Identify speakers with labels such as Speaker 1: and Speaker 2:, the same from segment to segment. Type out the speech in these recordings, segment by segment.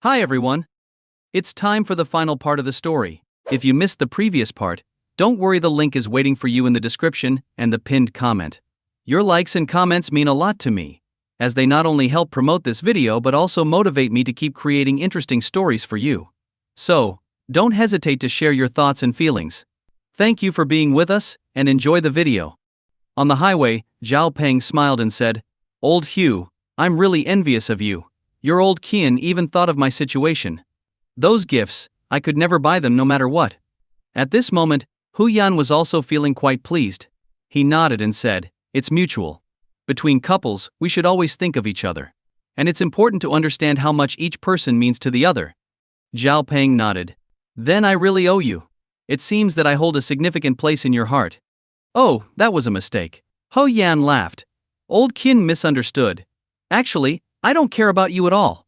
Speaker 1: Hi everyone! It's time for the final part of the story. If you missed the previous part, don't worry, the link is waiting for you in the description and the pinned comment. Your likes and comments mean a lot to me, as they not only help promote this video but also motivate me to keep creating interesting stories for you. So, don't hesitate to share your thoughts and feelings. Thank you for being with us, and enjoy the video. On the highway, Zhao Peng smiled and said, "Old Hugh, I'm really envious of you. Your old Qian even thought of my situation. Those gifts, I could never buy them no matter what." At this moment, Hu Yan was also feeling quite pleased. He nodded and said, "It's mutual. Between couples, we should always think of each other. And it's important to understand how much each person means to the other." Zhao Peng nodded. "Then I really owe you. It seems that I hold a significant place in your heart." "Oh, that was a mistake." Hu Yan laughed. "Old Qin misunderstood. Actually, I don't care about you at all."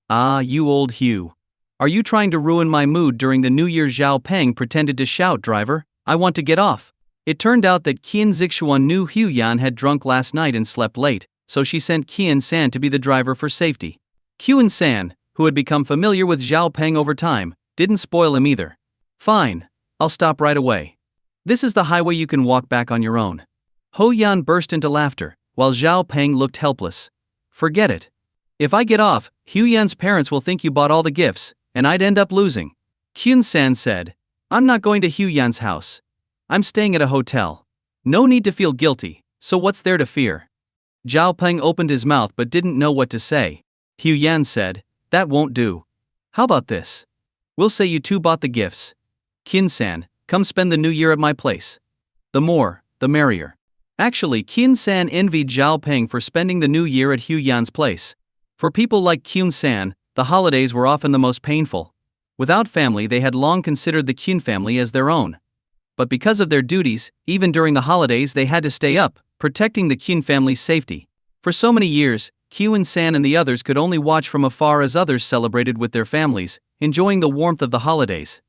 Speaker 1: "Ah, you old Hugh. Are you trying to ruin my mood during the New Year?" Zhao Peng pretended to shout. "Driver, I want to get off." It turned out that Qian Zixuan knew Hu Yan had drunk last night and slept late, so she sent Qian San to be the driver for safety. Qian San, who had become familiar with Zhao Peng over time, didn't spoil him either. "Fine, I'll stop right away. This is the highway, you can walk back on your own." Hu Yan burst into laughter, while Zhao Peng looked helpless. "Forget it. If I get off, Hu Yan's parents will think you bought all the gifts, and I'd end up losing." Qian San said, "I'm not going to Hu Yan's house. I'm staying at a hotel. No need to feel guilty, so what's there to fear?" Zhao Peng opened his mouth but didn't know what to say. Hu Yan said, "That won't do. How about this? We'll say you two bought the gifts. Qian San, come spend the New Year at my place. The more, the merrier." Actually, Qian San envied Zhao Peng for spending the New Year at Hu Yan's place. For people like Qian San, the holidays were often the most painful. Without family, they had long considered the Qian family as their own. But because of their duties, even during the holidays they had to stay up, protecting the Qian family's safety. For so many years, Qian San and the others could only watch from afar as others celebrated with their families, enjoying the warmth of the holidays.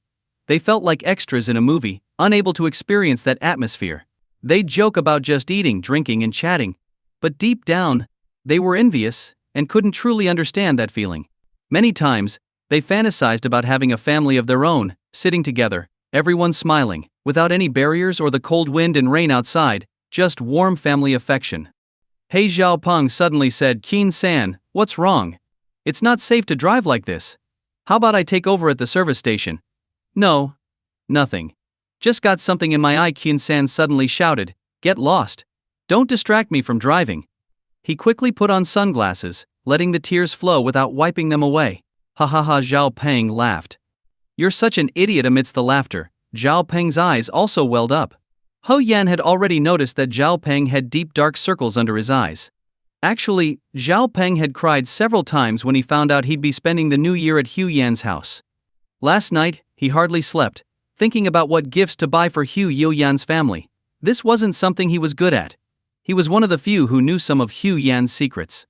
Speaker 1: They felt like extras in a movie, unable to experience that atmosphere. They'd joke about just eating, drinking, and chatting. But deep down, they were envious and couldn't truly understand that feeling. Many times, they fantasized about having a family of their own, sitting together, everyone smiling, without any barriers or the cold wind and rain outside, just warm family affection. "Hey," Zhao Peng suddenly said. "Qian San, what's wrong? It's not safe to drive like this. How about I take over at the service station?" "No. Nothing. Just got something in my eye," Qian San suddenly shouted. "Get lost. Don't distract me from driving." He quickly put on sunglasses, letting the tears flow without wiping them away. "Ha ha ha," Zhao Peng laughed. "You're such an idiot." Amidst the laughter, Zhao Peng's eyes also welled up. Hu Yan had already noticed that Zhao Peng had deep dark circles under his eyes. Actually, Zhao Peng had cried several times when he found out he'd be spending the New Year at Hu Yan's house. Last night, he hardly slept, thinking about what gifts to buy for Hu Yan's family. This wasn't something he was good at. He was one of the few who knew some of Hu Yan's secrets.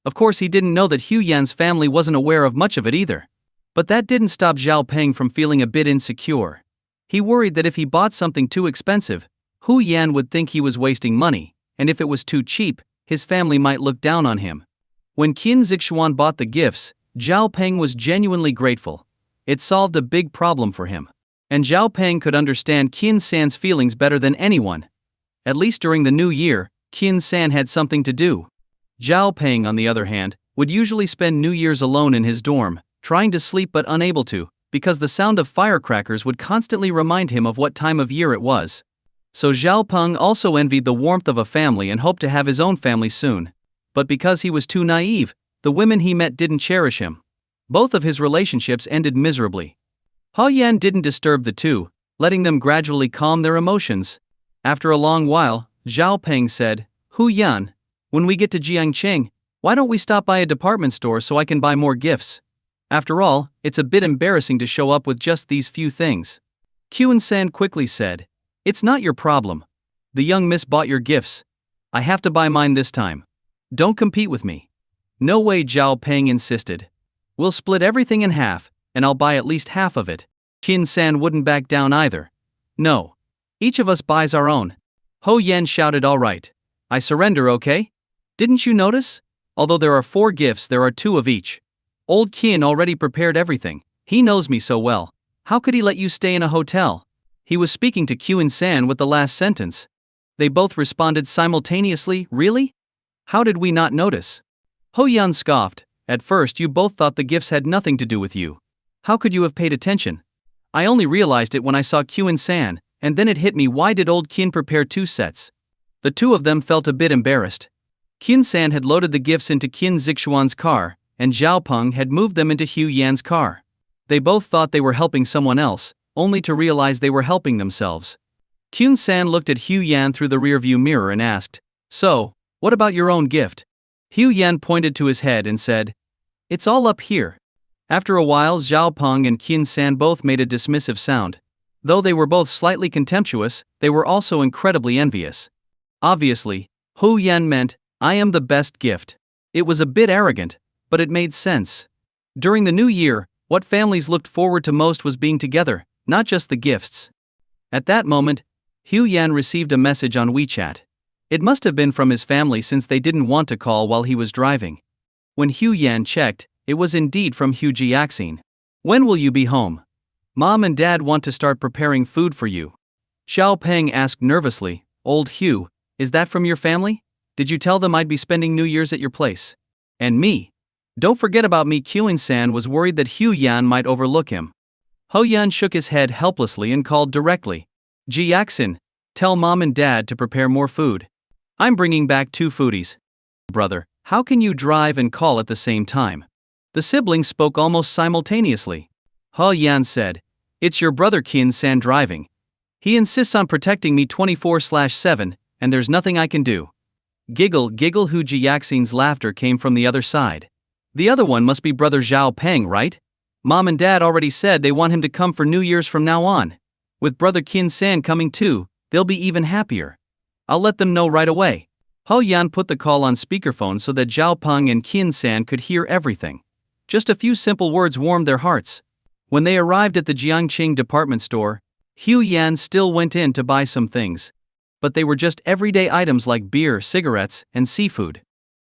Speaker 1: Of course, he didn't know that Hu Yan's family wasn't aware of much of it either. But that didn't stop Zhao Peng from feeling a bit insecure. He worried that if he bought something too expensive, Hu Yan would think he was wasting money, and if it was too cheap, his family might look down on him. When Qian Zixuan bought the gifts, Zhao Peng was genuinely grateful. It solved a big problem for him. And Zhao Peng could understand Qian San's feelings better than anyone. At least during the New Year, Qian San had something to do. Zhao Peng, on the other hand, would usually spend New Year's alone in his dorm, trying to sleep but unable to, because the sound of firecrackers would constantly remind him of what time of year it was. So Zhao Peng also envied the warmth of a family and hoped to have his own family soon. But because he was too naive, the women he met didn't cherish him. Both of his relationships ended miserably. Hu Yan didn't disturb the two, letting them gradually calm their emotions. After a long while, Zhao Peng said, "Hu Yan, when we get to Jiangcheng, why don't we stop by a department store so I can buy more gifts? After all, it's a bit embarrassing to show up with just these few things." Qian San quickly said, "It's not your problem. The young miss bought your gifts. I have to buy mine this time. Don't compete with me." "No way," Zhao Peng insisted. "We'll split everything in half, and I'll buy at least half of it." Qian San wouldn't back down either. "No. Each of us buys our own." Hu Yan shouted, "All right. I surrender, okay? Didn't you notice? Although there are 4 gifts, there are 2 of each. Old Kin already prepared everything. He knows me so well. How could he let you stay in a hotel? He was speaking to Kyun-san with the last sentence. They both responded simultaneously, really? How did we not notice? Ho-yan scoffed. At first you both thought the gifts had nothing to do with you. How could you have paid attention? I only realized it when I saw Kyun-san, and then it hit me, why did old Kin prepare 2 sets? The two of them felt a bit embarrassed. Kyun-san had loaded the gifts into Qin Zixuan's car, and Zhao Peng had moved them into Hu Yan's car. They both thought they were helping someone else, only to realize they were helping themselves. Kyun-san looked at Hu Yan through the rearview mirror and asked, "So, what about your own gift?" Hu Yan pointed to his head and said, "It's all up here." After a while, Zhao Peng and Kyun-san both made a dismissive sound. Though they were both slightly contemptuous, they were also incredibly envious. Obviously, Hu Yan meant, "I am the best gift." It was a bit arrogant, but it made sense. During the new year, what families looked forward to most was being together, not just the gifts. At that moment, Hu Yan received a message on WeChat. It must have been from his family since they didn't want to call while he was driving. When Hu Yan checked, it was indeed from Hu Jiaxin. "When will you be home? Mom and Dad want to start preparing food for you." Xiao Peng asked nervously, "Old Hu, is that from your family? Did you tell them I'd be spending New Year's at your place? And me? Don't forget about me." Kyun-san was worried that Hu Yan might overlook him. Ho Yan shook his head helplessly and called directly, "Jiaxin, tell Mom and Dad to prepare more food. I'm bringing back 2 foodies." "Brother, how can you drive and call at the same time?" The siblings spoke almost simultaneously. Ho Yan said, "It's your brother Kyun-san driving. He insists on protecting me 24/7, and there's nothing I can do." Giggle, giggle. Hu Jiaxin's laughter came from the other side. "The other one must be brother Zhao Peng, right? Mom and Dad already said they want him to come for New Year's from now on. With brother Kyun-san coming too, they'll be even happier. I'll let them know right away." Ho Yan put the call on speakerphone so that Zhao Peng and Kyun-san could hear everything. Just a few simple words warmed their hearts. When they arrived at the Jiangqing department store, Hu Yan still went in to buy some things. But they were just everyday items like beer, cigarettes, and seafood.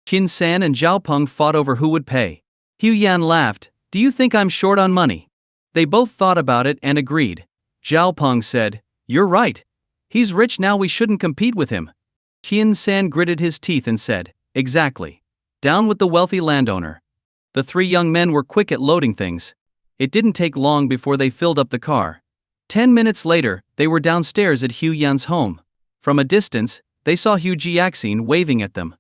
Speaker 1: Kyun-san and Zhao Peng fought over who would pay. Hu Yan laughed, "Do you think I'm short on money?" They both thought about it and agreed. Zhao Peng said, "You're right. He's rich now, we shouldn't compete with him." Kyun-san gritted his teeth and said, "Exactly. Down with the wealthy landowner." The 3 young men were quick at loading things. It didn't take long before they filled up the car. 10 minutes later, they were downstairs at Hu Yan's home. From a distance, they saw Hu Jiaxin waving at them.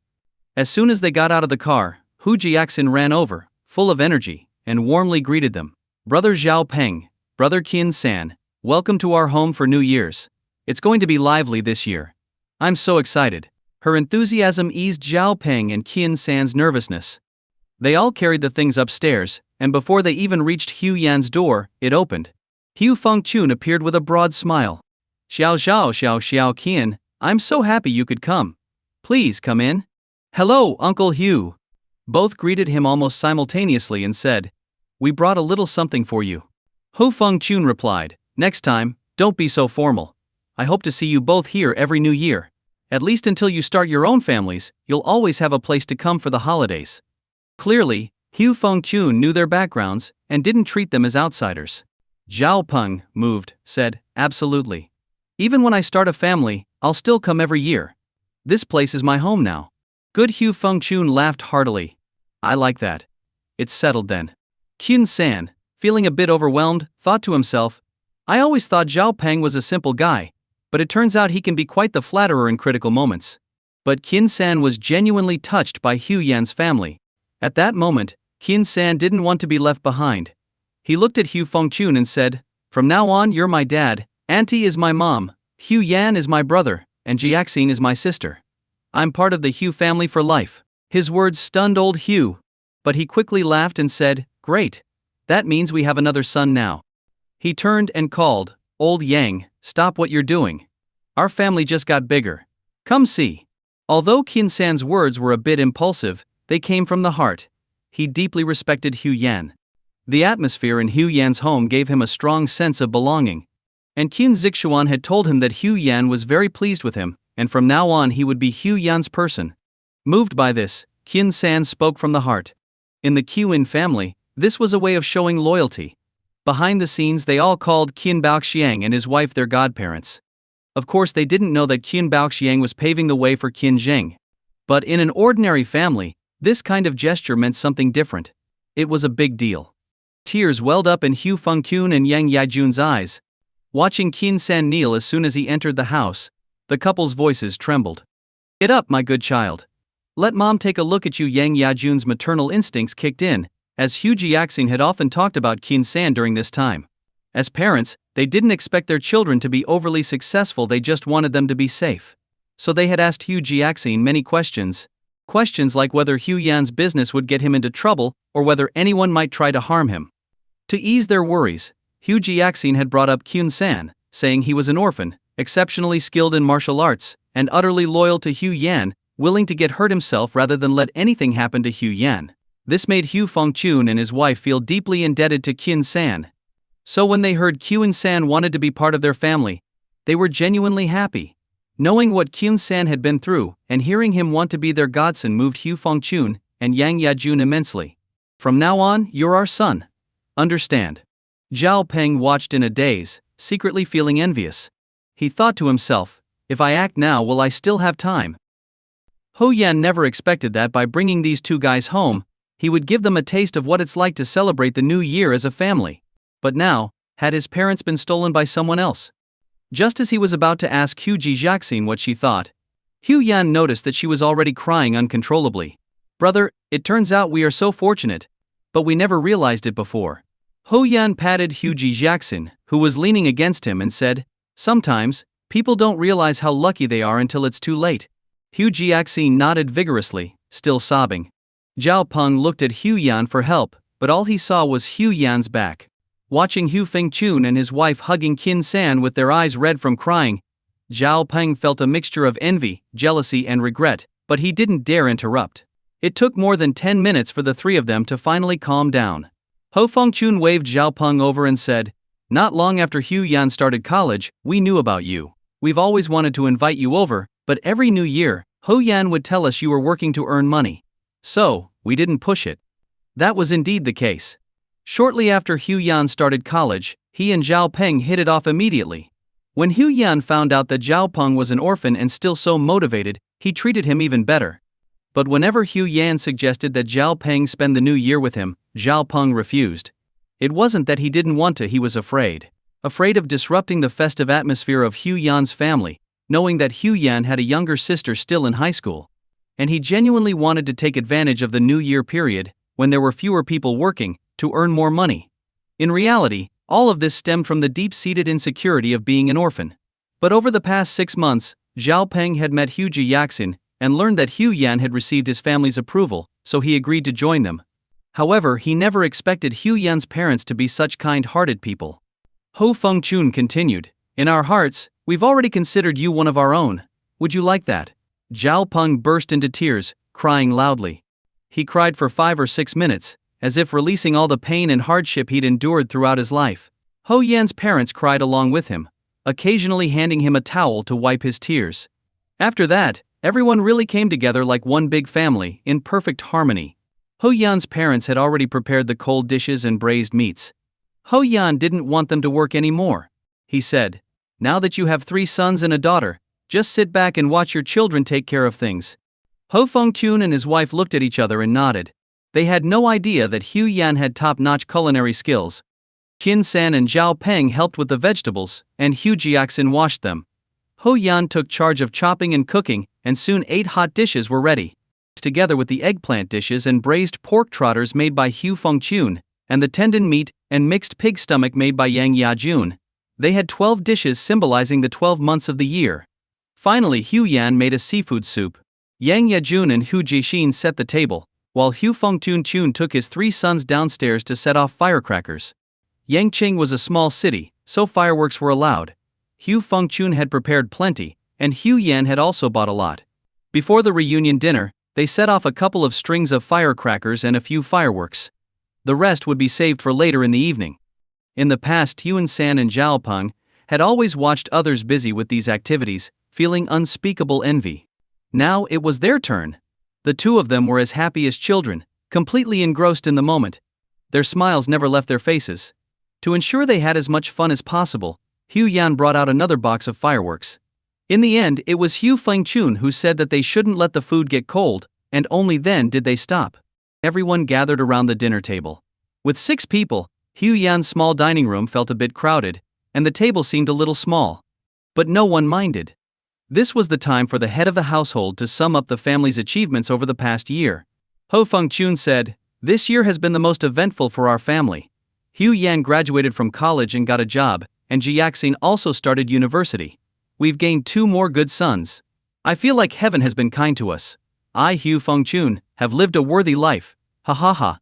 Speaker 1: As soon as they got out of the car, Hu Jiaxin ran over, full of energy, and warmly greeted them. "Brother Zhao Peng, brother Kyun-san, welcome to our home for New Year's. It's going to be lively this year. I'm so excited." Her enthusiasm eased Zhao Peng and Kyun-san's nervousness. They all carried the things upstairs, and before they even reached Hu Yan's door, it opened. Hu Fengchun appeared with a broad smile. "Xiao Kyun, I'm so happy you could come. Please come in." "Hello, Uncle Hu." Both greeted him almost simultaneously and said, "We brought a little something for you." Hu Fengchun replied, "Next time, don't be so formal. I hope to see you both here every New Year. At least until you start your own families, you'll always have a place to come for the holidays." Clearly, Hu Fengchun knew their backgrounds and didn't treat them as outsiders. Zhao Peng, moved, said, "Absolutely. Even when I start a family, I'll still come every year. This place is my home now." Good. Hu Fengchun laughed heartily. "I like that. It's settled then." Kyun-san, feeling a bit overwhelmed, thought to himself, "I always thought Zhao Peng was a simple guy, but it turns out he can be quite the flatterer in critical moments." But Kyun-san was genuinely touched by Hu Yan's family. At that moment, Kyun-san didn't want to be left behind. He looked at Hu Fengchun and said, "From now on you're my dad, Auntie is my mom, Hu Yan is my brother, and Jiaxin is my sister. I'm part of the Hu family for life." His words stunned old Hu. But he quickly laughed and said, "Great. That means we have another son now." He turned and called, "Old Yang, stop what you're doing. Our family just got bigger. Come see." Although Kyun-san's words were a bit impulsive, they came from the heart. He deeply respected Hu Yan. The atmosphere in Hu Yan's home gave him a strong sense of belonging. And Qin Zixuan had told him that Hu Yan was very pleased with him, and from now on he would be Hu Yan's person. Moved by this, Kyun-san spoke from the heart. In the Kyun family, This was a way of showing loyalty. Behind the scenes, they all called Qin Baoxiang and his wife their godparents. Of course, they didn't know that Qin Baoxiang was paving the way for Qin Zheng. But in an ordinary family, this kind of gesture meant something different. It was a big deal. Tears welled up in Hu Fengqun and Yang Yajun's eyes. Watching Qin San kneel as soon as he entered the house, the couple's voices trembled. "Get up, my good child. Let mom take a look at you." Yang Yajun's maternal instincts kicked in, as Hu Jiaxing had often talked about Qin San during this time. As parents, they didn't expect their children to be overly successful, they just wanted them to be safe. So they had asked Hu Jiaxing many questions. Questions like whether Hu Yan's business would get him into trouble, or whether anyone might try to harm him. To ease their worries, Hu Jiaxing had brought up Qin San, saying he was an orphan, exceptionally skilled in martial arts, and utterly loyal to Hu Yan, willing to get hurt himself rather than let anything happen to Hu Yan. This made Hu Fengqun and his wife feel deeply indebted to Qin San. So when they heard Qin San wanted to be part of their family, they were genuinely happy. Knowing what Qin San had been through, and hearing him want to be their godson moved Hu Fengqun and Yang Yajun immensely. "From now on, you're our son. Understand?" Zhao Peng watched in a daze, secretly feeling envious. He thought to himself, "If I act now, will I still have time?" Ho Yan never expected that by bringing these two guys home, he would give them a taste of what it's like to celebrate the new year as a family. But now, had his parents been stolen by someone else? Just as he was about to ask Hu Jiaxing what she thought, Hu Yan noticed that she was already crying uncontrollably. "Brother, it turns out we are so fortunate, but we never realized it before." Ho Yan patted Hu Jiaxing, who was leaning against him, and said, "Sometimes, people don't realize how lucky they are until it's too late." Hu Jiaxing nodded vigorously, still sobbing. Zhao Peng looked at Hu Yan for help, but all he saw was Hu Yan's back. Watching Hu Fengqun and his wife hugging Qin San with their eyes red from crying, Zhao Peng felt a mixture of envy, jealousy and regret, but he didn't dare interrupt. It took more than 10 minutes for the three of them to finally calm down. Ho Fengqun waved Zhao Peng over and said, "Not long after Hu Yan started college, we knew about you. We've always wanted to invite you over, but every new year, Ho Yan would tell us you were working to earn money. So, we didn't push it." That was indeed the case. Shortly after Hu Yan started college, he and Zhao Peng hit it off immediately. When Hu Yan found out that Zhao Peng was an orphan and still so motivated, he treated him even better. But whenever Hu Yan suggested that Zhao Peng spend the new year with him, Zhao Peng refused. It wasn't that he didn't want to, he was afraid. Afraid of disrupting the festive atmosphere of Hu Yan's family, knowing that Hu Yan had a younger sister still in high school. And he genuinely wanted to take advantage of the New Year period, when there were fewer people working, to earn more money. In reality, all of this stemmed from the deep-seated insecurity of being an orphan. But over the past 6 months, Zhao Peng had met Hu Jiaxing and learned that Hu Yan had received his family's approval, so he agreed to join them. However, he never expected Hu Yan's parents to be such kind-hearted people. Ho Fengqun continued, "In our hearts, we've already considered you one of our own. Would you like that?" Zhao Peng burst into tears, crying loudly. He cried for 5 or 6 minutes, as if releasing all the pain and hardship he'd endured throughout his life. Ho Yan's parents cried along with him, occasionally handing him a towel to wipe his tears. After that, everyone really came together like one big family, in perfect harmony. Ho Yan's parents had already prepared the cold dishes and braised meats. Ho Yan didn't want them to work anymore. He said, "Now that you have 3 sons and a daughter, just sit back and watch your children take care of things." Ho Fengqun and his wife looked at each other and nodded. They had no idea that Hu Yan had top-notch culinary skills. Qin San and Zhao Peng helped with the vegetables, and Hu Jiaxin washed them. Ho Yan took charge of chopping and cooking, and soon 8 hot dishes were ready. Together with the eggplant dishes and braised pork trotters made by Hu Fengqun, and the tendon meat and mixed pig stomach made by Yang Yajun, they had 12 dishes symbolizing the 12 months of the year. Finally, Hu Yan made a seafood soup. Yang Yajun and Hu Jixin set the table, while Hu Fengqun took his 3 sons downstairs to set off firecrackers. Yangqing was a small city, so fireworks were allowed. Hu Fengqun had prepared plenty, and Hu Yan had also bought a lot. Before the reunion dinner, they set off a couple of strings of firecrackers and a few fireworks. The rest would be saved for later in the evening. In the past, Qin San and Zhao Peng had always watched others busy with these activities, feeling unspeakable envy. Now it was their turn. The two of them were as happy as children, completely engrossed in the moment. Their smiles never left their faces. To ensure they had as much fun as possible, Hu Yan brought out another box of fireworks. In the end, it was Hu Fengchun who said that they shouldn't let the food get cold, and only then did they stop. Everyone gathered around the dinner table. With 6 people, Hu Yan's small dining room felt a bit crowded, and the table seemed a little small. But no one minded. This was the time for the head of the household to sum up the family's achievements over the past year. Ho Fengchun said, "This year has been the most eventful for our family. Hu Yan graduated from college and got a job, and Jiaxin also started university. We've gained 2 more good sons. I feel like heaven has been kind to us. I, Hu Fengchun, have lived a worthy life. Ha ha ha."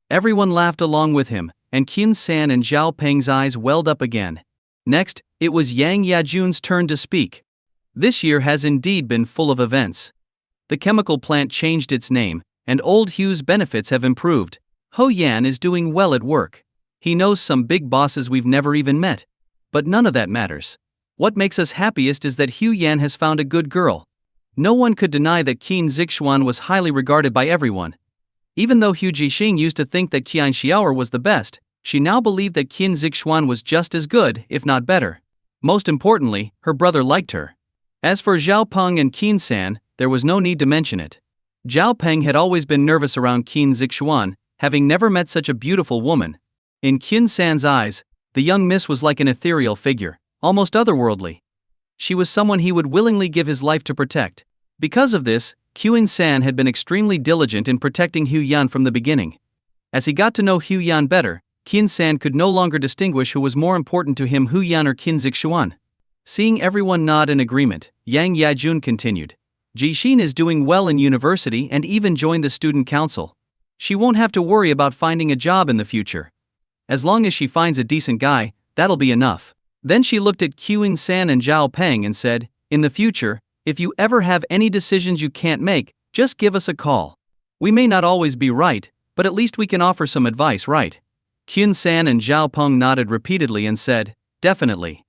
Speaker 1: Everyone laughed along with him, and Qin San and Zhao Peng's eyes welled up again. Next, it was Yang Yajun's turn to speak. This year has indeed been full of events. The chemical plant changed its name, and old Hu's benefits have improved. Ho Yan is doing well at work. He knows some big bosses we've never even met. But none of that matters. What makes us happiest is that Hu Yan has found a good girl. No one could deny that Qin Zixuan was highly regarded by everyone. Even though Hu Jixing used to think that Qian Xiaoer was the best, she now believed that Qin Zixuan was just as good, if not better. Most importantly, her brother liked her. As for Zhao Peng and Qin San, there was no need to mention it. Zhao Peng had always been nervous around Qin Zixuan, having never met such a beautiful woman. In Qin San's eyes, the young miss was like an ethereal figure, almost otherworldly. She was someone he would willingly give his life to protect. Because of this, Qin San had been extremely diligent in protecting Hu Yan from the beginning. As he got to know Hu Yan better, Qin San could no longer distinguish who was more important to him, Hu Yan or Qin Zixuan. Seeing everyone nod in agreement, Yang Yajun continued. Jixin is doing well in university and even joined the student council. She won't have to worry about finding a job in the future. As long as she finds a decent guy, that'll be enough. Then she looked at Qin San and Zhao Peng and said, "In the future, if you ever have any decisions you can't make, just give us a call. We may not always be right, but at least we can offer some advice, right?" Qin San and Zhao Peng nodded repeatedly and said, "Definitely."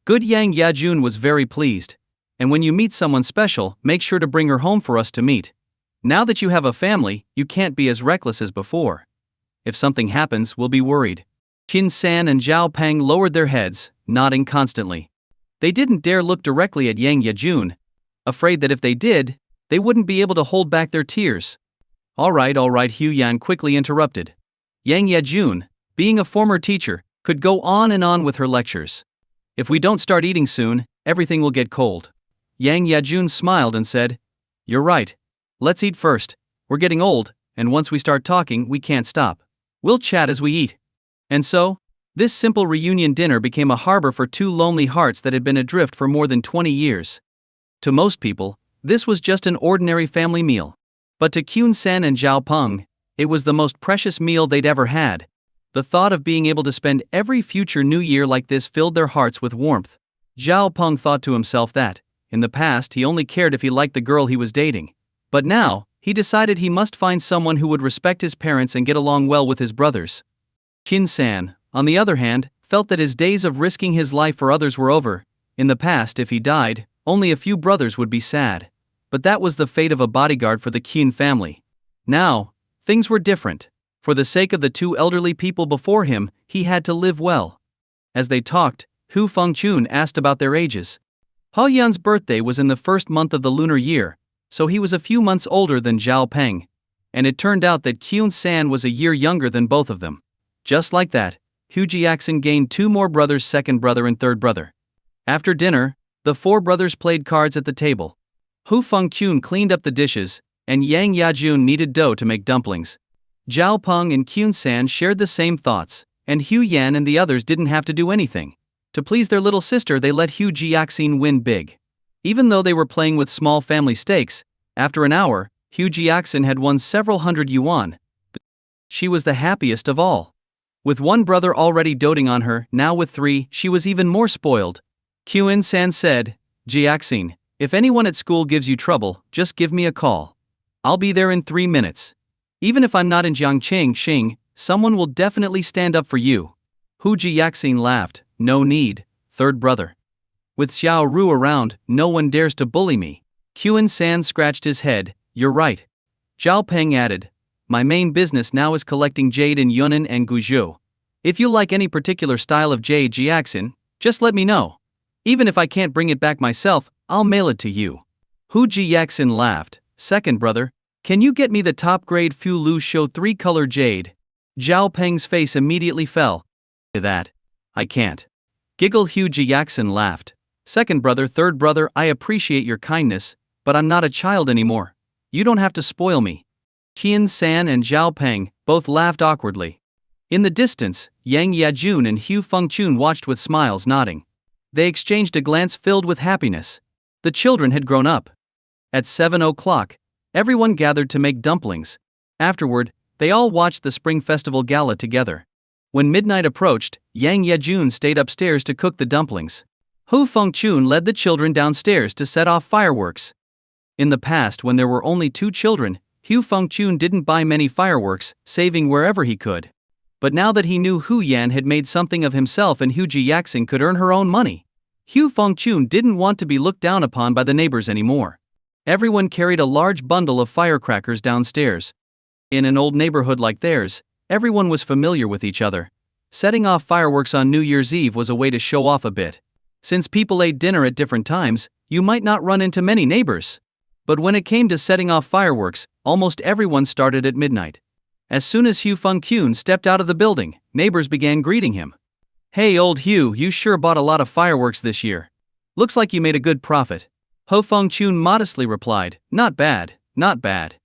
Speaker 1: Good Yang Yajun was very pleased. "And when you meet someone special, make sure to bring her home for us to meet. Now that you have a family, you can't be as reckless as before. If something happens, we'll be worried." Qin San and Zhao Peng lowered their heads, nodding constantly. They didn't dare look directly at Yang Yajun, afraid that if they did, they wouldn't be able to hold back their tears. All right, Hu Yan quickly interrupted. Yang Yajun, being a former teacher, could go on and on with her lectures. "If we don't start eating soon, everything will get cold." Yang Yajun smiled and said, "You're right. Let's eat first. We're getting old, and once we start talking, we can't stop. We'll chat as we eat." And so, this simple reunion dinner became a harbor for 2 lonely hearts that had been adrift for more than 20 years. To most people, this was just an ordinary family meal. But to Qin San and Zhao Peng, it was the most precious meal they'd ever had. The thought of being able to spend every future new year like this filled their hearts with warmth. Zhao Peng thought to himself that, in the past, he only cared if he liked the girl he was dating. But now, he decided he must find someone who would respect his parents and get along well with his brothers. Qin San, on the other hand, felt that his days of risking his life for others were over. In the past, if he died, only a few brothers would be sad. But that was the fate of a bodyguard for the Qin family. Now, things were different. For the sake of the 2 elderly people before him, he had to live well. As they talked, Hu Fengchun asked about their ages. Ho Yan's birthday was in the first month of the lunar year, so he was a few months older than Zhao Peng. And it turned out that Qin San was a year younger than both of them. Just like that, Hu Jiaxin gained 2 more brothers, second brother and third brother. After dinner, the 4 brothers played cards at the table. Hu Fengchun cleaned up the dishes, and Yang Yajun kneaded dough to make dumplings. Zhao Peng and Qin San shared the same thoughts, and Hu Yan and the others didn't have to do anything. To please their little sister, they let Hu Jiaxin win big. Even though they were playing with small family stakes, after an hour, Hu Jiaxin had won several hundred yuan. She was the happiest of all. With 1 brother already doting on her, now with 3, she was even more spoiled. Qin San said, "Jiaxin, if anyone at school gives you trouble, just give me a call. I'll be there in 3 minutes. Even if I'm not in Jiangqing, someone will definitely stand up for you." Hu Jiaxin laughed, "No need, third brother. With Xiao Ru around, no one dares to bully me." Qin San scratched his head, "You're right." Zhao Peng added, my main business now is collecting jade in Yunnan and Guizhou. If you like any particular style of jade Jiaxin, just let me know. Even if I can't bring it back myself, I'll mail it to you. Hu Jiaxin laughed. Second brother, can you get me the top grade Fu Lu Shou 3-color jade? Zhao Peng's face immediately fell. That. I can't. Giggle Hu Jiaxin laughed. Second brother, third brother, I appreciate your kindness, but I'm not a child anymore. You don't have to spoil me. Qian San and Zhao Peng both laughed awkwardly. In the distance, Yang Yajun and Hu Fengchun watched with smiles, nodding. They exchanged a glance filled with happiness. The children had grown up. At 7 o'clock, everyone gathered to make dumplings. Afterward, they all watched the Spring Festival Gala together. When midnight approached, Yang Yajun stayed upstairs to cook the dumplings. Hu Fengchun led the children downstairs to set off fireworks. In the past, when there were only 2 children, Hu Fengchun didn't buy many fireworks, saving wherever he could. But now that he knew Hu Yan had made something of himself and Hu Jiaxin could earn her own money, Hu Fengchun didn't want to be looked down upon by the neighbors anymore. Everyone carried a large bundle of firecrackers downstairs. In an old neighborhood like theirs, everyone was familiar with each other. Setting off fireworks on New Year's Eve was a way to show off a bit. Since people ate dinner at different times, you might not run into many neighbors. But when it came to setting off fireworks, almost everyone started at midnight. As soon as Hu Fengchun stepped out of the building, neighbors began greeting him. Hey old Hu, you sure bought a lot of fireworks this year. Looks like you made a good profit. Hu Fengchun modestly replied, not bad, not bad.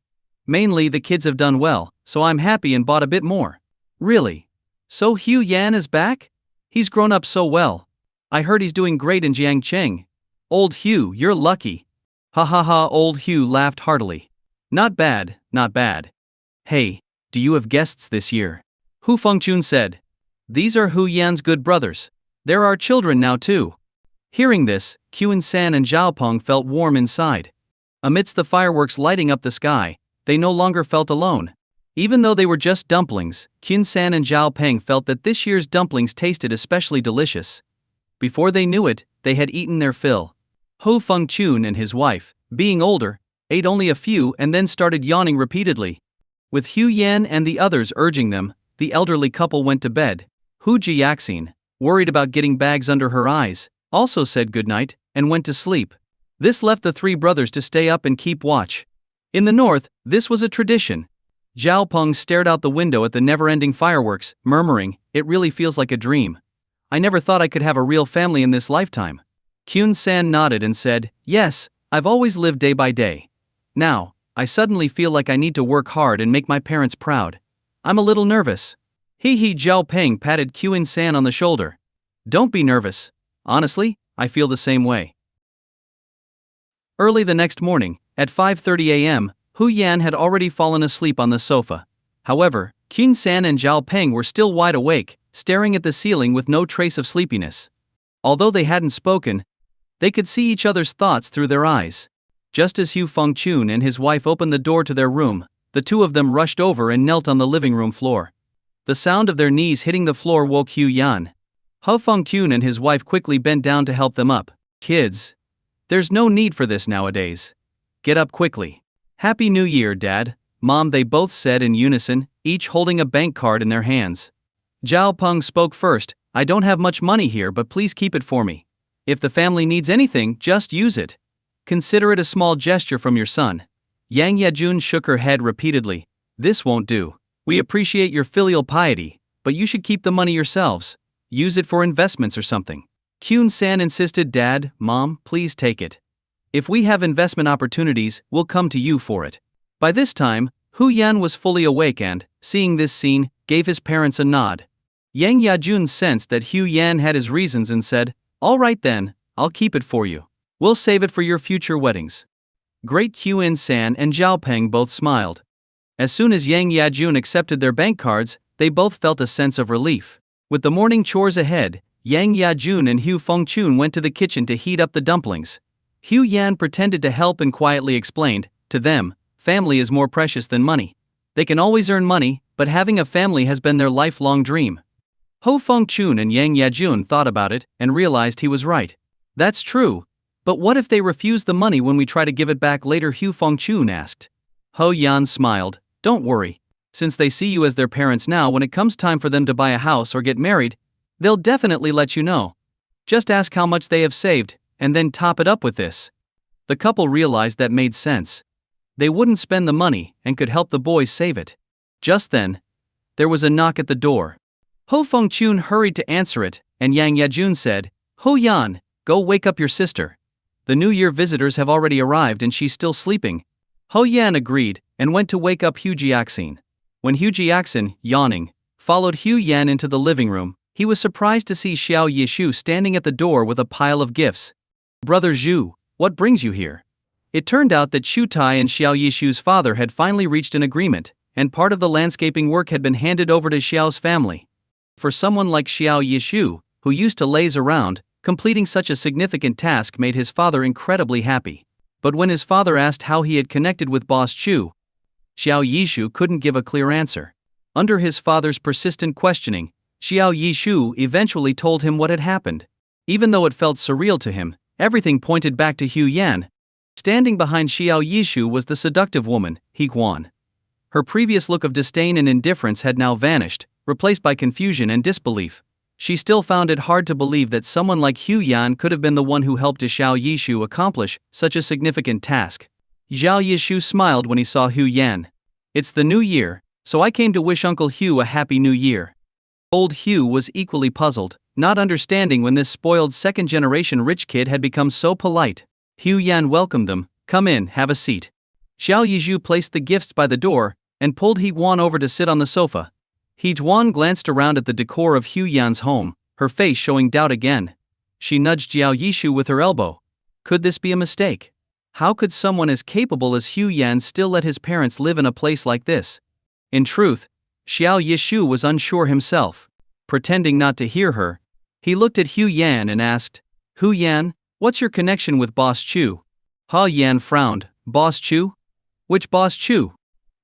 Speaker 1: Mainly the kids have done well, so I'm happy and bought a bit more. Really? So Hu Yan is back? He's grown up so well. I heard he's doing great in Jiangcheng. Old Hu, you're lucky. Ha ha ha, old Hu laughed heartily. Not bad, not bad. Hey, do you have guests this year? Hu Fengchun said. These are Hu Yan's good brothers. There are children now too. Hearing this, Qian San and Zhao Peng felt warm inside. Amidst the fireworks lighting up the sky, they no longer felt alone. Even though they were just dumplings, Qian San and Zhao Peng felt that this year's dumplings tasted especially delicious. Before they knew it, they had eaten their fill. Hu Fengchun and his wife, being older, ate only a few and then started yawning repeatedly. With Hu Yan and the others urging them, the elderly couple went to bed. Hu Jiaxin, worried about getting bags under her eyes, also said goodnight and went to sleep. This left the 3 brothers to stay up and keep watch. In the north, this was a tradition. Zhao Peng stared out the window at the never-ending fireworks, murmuring, it really feels like a dream. I never thought I could have a real family in this lifetime. Qian San nodded and said, yes, I've always lived day by day. Now, I suddenly feel like I need to work hard and make my parents proud. I'm a little nervous. He Zhao Peng patted Qian San on the shoulder. Don't be nervous. Honestly, I feel the same way. Early the next morning, at 5:30 a.m., Hu Yan had already fallen asleep on the sofa. However, Qian San and Zhao Peng were still wide awake, staring at the ceiling with no trace of sleepiness. Although they hadn't spoken, they could see each other's thoughts through their eyes. Just as Hu Fengchun and his wife opened the door to their room, the 2 of them rushed over and knelt on the living room floor. The sound of their knees hitting the floor woke Hu Yan. Hu Fengchun and his wife quickly bent down to help them up. Kids, there's no need for this nowadays. Get up quickly. Happy New Year, Dad, Mom, they both said in unison, each holding a bank card in their hands. Zhao Peng spoke first. I don't have much money here, but please keep it for me. If the family needs anything, just use it. Consider it a small gesture from your son. Yang Yajun shook her head repeatedly. This won't do. We appreciate your filial piety, but you should keep the money yourselves. Use it for investments or something. Qian San insisted. Dad, Mom, please take it. If we have investment opportunities, we'll come to you for it. By this time, Hu Yan was fully awake and, seeing this scene, gave his parents a nod. Yang Yajun sensed that Hu Yan had his reasons and said, all right then, I'll keep it for you. We'll save it for your future weddings. Great Qian San and Zhao Peng both smiled. As soon as Yang Yajun accepted their bank cards, they both felt a sense of relief. With the morning chores ahead, Yang Yajun and Hu Fengchun went to the kitchen to heat up the dumplings. Hu Yan pretended to help and quietly explained, to them, family is more precious than money. They can always earn money, but having a family has been their lifelong dream. Hu Fengchun and Yang Yajun thought about it and realized he was right. That's true. But what if they refuse the money when we try to give it back later? Hu Fengchun asked. Hu Yan smiled. Don't worry. Since they see you as their parents now, when it comes time for them to buy a house or get married, they'll definitely let you know. Just ask how much they have saved, and then top it up with this. The couple realized that made sense. They wouldn't spend the money and could help the boys save it. Just then, there was a knock at the door. Ho Fengchun hurried to answer it, and Yang Yajun said, "Ho Yan, go wake up your sister. The New Year visitors have already arrived and she's still sleeping." Ho Yan agreed and went to wake up Hu Jiaxin. When Hu Jiaxin, yawning, followed Hu Yan into the living room, he was surprised to see Xiao Yishu standing at the door with a pile of gifts. "Brother Zhu, what brings you here?" It turned out that Shu Tai and Xiao Yishu's father had finally reached an agreement, and part of the landscaping work had been handed over to Xiao's family. For someone like Xiao Yishu, who used to laze around, completing such a significant task made his father incredibly happy. But when his father asked how he had connected with Boss Chu, Xiao Yishu couldn't give a clear answer. Under his father's persistent questioning, Xiao Yishu eventually told him what had happened. Even though it felt surreal to him, everything pointed back to Hu Yan. Standing behind Xiao Yishu was the seductive woman, He Guan. Her previous look of disdain and indifference had now vanished, replaced by confusion and disbelief. She still found it hard to believe that someone like Hu Yan could have been the one who helped Xiao Yishu accomplish such a significant task. Xiao Yishu smiled when he saw Hu Yan. "It's the new year, so I came to wish Uncle Hu a happy new year." Old Hu was equally puzzled, not understanding when this spoiled second-generation rich kid had become so polite. Hu Yan welcomed them. "Come in, have a seat." Xiao Yishu placed the gifts by the door and pulled He Guan over to sit on the sofa. He Guan glanced around at the decor of Hu Yan's home, her face showing doubt again. She nudged Xiao Yishu with her elbow. Could this be a mistake? How could someone as capable as Hu Yan still let his parents live in a place like this? In truth, Xiao Yishu was unsure himself. Pretending not to hear her, he looked at Hu Yan and asked, "Hu Yan, what's your connection with Boss Chu?" Hu Yan frowned. "Boss Chu? Which Boss Chu?"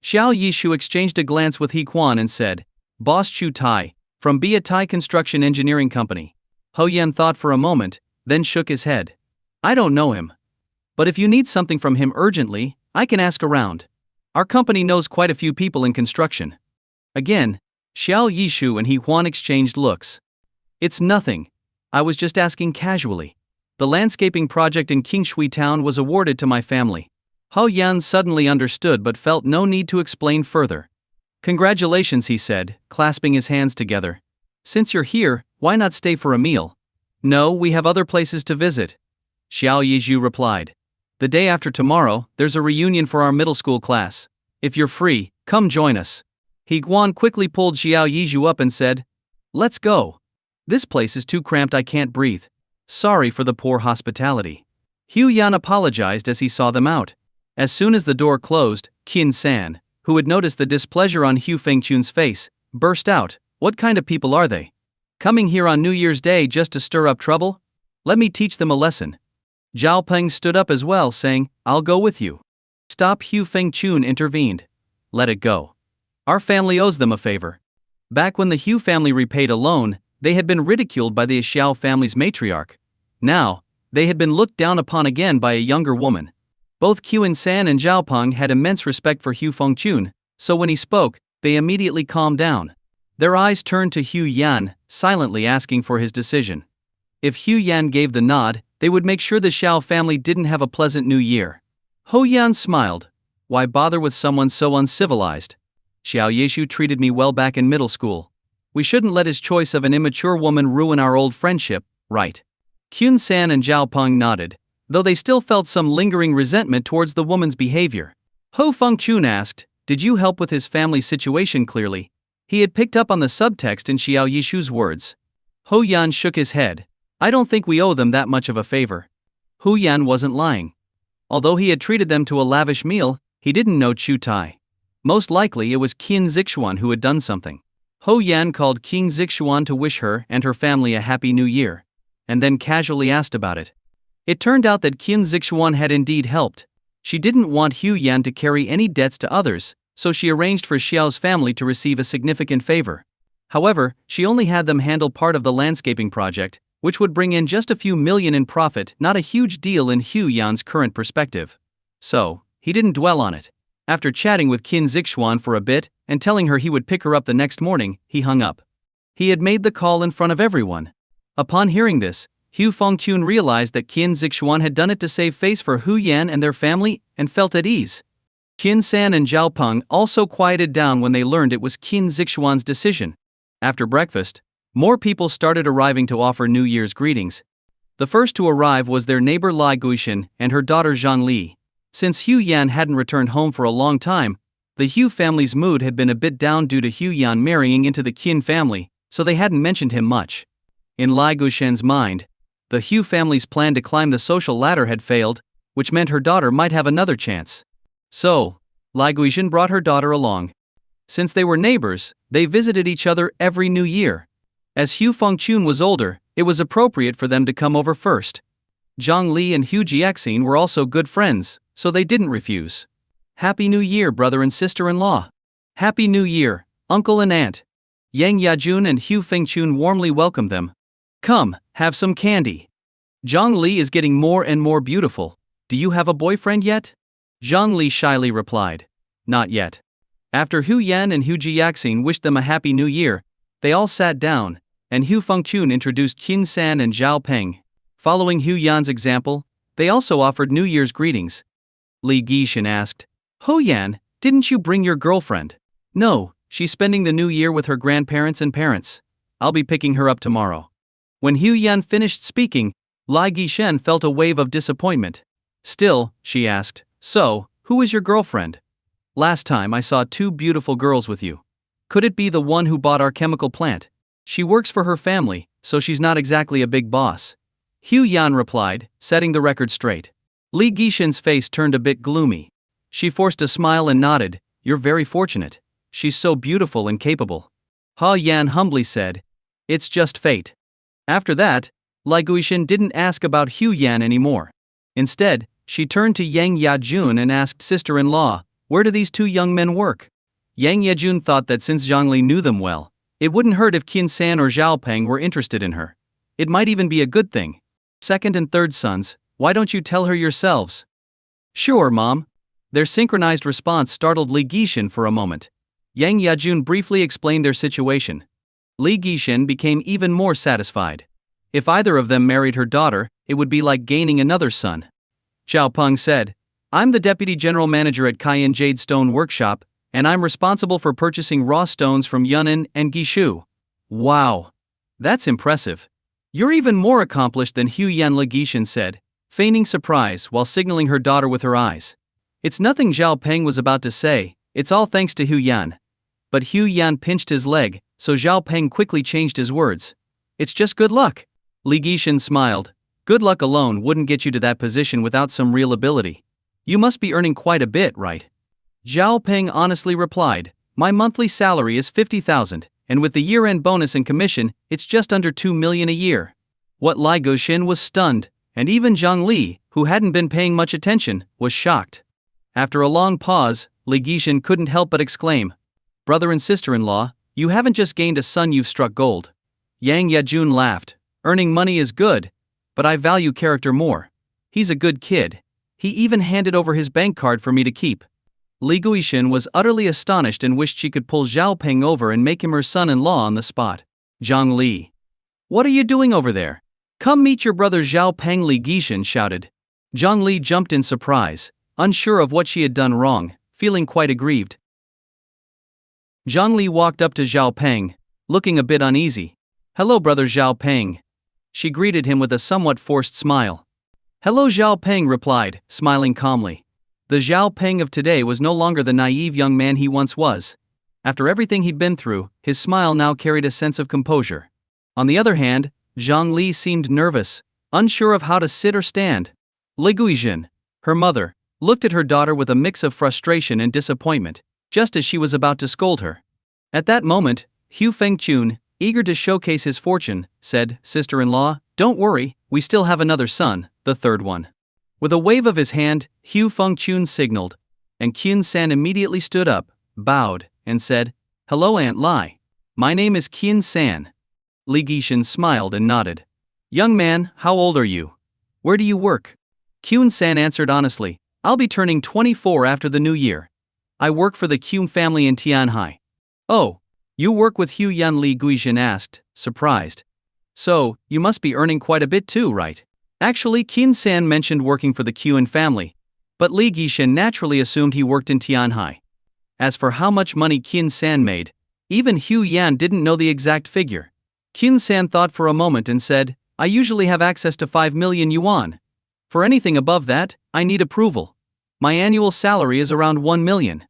Speaker 1: Xiao Yishu exchanged a glance with He Guan and said, "Boss Chu Tai, from Bia Tai Construction Engineering Company." Hu Yan thought for a moment, then shook his head. "I don't know him. But if you need something from him urgently, I can ask around. Our company knows quite a few people in construction." Again, Xiao Yishu and He Guan exchanged looks. "It's nothing. I was just asking casually. The landscaping project in Qingshui Town was awarded to my family." Hu Yan suddenly understood but felt no need to explain further. "Congratulations," he said, clasping his hands together. "Since you're here, why not stay for a meal?" "No, we have other places to visit," Xiao Yizhu replied. "The day after tomorrow, there's a reunion for our middle school class. If you're free, come join us." He Guan quickly pulled Xiao Yizhu up and said, "Let's go. This place is too cramped, I can't breathe. Sorry for the poor hospitality." Hu Yan apologized as he saw them out. As soon as the door closed, Qin San, who had noticed the displeasure on Hu Fengchun's face, burst out, "What kind of people are they? Coming here on New Year's Day just to stir up trouble? Let me teach them a lesson." Zhao Peng stood up as well, saying, "I'll go with you." "Stop," Hu Fengchun intervened. "Let it go. Our family owes them a favor." Back when the Hu family repaid a loan, they had been ridiculed by the Xiao family's matriarch. Now, they had been looked down upon again by a younger woman. Both Qin San and Zhao Peng had immense respect for Hu Fengchun, so when he spoke, they immediately calmed down. Their eyes turned to Hu Yan, silently asking for his decision. If Hu Yan gave the nod, they would make sure the Xiao family didn't have a pleasant new year. Hu Yan smiled. "Why bother with someone so uncivilized? Xiao Yishu treated me well back in middle school. We shouldn't let his choice of an immature woman ruin our old friendship, right?" Qin San and Zhao Peng nodded, though they still felt some lingering resentment towards the woman's behavior. Ho Fengchun asked, "Did you help with his family situation clearly?" He had picked up on the subtext in Xiao Yishu's words. Hu Yan shook his head. "I don't think we owe them that much of a favor." Hu Yan wasn't lying. Although he had treated them to a lavish meal, he didn't know Chu Tai. Most likely it was Qin Zixuan who had done something. Hu Yan called Qin Zixuan to wish her and her family a happy new year, and then casually asked about it. It turned out that Qin Zixuan had indeed helped. She didn't want Hu Yan to carry any debts to others, so she arranged for Xiao's family to receive a significant favor. However, she only had them handle part of the landscaping project, which would bring in just a few million in profit, not a huge deal in Hu Yan's current perspective. So, he didn't dwell on it. After chatting with Qin Zixuan for a bit and telling her he would pick her up the next morning, he hung up. He had made the call in front of everyone. Upon hearing this, Hu Fengchun realized that Qin Zixuan had done it to save face for Hu Yan and their family, and felt at ease. Qin San and Zhao Peng also quieted down when they learned it was Qin Zixuan's decision. After breakfast, more people started arriving to offer New Year's greetings. The first to arrive was their neighbor Lai Guixin and her daughter Zhang Li. Since Hu Yan hadn't returned home for a long time, the Hu family's mood had been a bit down due to Hu Yan marrying into the Qin family, so they hadn't mentioned him much. In Lai Guixin's mind, the Hu family's plan to climb the social ladder had failed, which meant her daughter might have another chance. So, Lai Guixin brought her daughter along. Since they were neighbors, they visited each other every New Year. As Hu Fengchun was older, it was appropriate for them to come over first. Zhang Li and Hu Jiaxin were also good friends, so they didn't refuse. Happy New Year, brother and sister-in-law. Happy New Year, uncle and aunt. Yang Yajun and Hu Fengchun warmly welcomed them. Come, have some candy. Zhang Li is getting more and more beautiful. Do you have a boyfriend yet? Zhang Li shyly replied. Not yet. After Hu Yan and Hu Jiaxin wished them a happy new year, they all sat down, and Hu Fengchun introduced Qin San and Zhao Peng. Following Hu Yan's example, they also offered New Year's greetings. Li Guixin asked, Hu Yan, didn't you bring your girlfriend? No, she's spending the new year with her grandparents and parents. I'll be picking her up tomorrow. When Hu Yan finished speaking, Li Guixin felt a wave of disappointment. Still, she asked, so, who is your girlfriend? Last time I saw two beautiful girls with you. Could it be the one who bought our chemical plant? She works for her family, so she's not exactly a big boss. Hu Yan replied, setting the record straight. Li Guixin's face turned a bit gloomy. She forced a smile and nodded, You're very fortunate. She's so beautiful and capable. Hu Yan humbly said, It's just fate. After that, Li Guixin didn't ask about Hu Yan anymore. Instead, she turned to Yang Yajun and asked sister-in-law, Where do these two young men work? Yang Yajun thought that since Zhang Li knew them well, it wouldn't hurt if Qin San or Zhao Peng were interested in her. It might even be a good thing. Second and third sons, why don't you tell her yourselves? Sure, Mom. Their synchronized response startled Li Guixin for a moment. Yang Yajun briefly explained their situation. Li Guixin became even more satisfied. If either of them married her daughter, it would be like gaining another son. Zhao Peng said, I'm the deputy general manager at Cayenne Jade Stone Workshop, and I'm responsible for purchasing raw stones from Yunnan and Guishu. Wow! That's impressive. You're even more accomplished than Hu Yan, Li Guixin said, feigning surprise while signaling her daughter with her eyes. It's nothing, Zhao Peng was about to say, it's all thanks to Hu Yan. But Hu Yan pinched his leg, so Zhao Peng quickly changed his words. It's just good luck. Li Guixin smiled. Good luck alone wouldn't get you to that position without some real ability. You must be earning quite a bit, right? Zhao Peng honestly replied, My monthly salary is 50,000, and with the year-end bonus and commission, it's just under 2 million a year. What Li Guixin was stunned, and even Zhang Li, who hadn't been paying much attention, was shocked. After a long pause, Li Guixin couldn't help but exclaim, Brother and sister-in-law, you haven't just gained a son, you've struck gold. Yang Yajun laughed. Earning money is good, but I value character more. He's a good kid. He even handed over his bank card for me to keep. Li Guixin was utterly astonished and wished she could pull Zhao Peng over and make him her son-in-law on the spot. Zhang Li. What are you doing over there? Come meet your brother Zhao Peng, Li Guixin shouted. Zhang Li jumped in surprise, unsure of what she had done wrong, feeling quite aggrieved. Zhang Li walked up to Zhao Peng, looking a bit uneasy. Hello, brother Zhao Peng. She greeted him with a somewhat forced smile. Hello, Zhao Peng replied, smiling calmly. The Zhao Peng of today was no longer the naive young man he once was. After everything he'd been through, his smile now carried a sense of composure. On the other hand, Zhang Li seemed nervous, unsure of how to sit or stand. Li Guixin, her mother, looked at her daughter with a mix of frustration and disappointment, just as she was about to scold her. At that moment, Hu Fengchun, eager to showcase his fortune, said, Sister-in-law, don't worry, we still have another son, the third one. With a wave of his hand, Hu Fengchun signaled, and Qin San immediately stood up, bowed, and said, Hello, Aunt Lai. My name is Qin San. Li Guixin smiled and nodded. Young man, how old are you? Where do you work? Qin San answered honestly, I'll be turning 24 after the new year. I work for the Qum family in Tianhai. Oh, you work with Hu Yan, Li Guizhen asked, surprised. So, you must be earning quite a bit too, right? Actually, Qin San mentioned working for the Qin family, but Li Guizhen naturally assumed he worked in Tianhai. As for how much money Qin San made, even Hu Yan didn't know the exact figure. Qin San thought for a moment and said, I usually have access to 5 million yuan. For anything above that, I need approval. My annual salary is around 1 million.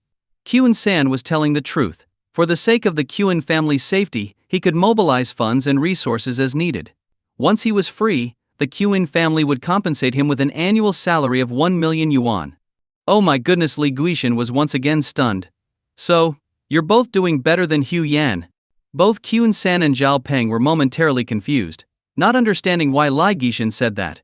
Speaker 1: Qin San was telling the truth. For the sake of the Qin family's safety, he could mobilize funds and resources as needed. Once he was free, the Qin family would compensate him with an annual salary of 1 million yuan. Oh my goodness, Li Guizhen was once again stunned. So, you're both doing better than Hu Yan. Both Qin San and Zhao Peng were momentarily confused, not understanding why Li Guizhen said that.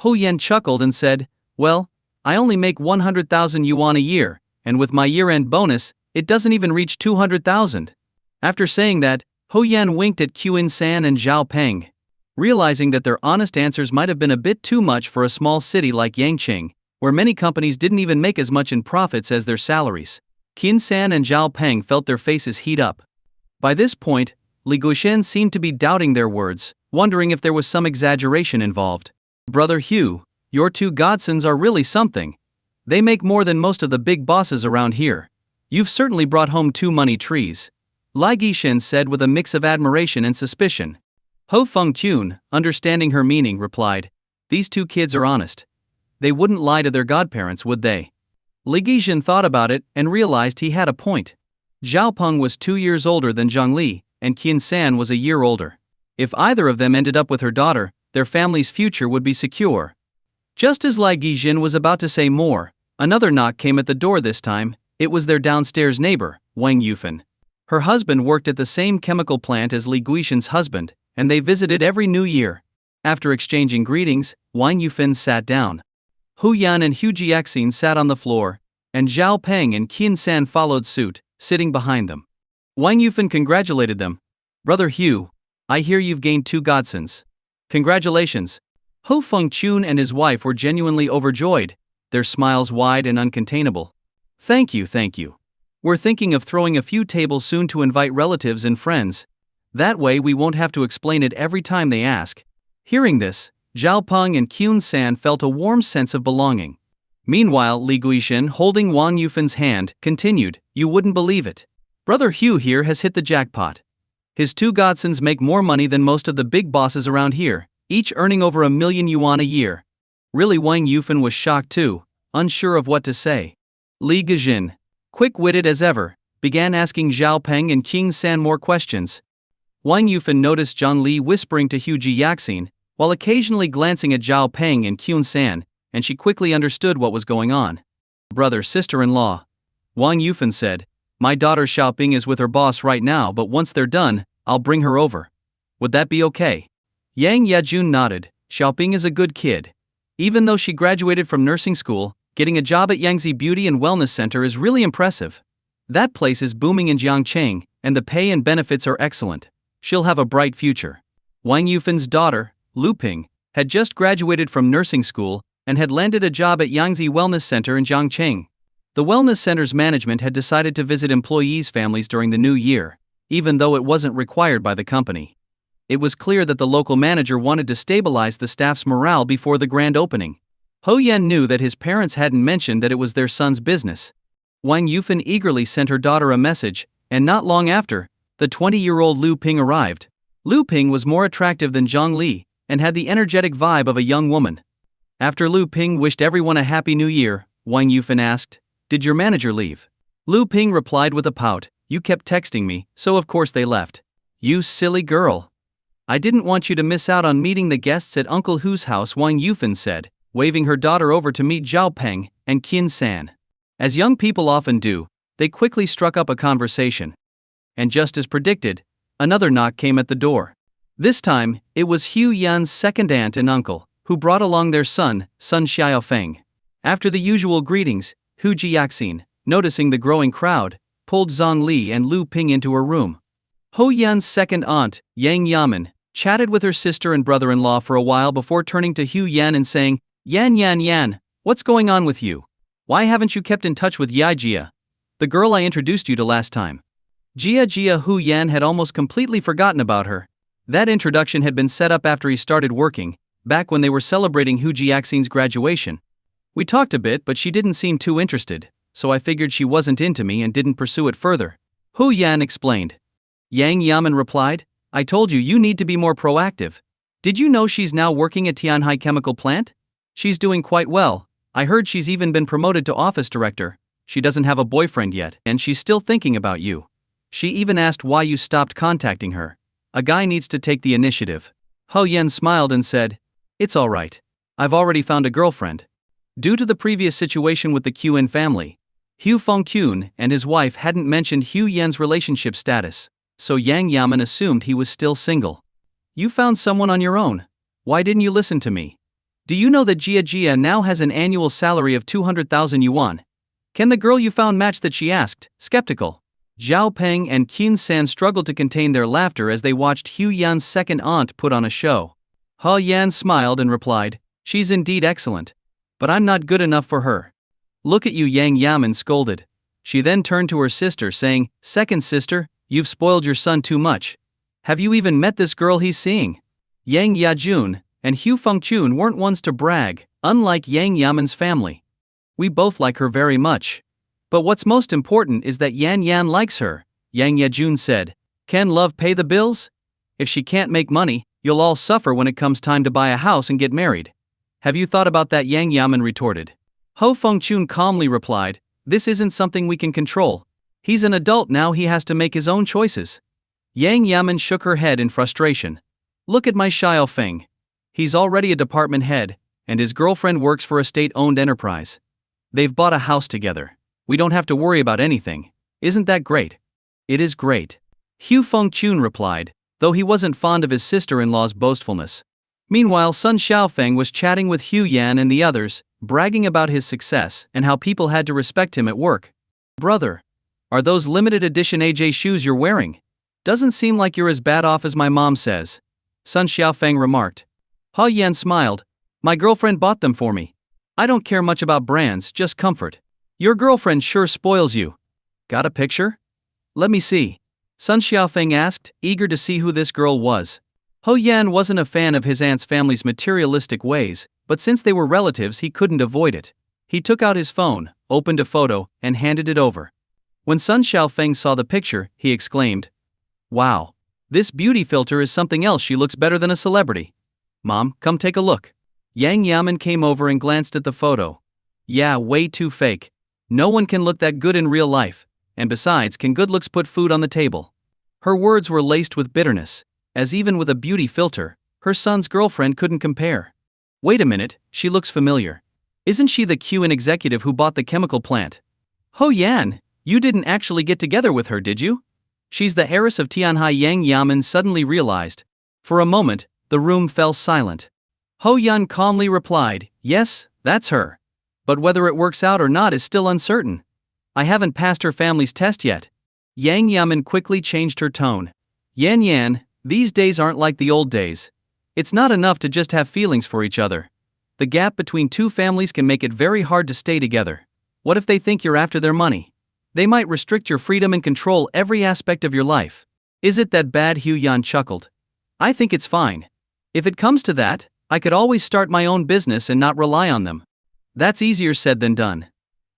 Speaker 1: Hu Yan chuckled and said, well, I only make 100,000 yuan a year, and with my year-end bonus, it doesn't even reach 200,000. After saying that, Hu Yan winked at Qin San and Zhao Peng. Realizing that their honest answers might have been a bit too much for a small city like Yangqing, where many companies didn't even make as much in profits as their salaries, Qin San and Zhao Peng felt their faces heat up. By this point, Li Guizhen seemed to be doubting their words, wondering if there was some exaggeration involved. Brother Hu, your two godsons are really something. They make more than most of the big bosses around here. You've certainly brought home 2 money trees, Li Guizhen said with a mix of admiration and suspicion. Ho Fengqun, understanding her meaning, replied, these 2 kids are honest. They wouldn't lie to their godparents, would they? Li Guizhen thought about it and realized he had a point. Zhao Peng was 2 years older than Zhang Li, and Qin San was a year older. If either of them ended up with her daughter, their family's future would be secure. Just as Li Guizhen was about to say more, another knock came at the door this time. It was their downstairs neighbor, Wang Yufan. Her husband worked at the same chemical plant as Li Guizhen's husband, and they visited every New Year. After exchanging greetings, Wang Yufan sat down. Hu Yan and Hu Jiaxin sat on the floor, and Zhao Peng and Qin San followed suit, sitting behind them. Wang Yufan congratulated them. Brother Hu, I hear you've gained 2 godsons. Congratulations. Ho Fengqun and his wife were genuinely overjoyed, their smiles wide and uncontainable. Thank you, thank you. We're thinking of throwing a few tables soon to invite relatives and friends. That way we won't have to explain it every time they ask. Hearing this, Zhao Peng and Qin San felt a warm sense of belonging. Meanwhile, Li Guizhen, holding Wang Yufan's hand, continued, you wouldn't believe it. Brother Hu here has hit the jackpot. His 2 godsons make more money than most of the big bosses around here, each earning over 1 million yuan a year. Really, Wang Yufan was shocked too, unsure of what to say. Li Guizhen, quick-witted as ever, began asking Zhao Peng and Qin San more questions. Wang Yufan noticed Zhang Li whispering to Hu Jiaxin, while occasionally glancing at Zhao Peng and Qin San, and she quickly understood what was going on. Brother, sister-in-law, Wang Yufan said, my daughter Xiaoping is with her boss right now, but once they're done, I'll bring her over. Would that be okay? Yang Yajun nodded. Xiaoping is a good kid. Even though she graduated from nursing school, getting a job at Yangtze Beauty and Wellness Center is really impressive. That place is booming in Jiangcheng, and the pay and benefits are excellent. She'll have a bright future. Wang Yufan's daughter, Lu Ping, had just graduated from nursing school and had landed a job at Yangtze Wellness Center in Jiangcheng. The wellness center's management had decided to visit employees' families during the new year, even though it wasn't required by the company. It was clear that the local manager wanted to stabilize the staff's morale before the grand opening. Ho Yan knew that his parents hadn't mentioned that it was their son's business. Wang Yufan eagerly sent her daughter a message, and not long after, the 20-year-old Lu Ping arrived. Lu Ping was more attractive than Zhang Li, and had the energetic vibe of a young woman. After Lu Ping wished everyone a happy new year, Wang Yufan asked, did your manager leave? Lu Ping replied with a pout, you kept texting me, so of course they left. You silly girl. I didn't want you to miss out on meeting the guests at Uncle Hu's house, Wang Yufan said, waving her daughter over to meet Zhao Peng and Qin San. As young people often do, they quickly struck up a conversation. And just as predicted, another knock came at the door. This time, it was Hu Yan's second aunt and uncle, who brought along their son, Sun Xiaofeng. After the usual greetings, Hu Jiaxin, noticing the growing crowd, pulled Zhang Li and Lu Ping into her room. Ho Yan's second aunt, Yang Yamen, chatted with her sister and brother-in-law for a while before turning to Hu Yan and saying, Yan, what's going on with you? Why haven't you kept in touch with Yijia? The girl I introduced you to last time. Jia Hu Yan had almost completely forgotten about her. That introduction had been set up after he started working, back when they were celebrating Hu Jiaxin's graduation. We talked a bit, but she didn't seem too interested, so I figured she wasn't into me and didn't pursue it further. Hu Yan explained. Yang Yaman replied, I told you you need to be more proactive. Did you know she's now working at Tianhai Chemical Plant? She's doing quite well. I heard she's even been promoted to office director. She doesn't have a boyfriend yet, and she's still thinking about you. She even asked why you stopped contacting her. A guy needs to take the initiative. Ho Yan smiled and said, It's alright. I've already found a girlfriend. Due to the previous situation with the Qin family, Hu Fengqun and his wife hadn't mentioned Hu Yan's relationship status, so Yang Yaman assumed he was still single. You found someone on your own. Why didn't you listen to me? Do you know that Jia now has an annual salary of 200,000 yuan? Can the girl you found match that, she asked, skeptical. Zhao Peng and Qin San struggled to contain their laughter as they watched Hu Yan's second aunt put on a show. Ho Yan smiled and replied, She's indeed excellent. But I'm not good enough for her. Look at you, Yang Yaman scolded. She then turned to her sister saying, Second sister, you've spoiled your son too much. Have you even met this girl he's seeing? Yang Yajun and Hu Fengqun weren't ones to brag, unlike Yang Yaman's family. We both like her very much. But what's most important is that Yan Yan likes her, Yang Yajun said. Can love pay the bills? If she can't make money, you'll all suffer when it comes time to buy a house and get married. Have you thought about that? Yang Yaman retorted. Ho Fengqun calmly replied, This isn't something we can control. He's an adult now, he has to make his own choices. Yang Yaman shook her head in frustration. Look at my Xiao Feng. He's already a department head, and his girlfriend works for a state-owned enterprise. They've bought a house together. We don't have to worry about anything. Isn't that great? It is great. Hu Fengqun replied, though he wasn't fond of his sister-in-law's boastfulness. Meanwhile, Sun Xiaofeng was chatting with Hu Yan and the others, bragging about his success and how people had to respect him at work. Brother, are those limited edition AJ shoes you're wearing? Doesn't seem like you're as bad off as my mom says. Sun Xiaofeng remarked. Ho Yan smiled. My girlfriend bought them for me. I don't care much about brands, just comfort. Your girlfriend sure spoils you. Got a picture? Let me see. Sun Xiaofeng asked, eager to see who this girl was. Ho Yan wasn't a fan of his aunt's family's materialistic ways, but since they were relatives he couldn't avoid it. He took out his phone, opened a photo, and handed it over. When Sun Xiaofeng saw the picture, he exclaimed, Wow! This beauty filter is something else, she looks better than a celebrity. Mom, come take a look. Yang Yaman came over and glanced at the photo. Yeah, way too fake. No one can look that good in real life, and besides, can good looks put food on the table? Her words were laced with bitterness, as even with a beauty filter, her son's girlfriend couldn't compare. Wait a minute, she looks familiar. Isn't she the Qin executive who bought the chemical plant? Ho Yan, you didn't actually get together with her, did you? She's the heiress of Tianhai. Yang Yaman suddenly realized. For a moment, the room fell silent. Ho Yan calmly replied, Yes, that's her. But whether it works out or not is still uncertain. I haven't passed her family's test yet. Yang Yaman quickly changed her tone. Yan Yan, these days aren't like the old days. It's not enough to just have feelings for each other. The gap between two families can make it very hard to stay together. What if they think you're after their money? They might restrict your freedom and control every aspect of your life. Is it that bad? Hu Yan chuckled. I think it's fine. If it comes to that, I could always start my own business and not rely on them. That's easier said than done.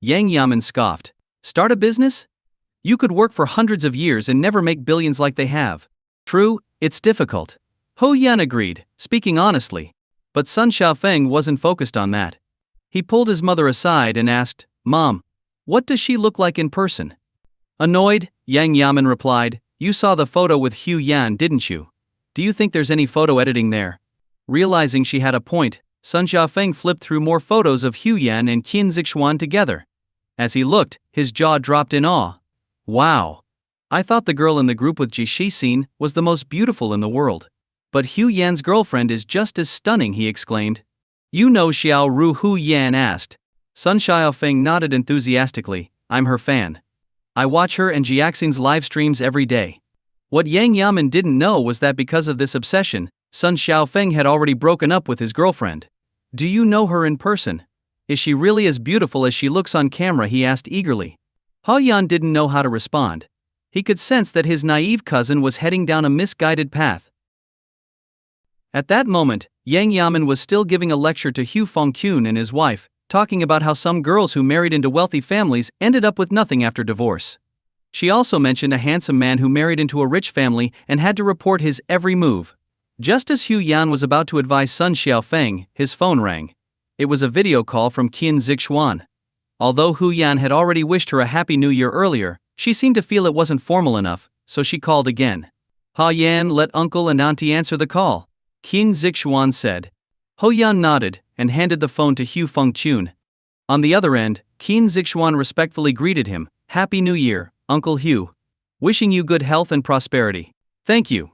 Speaker 1: Yang Yaman scoffed. Start a business? You could work for hundreds of years and never make billions like they have. True, it's difficult. Ho Yan agreed, speaking honestly. But Sun Xiaofeng wasn't focused on that. He pulled his mother aside and asked, Mom, what does she look like in person? Annoyed, Yang Yaman replied, You saw the photo with Hu Yan, didn't you? Do you think there's any photo editing there? Realizing she had a point, Sun Xiaofeng flipped through more photos of Hu Yan and Qin Zixuan together. As he looked, his jaw dropped in awe. Wow! I thought the girl in the group with Ji Shixin was the most beautiful in the world. But Hu Yan's girlfriend is just as stunning, he exclaimed. You know Xiao Ru? Hu Yan asked. Sun Xiaofeng nodded enthusiastically. I'm her fan. I watch her and Jiaxin's live streams every day. What Yang Yaman didn't know was that because of this obsession, Sun Xiaofeng had already broken up with his girlfriend. Do you know her in person? Is she really as beautiful as she looks on camera? He asked eagerly. Yan didn't know how to respond. He could sense that his naive cousin was heading down a misguided path. At that moment, Yang Yaman was still giving a lecture to Hu Fengqun and his wife, talking about how some girls who married into wealthy families ended up with nothing after divorce. She also mentioned a handsome man who married into a rich family and had to report his every move. Just as Hu Yan was about to advise Sun Xiaofeng, his phone rang. It was a video call from Qin Zixuan. Although Hu Yan had already wished her a happy new year earlier, she seemed to feel it wasn't formal enough, so she called again. "Ha Yan, let uncle and auntie answer the call," Qin Zixuan said. Ho Yan nodded and handed the phone to Hu Fengqun. On the other end, Qin Zixuan respectfully greeted him. "Happy New Year, Uncle Hu. Wishing you good health and prosperity." "Thank you."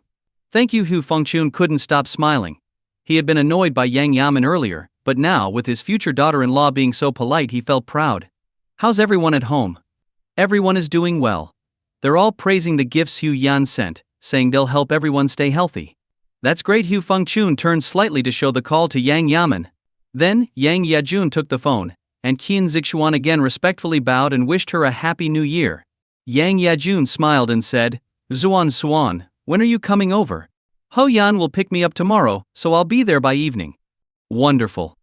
Speaker 1: "Thank you." Hu Fengqun couldn't stop smiling. He had been annoyed by Yang Yaman earlier, but now with his future daughter-in-law being so polite he felt proud. "How's everyone at home?" "Everyone is doing well. They're all praising the gifts Hu Yan sent, saying they'll help everyone stay healthy." "That's great." Hu Fengqun turned slightly to show the call to Yang Yaman. Then, Yang Yajun took the phone, and Qin Zixuan again respectfully bowed and wished her a happy new year. Yang Yajun smiled and said, "Zuan Suan, when are you coming over?" "Ho Yan will pick me up tomorrow, so I'll be there by evening." "Wonderful.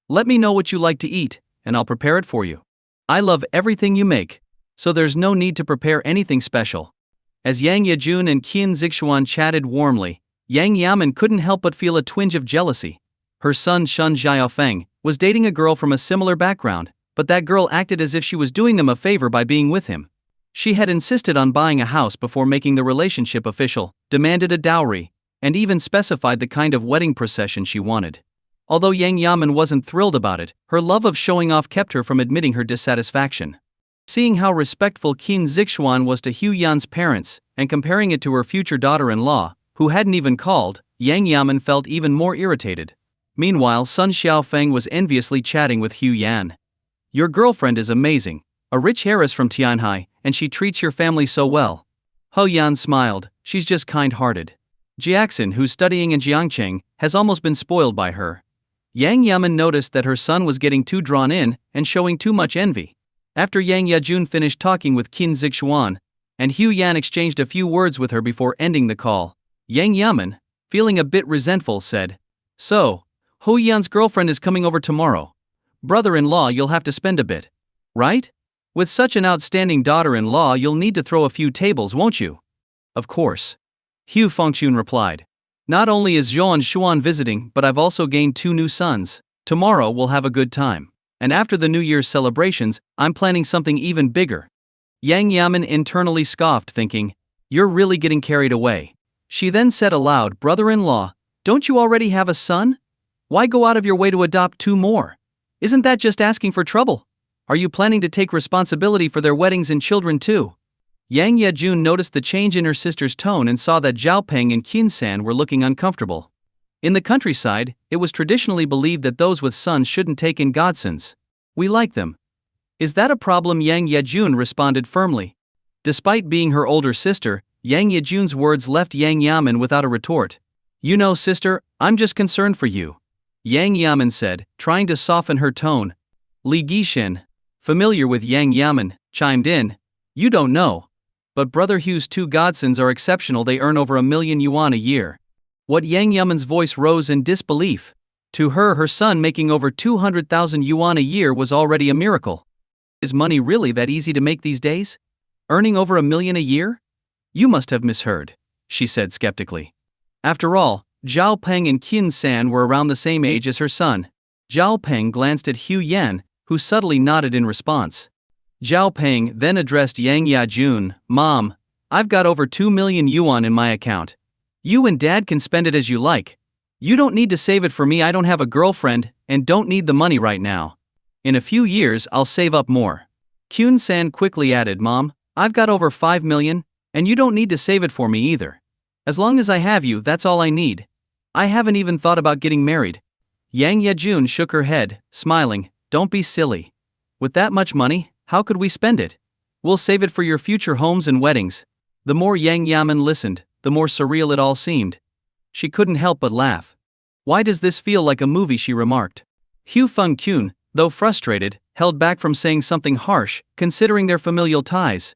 Speaker 1: Let me know what you like to eat, and I'll prepare it for you. I love everything you make, so there's no need to prepare anything special." As Yang Yajun and Qin Zixuan chatted warmly, Yang Yaman couldn't help but feel a twinge of jealousy. Her son Shun Xiaofeng was dating a girl from a similar background, but that girl acted as if she was doing them a favor by being with him. She had insisted on buying a house before making the relationship official, demanded a dowry, and even specified the kind of wedding procession she wanted. Although Yang Yaman wasn't thrilled about it, her love of showing off kept her from admitting her dissatisfaction. Seeing how respectful Qin Zixuan was to Hu Yan's parents, and comparing it to her future daughter-in-law, who hadn't even called, Yang Yaman felt even more irritated. Meanwhile, Sun Xiaofeng was enviously chatting with Hu Yan. "Your girlfriend is amazing, a rich heiress from Tianhai, and she treats your family so well." Ho Yan smiled. "She's just kind-hearted. Jiaxin, who's studying in Jiangcheng, has almost been spoiled by her." Yang Yaman noticed that her son was getting too drawn in and showing too much envy. After Yang Yajun finished talking with Qin Zixuan, and Hu Yan exchanged a few words with her before ending the call, Yang Yaman, feeling a bit resentful, said, "So, Ho Yan's girlfriend is coming over tomorrow. Brother-in-law, you'll have to spend a bit. Right? With such an outstanding daughter-in-law, you'll need to throw a few tables, won't you?" "Of course," Hu Fengqun replied. "Not only is Zhuan Xuan visiting, but I've also gained 2 new sons. Tomorrow we'll have a good time. And after the New Year's celebrations, I'm planning something even bigger." Yang Yaman internally scoffed, thinking, "You're really getting carried away." She then said aloud, "Brother-in-law, don't you already have a son? Why go out of your way to adopt 2 more? Isn't that just asking for trouble? Are you planning to take responsibility for their weddings and children too?" Yang Yajun noticed the change in her sister's tone and saw that Zhao Peng and Qin San were looking uncomfortable. In the countryside, it was traditionally believed that those with sons shouldn't take in godsons. "We like them." "Is that a problem?" Yang Yajun responded firmly. Despite being her older sister, Yang Yajun's words left Yang Yaman without a retort. "You know, sister, I'm just concerned for you," Yang Yaman said, trying to soften her tone. Li Gishen, familiar with Yang Yaman, chimed in, "You don't know. But Brother Hu's 2 godsons are exceptional. They earn over 1,000,000 yuan a year." What Yang Yaman's voice rose in disbelief. To her, her son making over 200,000 yuan a year was already a miracle. Is money really that easy to make these days? Earning over 1,000,000 a year? "You must have misheard," she said skeptically. After all, Zhao Peng and Qin San were around the same age as her son. Zhao Peng glanced at Hu Yan, who subtly nodded in response. Zhao Peng then addressed Yang Yajun, "Mom, I've got over 2,000,000 yuan in my account. You and Dad can spend it as you like. You don't need to save it for me. I don't have a girlfriend, and don't need the money right now. In a few years I'll save up more." Qin San quickly added, "Mom, I've got over 5,000,000, and you don't need to save it for me either. As long as I have you, that's all I need. I haven't even thought about getting married." Yang Yajun shook her head, smiling, "Don't be silly. With that much money, how could we spend it? We'll save it for your future homes and weddings." The more Yang Yaman listened, the more surreal it all seemed. She couldn't help but laugh. "Why does this feel like a movie?" she remarked. Hu Fengqun, though frustrated, held back from saying something harsh, considering their familial ties.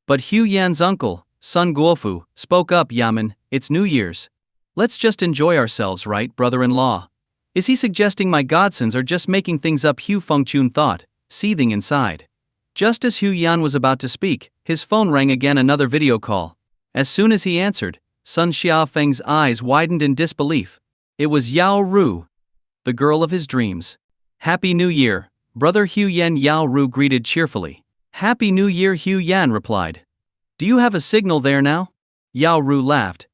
Speaker 1: But Hu Yan's uncle, Sun Guofu, spoke up. Yaman, it's New Year's. Let's just enjoy ourselves, right, brother-in-law? Is he suggesting my godsons are just making things up? Hu Fengchun thought, seething inside. Just as Hu Yan was about to speak, his phone rang again, another video call. As soon as he answered, Sun Xiaofeng's eyes widened in disbelief. It was Yao Ru, the girl of his dreams. Happy New Year, brother Hu Yan, Yao Ru greeted cheerfully. Happy New Year, Hu Yan replied. Do you have a signal there now? Yao Ru laughed.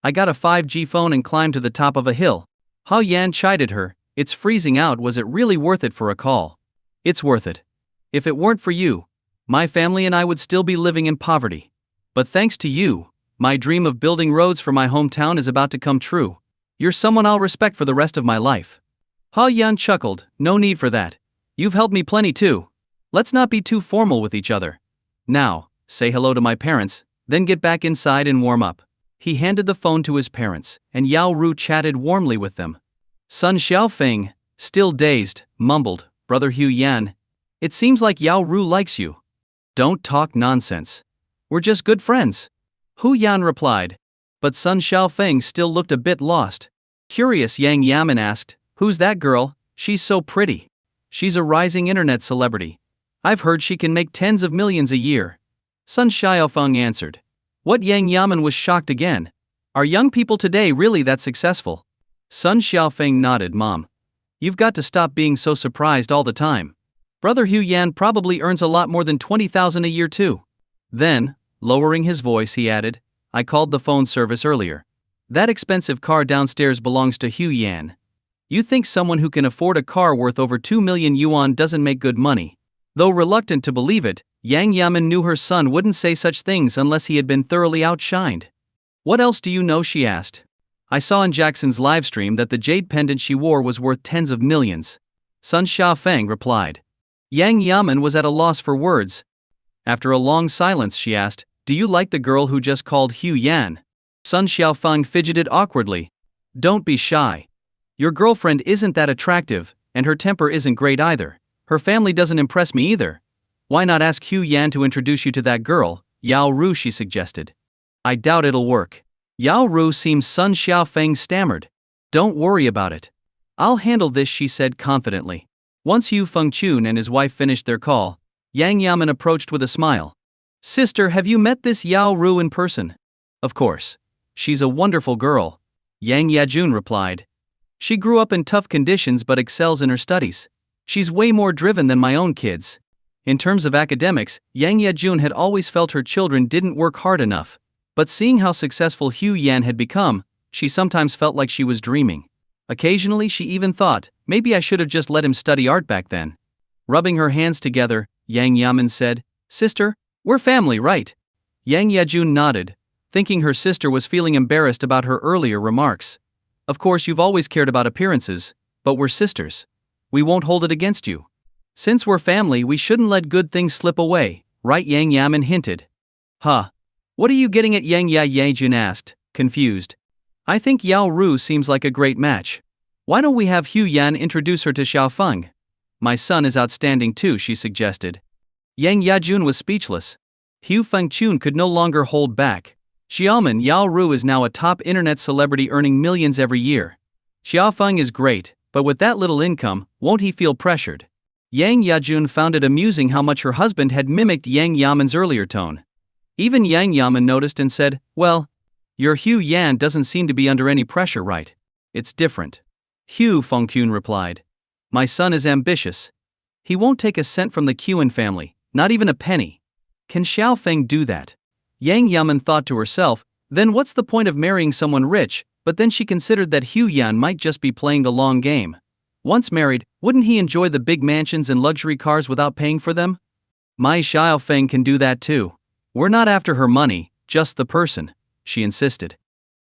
Speaker 1: I got a 5G phone and climbed to the top of a hill. Hao Yan chided her. It's freezing out. Was it really worth it for a call? It's worth it. If it weren't for you, my family and I would still be living in poverty. But thanks to you, my dream of building roads for my hometown is about to come true. You're someone I'll respect for the rest of my life. Hao Yan chuckled. No need for that. You've helped me plenty too. Let's not be too formal with each other. Now, say hello to my parents, then get back inside and warm up. He handed the phone to his parents, and Yao Ru chatted warmly with them. Sun Xiaofeng, still dazed, mumbled, Brother Hu Yan, it seems like Yao Ru likes you. Don't talk nonsense. We're just good friends. Hu Yan replied. But Sun Xiaofeng still looked a bit lost. Curious, Yang Yaman asked, who's that girl? She's so pretty. She's a rising internet celebrity. I've heard she can make tens of millions a year. Sun Xiaofeng answered. What? Yang Yaman was shocked again. Are young people today really that successful? Sun Xiaofeng nodded. Mom, you've got to stop being so surprised all the time. Brother Hu Yan probably earns a lot more than 20,000 a year too. Then, lowering his voice, he added, I called the phone service earlier. That expensive car downstairs belongs to Hu Yan. You think someone who can afford a car worth over 2 million yuan doesn't make good money? Though reluctant to believe it, Yang Yaman knew her son wouldn't say such things unless he had been thoroughly outshined. What else do you know? She asked. I saw in Jackson's livestream that the jade pendant she wore was worth tens of millions. Sun Xiaofeng replied. Yang Yaman was at a loss for words. After a long silence, she asked, do you like the girl who just called Hu Yan? Sun Xiaofeng fidgeted awkwardly. Don't be shy. Your girlfriend isn't that attractive, and her temper isn't great either. Her family doesn't impress me either. Why not ask Hu Yan to introduce you to that girl, Yao Ru, she suggested. I doubt it'll work. Yao Ru seems. Sun Xiaofeng stammered. Don't worry about it. I'll handle this, she said confidently. Once Hu Fengchun and his wife finished their call, Yang Yaman approached with a smile. Sister, have you met this Yao Ru in person? Of course. She's a wonderful girl. Yang Yajun replied. She grew up in tough conditions but excels in her studies. She's way more driven than my own kids. In terms of academics, Yang Yajun had always felt her children didn't work hard enough. But seeing how successful Hu Yan had become, she sometimes felt like she was dreaming. Occasionally she even thought, maybe I should have just let him study art back then. Rubbing her hands together, Yang Yaman said, Sister, we're family, right? Yang Yajun nodded, thinking her sister was feeling embarrassed about her earlier remarks. Of course you've always cared about appearances, but we're sisters. We won't hold it against you. Since we're family, we shouldn't let good things slip away, right? Yang Yaman hinted. Huh. What are you getting at? Yang Yajun asked, confused. I think Yao Ru seems like a great match. Why don't we have Hu Yan introduce her to Xiaofeng? My son is outstanding too, she suggested. Yang Yajun was speechless. Hu Fengchun could no longer hold back. Xiaoman, Yao Ru is now a top internet celebrity earning millions every year. Xiaofeng is great, but with that little income, won't he feel pressured? Yang Yajun found it amusing how much her husband had mimicked Yang Yaman's earlier tone. Even Yang Yaman noticed and said, well, your Hu Yan doesn't seem to be under any pressure, right? It's different. Hu Fengchun replied. My son is ambitious. He won't take a cent from the Qin family, not even a penny. Can Xiaofeng do that? Yang Yaman thought to herself, then what's the point of marrying someone rich? But then she considered that Hu Yan might just be playing the long game. Once married, wouldn't he enjoy the big mansions and luxury cars without paying for them? My Xiaofeng can do that too. We're not after her money, just the person, she insisted.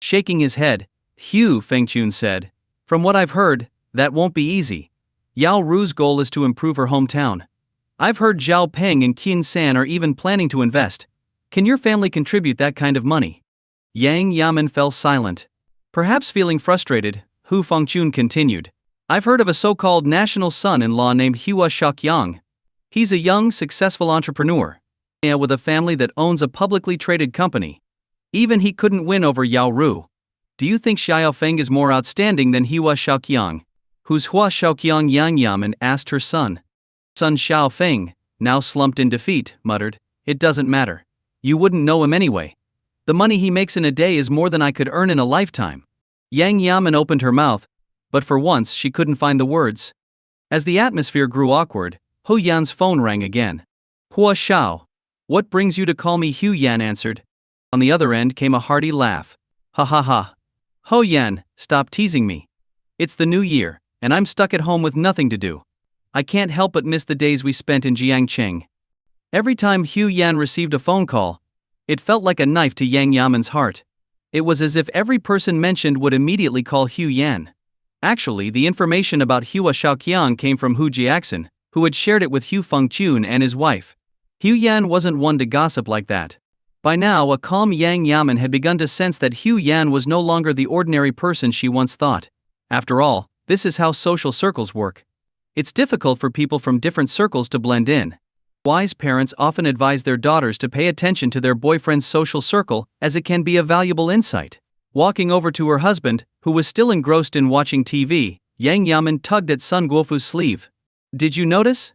Speaker 1: Shaking his head, Hu Fengchun said, from what I've heard, that won't be easy. Yao Ru's goal is to improve her hometown. I've heard Zhao Peng and Qin San are even planning to invest. Can your family contribute that kind of money? Yang Yaman fell silent. Perhaps feeling frustrated, Hu Fengchun continued. I've heard of a so-called national son-in-law named Hua Shaoqiang. He's a young, successful entrepreneur with a family that owns a publicly traded company. Even he couldn't win over Yao Ru. Do you think Xiao Feng is more outstanding than Hua Shaoqiang? Who's Hua Shaoqiang? Yang Yaman asked her son. Son Xiao Feng, now slumped in defeat, muttered, "It doesn't matter. You wouldn't know him anyway. The money he makes in a day is more than I could earn in a lifetime." Yang Yaman opened her mouth, but for once she couldn't find the words. As the atmosphere grew awkward, Hu Yan's phone rang again. "Hua Xiao. What brings you to call me?" Hu Yan answered. On the other end came a hearty laugh. "Ha ha ha. Hu Yan, stop teasing me. It's the new year, and I'm stuck at home with nothing to do. I can't help but miss the days we spent in Jiangcheng." Every time Hu Yan received a phone call, it felt like a knife to Yang Yaman's heart. It was as if every person mentioned would immediately call Hu Yan. Actually, the information about Hua Shaoqiang came from Hu Jiaxin, who had shared it with Hu Fengchun and his wife. Hu Yan wasn't one to gossip like that. By now, a calm Yang Yaman had begun to sense that Hu Yan was no longer the ordinary person she once thought. After all, this is how social circles work. It's difficult for people from different circles to blend in. Wise parents often advise their daughters to pay attention to their boyfriend's social circle, as it can be a valuable insight. Walking over to her husband, who was still engrossed in watching TV, Yang Yaman tugged at Sun Guofu's sleeve. "Did you notice?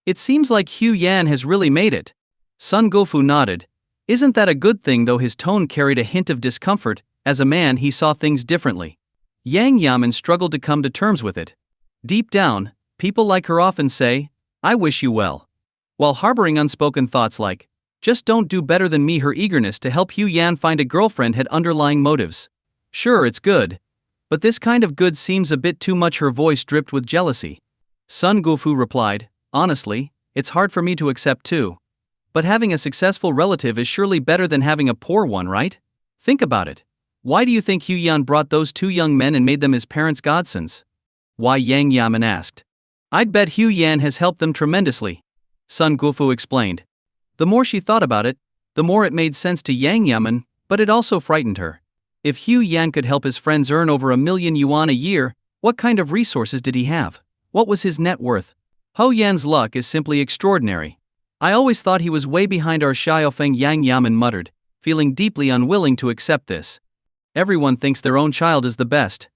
Speaker 1: It seems like Hu Yan has really made it." Sun Guofu nodded. "Isn't that a good thing?" Though his tone carried a hint of discomfort, as a man he saw things differently. Yang Yaman struggled to come to terms with it. Deep down, people like her often say, "I wish you well," while harboring unspoken thoughts like, "Just don't do better than me." Her eagerness to help Hu Yan find a girlfriend had underlying motives. "Sure, it's good. But this kind of good seems a bit too much." Her voice dripped with jealousy. Sun Guofu replied, "Honestly, it's hard for me to accept too. But having a successful relative is surely better than having a poor one, right? Think about it. Why do you think Hu Yan brought those two young men and made them his parents' godsons?" "Why?" Yang Yaman asked. "I'd bet Hu Yan has helped them tremendously," Sun Guofu explained. The more she thought about it, the more it made sense to Yang Yaman, but it also frightened her. If Hu Yan could help his friends earn over 1,000,000 yuan a year, what kind of resources did he have? What was his net worth? Hu Yan's luck is simply extraordinary. "I always thought he was way behind our Xiaofeng," Yang Yaman muttered, feeling deeply unwilling to accept this. "Everyone thinks their own child is the best."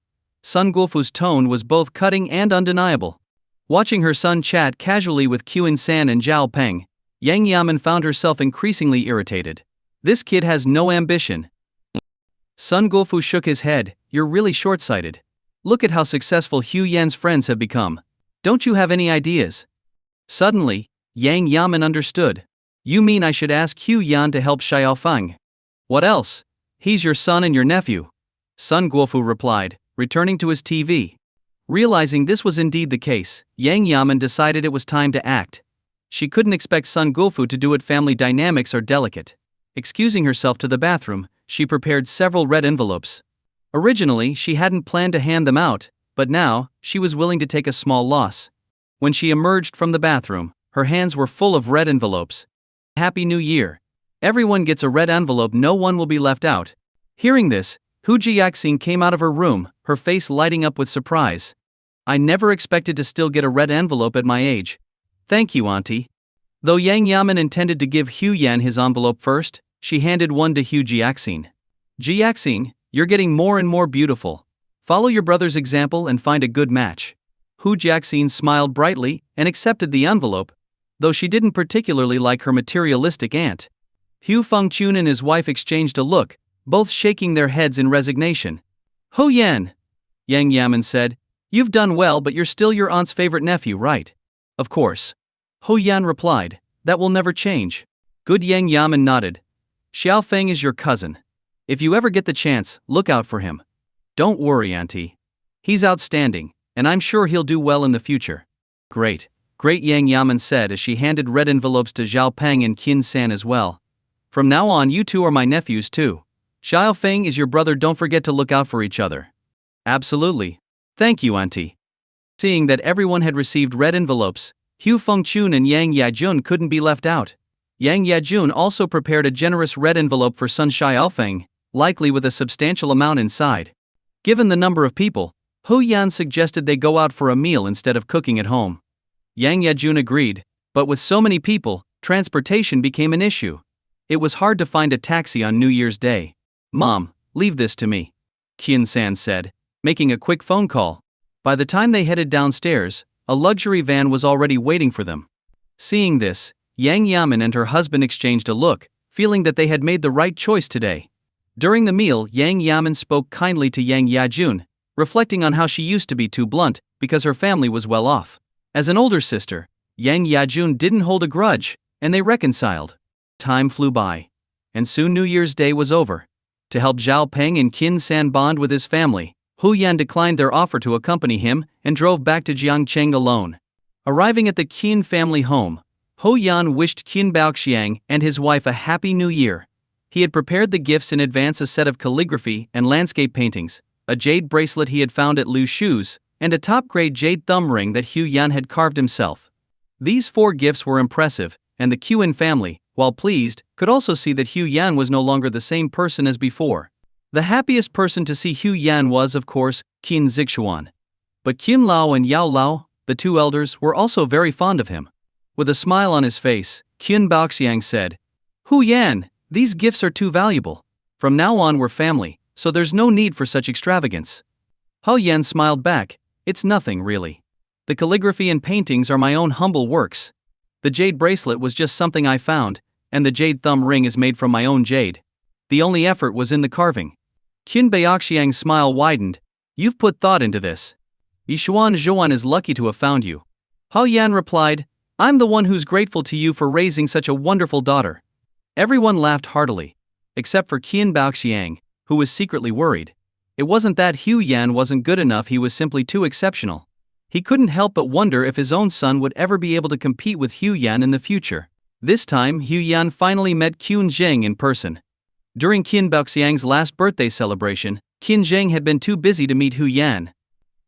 Speaker 1: Sun Guofu's tone was both cutting and undeniable. Watching her son chat casually with Qin San and Zhao Peng, Yang Yaman found herself increasingly irritated. This kid has no ambition. Sun Guofu shook his head. "You're really short-sighted. Look at how successful Hu Yan's friends have become. Don't you have any ideas?" Suddenly, Yang Yaman understood. "You mean I should ask Hu Yan to help Xiaofeng? What else? He's your son and your nephew," Sun Guofu replied, returning to his TV. Realizing this was indeed the case, Yang Yaman decided it was time to act. She couldn't expect Sun Guofu to do it. Family dynamics are delicate. Excusing herself to the bathroom, she prepared several red envelopes. Originally, she hadn't planned to hand them out, but now, she was willing to take a small loss. When she emerged from the bathroom, her hands were full of red envelopes. "Happy New Year. Everyone gets a red envelope, no one will be left out." Hearing this, Hu Jiaxin came out of her room, her face lighting up with surprise. "I never expected to still get a red envelope at my age." "Thank you, Auntie." Though Yang Yaman intended to give Hu Yan his envelope first, she handed one to Hu Jiaxin. "Jiaxin, you're getting more and more beautiful. Follow your brother's example and find a good match." Hu Jiaxin smiled brightly and accepted the envelope, though she didn't particularly like her materialistic aunt. Hu Fengchun and his wife exchanged a look, both shaking their heads in resignation. "Hu Yan," Yang Yaman said, "you've done well, but you're still your aunt's favorite nephew, right?" "Of course." Hu Yan replied, "That will never change." "Good." Yang Yaman nodded. "Xiaofeng is your cousin. If you ever get the chance, look out for him." "Don't worry, Auntie. He's outstanding, and I'm sure he'll do well in the future." "Great, great," Yang Yaman said as she handed red envelopes to Zhao Peng and Qin San as well. "From now on, you two are my nephews too. Xiaofeng is your brother, don't forget to look out for each other." "Absolutely. Thank you, Auntie." Seeing that everyone had received red envelopes, Hu Fengchun and Yang Yajun couldn't be left out. Yang Yajun also prepared a generous red envelope for Sun Xiaofeng, likely with a substantial amount inside. Given the number of people, Hu Yan suggested they go out for a meal instead of cooking at home. Yang Yajun agreed, but with so many people, transportation became an issue. It was hard to find a taxi on New Year's Day. Mom, leave this to me, Kyun-san said, making a quick phone call. By the time they headed downstairs, a luxury van was already waiting for them. Seeing this, Yang Yaman and her husband exchanged a look, feeling that they had made the right choice today. During the meal, Yang Yaman spoke kindly to Yang Yajun, reflecting on how she used to be too blunt because her family was well off. As an older sister, Yang Yajun didn't hold a grudge, and they reconciled. Time flew by, and soon New Year's Day was over. To help Zhao Peng and Qin San bond with his family, Hu Yan declined their offer to accompany him and drove back to Jiangcheng alone. Arriving at the Qin family home, Hu Yan wished Qin Baoxiang and his wife a happy new year. He had prepared the gifts in advance: a set of calligraphy and landscape paintings, a jade bracelet he had found at Lu Shu's, and a top-grade jade thumb ring that Hu Yan had carved himself. These 4 gifts were impressive, and the Qin family, while pleased, could also see that Hu Yan was no longer the same person as before. The happiest person to see Hu Yan was, of course, Qin Zixuan. But Qin Lao and Yao Lao, the 2 elders, were also very fond of him. With a smile on his face, Qin Baoxiang said, "Hu Yan, these gifts are too valuable. From now on we're family, so there's no need for such extravagance." Hu Yan smiled back, "It's nothing really. The calligraphy and paintings are my own humble works. The jade bracelet was just something I found, and the jade thumb ring is made from my own jade. The only effort was in the carving." Qin Baoxiang's smile widened. "You've put thought into this. Yishuan Zhuan is lucky to have found you." Hu Yan replied, "I'm the one who's grateful to you for raising such a wonderful daughter." Everyone laughed heartily, except for Qin Baoxiang, who was secretly worried. It wasn't that Hu Yan wasn't good enough, he was simply too exceptional. He couldn't help but wonder if his own son would ever be able to compete with Hu Yan in the future. This time, Hu Yan finally met Qin Zheng in person. During Qin Baoxiang's last birthday celebration, Qin Zheng had been too busy to meet Hu Yan.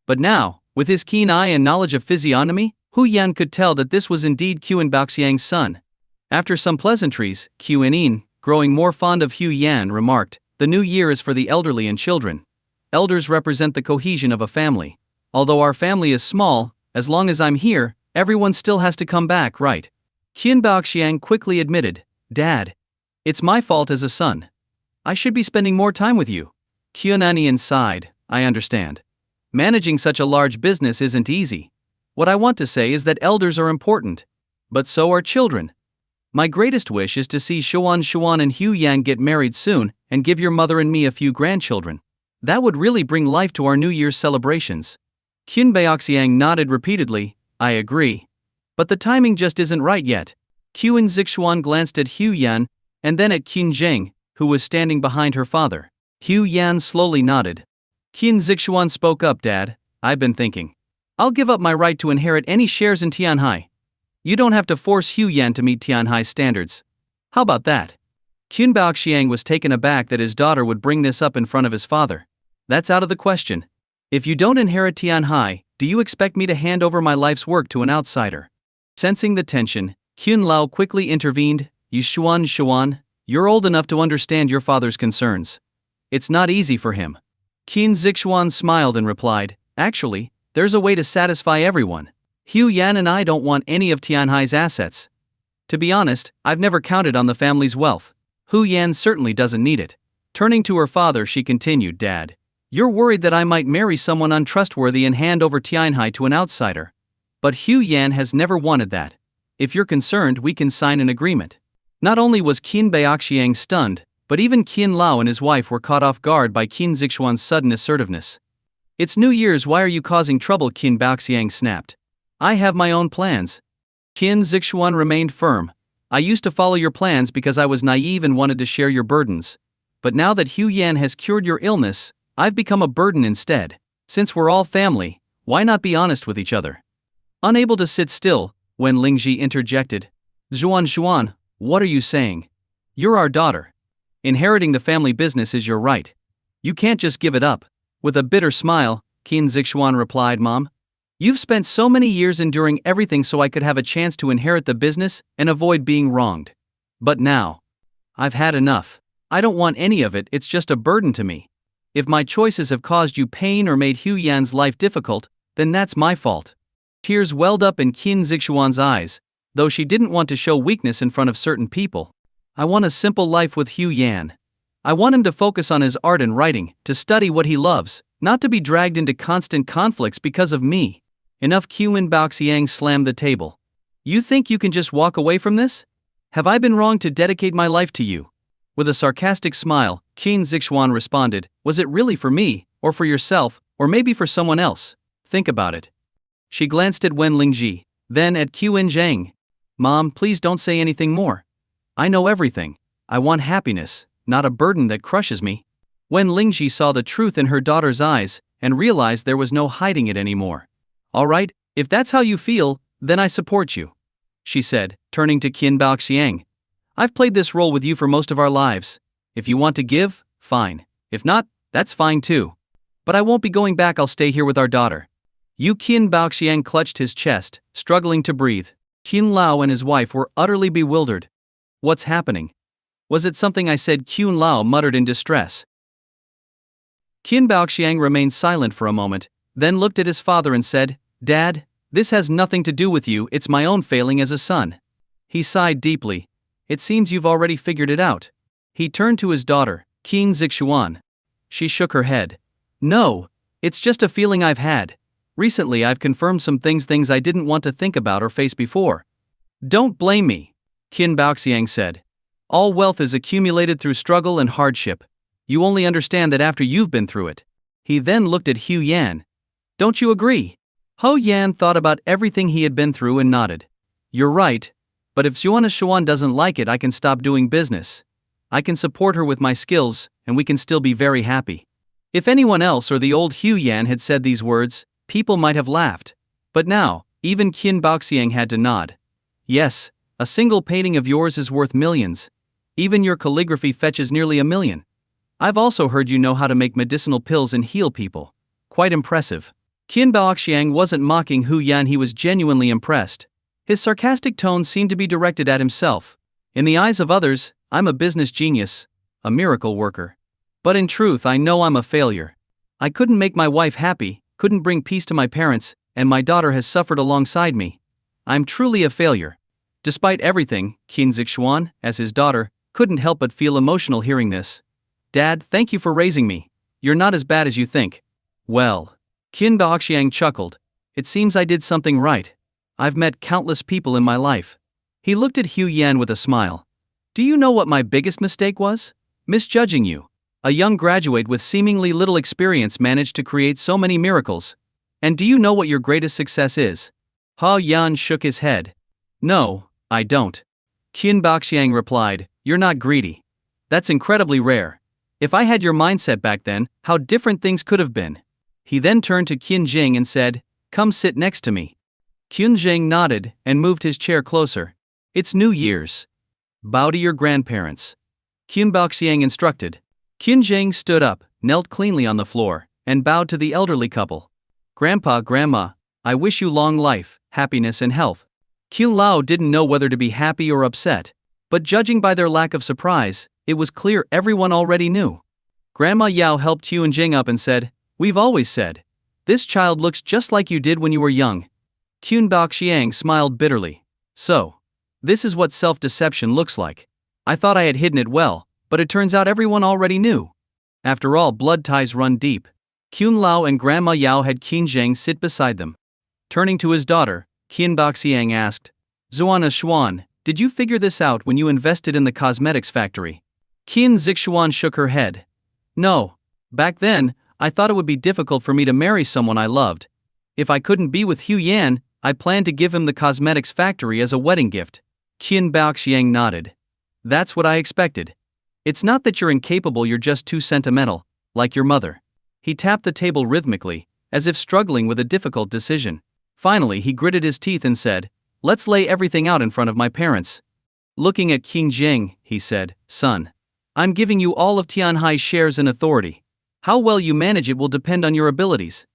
Speaker 1: But now, with his keen eye and knowledge of physiognomy, Hu Yan could tell that this was indeed Qin Baoxiang's son. After some pleasantries, Qin, growing more fond of Hu Yan, remarked, "The new year is for the elderly and children. Elders represent the cohesion of a family. Although our family is small, as long as I'm here, everyone still has to come back, right?" Qin Baoxiang quickly admitted, "Dad, it's my fault as a son. I should be spending more time with you." Qin sighed, "I understand. Managing such a large business isn't easy. What I want to say is that elders are important. But so are children. My greatest wish is to see Shuan and Hu Yan get married soon and give your mother and me a few grandchildren. That would really bring life to our New Year's celebrations." Qin Baoxiang nodded repeatedly, "I agree. But the timing just isn't right yet." Qin Zixuan glanced at Hu Yan, and then at Qin Zheng, who was standing behind her father. Hu Yan slowly nodded. Qin Zixuan spoke up, "Dad, I've been thinking. I'll give up my right to inherit any shares in Tianhai. You don't have to force Hu Yan to meet Tianhai's standards. How about that?" Qin Baoxiang was taken aback that his daughter would bring this up in front of his father. "That's out of the question. If you don't inherit Tianhai, do you expect me to hand over my life's work to an outsider?" Sensing the tension, Qin Lao quickly intervened, Shuan, you're old enough to understand your father's concerns. It's not easy for him." Qin Zixuan smiled and replied, "Actually, there's a way to satisfy everyone. Hu Yan and I don't want any of Tianhai's assets. To be honest, I've never counted on the family's wealth. Hu Yan certainly doesn't need it." Turning to her father, she continued, "Dad, you're worried that I might marry someone untrustworthy and hand over Tianhai to an outsider. But Hu Yan has never wanted that. If you're concerned, we can sign an agreement." Not only was Qin Baoxiang stunned, but even Qin Lao and his wife were caught off guard by Qin Zixuan's sudden assertiveness. "It's New Year's, why are you causing trouble?" Qin Baoxiang snapped. "I have my own plans." Qin Zixuan remained firm. "I used to follow your plans because I was naive and wanted to share your burdens. But now that Hu Yan has cured your illness, I've become a burden instead. Since we're all family, why not be honest with each other?" Unable to sit still, Wen Lingji interjected, Zhuan, what are you saying? You're our daughter. Inheriting the family business is your right. You can't just give it up." With a bitter smile, Qin Zixuan replied, "Mom, you've spent so many years enduring everything so I could have a chance to inherit the business and avoid being wronged. But now, I've had enough. I don't want any of it, it's just a burden to me. If my choices have caused you pain or made Hu Yan's life difficult, then that's my fault. Tears welled up in Qin Zixuan's eyes, though she didn't want to show weakness in front of certain people. I want a simple life with Hu Yan. I want him to focus on his art and writing, to study what he loves, not to be dragged into constant conflicts because of me. Enough. Qin Baoxiang slammed the table. You think you can just walk away from this? Have I been wrong to dedicate my life to you? With a sarcastic smile, Qin Zixuan responded, was it really for me, or for yourself, or maybe for someone else? Think about it. She glanced at Wen Lingji, then at Qin Zhang. Mom, please don't say anything more. I know everything. I want happiness, not a burden that crushes me. Wen Lingji saw the truth in her daughter's eyes, and realized there was no hiding it anymore. All right, if that's how you feel, then I support you, she said, turning to Qin Baoxiang. I've played this role with you for most of our lives. If you want to give, fine. If not, that's fine too. But I won't be going back, I'll stay here with our daughter. Qin Baoxiang clutched his chest, struggling to breathe. Qin Lao and his wife were utterly bewildered. What's happening? Was it something I said? Qin Lao muttered in distress. Qin Baoxiang remained silent for a moment, then looked at his father and said, Dad, this has nothing to do with you, it's my own failing as a son. He sighed deeply. It seems you've already figured it out. He turned to his daughter, Qin Zixuan. She shook her head. No, it's just a feeling I've had. Recently I've confirmed some things I didn't want to think about or face before. Don't blame me, Qin Baoxiang said. All wealth is accumulated through struggle and hardship. You only understand that after you've been through it. He then looked at Hu Yan. Don't you agree? Hu Yan thought about everything he had been through and nodded. You're right. But if Xuan Shuan doesn't like it, I can stop doing business. I can support her with my skills, and we can still be very happy. If anyone else or the old Hu Yan had said these words, people might have laughed. But now, even Qin Baoxiang had to nod. Yes, a single painting of yours is worth millions. Even your calligraphy fetches nearly $1 million. I've also heard you know how to make medicinal pills and heal people. Quite impressive. Qin Baoxiang wasn't mocking Hu Yan, he was genuinely impressed. His sarcastic tone seemed to be directed at himself. In the eyes of others, I'm a business genius, a miracle worker. But in truth, I know I'm a failure. I couldn't make my wife happy, couldn't bring peace to my parents, and my daughter has suffered alongside me. I'm truly a failure. Despite everything, Qin Zixuan, as his daughter, couldn't help but feel emotional hearing this. Dad, thank you for raising me. You're not as bad as you think. Well, Qin Baoxiang chuckled. It seems I did something right. I've met countless people in my life. He looked at Hu Yan with a smile. Do you know what my biggest mistake was? Misjudging you. A young graduate with seemingly little experience managed to create so many miracles. And do you know what your greatest success is? Hu Yan shook his head. No, I don't. Qin Baoxiang replied, you're not greedy. That's incredibly rare. If I had your mindset back then, how different things could have been. He then turned to Qin Jing and said, come sit next to me. Qin Jing nodded and moved his chair closer. It's New Year's. Bow to your grandparents. Qin Baoxiang instructed. Qin Jing stood up, knelt cleanly on the floor, and bowed to the elderly couple. Grandpa, Grandma, I wish you long life, happiness and health. Qin Lao didn't know whether to be happy or upset, but judging by their lack of surprise, it was clear everyone already knew. Grandma Yao helped Qin Jing up and said, we've always said, this child looks just like you did when you were young. Qin Baoxiang smiled bitterly. So, this is what self-deception looks like. I thought I had hidden it well, but it turns out everyone already knew. After all, blood ties run deep. Qin Lao and Grandma Yao had Qin Jing sit beside them. Turning to his daughter, Qin Baoxiang asked, Xuan Shuan, did you figure this out when you invested in the cosmetics factory? Qin Zixuan shook her head. No. Back then, I thought it would be difficult for me to marry someone I loved. If I couldn't be with Hu Yan, I planned to give him the cosmetics factory as a wedding gift. Qin Baoxiang nodded. That's what I expected. It's not that you're incapable, you're just too sentimental, like your mother. He tapped the table rhythmically, as if struggling with a difficult decision. Finally, he gritted his teeth and said, let's lay everything out in front of my parents. Looking at Qin Jing, he said, son, I'm giving you all of Tianhai's shares and authority. How well you manage it will depend on your abilities.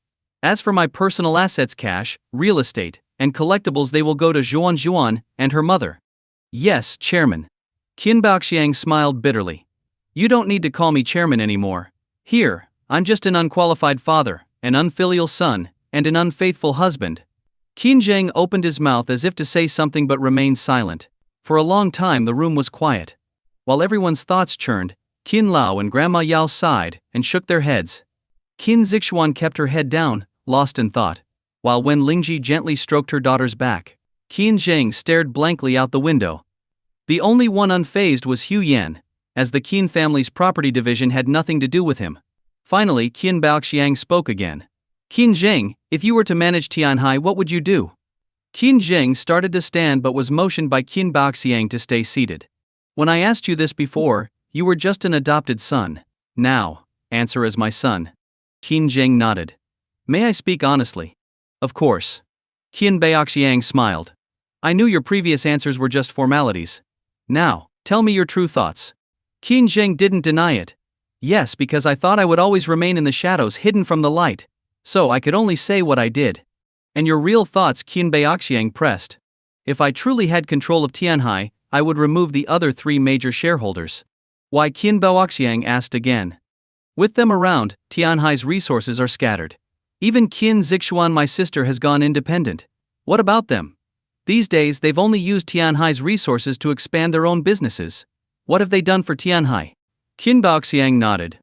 Speaker 1: As for my personal assets, cash, real estate, and collectibles, they will go to Xuan and her mother. Yes, Chairman. Qin Baoxiang smiled bitterly. You don't need to call me Chairman anymore. Here, I'm just an unqualified father, an unfilial son, and an unfaithful husband. Qin Zheng opened his mouth as if to say something but remained silent. For a long time the room was quiet. While everyone's thoughts churned, Qin Lao and Grandma Yao sighed and shook their heads. Qin Zixuan kept her head down, lost in thought, while Wen Lingji gently stroked her daughter's back. Qin Zheng stared blankly out the window. The only one unfazed was Hu Yan, as the Qin family's property division had nothing to do with him. Finally, Qin Baoxiang spoke again. Qin Zheng, if you were to manage Tianhai, what would you do? Qin Zheng started to stand but was motioned by Qin Baoxiang to stay seated. When I asked you this before, you were just an adopted son. Now, answer as my son. Qin Zheng nodded. May I speak honestly? Of course. Qin Baoxiang smiled. I knew your previous answers were just formalities. Now, tell me your true thoughts. Qin Zheng didn't deny it. Yes, because I thought I would always remain in the shadows, hidden from the light. So I could only say what I did. And your real thoughts? Qin Baoxiang pressed. If I truly had control of Tianhai, I would remove the other 3 major shareholders. Why? Qin Baoxiang asked again. With them around, Tianhai's resources are scattered. Even Qin Zixuan, my sister, has gone independent. What about them? These days they've only used Tianhai's resources to expand their own businesses. What have they done for Tianhai? Qin Baoxiang nodded.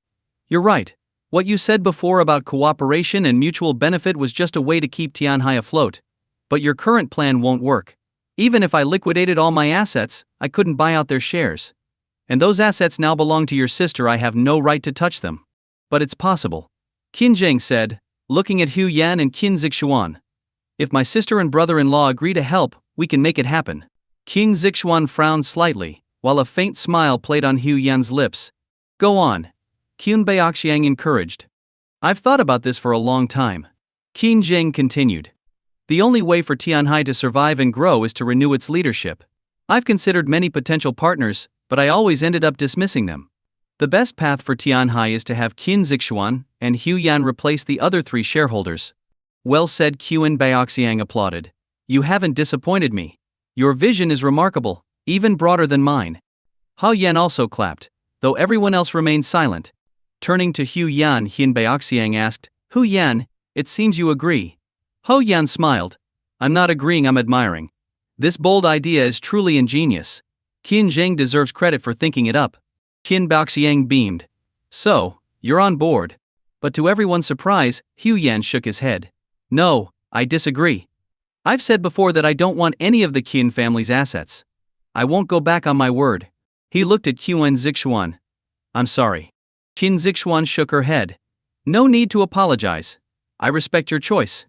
Speaker 1: You're right. What you said before about cooperation and mutual benefit was just a way to keep Tianhai afloat. But your current plan won't work. Even if I liquidated all my assets, I couldn't buy out their shares. And those assets now belong to your sister. I have no right to touch them. But it's possible. Qin Zheng said, looking at Hu Yan and Qin Zixuan. If my sister and brother-in-law agree to help, we can make it happen. Qin Zixuan frowned slightly, while a faint smile played on Hu Yan's lips. Go on. Qin Baoxiang encouraged. I've thought about this for a long time. Qin Zheng continued. The only way for Tianhai to survive and grow is to renew its leadership. I've considered many potential partners, but I always ended up dismissing them. The best path for Tianhai is to have Qin Zixuan and Hu Yan replace the other 3 shareholders. Well said. Qin Baoxiang applauded. You haven't disappointed me. Your vision is remarkable, even broader than mine. Hu Yan also clapped, though everyone else remained silent. Turning to Hu Yan, Qin Baoxiang asked, Hu Yan, it seems you agree. Hu Yan smiled. I'm not agreeing, I'm admiring. This bold idea is truly ingenious. Qin Zheng deserves credit for thinking it up. Qin Baoxiang beamed. So, you're on board. But to everyone's surprise, Hu Yan shook his head. No, I disagree. I've said before that I don't want any of the Qin family's assets. I won't go back on my word. He looked at Qin Zixuan. I'm sorry. Qin Zixuan shook her head. No need to apologize. I respect your choice.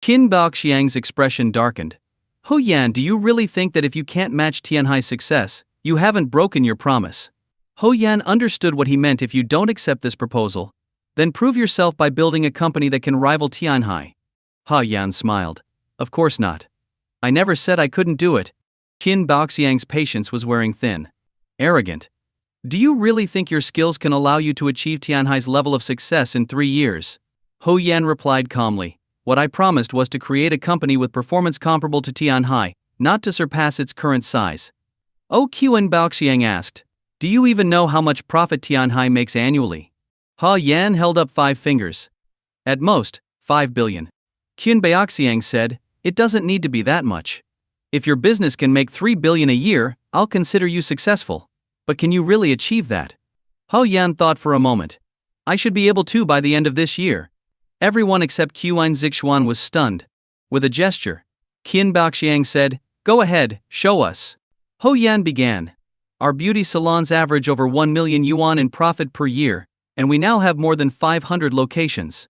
Speaker 1: Qin Baoxiang's expression darkened. Hu Yan, do you really think that if you can't match Tianhai's success, you haven't broken your promise? Hu Yan understood what he meant. If you don't accept this proposal, then prove yourself by building a company that can rival Tianhai. Hu Yan smiled. Of course not. I never said I couldn't do it. Qin Baoxiang's patience was wearing thin. Arrogant. Do you really think your skills can allow you to achieve Tianhai's level of success in 3 years? Hu Yan replied calmly. What I promised was to create a company with performance comparable to Tianhai, not to surpass its current size. Oh, Qin Baoxiang asked. Do you even know how much profit Tianhai makes annually? Hu Yan held up 5 fingers. At most, 5 billion. Qin Baoxiang said, it doesn't need to be that much. If your business can make 3 billion a year, I'll consider you successful. But can you really achieve that? Hu Yan thought for a moment. I should be able to by the end of this year. Everyone except Qin Zixuan was stunned. With a gesture, Qin Baoxiang said, Go ahead, show us. Hu Yan began. Our beauty salons average over 1 million yuan in profit per year, and we now have more than 500 locations.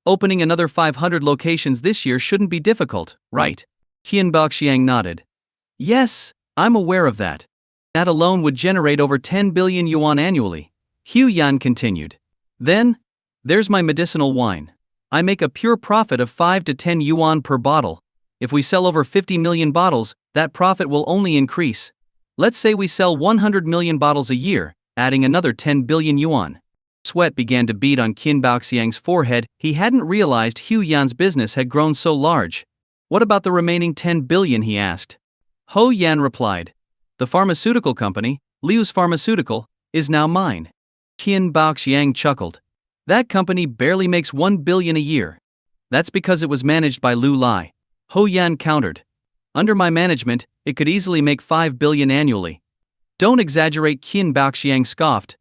Speaker 1: Opening another 500 locations this year shouldn't be difficult, right? Qin Baoxiang nodded. Yes, I'm aware of that. That alone would generate over 10 billion yuan annually. Hu Yan continued. Then, there's my medicinal wine. I make a pure profit of 5 to 10 yuan per bottle. If we sell over 50 million bottles, that profit will only increase. Let's say we sell 100 million bottles a year, adding another 10 billion yuan. Sweat began to bead on Qin Baoxiang's forehead. He hadn't realized Hu Yan's business had grown so large. What about the remaining 10 billion, he asked. Hu Yan replied. The pharmaceutical company, Liu's Pharmaceutical, is now mine. Qin Baoxiang chuckled. That company barely makes 1 billion a year. That's because it was managed by Lu Lai. Ho Yan countered. Under my management, it could easily make 5 billion annually. Don't exaggerate, Qin Baoxiang scoffed.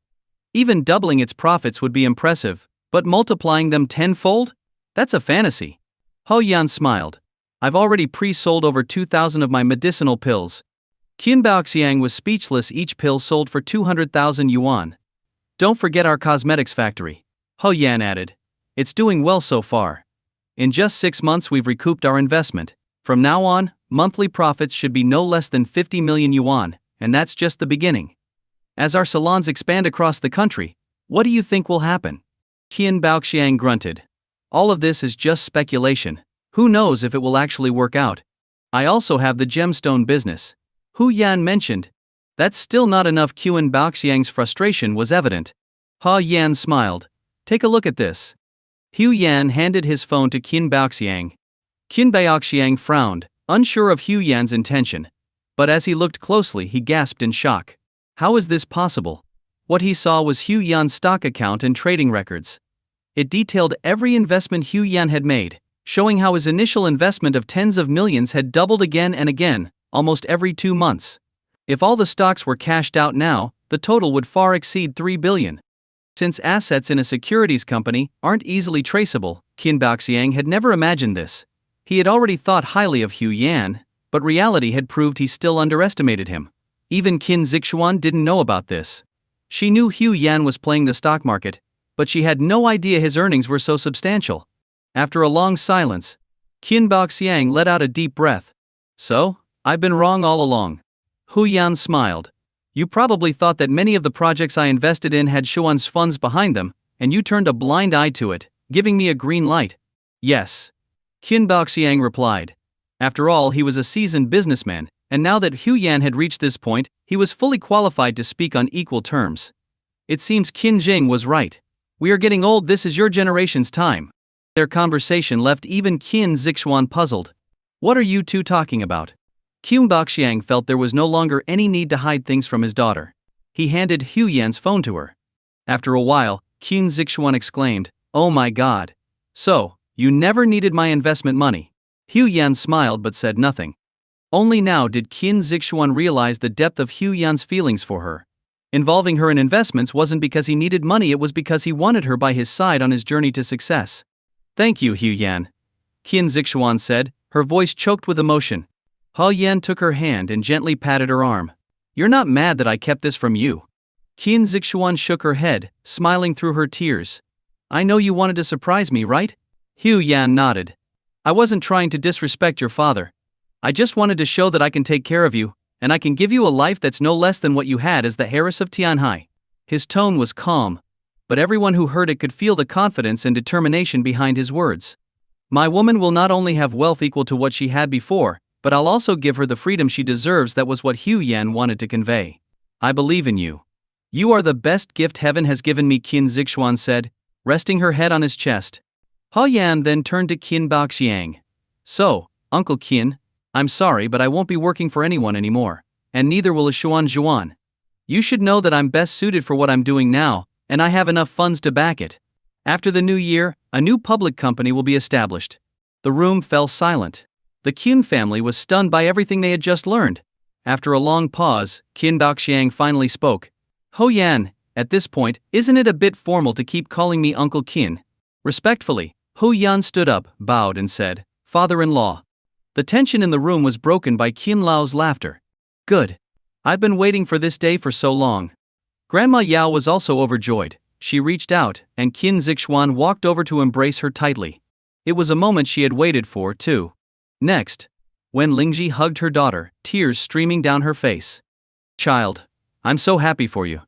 Speaker 1: Even doubling its profits would be impressive, but multiplying them tenfold? That's a fantasy. Ho Yan smiled. I've already pre-sold over 2,000 of my medicinal pills. Qin Baoxiang was speechless. Each pill sold for 200,000 yuan. Don't forget our cosmetics factory. Ho Yan added. It's doing well so far. In just 6 months we've recouped our investment. From now on, monthly profits should be no less than 50 million yuan, and that's just the beginning. As our salons expand across the country, what do you think will happen? Qin Baoxiang grunted. All of this is just speculation. Who knows if it will actually work out? I also have the gemstone business. Hu Yan mentioned. That's still not enough. Qin Baoxiang's frustration was evident. Ha Yan smiled. Take a look at this. Hu Yan handed his phone to Qin Baoxiang. Qin Baoxiang frowned, unsure of Hu Yan's intention. But as he looked closely, he gasped in shock. How is this possible? What he saw was Hu Yan's stock account and trading records. It detailed every investment Hu Yan had made, showing how his initial investment of tens of millions had doubled again and again, almost every 2 months. If all the stocks were cashed out now, the total would far exceed 3 billion. Since assets in a securities company aren't easily traceable, Qin Baoxiang had never imagined this. He had already thought highly of Hu Yan, but reality had proved he still underestimated him. Even Qin Zixuan didn't know about this. She knew Hu Yan was playing the stock market, but she had no idea his earnings were so substantial. After a long silence, Qin Baoxiang let out a deep breath. So, I've been wrong all along. Hu Yan smiled. You probably thought that many of the projects I invested in had Xuan's funds behind them, and you turned a blind eye to it, giving me a green light. Yes. Qin Baoxiang replied. After all, he was a seasoned businessman, and now that Hu Yan had reached this point, he was fully qualified to speak on equal terms. It seems Qin Jing was right. We are getting old. This is your generation's time. Their conversation left even Qin Zixuan puzzled. What are you two talking about? Qin Baoxiang felt there was no longer any need to hide things from his daughter. He handed Hu Yan's phone to her. After a while, Qin Zixuan exclaimed, Oh my God. So, you never needed my investment money. Hu Yan smiled but said nothing. Only now did Qin Zixuan realize the depth of Hu Yan's feelings for her. Involving her in investments wasn't because he needed money, it was because he wanted her by his side on his journey to success. Thank you, Hu Yan. Qin Zixuan said, her voice choked with emotion. Hu Yan took her hand and gently patted her arm. You're not mad that I kept this from you? Qin Zixuan shook her head, smiling through her tears. I know you wanted to surprise me, right? Hu Yan nodded. I wasn't trying to disrespect your father. I just wanted to show that I can take care of you, and I can give you a life that's no less than what you had as the heiress of Tianhai. His tone was calm, but everyone who heard it could feel the confidence and determination behind his words. My woman will not only have wealth equal to what she had before, but I'll also give her the freedom she deserves. That was what Hu Yan wanted to convey. I believe in you. You are the best gift heaven has given me, Qin Zixuan said, resting her head on his chest. Hu Yan then turned to Qin Baoxiang. So, Uncle Qin, I'm sorry, but I won't be working for anyone anymore, and neither will Xuan Zhuan. You should know that I'm best suited for what I'm doing now, and I have enough funds to back it. After the new year, a new public company will be established. The room fell silent. The Qin family was stunned by everything they had just learned. After a long pause, Qin Baoxiang finally spoke. Ho Yan, at this point, isn't it a bit formal to keep calling me Uncle Qin? Respectfully, Hu Yan stood up, bowed and said, Father-in-law. The tension in the room was broken by Qin Lao's laughter. Good. I've been waiting for this day for so long. Grandma Yao was also overjoyed. She reached out, and Qin Zixuan walked over to embrace her tightly. It was a moment she had waited for, too. Next, when Lingji hugged her daughter, tears streaming down her face. Child, I'm so happy for you.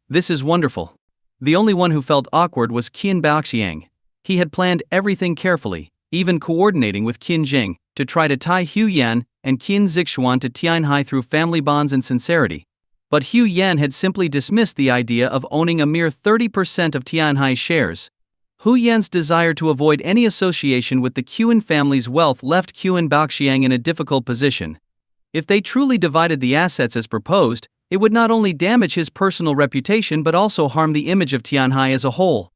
Speaker 1: This is wonderful. The only one who felt awkward was Qin Baoxiang. He had planned everything carefully, even coordinating with Qin Jing, to try to tie Hu Yan and Qin Zixuan to Tianhai through family bonds and sincerity. But Hu Yan had simply dismissed the idea of owning a mere 30% of Tianhai's shares. Hu Yan's desire to avoid any association with the Qin family's wealth left Qin Baoxiang in a difficult position. If they truly divided the assets as proposed, it would not only damage his personal reputation but also harm the image of Tianhai as a whole.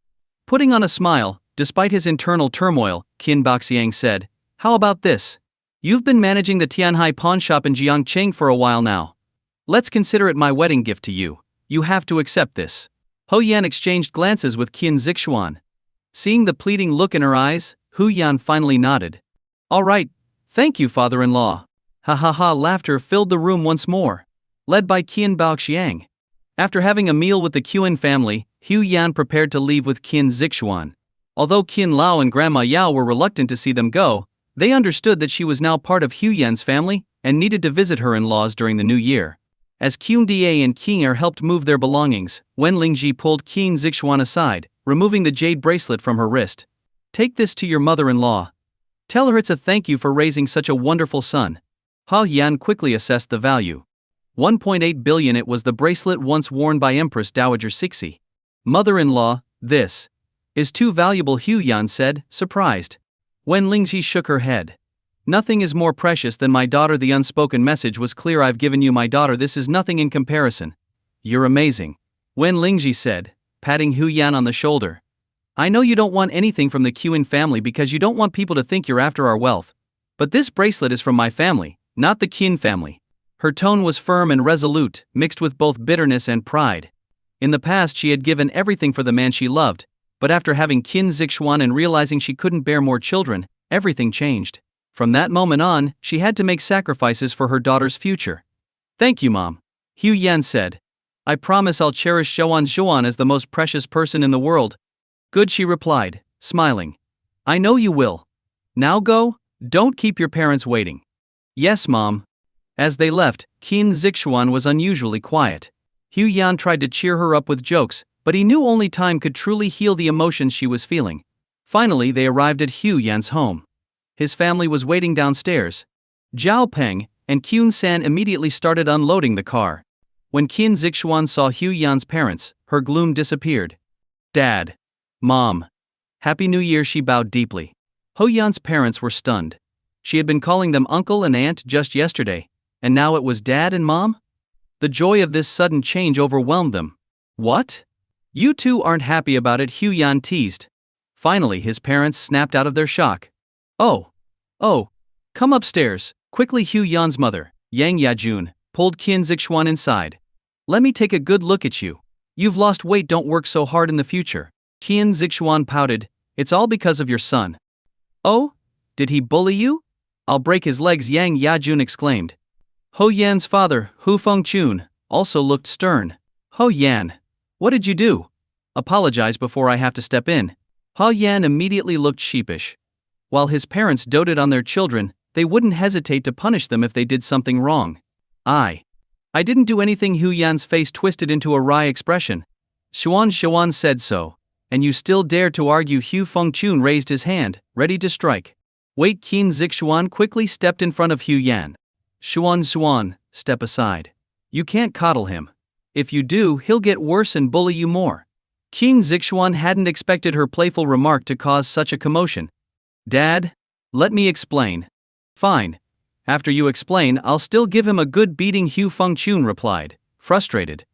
Speaker 1: Putting on a smile, despite his internal turmoil, Qin Baoxiang said, "How about this? You've been managing the Tianhai pawn shop in Jiangqing for a while now. Let's consider it my wedding gift to you. You have to accept this." Hou Yan exchanged glances with Qin Zixuan. Seeing the pleading look in her eyes, Hou Yan finally nodded. "All right, thank you, father-in-law." Ha ha ha, laughter filled the room once more. Led by Qin Baoxiang. After having a meal with the Qin family, Hou Yan prepared to leave with Qin Zixuan. Although Qin Lao and Grandma Yao were reluctant to see them go, they understood that she was now part of Hou Yan's family and needed to visit her in-laws during the new year. As Qin Da and Qin Er helped move their belongings, Wen Lingji pulled Qin Zixuan aside, removing the jade bracelet from her wrist. "Take this to your mother-in-law. Tell her it's a thank you for raising such a wonderful son." Hou Yan quickly assessed the value. 1.8 billion. It was the bracelet once worn by Empress Dowager Cixi. "Mother-in-law, this is too valuable," Hou Yan said, surprised. Wen Lingji shook her head. "Nothing is more precious than my daughter." The unspoken message was clear. "I've given you my daughter. This is nothing in comparison." "You're amazing," Wen Lingji said, patting Hou Yan on the shoulder. "I know you don't want anything from the Qin family because you don't want people to think you're after our wealth. But this bracelet is from my family, not the Qin family." Her tone was firm and resolute, mixed with both bitterness and pride. In the past she had given everything for the man she loved, but after having Qin Zixuan and realizing she couldn't bear more children, everything changed. From that moment on, she had to make sacrifices for her daughter's future. "Thank you, Mom," Hou Yan said. "I promise I'll cherish Zhuan as the most precious person in the world." "Good," she replied, smiling. "I know you will. Now go, don't keep your parents waiting." "Yes, Mom." As they left, Qin Zixuan was unusually quiet. Hou Yan tried to cheer her up with jokes, but he knew only time could truly heal the emotions she was feeling. Finally, they arrived at Hou Yan's home. His family was waiting downstairs. Zhao Peng and Qin San immediately started unloading the car. When Qin Zixuan saw Hou Yan's parents, her gloom disappeared. "Dad. Mom. Happy New Year," she bowed deeply. Hou Yan's parents were stunned. She had been calling them uncle and aunt just yesterday, and now it was dad and mom? The joy of this sudden change overwhelmed them. "What? You two aren't happy about it?" Hou Yan teased. Finally, his parents snapped out of their shock. Oh, come upstairs." Quickly, Hou Yan's mother, Yang Yajun, pulled Qin Zixuan inside. "Let me take a good look at you. You've lost weight, don't work so hard in the future." Qin Zixuan pouted. "It's all because of your son." "Oh? Did he bully you?" "I'll break his legs," Yang Yajun exclaimed. Hou Yan's father, Hu Fengchun, also looked stern. "Hou Yan, what did you do? Apologize before I have to step in." Hou Yan immediately looked sheepish. While his parents doted on their children, they wouldn't hesitate to punish them if they did something wrong. I didn't do anything." Hou Yan's face twisted into a wry expression. Xuan said so. "And you still dare to argue?" Hu Fengchun raised his hand, ready to strike. "Wait." Qin Zixuan quickly stepped in front of Hou Yan. Xuan, step aside. You can't coddle him. If you do, he'll get worse and bully you more." Qin Zixuan hadn't expected her playful remark to cause such a commotion. "Dad, let me explain." "Fine. After you explain, I'll still give him a good beating," Hu Fengchun replied, frustrated.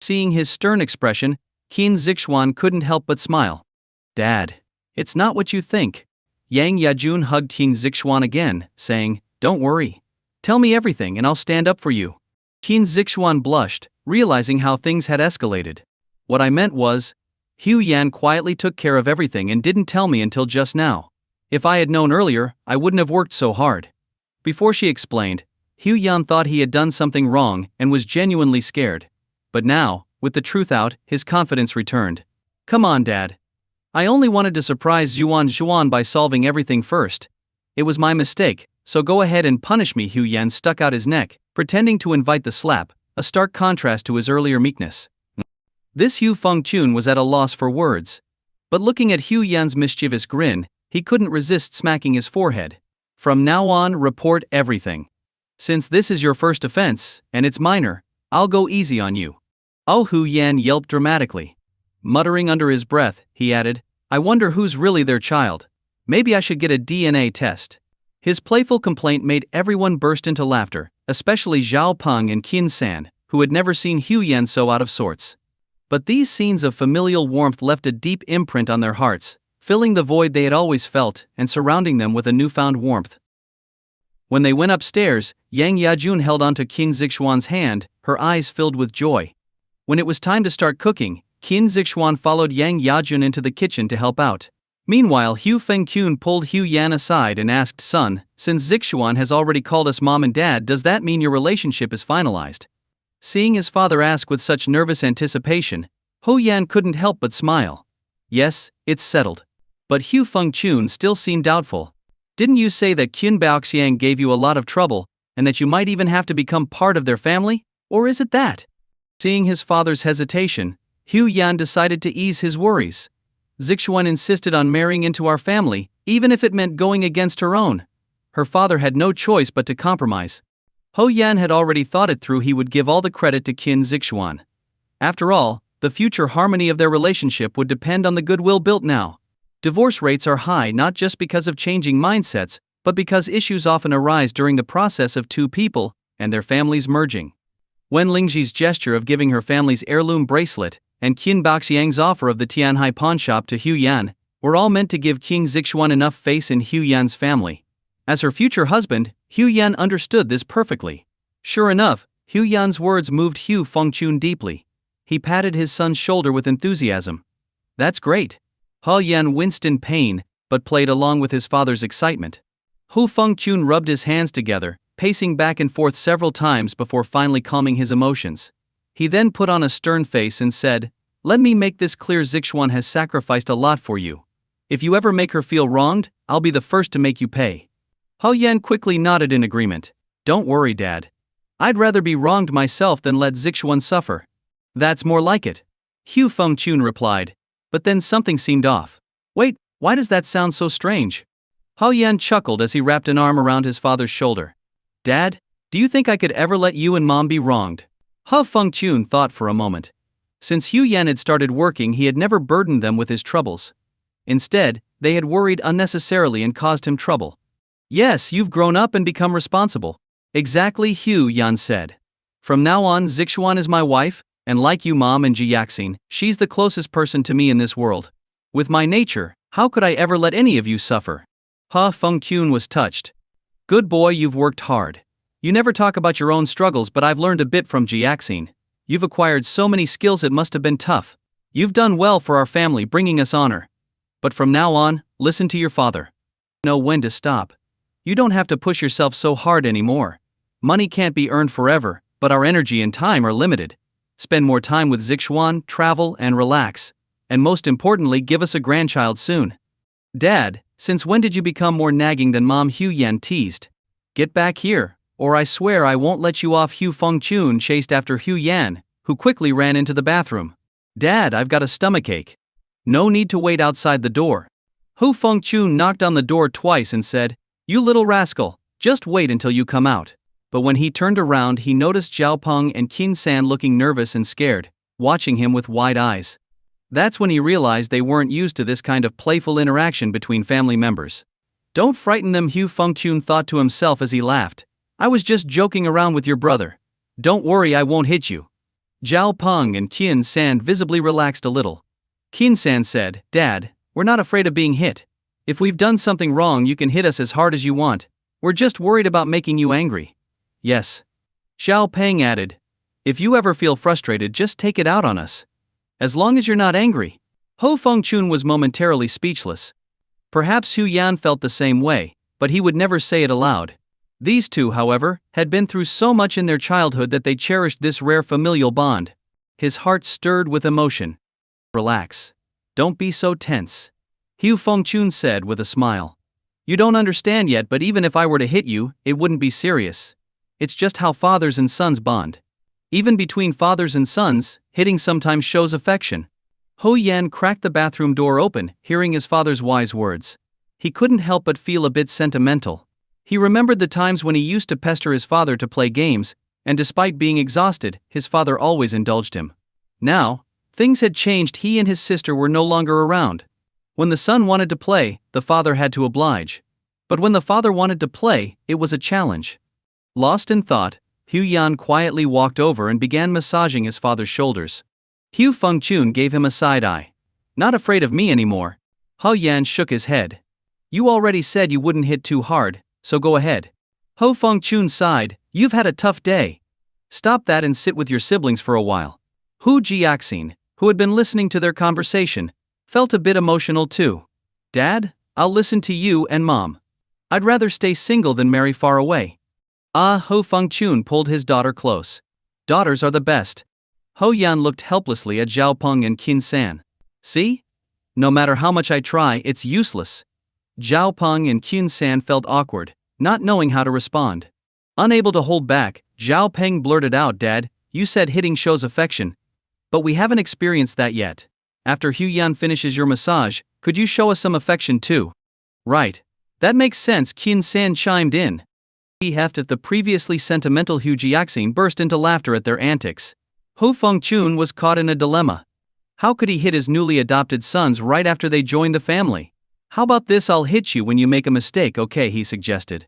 Speaker 1: Seeing his stern expression, Qin Zixuan couldn't help but smile. "Dad, it's not what you think." Yang Yajun hugged Qin Zixuan again, saying, "Don't worry. Tell me everything and I'll stand up for you." Qin Zixuan blushed, realizing how things had escalated. "What I meant was, Hou Yan quietly took care of everything and didn't tell me until just now. If I had known earlier, I wouldn't have worked so hard." Before she explained, Hou Yan thought he had done something wrong and was genuinely scared. But now, with the truth out, his confidence returned. "Come on, Dad. I only wanted to surprise Zhuan by solving everything first. It was my mistake, so go ahead and punish me." Hou Yan stuck out his neck, pretending to invite the slap, a stark contrast to his earlier meekness. This Hu Fengchun was at a loss for words. But looking at Hou Yan's mischievous grin, he couldn't resist smacking his forehead. "From now on, report everything. Since this is your first offense, and it's minor, I'll go easy on you." Oh, Hou Yan yelped dramatically. Muttering under his breath, he added, "I wonder who's really their child. Maybe I should get a DNA test." His playful complaint made everyone burst into laughter, especially Zhao Peng and Qin San, who had never seen Hou Yan so out of sorts. But these scenes of familial warmth left a deep imprint on their hearts, filling the void they had always felt and surrounding them with a newfound warmth. When they went upstairs, Yang Yajun held onto Qin Zixuan's hand, her eyes filled with joy. When it was time to start cooking, Qin Zixuan followed Yang Yajun into the kitchen to help out. Meanwhile, Hu Fengqun pulled Hu Yan aside and asked, "Son, since Zixuan has already called us mom and dad, does that mean your relationship is finalized?" Seeing his father ask with such nervous anticipation, Hu Yan couldn't help but smile. "Yes, it's settled." But Hu Fengqun still seemed doubtful. "Didn't you say that Qin Baoxiang gave you a lot of trouble, and that you might even have to become part of their family? Or is it that?" Seeing his father's hesitation, Hu Yan decided to ease his worries. "Zixuan insisted on marrying into our family, even if it meant going against her own." Her father had no choice but to compromise. Hu Yan had already thought it through. He would give all the credit to Qin Zixuan. After all, the future harmony of their relationship would depend on the goodwill built now. Divorce rates are high not just because of changing mindsets, but because issues often arise during the process of two people and their families merging. Wen Lingji's gesture of giving her family's heirloom bracelet and Qin Baoxiang's offer of the Tianhai pawnshop to Hu Yan were all meant to give King Zixuan enough faith in Hu Yan's family. As her future husband, Hu Yan understood this perfectly. Sure enough, Hu Yan's words moved Hu Fengqun deeply. He patted his son's shoulder with enthusiasm. "That's great." Hu Yan winced in pain, but played along with his father's excitement. Hu Fengqun rubbed his hands together, pacing back and forth several times before finally calming his emotions. He then put on a stern face and said, "Let me make this clear. Zixuan has sacrificed a lot for you. If you ever make her feel wronged, I'll be the first to make you pay." Hu Yan quickly nodded in agreement. "Don't worry, Dad. I'd rather be wronged myself than let Zixuan suffer." "That's more like it," Hu Fengqun replied. But then something seemed off. "Wait, why does that sound so strange?" Hu Yan chuckled as he wrapped an arm around his father's shoulder. "Dad, do you think I could ever let you and Mom be wronged?" Hu Fengqun thought for a moment. Since Hu Yan had started working, he had never burdened them with his troubles. Instead, they had worried unnecessarily and caused him trouble. "Yes, you've grown up and become responsible." "Exactly," Hu Yan said. "From now on, Zixuan is my wife, and like you, Mom and Jiaxing, she's the closest person to me in this world. With my nature, how could I ever let any of you suffer?" Hu Fengqun was touched. "Good boy, you've worked hard. You never talk about your own struggles, but I've learned a bit from Jiaxing. You've acquired so many skills, it must have been tough. You've done well for our family, bringing us honor. But from now on, listen to your father. Know when to stop. You don't have to push yourself so hard anymore. Money can't be earned forever, but our energy and time are limited. Spend more time with Zixuan, travel and relax. And most importantly, give us a grandchild soon." "Dad, since when did you become more nagging than Mom?" Hu Yan teased. "Get back here, or I swear I won't let you off." Hu Fengqun chased after Hu Yan, who quickly ran into the bathroom. "Dad, I've got a stomachache." "No need to wait outside the door." Hu Fengqun knocked on the door twice and said, "You little rascal, just wait until you come out." But when he turned around, he noticed Zhao Peng and Qin San looking nervous and scared, watching him with wide eyes. That's when he realized they weren't used to this kind of playful interaction between family members. "Don't frighten them," Hu Fengqun thought to himself as he laughed. "I was just joking around with your brother. Don't worry, I won't hit you." Zhao Peng and Qin San visibly relaxed a little. Qin San said, "Dad, we're not afraid of being hit. If we've done something wrong, you can hit us as hard as you want. We're just worried about making you angry." "Yes." Zhao Peng added, "If you ever feel frustrated, just take it out on us. As long as you're not angry." Hu Fengqun was momentarily speechless. Perhaps Hu Yan felt the same way, but he would never say it aloud. These two, however, had been through so much in their childhood that they cherished this rare familial bond. His heart stirred with emotion. "Relax. Don't be so tense," Hu Fengqun said with a smile. "You don't understand yet, but even if I were to hit you, it wouldn't be serious. It's just how fathers and sons bond. Even between fathers and sons, hitting sometimes shows affection." Hu Yan cracked the bathroom door open, hearing his father's wise words. He couldn't help but feel a bit sentimental. He remembered the times when he used to pester his father to play games, and despite being exhausted, his father always indulged him. Now, things had changed. He and his sister were no longer around. When the son wanted to play, the father had to oblige. But when the father wanted to play, it was a challenge. Lost in thought, Hu Yan quietly walked over and began massaging his father's shoulders. Hu Fengchun gave him a side eye. Not afraid of me anymore. Hao Yan shook his head. You already said you wouldn't hit too hard, so go ahead. Ho Fengchun sighed, you've had a tough day. Stop that and sit with your siblings for a while. Hu Jiaxin, who had been listening to their conversation, felt a bit emotional too. Dad, I'll listen to you and Mom. I'd rather stay single than marry far away. Ho Fengchun pulled his daughter close. Daughters are the best. Ho Yan looked helplessly at Zhao Peng and Qin San. See? No matter how much I try, it's useless. Zhao Peng and Qin San felt awkward, not knowing how to respond. Unable to hold back, Zhao Peng blurted out, Dad, you said hitting shows affection. But we haven't experienced that yet. After Hu Yan finishes your massage, could you show us some affection too? Right. That makes sense, Qin San chimed in. He heft if the previously sentimental Hu Jiaxin burst into laughter at their antics. Hu Fengchun was caught in a dilemma. How could he hit his newly adopted sons right after they joined the family? How about this, I'll hit you when you make a mistake, okay, he suggested.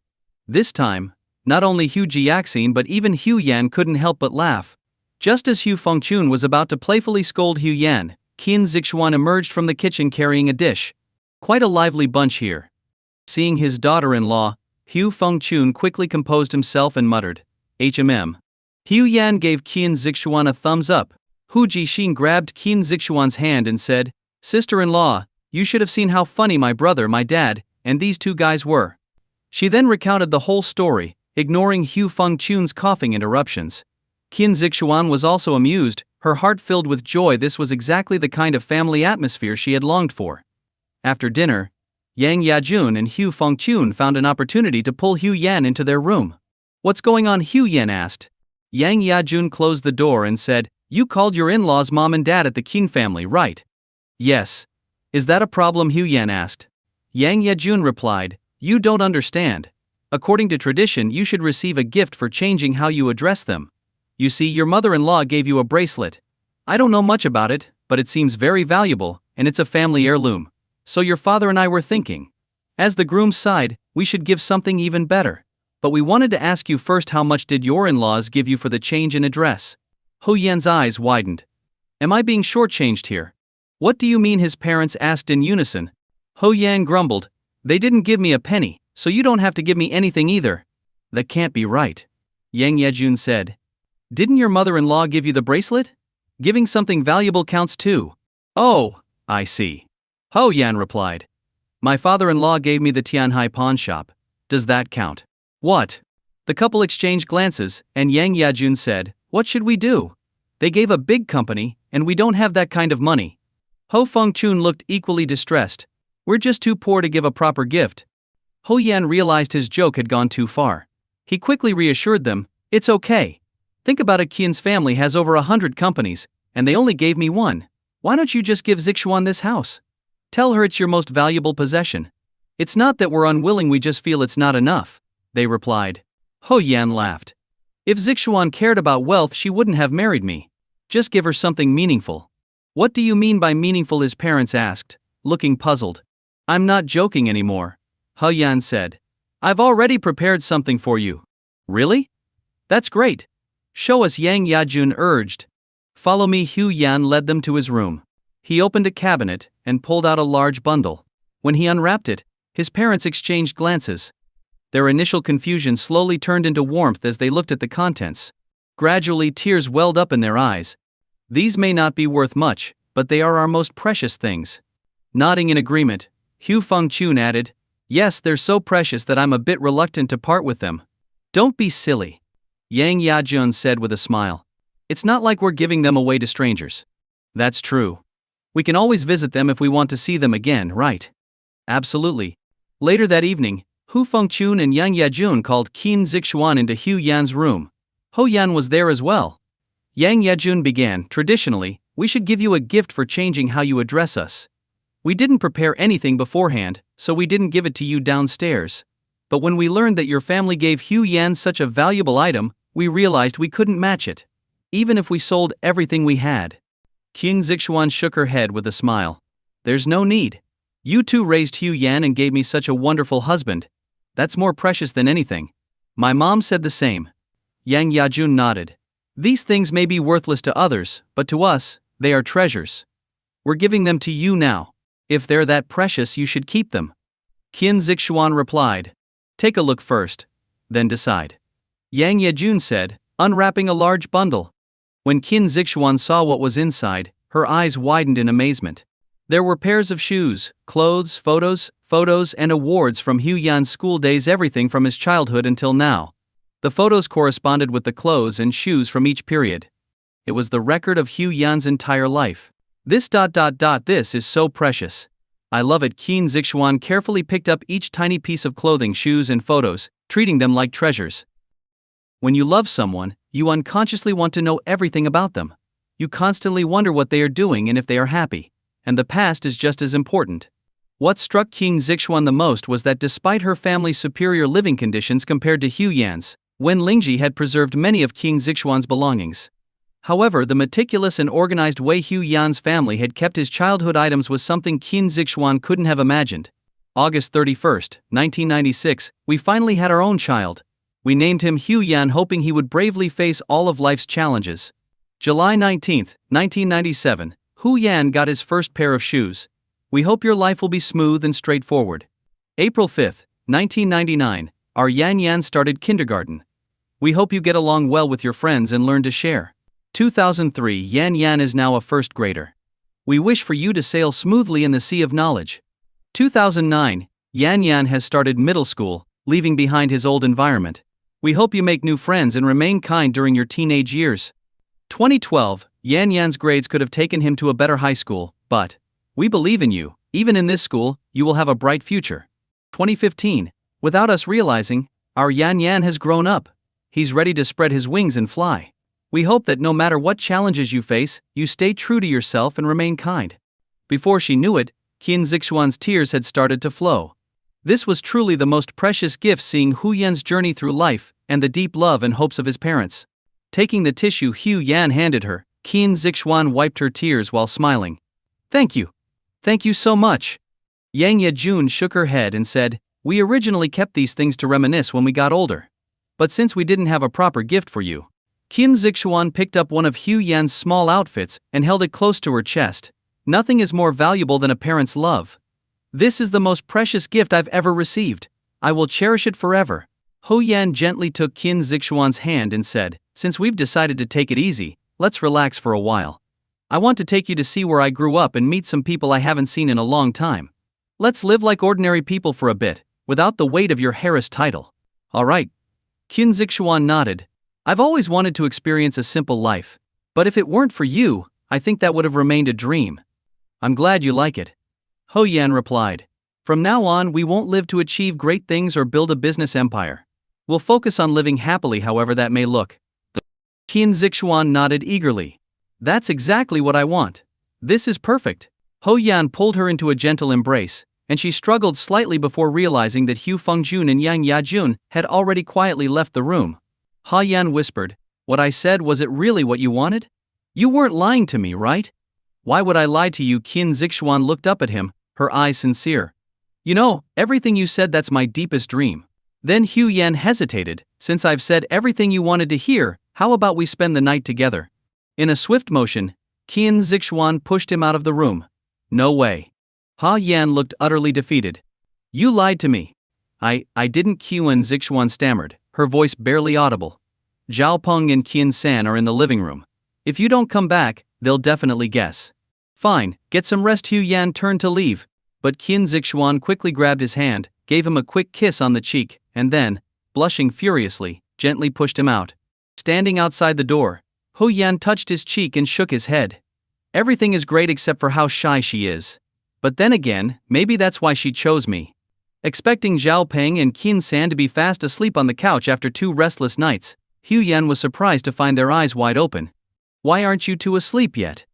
Speaker 1: This time, not only Hu Jiaxin but even Hu Yan couldn't help but laugh. Just as Hu Fengchun was about to playfully scold Hu Yan, Qin Zixuan emerged from the kitchen carrying a dish. Quite a lively bunch here. Seeing his daughter-in-law, Hu Fengchun quickly composed himself and muttered, HMM. Hu Yan gave Qin Zixuan a thumbs up. Hu Jixin grabbed Qin Zixuan's hand and said, Sister-in-law, you should have seen how funny my brother, my dad, and these two guys were. She then recounted the whole story, ignoring Hu Fengchun's coughing interruptions. Qin Zixuan was also amused, her heart filled with joy. This was exactly the kind of family atmosphere she had longed for. After dinner, Yang Yajun and Hu Fengchun found an opportunity to pull Hu Yan into their room. What's going on? Hu Yan asked. Yang Yajun closed the door and said, You called your in-laws mom and dad at the Qin family, right? Yes. Is that a problem? Hu Yan asked. Yang Yajun replied, You don't understand. According to tradition, you should receive a gift for changing how you address them. You see, your mother-in-law gave you a bracelet. I don't know much about it, but it seems very valuable, and it's a family heirloom. So your father and I were thinking. As the groom's side, we should give something even better. But we wanted to ask you first, how much did your in-laws give you for the change in address? Hu Yan's eyes widened. Am I being shortchanged here? What do you mean? His parents asked in unison. Hu Yan grumbled. They didn't give me a penny, so you don't have to give me anything either. That can't be right. Yang Yejun said. Didn't your mother-in-law give you the bracelet? Giving something valuable counts too. Oh, I see. Ho Yan replied. My father-in-law gave me the Tianhai pawn shop. Does that count? What? The couple exchanged glances, and Yang Yajun said, What should we do? They gave a big company, and we don't have that kind of money. Ho Fengchun looked equally distressed. We're just too poor to give a proper gift. Ho Yan realized his joke had gone too far. He quickly reassured them, It's okay. Think about it, Qin's family has over 100 companies, and they only gave me one. Why don't you just give Zixuan this house? Tell her it's your most valuable possession. It's not that we're unwilling, we just feel it's not enough, they replied. Ho Yan laughed. If Zixuan cared about wealth, she wouldn't have married me. Just give her something meaningful. What do you mean by meaningful? His parents asked, looking puzzled. I'm not joking anymore, Ho Yan said. I've already prepared something for you. Really? That's great. Show us, Yang Yajun urged. Follow me. Hu Yan led them to his room. He opened a cabinet and pulled out a large bundle. When he unwrapped it, his parents exchanged glances. Their initial confusion slowly turned into warmth as they looked at the contents. Gradually, tears welled up in their eyes. These may not be worth much, but they are our most precious things. Nodding in agreement, Hu Fengchun added, Yes, they're so precious that I'm a bit reluctant to part with them. Don't be silly, Yang Yajun said with a smile. It's not like we're giving them away to strangers. That's true. We can always visit them if we want to see them again, right? Absolutely. Later that evening, Hu Fengchun and Yang Yajun called Qin Zixuan into Hu Yan's room. Ho Yan was there as well. Yang Yajun began, Traditionally, we should give you a gift for changing how you address us. We didn't prepare anything beforehand, so we didn't give it to you downstairs. But when we learned that your family gave Hu Yan such a valuable item, we realized we couldn't match it. Even if we sold everything we had. Qin Zixuan shook her head with a smile. There's no need. You two raised Hu Yan and gave me such a wonderful husband. That's more precious than anything. My mom said the same. Yang Yajun nodded. These things may be worthless to others, but to us, They are treasures. We're giving them to you now. If they're that precious, you should keep them. Qin Zixuan replied. Take a look first, then decide. Yang Yejun said, unwrapping a large bundle. When Qin Zixuan saw what was inside, her eyes widened in amazement. There were pairs of shoes, clothes, photos, and awards from Hu Yan's school days, everything from his childhood until now. The photos corresponded with the clothes and shoes from each period. It was the record of Hu Yan's entire life. This is so precious. I love it. Qin Zixuan carefully picked up each tiny piece of clothing, shoes, and photos, treating them like treasures. When you love someone, you unconsciously want to know everything about them. You constantly wonder what they are doing and if they are happy. And the past is just as important. What struck Qin Zixuan the most was that despite her family's superior living conditions compared to Hu Yan's, Wen Lingji had preserved many of Qin Zixuan's belongings. However, the meticulous and organized way Hu Yan's family had kept his childhood items was something Qin Zixuan couldn't have imagined. August 31st, 1996, we finally had our own child. We named him Hu Yan, hoping he would bravely face all of life's challenges. July 19th, 1997, Hu Yan got his first pair of shoes. We hope your life will be smooth and straightforward. April 5th, 1999, our Yan Yan started kindergarten. We hope you get along well with your friends and learn to share. 2003, Yan Yan is now a first grader. We wish for you to sail smoothly in the sea of knowledge. 2009, Yan Yan has started middle school, leaving behind his old environment. We hope you make new friends and remain kind during your teenage years. 2012, Yan Yan's grades could have taken him to a better high school, but we believe in you. Even in this school, you will have a bright future. 2015, without us realizing, our Yan Yan has grown up. He's ready to spread his wings and fly. We hope that no matter what challenges you face, you stay true to yourself and remain kind. Before she knew it, Qin Zixuan's tears had started to flow. This was truly the most precious gift, seeing Hu Yan's journey through life and the deep love and hopes of his parents. Taking the tissue Hu Yan handed her, Qin Zixuan wiped her tears while smiling. Thank you. Thank you so much. Yang Yejun shook her head and said, we originally kept these things to reminisce when we got older. But since we didn't have a proper gift for you. Qin Zixuan picked up one of Hu Yan's small outfits and held it close to her chest. Nothing is more valuable than a parent's love. This is the most precious gift I've ever received. I will cherish it forever. Hu Yan gently took Qin Zixuan's hand and said, since we've decided to take it easy, let's relax for a while. I want to take you to see where I grew up and meet some people I haven't seen in a long time. Let's live like ordinary people for a bit, without the weight of your Harris title. All right. Qin Zixuan nodded. I've always wanted to experience a simple life. But if it weren't for you, I think that would have remained a dream. I'm glad you like it. Hu Yan replied. From now on, we won't live to achieve great things or build a business empire. We'll focus on living happily, however that may look. Qin Zixuan nodded eagerly. That's exactly what I want. This is perfect. Hu Yan pulled her into a gentle embrace, and she struggled slightly before realizing that Hu Fengjun and Yang Yajun had already quietly left the room. Hu Yan whispered, what I said, was it really what you wanted? You weren't lying to me, right? Why would I lie to you? Qin Zixuan looked up at him, her eyes sincere. You know, everything you said, that's my deepest dream. Then Hu Yan hesitated. Since I've said everything you wanted to hear, how about we spend the night together? In a swift motion, Qin Zixuan pushed him out of the room. No way. Hu Yan looked utterly defeated. You lied to me. I didn't. Qin Zixuan stammered, her voice barely audible. Zhao Peng and Qin San are in the living room. If you don't come back, they'll definitely guess. Fine, get some rest. Hu Yan turned to leave, but Qin Zixuan quickly grabbed his hand, gave him a quick kiss on the cheek, and then, blushing furiously, gently pushed him out. Standing outside the door, Hu Yan touched his cheek and shook his head. Everything is great except for how shy she is. But then again, maybe that's why she chose me. Expecting Zhao Peng and Qin San to be fast asleep on the couch after 2 restless nights, Hu Yan was surprised to find their eyes wide open. Why aren't you 2 asleep yet?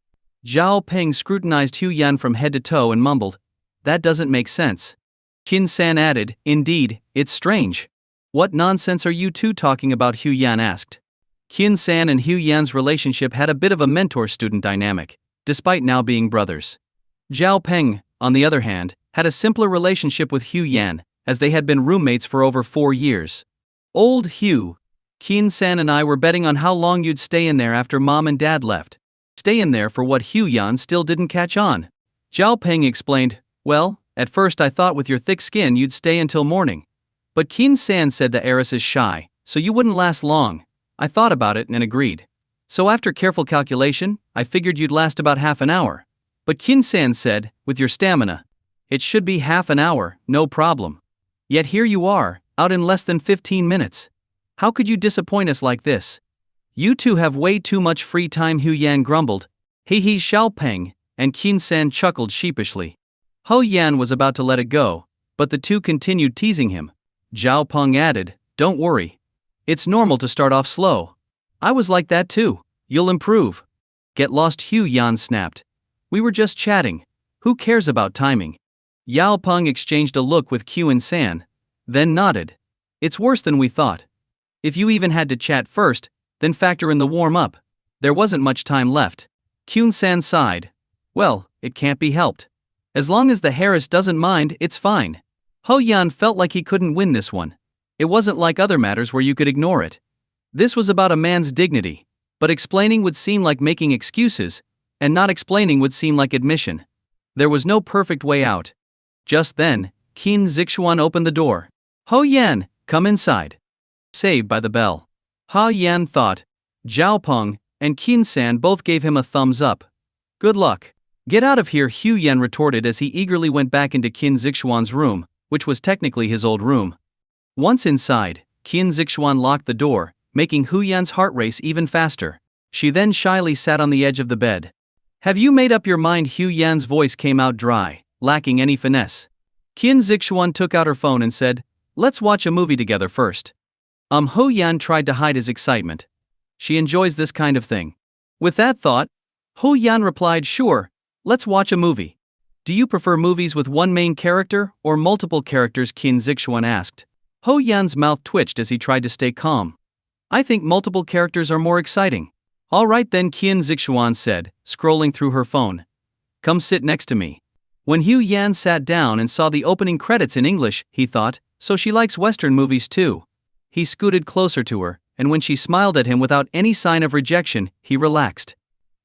Speaker 1: Zhao Peng scrutinized Hu Yan from head to toe and mumbled, that doesn't make sense. Qin San added, indeed, it's strange. What nonsense are you 2 talking about? Hu Yan asked. Qin San and Hu Yan's relationship had a bit of a mentor-student dynamic, despite now being brothers. Zhao Peng, on the other hand, had a simpler relationship with Hu Yan, as they had been roommates for over 4 years. Old Hu, Qin San and I were betting on how long you'd stay in there after Mom and Dad left. stay in there for what Hu Yan still didn't catch on. Zhao Peng explained, well, at first I thought with your thick skin you'd stay until morning. But Qin San said the heiress is shy, so you wouldn't last long. I thought about it and agreed. So after careful calculation, I figured you'd last about half an hour. But Qin San said, with your stamina, it should be half an hour, no problem. Yet here you are, out in less than 15 minutes. How could you disappoint us like this? You two have way too much free time, Hu Yan grumbled. He Xiao Peng, and Qin San chuckled sheepishly. Ho Yan was about to let it go, but the two continued teasing him. Zhao Peng added, don't worry. It's normal to start off slow. I was like that too. You'll improve. Get lost, Hu Yan snapped. We were just chatting. Who cares about timing? Yao Peng exchanged a look with Qin San, then nodded. It's worse than we thought. If you even had to chat first, then factor in the warm-up. There wasn't much time left. Qin San sighed. Well, it can't be helped. As long as the heiress doesn't mind, it's fine. Ho Yan felt like he couldn't win this one. It wasn't like other matters where you could ignore it. This was about a man's dignity, but explaining would seem like making excuses, and not explaining would seem like admission. There was no perfect way out. Just then, Qin Zixuan opened the door. Ho Yan, come inside. Saved by the bell. Ha Yan thought. Zhao Peng and Qin San both gave him a thumbs up. Good luck. Get out of here, Hu Yan retorted as he eagerly went back into Qin Zixuan's room, which was technically his old room. Once inside, Qin Zixuan locked the door, making Hu Yan's heart race even faster. She then shyly sat on the edge of the bed. Have you made up your mind? Hu Yan's voice came out dry, lacking any finesse. Qin Zixuan took out her phone and said, let's watch a movie together first. Hu Yan tried to hide his excitement. She enjoys this kind of thing. With that thought, Hu Yan replied, sure, let's watch a movie. Do you prefer movies with one main character or multiple characters? Qin Zixuan asked. Ho Yan's mouth twitched as he tried to stay calm. I think multiple characters are more exciting. All right then, Qin Zixuan said, scrolling through her phone. Come sit next to me. When Hu Yan sat down and saw the opening credits in English, he thought, so she likes Western movies too. He scooted closer to her, and when she smiled at him without any sign of rejection, he relaxed.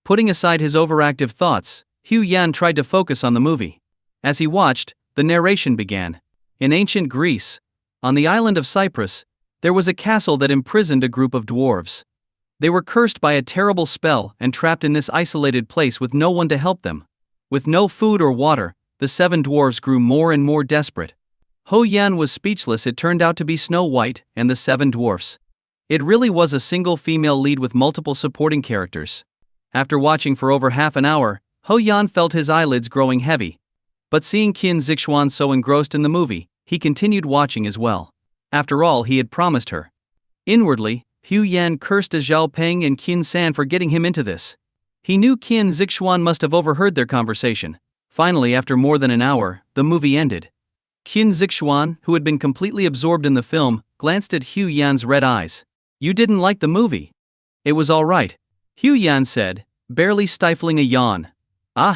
Speaker 1: Putting aside his overactive thoughts, Hu Yan tried to focus on the movie. As he watched, the narration began. In ancient Greece, on the island of Cyprus, there was a castle that imprisoned a group of dwarves. They were cursed by a terrible spell and trapped in this isolated place with no one to help them. With no food or water, the 7 dwarves grew more and more desperate. Ho Yan was speechless. It turned out to be Snow White and the 7 dwarfs. It really was a single female lead with multiple supporting characters. After watching for over half an hour, Ho Yan felt his eyelids growing heavy. But seeing Qin Zixuan so engrossed in the movie, he continued watching as well. After all, he had promised her. Inwardly, Hu Yan cursed Zhao Peng and Qin San for getting him into this. He knew Qin Zixuan must have overheard their conversation. Finally, after more than an hour, the movie ended. Qin Zixuan, who had been completely absorbed in the film, glanced at Hu Yan's red eyes. You didn't like the movie? It was all right, Hu Yan said, barely stifling a yawn. I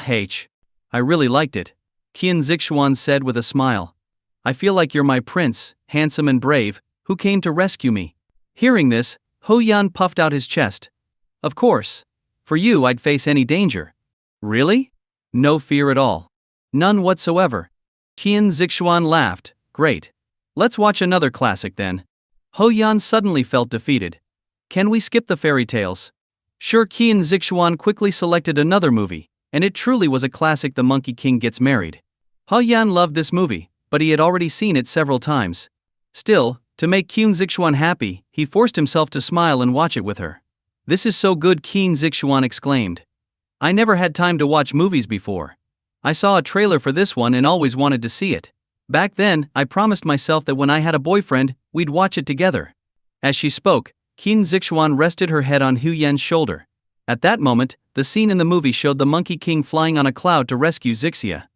Speaker 1: really liked it, Qin Zixuan said with a smile. I feel like you're my prince, handsome and brave, who came to rescue me. Hearing this, Ho Yan puffed out his chest. Of course. For you I'd face any danger. Really? No fear at all. None whatsoever. Qin Zixuan laughed. Great. Let's watch another classic then. Ho Yan suddenly felt defeated. Can we skip the fairy tales? Sure. Qin Zixuan quickly selected another movie, and it truly was a classic. The Monkey King Gets Married. Ho Yan loved this movie, but he had already seen it several times. Still, to make Qin Zixuan happy, he forced himself to smile and watch it with her. This is so good, Qin Zixuan exclaimed. I never had time to watch movies before. I saw a trailer for this one and always wanted to see it. Back then, I promised myself that when I had a boyfriend, we'd watch it together. As she spoke, Qin Zixuan rested her head on Hu Yan's shoulder. At that moment, the scene in the movie showed the Monkey King flying on a cloud to rescue Zixia.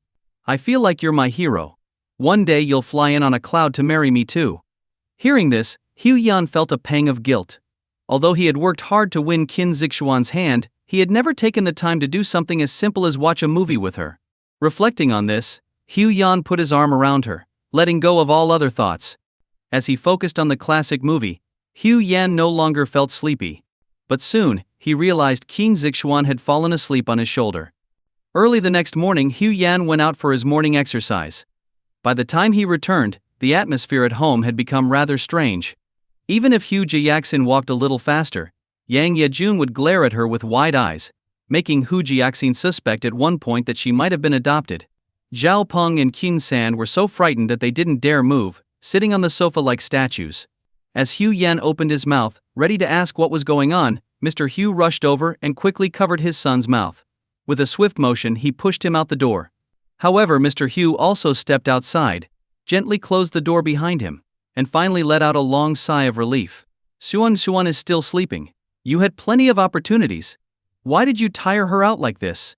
Speaker 1: I feel like you're my hero. One day you'll fly in on a cloud to marry me too. Hearing this, Hu Yan felt a pang of guilt. Although he had worked hard to win Qin Zixuan's hand, he had never taken the time to do something as simple as watch a movie with her. Reflecting on this, Hu Yan put his arm around her, letting go of all other thoughts. As he focused on the classic movie, Hu Yan no longer felt sleepy. But soon, he realized Qin Zixuan had fallen asleep on his shoulder. Early the next morning, Hu Yan went out for his morning exercise. By the time he returned, the atmosphere at home had become rather strange. Even if Hu Jiaxin walked a little faster, Yang Yejun would glare at her with wide eyes, making Hu Jiaxin suspect at one point that she might have been adopted. Zhao Peng and Qin San were so frightened that they didn't dare move, sitting on the sofa like statues. As Hu Yan opened his mouth, ready to ask what was going on, Mr. Hu rushed over and quickly covered his son's mouth. With a swift motion, he pushed him out the door. However, Mr. Hu also stepped outside, gently closed the door behind him, and finally let out a long sigh of relief. Xuan is still sleeping. You had plenty of opportunities. Why did you tire her out like this?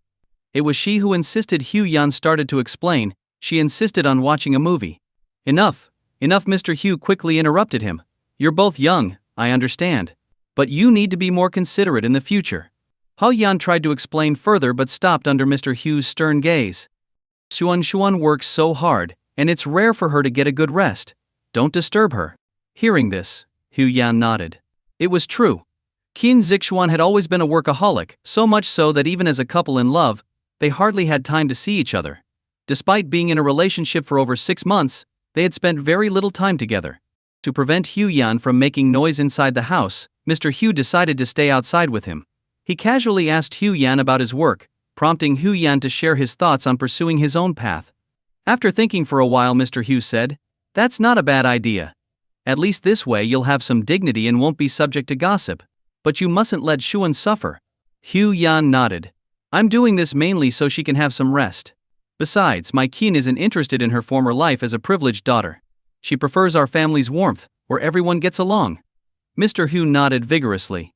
Speaker 1: It was she who insisted. Hu Yan started to explain. She insisted on watching a movie. Enough, Mr. Hu quickly interrupted him. You're both young, I understand. But you need to be more considerate in the future. Hao Yan tried to explain further but stopped under Mr. Hu's stern gaze. Xuan works so hard, and it's rare for her to get a good rest. Don't disturb her. Hearing this, Hu Yan nodded. It was true. Qin Zixuan had always been a workaholic, so much so that even as a couple in love, they hardly had time to see each other. Despite being in a relationship for over 6 months, they had spent very little time together. To prevent Hu Yan from making noise inside the house, Mr. Hu decided to stay outside with him. He casually asked Hu Yan about his work, prompting Hu Yan to share his thoughts on pursuing his own path. After thinking for a while, Mr. Hu said, "That's not a bad idea. At least this way you'll have some dignity and won't be subject to gossip. But you mustn't let Xuan suffer." Hu Yan nodded. "I'm doing this mainly so she can have some rest. Besides, my Qin isn't interested in her former life as a privileged daughter. She prefers our family's warmth, where everyone gets along." Mr. Hu nodded vigorously.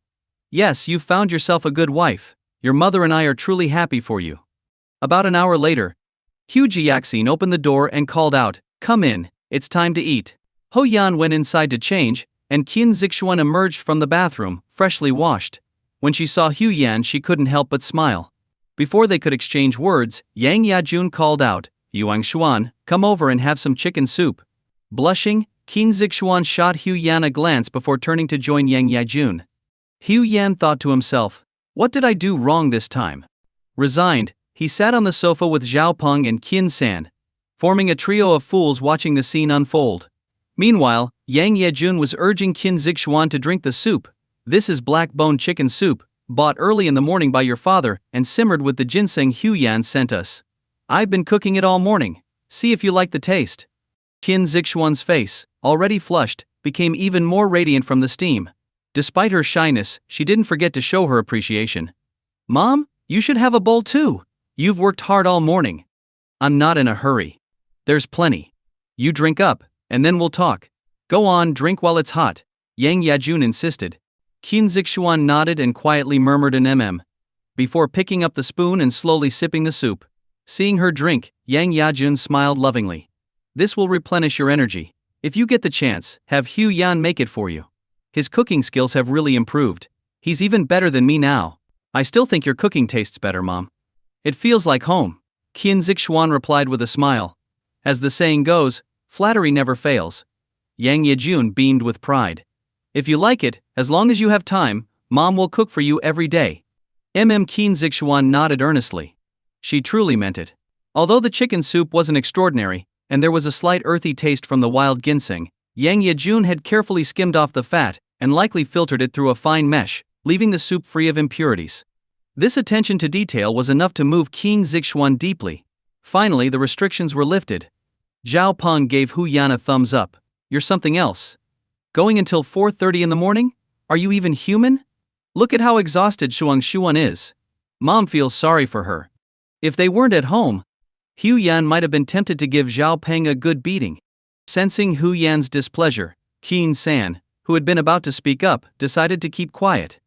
Speaker 1: "Yes, you've found yourself a good wife. Your mother and I are truly happy for you." About an hour later, Hu Jiaxin opened the door and called out, "Come in, it's time to eat." Ho Yan went inside to change, and Qin Zixuan emerged from the bathroom, freshly washed. When she saw Hu Yan, she couldn't help but smile. Before they could exchange words, Yang Yajun called out, "Yuang Xuan, come over and have some chicken soup." Blushing, Qin Zixuan shot Hu Yan a glance before turning to join Yang Yajun. Hu Yan thought to himself, "What did I do wrong this time?" Resigned, he sat on the sofa with Zhao Peng and Qin San, forming a trio of fools watching the scene unfold. Meanwhile, Yang Yejun was urging Qin Zixuan to drink the soup. "This is black bone chicken soup, bought early in the morning by your father and simmered with the ginseng Hu Yan sent us. I've been cooking it all morning. See if you like the taste." Qin Zixuan's face, already flushed, became even more radiant from the steam. Despite her shyness, she didn't forget to show her appreciation. "Mom, you should have a bowl too. You've worked hard all morning." "I'm not in a hurry. There's plenty. You drink up, and then we'll talk." "Go on, drink while it's hot," Yang Yajun insisted. Qin Zixuan nodded and quietly murmured an before picking up the spoon and slowly sipping the soup. Seeing her drink, Yang Yajun smiled lovingly. "This will replenish your energy. If you get the chance, have Hu Yan make it for you. His cooking skills have really improved. He's even better than me now." "I still think your cooking tastes better, Mom. It feels like home," Qin Zixuan replied with a smile. As the saying goes, flattery never fails. Yang Yejun beamed with pride. "If you like it, as long as you have time, Mom will cook for you every day." Qin Zixuan nodded earnestly. She truly meant it. Although the chicken soup wasn't extraordinary, and there was a slight earthy taste from the wild ginseng, Yang Yejun had carefully skimmed off the fat and likely filtered it through a fine mesh, leaving the soup free of impurities. This attention to detail was enough to move Qin Zixuan deeply. Finally, the restrictions were lifted. Zhao Peng gave Hu Yan a thumbs up. "You're something else. Going until 4:30 in the morning? Are you even human? Look at how exhausted Xuan is. Mom feels sorry for her." If they weren't at home, Hu Yan might have been tempted to give Zhao Peng a good beating. Sensing Hu Yan's displeasure, Qin San, who had been about to speak up, decided to keep quiet.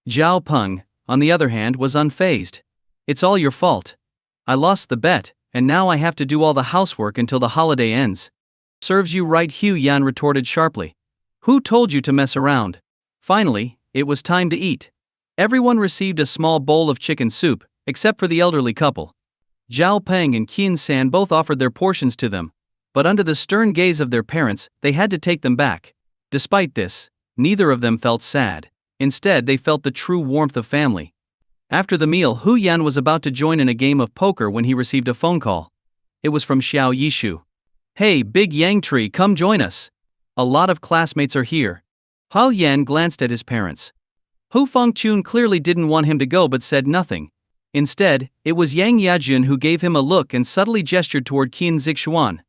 Speaker 1: Zhao Peng, on the other hand, was unfazed. "It's all your fault. I lost the bet, and now I have to do all the housework until the holiday ends." "Serves you right," Hu Yan retorted sharply. "Who told you to mess around?" Finally, it was time to eat. Everyone received a small bowl of chicken soup, except for the elderly couple. Zhao Peng and Qin San both offered their portions to them, but under the stern gaze of their parents, they had to take them back. Despite this, neither of them felt sad. Instead, they felt the true warmth of family. After the meal, Hu Yan was about to join in a game of poker when he received a phone call. It was from Xiao Yishu. "Hey, Big Yang Tree, come join us. A lot of classmates are here." Hao Yan glanced at his parents. Hu Fengchun clearly didn't want him to go but said nothing. Instead, it was Yang Yajun who gave him a look and subtly gestured toward Qin Zixuan.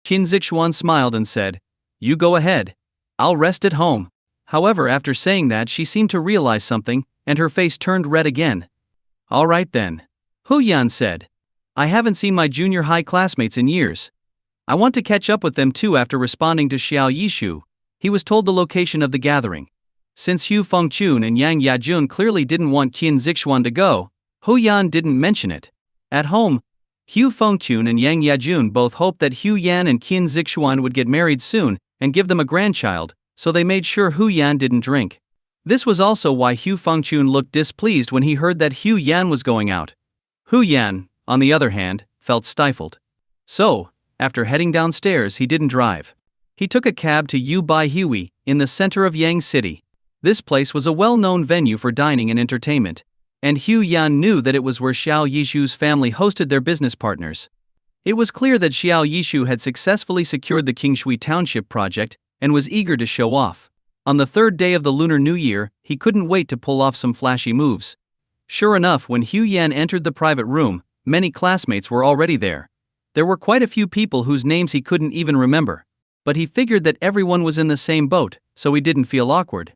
Speaker 1: Qin Zixuan smiled and said, "You go ahead. I'll rest at home." However, after saying that, she seemed to realize something, and her face turned red again. "All right then," Hu Yan said. "I haven't seen my junior high classmates in years. I want to catch up with them too." After responding to Xiao Yishu, he was told the location of the gathering. Since Hu Fengchun and Yang Yajun clearly didn't want Qin Zixuan to go, Hu Yan didn't mention it. At home, Hu Fengchun and Yang Yajun both hoped that Hu Yan and Qin Zixuan would get married soon and give them a grandchild, so they made sure Hu Yan didn't drink. This was also why Hu Fengchun looked displeased when he heard that Hu Yan was going out. Hu Yan, on the other hand, felt stifled. So, after heading downstairs, he didn't drive. He took a cab to Yu Bai Hui, in the center of Yang City. This place was a well-known venue for dining and entertainment, and Hu Yan knew that it was where Xiao Yishu's family hosted their business partners. It was clear that Xiao Yishu had successfully secured the Qingshui Township project and was eager to show off. On the third day of the Lunar New Year, he couldn't wait to pull off some flashy moves. Sure enough, when Hu Yan entered the private room, many classmates were already there. There were quite a few people whose names he couldn't even remember. But he figured that everyone was in the same boat, so he didn't feel awkward.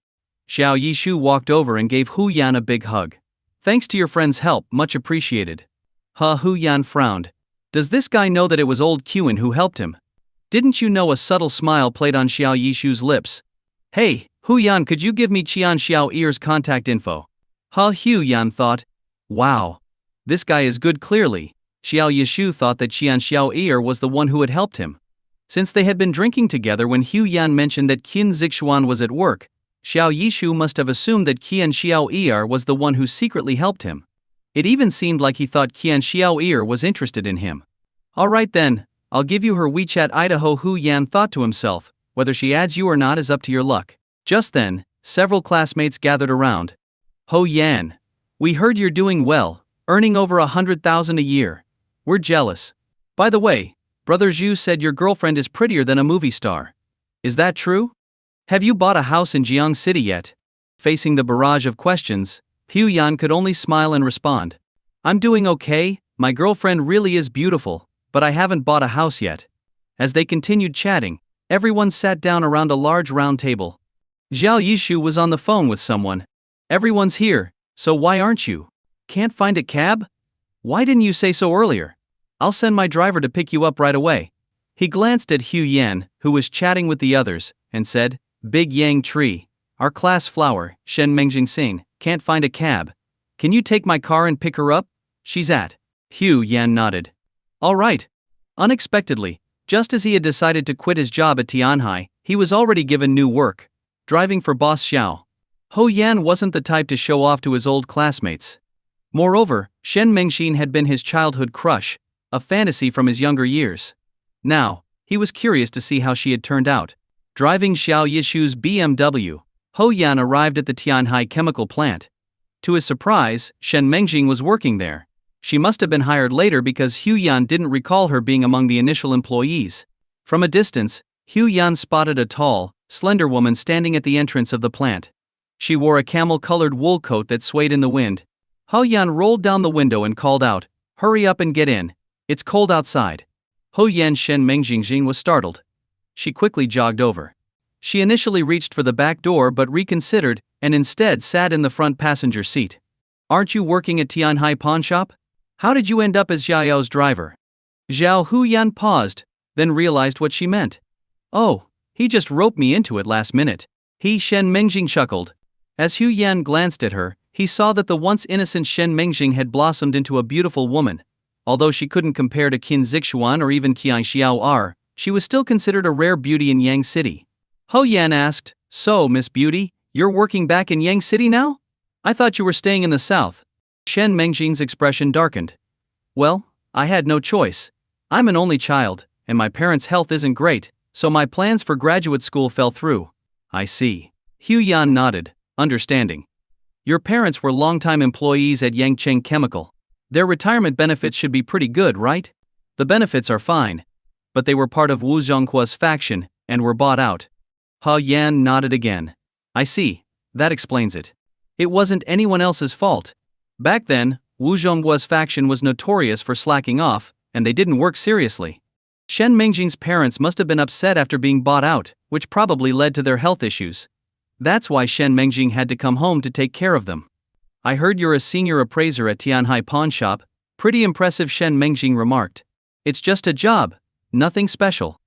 Speaker 1: Xiao Yishu walked over and gave Hu Yan a big hug. "Thanks to your friend's help, much appreciated." Hu Yan frowned. Does this guy know that it was old Qin who helped him? Didn't you know? A subtle smile played on Xiao Yishu's lips. "Hey, Hu Yan, could you give me Qian Xiao Er's contact info?" Hu Yan thought. Wow. This guy is good. Clearly, Xiao Yishu thought that Qian Xiao Er was the one who had helped him. Since they had been drinking together when Hu Yan mentioned that Qin Zixuan was at work, Xiao Yishu must have assumed that Qian Xiao Er was the one who secretly helped him. It even seemed like he thought Qian Xiao Er was interested in him. "Alright then, I'll give you her WeChat." Idaho, Hu Yan thought to himself, whether she adds you or not is up to your luck. Just then, several classmates gathered around. "Ho Yan, we heard you're doing well, earning over 100,000 a year. We're jealous. By the way, Brother Zhu said your girlfriend is prettier than a movie star. Is that true? Have you bought a house in Jiang City yet?" Facing the barrage of questions, Hu Yan could only smile and respond. "I'm doing okay, my girlfriend really is beautiful, but I haven't bought a house yet." As they continued chatting, everyone sat down around a large round table. Xiao Yishu was on the phone with someone. "Everyone's here, so why aren't you? Can't find a cab? Why didn't you say so earlier? I'll send my driver to pick you up right away." He glanced at Hu Yan, who was chatting with the others, and said, "Big Yang Tree, our class flower, Shen Mengjing Sing, can't find a cab. Can you take my car and pick her up? She's at." Hu Yan nodded. "All right." Unexpectedly, just as he had decided to quit his job at Tianhai, he was already given new work, driving for Boss Xiao. Hu Yan wasn't the type to show off to his old classmates. Moreover, Shen Mengxin had been his childhood crush, a fantasy from his younger years. Now, he was curious to see how she had turned out. Driving Xiao Yishu's BMW, Hu Yan arrived at the Tianhai chemical plant. To his surprise, Shen Mengjing was working there. She must have been hired later because Hu Yan didn't recall her being among the initial employees. From a distance, Hu Yan spotted a tall, slender woman standing at the entrance of the plant. She wore a camel-colored wool coat that swayed in the wind. Hu Yan rolled down the window and called out, "Hurry up and get in. It's cold outside." Hu Yan Shen Mengjing was startled. She quickly jogged over. She initially reached for the back door but reconsidered, and instead sat in the front passenger seat. "Aren't you working at Tianhai Pawn Shop? How did you end up as Xiao's driver?" Hu Yan paused, then realized what she meant. "Oh, he just roped me into it last minute." Shen Mengjing chuckled. As Hu Yan glanced at her, he saw that the once innocent Shen Mengjing had blossomed into a beautiful woman. Although she couldn't compare to Qin Zixuan or even Qian Xiao Er, she was still considered a rare beauty in Yang City. Hu Yan asked, "So, Miss Beauty, you're working back in Yang City now? I thought you were staying in the south." Shen Mengjing's expression darkened. "Well, I had no choice. I'm an only child, and my parents' health isn't great, so my plans for graduate school fell through." "I see." Hu Yan nodded. Understanding. Your parents were longtime employees at Yangcheng Chemical. Their retirement benefits should be pretty good, right? The benefits are fine. But they were part of Wu Zhonghua's faction, and were bought out. Ha Yan nodded again. I see, that explains it. It wasn't anyone else's fault. Back then, Wu Zhonghua's faction was notorious for slacking off, and they didn't work seriously. Shen Mengjing's parents must have been upset after being bought out, which probably led to their health issues. That's why Shen Mengjing had to come home to take care of them. I heard you're a senior appraiser at Tianhai Pawn Shop. Pretty impressive, Shen Mengjing remarked. It's just a job, nothing special.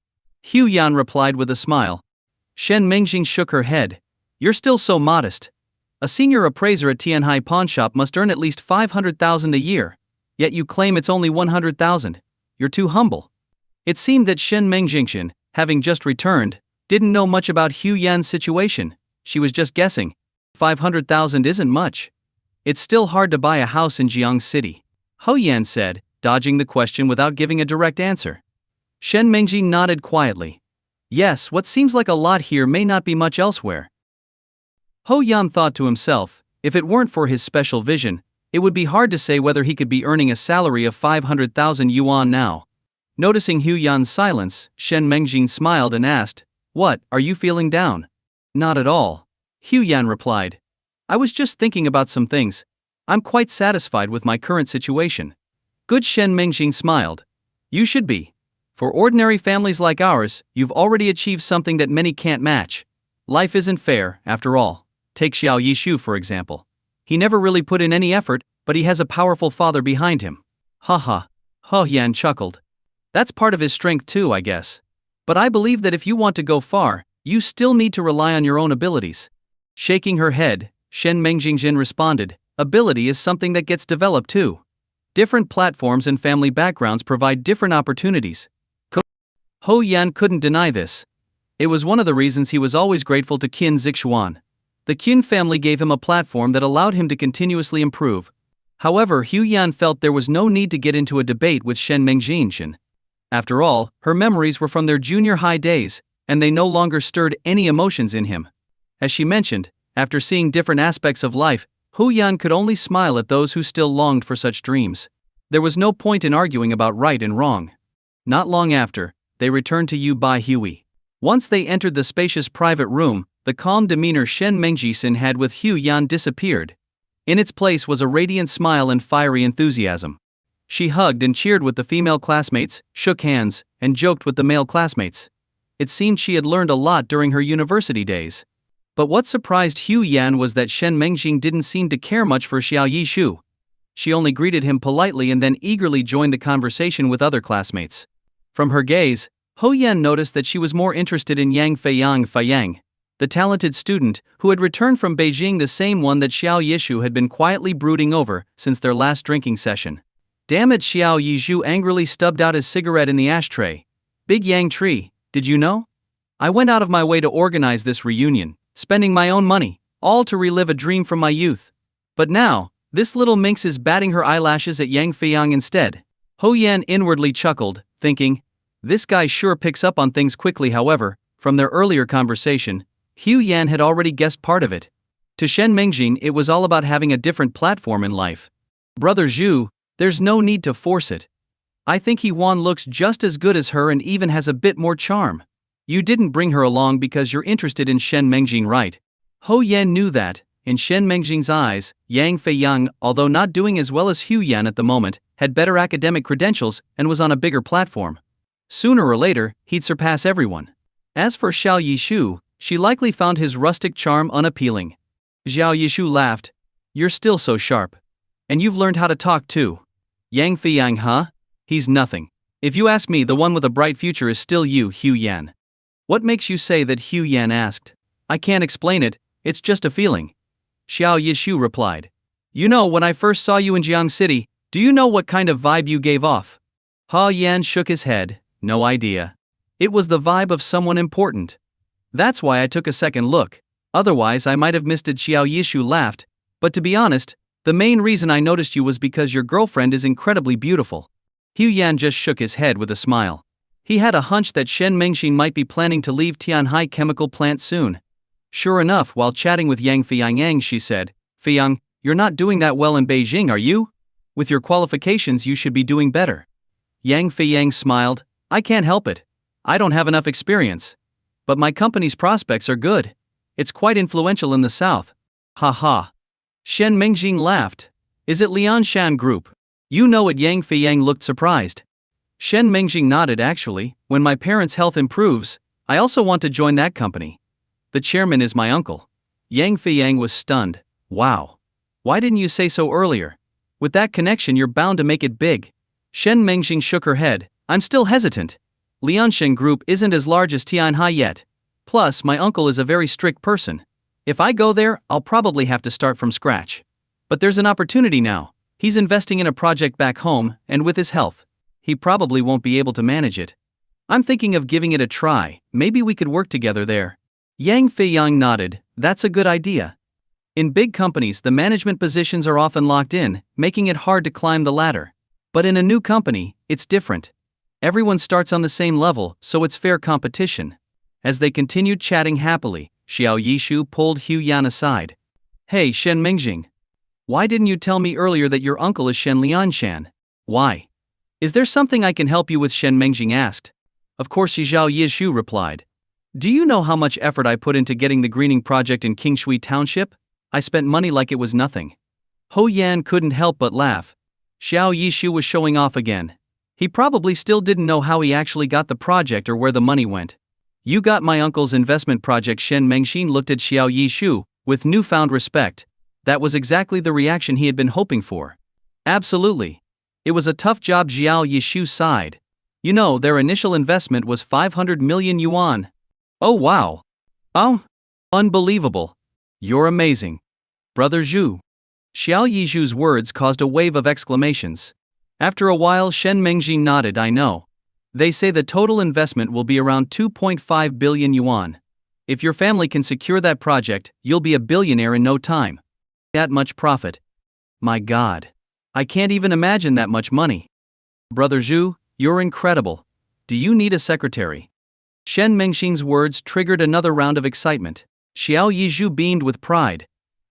Speaker 1: Hu Yan replied with a smile. Shen Mengjing shook her head. You're still so modest. A senior appraiser at Tianhai Pawn Shop must earn at least 500,000 a year. Yet you claim it's only 100,000. You're too humble. It seemed that Shen Mengjing, having just returned, didn't know much about Hu Yan's situation. She was just guessing. 500,000 isn't much. It's still hard to buy a house in Jiang City. Hu Yan said, dodging the question without giving a direct answer. Shen Mengjing nodded quietly. Yes, what seems like a lot here may not be much elsewhere. Hu Yan thought to himself, if it weren't for his special vision, it would be hard to say whether he could be earning a salary of 500,000 yuan now. Noticing Hu Yan's silence, Shen Mengjing smiled and asked, What, are you feeling down? Not at all. Hu Yan replied. I was just thinking about some things. I'm quite satisfied with my current situation. Good. Shen Mengjing smiled. You should be. For ordinary families like ours, you've already achieved something that many can't match. Life isn't fair, after all. Take Xiao Yishu for example. He never really put in any effort, but he has a powerful father behind him. Haha. Hu Yan chuckled. That's part of his strength too, I guess. But I believe that if you want to go far, you still need to rely on your own abilities. Shaking her head, Shen Mengjing responded, ability is something that gets developed too. Different platforms and family backgrounds provide different opportunities. Hu Yan couldn't deny this. It was one of the reasons he was always grateful to Qin Zixuan. The Qin family gave him a platform that allowed him to continuously improve. However, Hu Yan felt there was no need to get into a debate with Shen Mengjing. After all, her memories were from their junior high days, and they no longer stirred any emotions in him. As she mentioned, after seeing different aspects of life, Hu Yan could only smile at those who still longed for such dreams. There was no point in arguing about right and wrong. Not long after, they returned to Yu Bai Hui. Once they entered the spacious private room, the calm demeanor Shen Mengjing had with Hu Yan disappeared. In its place was a radiant smile and fiery enthusiasm. She hugged and cheered with the female classmates, shook hands, and joked with the male classmates. It seemed she had learned a lot during her university days. But what surprised Hu Yan was that Shen Mengjing didn't seem to care much for Xiao Yishu. She only greeted him politely and then eagerly joined the conversation with other classmates. From her gaze, Hu Yan noticed that she was more interested in Yang Feyang, the talented student who had returned from Beijing, the same one that Xiao Yishu had been quietly brooding over since their last drinking session. Damn it, Xiao Yishu angrily stubbed out his cigarette in the ashtray. Big Yang tree, did you know? I went out of my way to organize this reunion, spending my own money, all to relive a dream from my youth. But now, this little minx is batting her eyelashes at Yang Feyang instead. Hu Yan inwardly chuckled, thinking, this guy sure picks up on things quickly. However, from their earlier conversation, Hu Yan had already guessed part of it. To Shen Mengjing, it was all about having a different platform in life. Brother Zhu, there's no need to force it. I think He Wan looks just as good as her and even has a bit more charm. You didn't bring her along because you're interested in Shen Mengjing, right? Hu Yan knew that, in Shen Mengjing's eyes, Yang Feyang, although not doing as well as Hu Yan at the moment, had better academic credentials and was on a bigger platform. Sooner or later, he'd surpass everyone. As for Xiao Yishu, she likely found his rustic charm unappealing. Xiao Yishu laughed. You're still so sharp. And you've learned how to talk too. Yang Feyang, huh? He's nothing. If you ask me, the one with a bright future is still you, Hu Yan. What makes you say that? Hu Yan asked. I can't explain it, it's just a feeling. Xiao Yishu replied. You know, when I first saw you in Jiang City, do you know what kind of vibe you gave off? Hu Yan shook his head. No idea. It was the vibe of someone important. That's why I took a second look. Otherwise I might have missed it. Xiao Yishu laughed. But to be honest, the main reason I noticed you was because your girlfriend is incredibly beautiful. Hu Yan just shook his head with a smile. He had a hunch that Shen Mengjing might be planning to leave Tianhai chemical plant soon. Sure enough, while chatting with Yang Fiyang, she said, Fiyang, you're not doing that well in Beijing, are you? With your qualifications, you should be doing better. Yang Fiyang smiled, I can't help it. I don't have enough experience. But my company's prospects are good. It's quite influential in the south. Ha ha. Shen Mingjing laughed. Is it Lianshan Group? You know it. Yang Fiyang looked surprised. Shen Mingjing nodded. Actually, when my parents' health improves, I also want to join that company. The chairman is my uncle. Yang Fiyang was stunned. Wow. Why didn't you say so earlier? With that connection, you're bound to make it big. Shen Mingjing shook her head. I'm still hesitant. Lianshan Group isn't as large as Tianhai yet. Plus, my uncle is a very strict person. If I go there, I'll probably have to start from scratch. But there's an opportunity now. He's investing in a project back home, and with his health, he probably won't be able to manage it. I'm thinking of giving it a try. Maybe we could work together there. Yang Fiyang nodded. That's a good idea. In big companies, the management positions are often locked in, making it hard to climb the ladder. But in a new company, it's different. Everyone starts on the same level, so it's fair competition. As they continued chatting happily, Xiao Yishu pulled Hu Yan aside. Hey Shen Mingjing. Why didn't you tell me earlier that your uncle is Shen Lianshan? Why? Is there something I can help you with? Shen Mingjing asked. Of course, Xiao Yishu replied. Do you know how much effort I put into getting the greening project in Qingshui Township? I spent money like it was nothing. Ho Yan couldn't help but laugh. Xiao Yishu was showing off again. He probably still didn't know how he actually got the project or where the money went. You got my uncle's investment project. Shen Mingjing looked at Xiao Yishu with newfound respect. That was exactly the reaction he had been hoping for. Absolutely. It was a tough job. Xiao Yishu sighed. You know, their initial investment was 500 million yuan. Oh wow. Oh, unbelievable. You're amazing. Brother Zhu. Xiao Yishu's words caused a wave of exclamations. After a while, Shen Mingjing nodded. I know. They say the total investment will be around 2.5 billion yuan. If your family can secure that project, you'll be a billionaire in no time. That much profit. My God. I can't even imagine that much money. Brother Zhu, you're incredible. Do you need a secretary? Shen Mingjing's words triggered another round of excitement. Xiao Yizhu beamed with pride.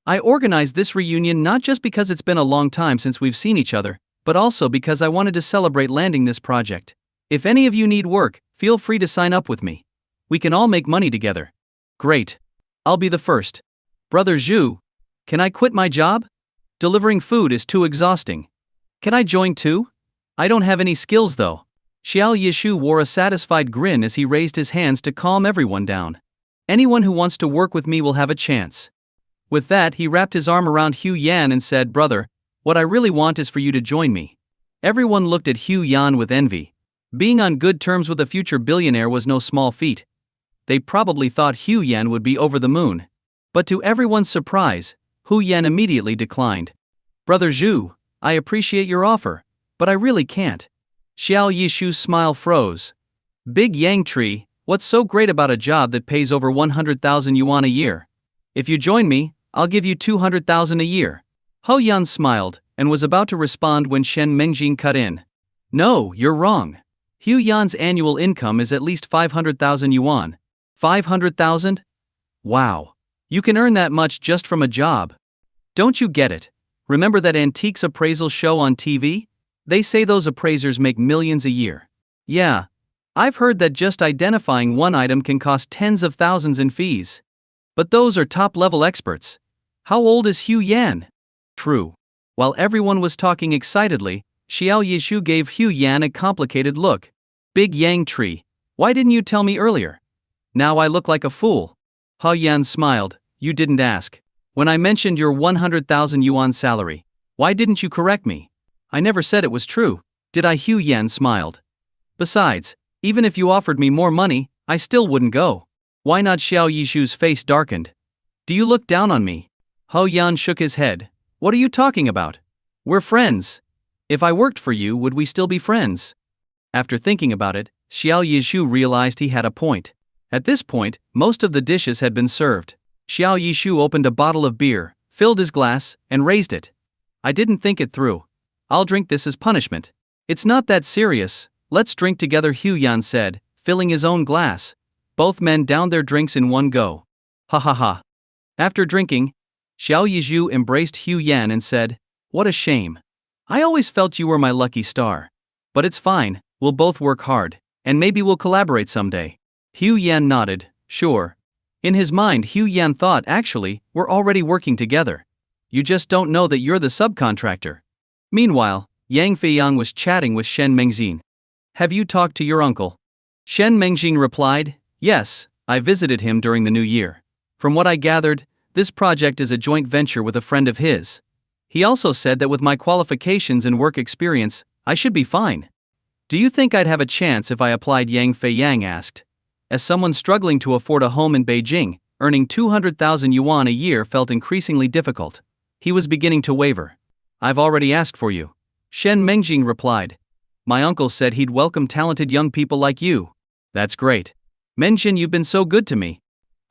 Speaker 1: I organized this reunion not just because it's been a long time since we've seen each other, but also because I wanted to celebrate landing this project. If any of you need work, feel free to sign up with me. We can all make money together. Great. I'll be the first. Brother Zhu, can I quit my job? Delivering food is too exhausting. Can I join too? I don't have any skills though. Xiao Yishu wore a satisfied grin as he raised his hands to calm everyone down. Anyone who wants to work with me will have a chance. With that, he wrapped his arm around Hu Yan and said, Brother, what I really want is for you to join me. Everyone looked at Hu Yan with envy. Being on good terms with a future billionaire was no small feat. They probably thought Hu Yan would be over the moon. But to everyone's surprise, Hu Yan immediately declined. Brother Zhu, I appreciate your offer, but I really can't. Xiao Yishu's smile froze. Big Yang Tree, what's so great about a job that pays over 100,000 yuan a year? If you join me, I'll give you 200,000 a year. Ho Yan smiled, and was about to respond when Shen Mingjing cut in. No, you're wrong. Hu Yan's annual income is at least 500,000 yuan. 500,000? Wow. You can earn that much just from a job. Don't you get it? Remember that antiques appraisal show on TV? They say those appraisers make millions a year. Yeah. I've heard that just identifying one item can cost tens of thousands in fees. But those are top-level experts. How old is Hu Yan? True. While everyone was talking excitedly, Xiao Yishu gave Hu Yan a complicated look. Big Yang Tree, why didn't you tell me earlier? Now I look like a fool. Ho Yan smiled. You didn't ask. When I mentioned your 100,000 yuan salary, why didn't you correct me? I never said it was true, did I? Hu Yan smiled. Besides, even if you offered me more money, I still wouldn't go. Why not? Xiao Yishu's face darkened. Do you look down on me? Ho Yan shook his head. What are you talking about? We're friends. If I worked for you, would we still be friends? After thinking about it, Xiao Yishu realized he had a point. At this point, most of the dishes had been served. Xiao Yishu opened a bottle of beer, filled his glass, and raised it. I didn't think it through. I'll drink this as punishment. It's not that serious. Let's drink together, Hu Yan said, filling his own glass. Both men downed their drinks in one go. Ha ha ha. After drinking, Xiao Yizhu embraced Hu Yan and said, "What a shame. I always felt you were my lucky star. But it's fine, we'll both work hard, and maybe we'll collaborate someday." Hu Yan nodded, "Sure." In his mind, Hu Yan thought, "Actually, we're already working together. You just don't know that you're the subcontractor." Meanwhile, Yang Feiyang was chatting with Shen Mengxin. "Have you talked to your uncle?" Shen Mengxin replied, "Yes, I visited him during the new year. From what I gathered, this project is a joint venture with a friend of his. He also said that with my qualifications and work experience, I should be fine." "Do you think I'd have a chance if I applied?" Yang Feiyang asked. As someone struggling to afford a home in Beijing, earning 200,000 yuan a year felt increasingly difficult. He was beginning to waver. "I've already asked for you," Shen Mengjing replied. "My uncle said he'd welcome talented young people like you." "That's great. Mengjin, you've been so good to me."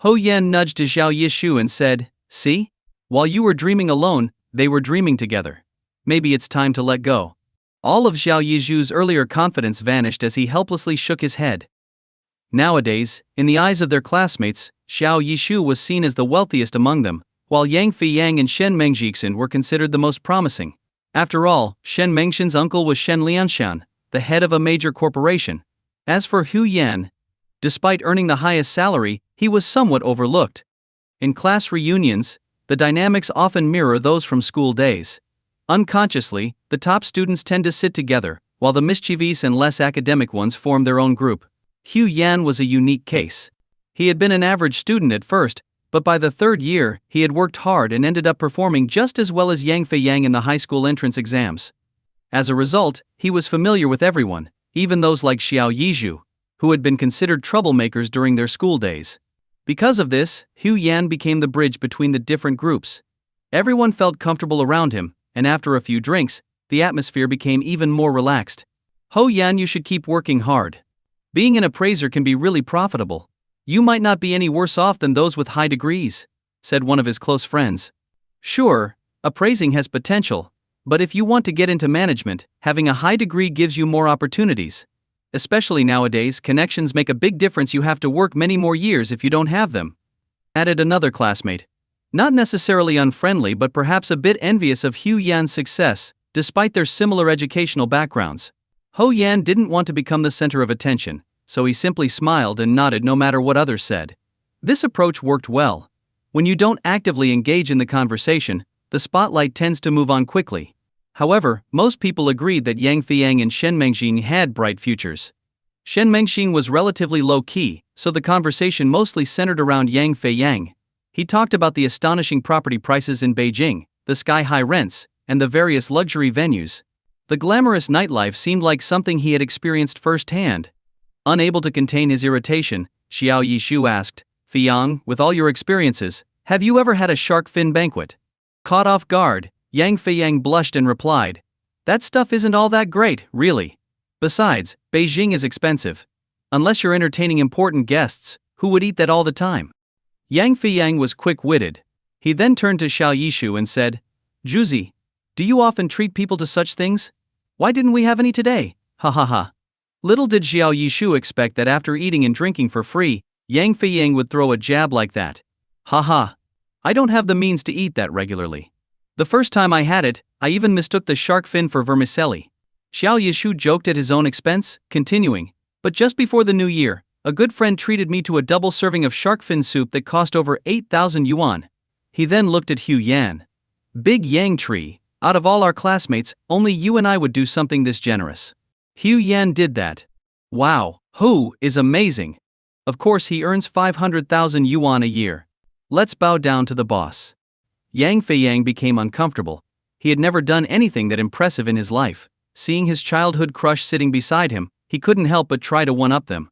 Speaker 1: Ho Yan nudged Zhao Yishu and said, "See? While you were dreaming alone, they were dreaming together. Maybe it's time to let go." All of Zhao Yishu's earlier confidence vanished as he helplessly shook his head. Nowadays, in the eyes of their classmates, Xiao Yishu was seen as the wealthiest among them, while Yang Feiyang and Shen Mengjixin were considered the most promising. After all, Shen Mengxin's uncle was Shen Lianshan, the head of a major corporation. As for Hu Yan, despite earning the highest salary, he was somewhat overlooked. In class reunions, the dynamics often mirror those from school days. Unconsciously, the top students tend to sit together, while the mischievous and less academic ones form their own group. Hu Yan was a unique case. He had been an average student at first, but by the third year, he had worked hard and ended up performing just as well as Yang Feiyang in the high school entrance exams. As a result, he was familiar with everyone, even those like Xiao Yizhu, who had been considered troublemakers during their school days. Because of this, Hu Yan became the bridge between the different groups. Everyone felt comfortable around him, and after a few drinks, the atmosphere became even more relaxed. "Ho Yan, you should keep working hard. Being an appraiser can be really profitable. You might not be any worse off than those with high degrees," said one of his close friends. "Sure, appraising has potential, but if you want to get into management, having a high degree gives you more opportunities. Especially nowadays, connections make a big difference. You have to work many more years if you don't have them," added another classmate. Not necessarily unfriendly but perhaps a bit envious of Hu Yan's success, despite their similar educational backgrounds. Ho Yan didn't want to become the center of attention, so he simply smiled and nodded no matter what others said. This approach worked well. When you don't actively engage in the conversation, the spotlight tends to move on quickly. However, most people agreed that Yang Feiyang and Shen Mengxin had bright futures. Shen Mengxin was relatively low-key, so the conversation mostly centered around Yang Feiyang. He talked about the astonishing property prices in Beijing, the sky-high rents, and the various luxury venues. The glamorous nightlife seemed like something he had experienced firsthand. Unable to contain his irritation, Xiao Yishu asked, "Feiyang, with all your experiences, have you ever had a shark fin banquet?" Caught off guard, Yang Feiyang blushed and replied, "That stuff isn't all that great, really. Besides, Beijing is expensive. Unless you're entertaining important guests, who would eat that all the time?" Yang Feiyang was quick-witted. He then turned to Xiao Yishu and said, "Juzi, do you often treat people to such things? Why didn't we have any today? Ha ha ha." Little did Xiao Yishu expect that after eating and drinking for free, Yang Feiyang would throw a jab like that. "Ha ha. I don't have the means to eat that regularly. The first time I had it, I even mistook the shark fin for vermicelli." Xiao Yishu joked at his own expense, continuing, "But just before the new year, a good friend treated me to a double serving of shark fin soup that cost over 8,000 yuan. He then looked at Hu Yan. "Big Yang tree, out of all our classmates, only you and I would do something this generous." Hu Yan did that. "Wow, Hu is amazing. Of course he earns 500,000 yuan a year. Let's bow down to the boss." Yang Feiyang became uncomfortable. He had never done anything that impressive in his life. Seeing his childhood crush sitting beside him, he couldn't help but try to one-up them.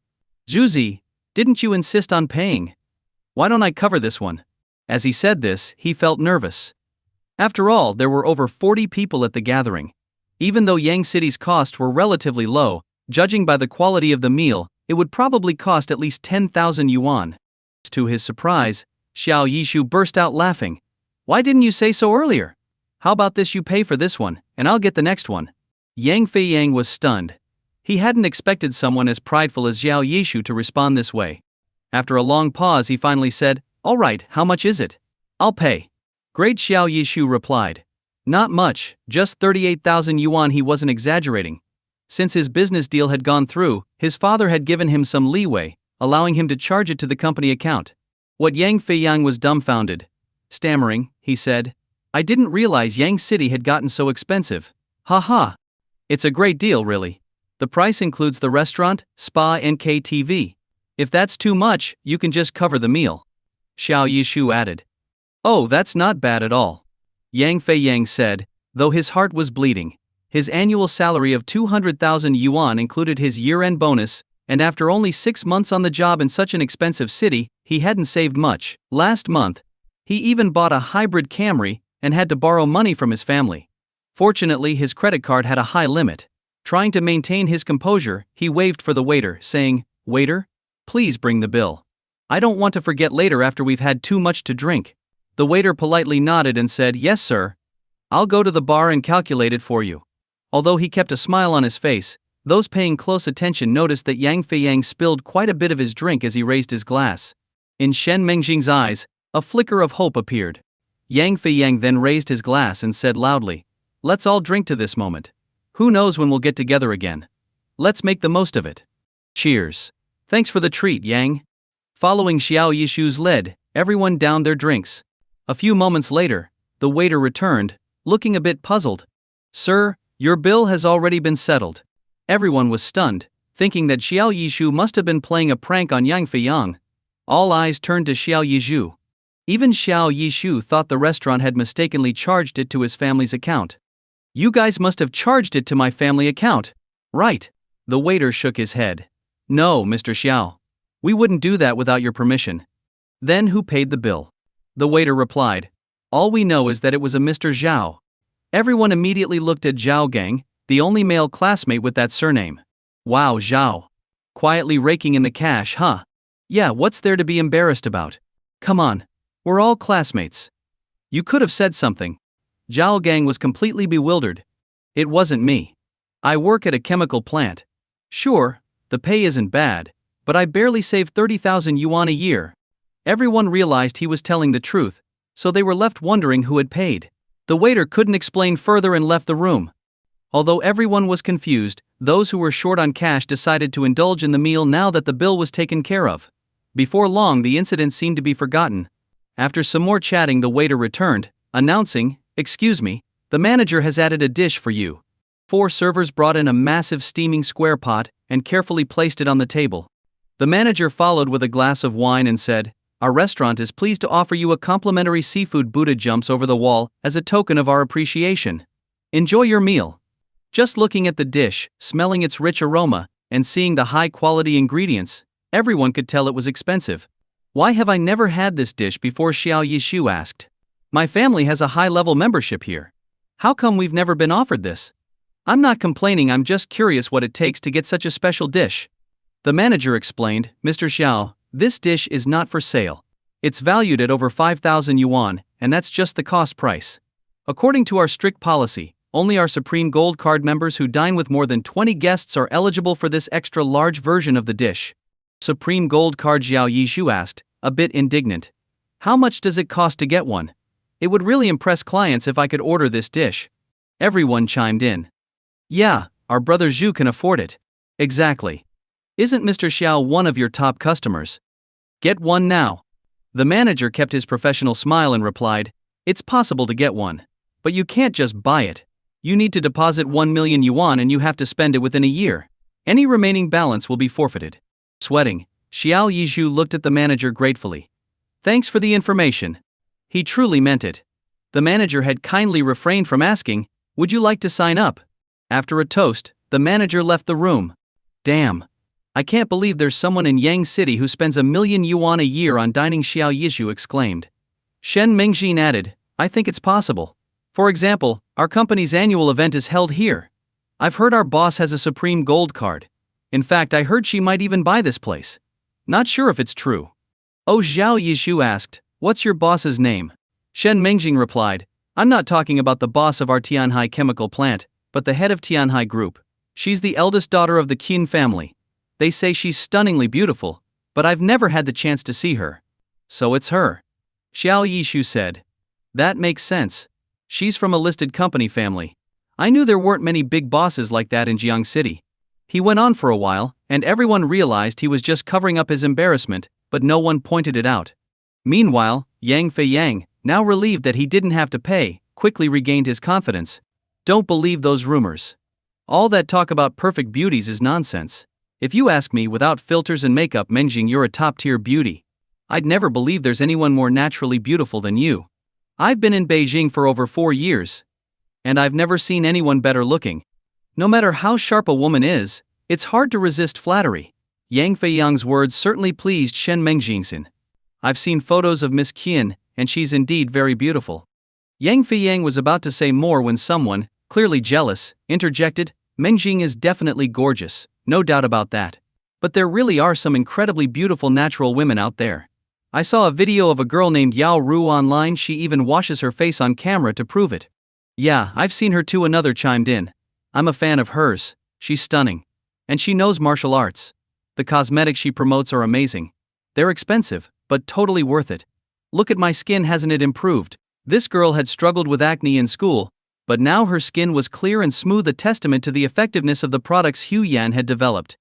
Speaker 1: "Juzi, didn't you insist on paying? Why don't I cover this one?" As he said this, he felt nervous. After all, there were over 40 people at the gathering. Even though Yang City's costs were relatively low, judging by the quality of the meal, it would probably cost at least 10,000 yuan. To his surprise, Xiao Yishu burst out laughing. "Why didn't you say so earlier? How about this, you pay for this one, and I'll get the next one?" Yang Feiyang was stunned. He hadn't expected someone as prideful as Xiao Yishu to respond this way. After a long pause, he finally said, All right, how much is it? I'll pay. Great, Xiao Yishu replied. Not much, just 38,000 yuan. He wasn't exaggerating. Since his business deal had gone through, his father had given him some leeway, allowing him to charge it to the company account. What Yang Feiyang was dumbfounded. Stammering, he said, I didn't realize Yang City had gotten so expensive. Haha. It's a great deal, really. The price includes the restaurant, spa, and KTV. If that's too much, you can just cover the meal. Xiao Yishu added. Oh, that's not bad at all. Yang Feiyang said, though his heart was bleeding. His annual salary of 200,000 yuan included his year-end bonus, and after only 6 months on the job in such an expensive city, he hadn't saved much. Last month, he even bought a hybrid Camry and had to borrow money from his family. Fortunately, his credit card had a high limit. Trying to maintain his composure, he waved for the waiter, saying, Waiter, please bring the bill. I don't want to forget later after we've had too much to drink. The waiter politely nodded and said, Yes, sir. I'll go to the bar and calculate it for you. Although he kept a smile on his face, those paying close attention noticed that Yang Feiyang spilled quite a bit of his drink as he raised his glass. In Shen Mengjing's eyes, a flicker of hope appeared. Yang Feiyang then raised his glass and said loudly, Let's all drink to this moment. Who knows when we'll get together again? Let's make the most of it. Cheers. Thanks for the treat, Yang. Following Xiao Yishu's lead, everyone downed their drinks. A few moments later, the waiter returned, looking a bit puzzled. Sir, your bill has already been settled. Everyone was stunned, thinking that Xiao Yishu must have been playing a prank on Yang Feiyang. All eyes turned to Xiao Yishu. Even Xiao Yishu thought the restaurant had mistakenly charged it to his family's account. You guys must have charged it to my family account. Right. The waiter shook his head. No, Mr. Xiao. We wouldn't do that without your permission. Then who paid the bill? The waiter replied. All we know is that it was a Mr. Zhao. Everyone immediately looked at Zhao Gang, the only male classmate with that surname. Wow, Zhao. Quietly raking in the cash, huh? Yeah, what's there to be embarrassed about? Come on. We're all classmates. You could have said something. Zhao Gang was completely bewildered. It wasn't me. I work at a chemical plant. Sure, the pay isn't bad, but I barely save 30,000 yuan a year. Everyone realized he was telling the truth, so they were left wondering who had paid. The waiter couldn't explain further and left the room. Although everyone was confused, those who were short on cash decided to indulge in the meal now that the bill was taken care of. Before long, the incident seemed to be forgotten. After some more chatting, the waiter returned, announcing, Excuse me, the manager has added a dish for you. 4 servers brought in a massive steaming square pot and carefully placed it on the table. The manager followed with a glass of wine and said, Our restaurant is pleased to offer you a complimentary seafood Buddha jumps over the wall as a token of our appreciation. Enjoy your meal. Just looking at the dish, smelling its rich aroma, and seeing the high-quality ingredients, everyone could tell it was expensive. Why have I never had this dish before? Xiao Yishu asked. My family has a high-level membership here. How come we've never been offered this? I'm not complaining, I'm just curious what it takes to get such a special dish. The manager explained, Mr. Xiao, this dish is not for sale. It's valued at over 5,000 yuan, and that's just the cost price. According to our strict policy, only our Supreme Gold Card members who dine with more than 20 guests are eligible for this extra large version of the dish. Supreme Gold Card? Xiao Yishu asked, a bit indignant. How much does it cost to get one? It would really impress clients if I could order this dish. Everyone chimed in. Yeah, our brother Zhu can afford it. Exactly. Isn't Mr. Xiao one of your top customers? Get one now. The manager kept his professional smile and replied, It's possible to get one. But you can't just buy it. You need to deposit 1 million yuan and you have to spend it within a year. Any remaining balance will be forfeited. Sweating, Xiao Yishu looked at the manager gratefully. Thanks for the information. He truly meant it. The manager had kindly refrained from asking, Would you like to sign up? After a toast, the manager left the room. Damn. I can't believe there's someone in Yang City who spends 1 million yuan a year on dining, Xiao Yishu exclaimed. Shen Mengjin added, I think it's possible. For example, our company's annual event is held here. I've heard our boss has a Supreme Gold Card. In fact, I heard she might even buy this place. Not sure if it's true. Oh, Xiao Yishu asked, What's your boss's name? Shen Mengjing replied, I'm not talking about the boss of our Tianhai chemical plant, but the head of Tianhai Group. She's the eldest daughter of the Qin family. They say she's stunningly beautiful, but I've never had the chance to see her. So it's her. Xiao Yishu said. That makes sense. She's from a listed company family. I knew there weren't many big bosses like that in Jiang City. He went on for a while, and everyone realized he was just covering up his embarrassment, but no one pointed it out. Meanwhile, Yang Feiyang, now relieved that he didn't have to pay, quickly regained his confidence. Don't believe those rumors. All that talk about perfect beauties is nonsense. If you ask me, without filters and makeup, Menjing, you're a top-tier beauty. I'd never believe there's anyone more naturally beautiful than you. I've been in Beijing for over 4 years, and I've never seen anyone better looking. No matter how sharp a woman is, it's hard to resist flattery. Yang Feiyang's words certainly pleased Shen Mengjingxin. I've seen photos of Miss Qian, and she's indeed very beautiful. Yang Feiyang was about to say more when someone, clearly jealous, interjected. Mengjing is definitely gorgeous, no doubt about that. But there really are some incredibly beautiful natural women out there. I saw a video of a girl named Yao Ru online. She even washes her face on camera to prove it. Yeah, I've seen her too, another chimed in. I'm a fan of hers, she's stunning. And she knows martial arts. The cosmetics she promotes are amazing. They're expensive, but totally worth it. Look at my skin, hasn't it improved? This girl had struggled with acne in school, but now her skin was clear and smooth, a testament to the effectiveness of the products Hu Yan had developed.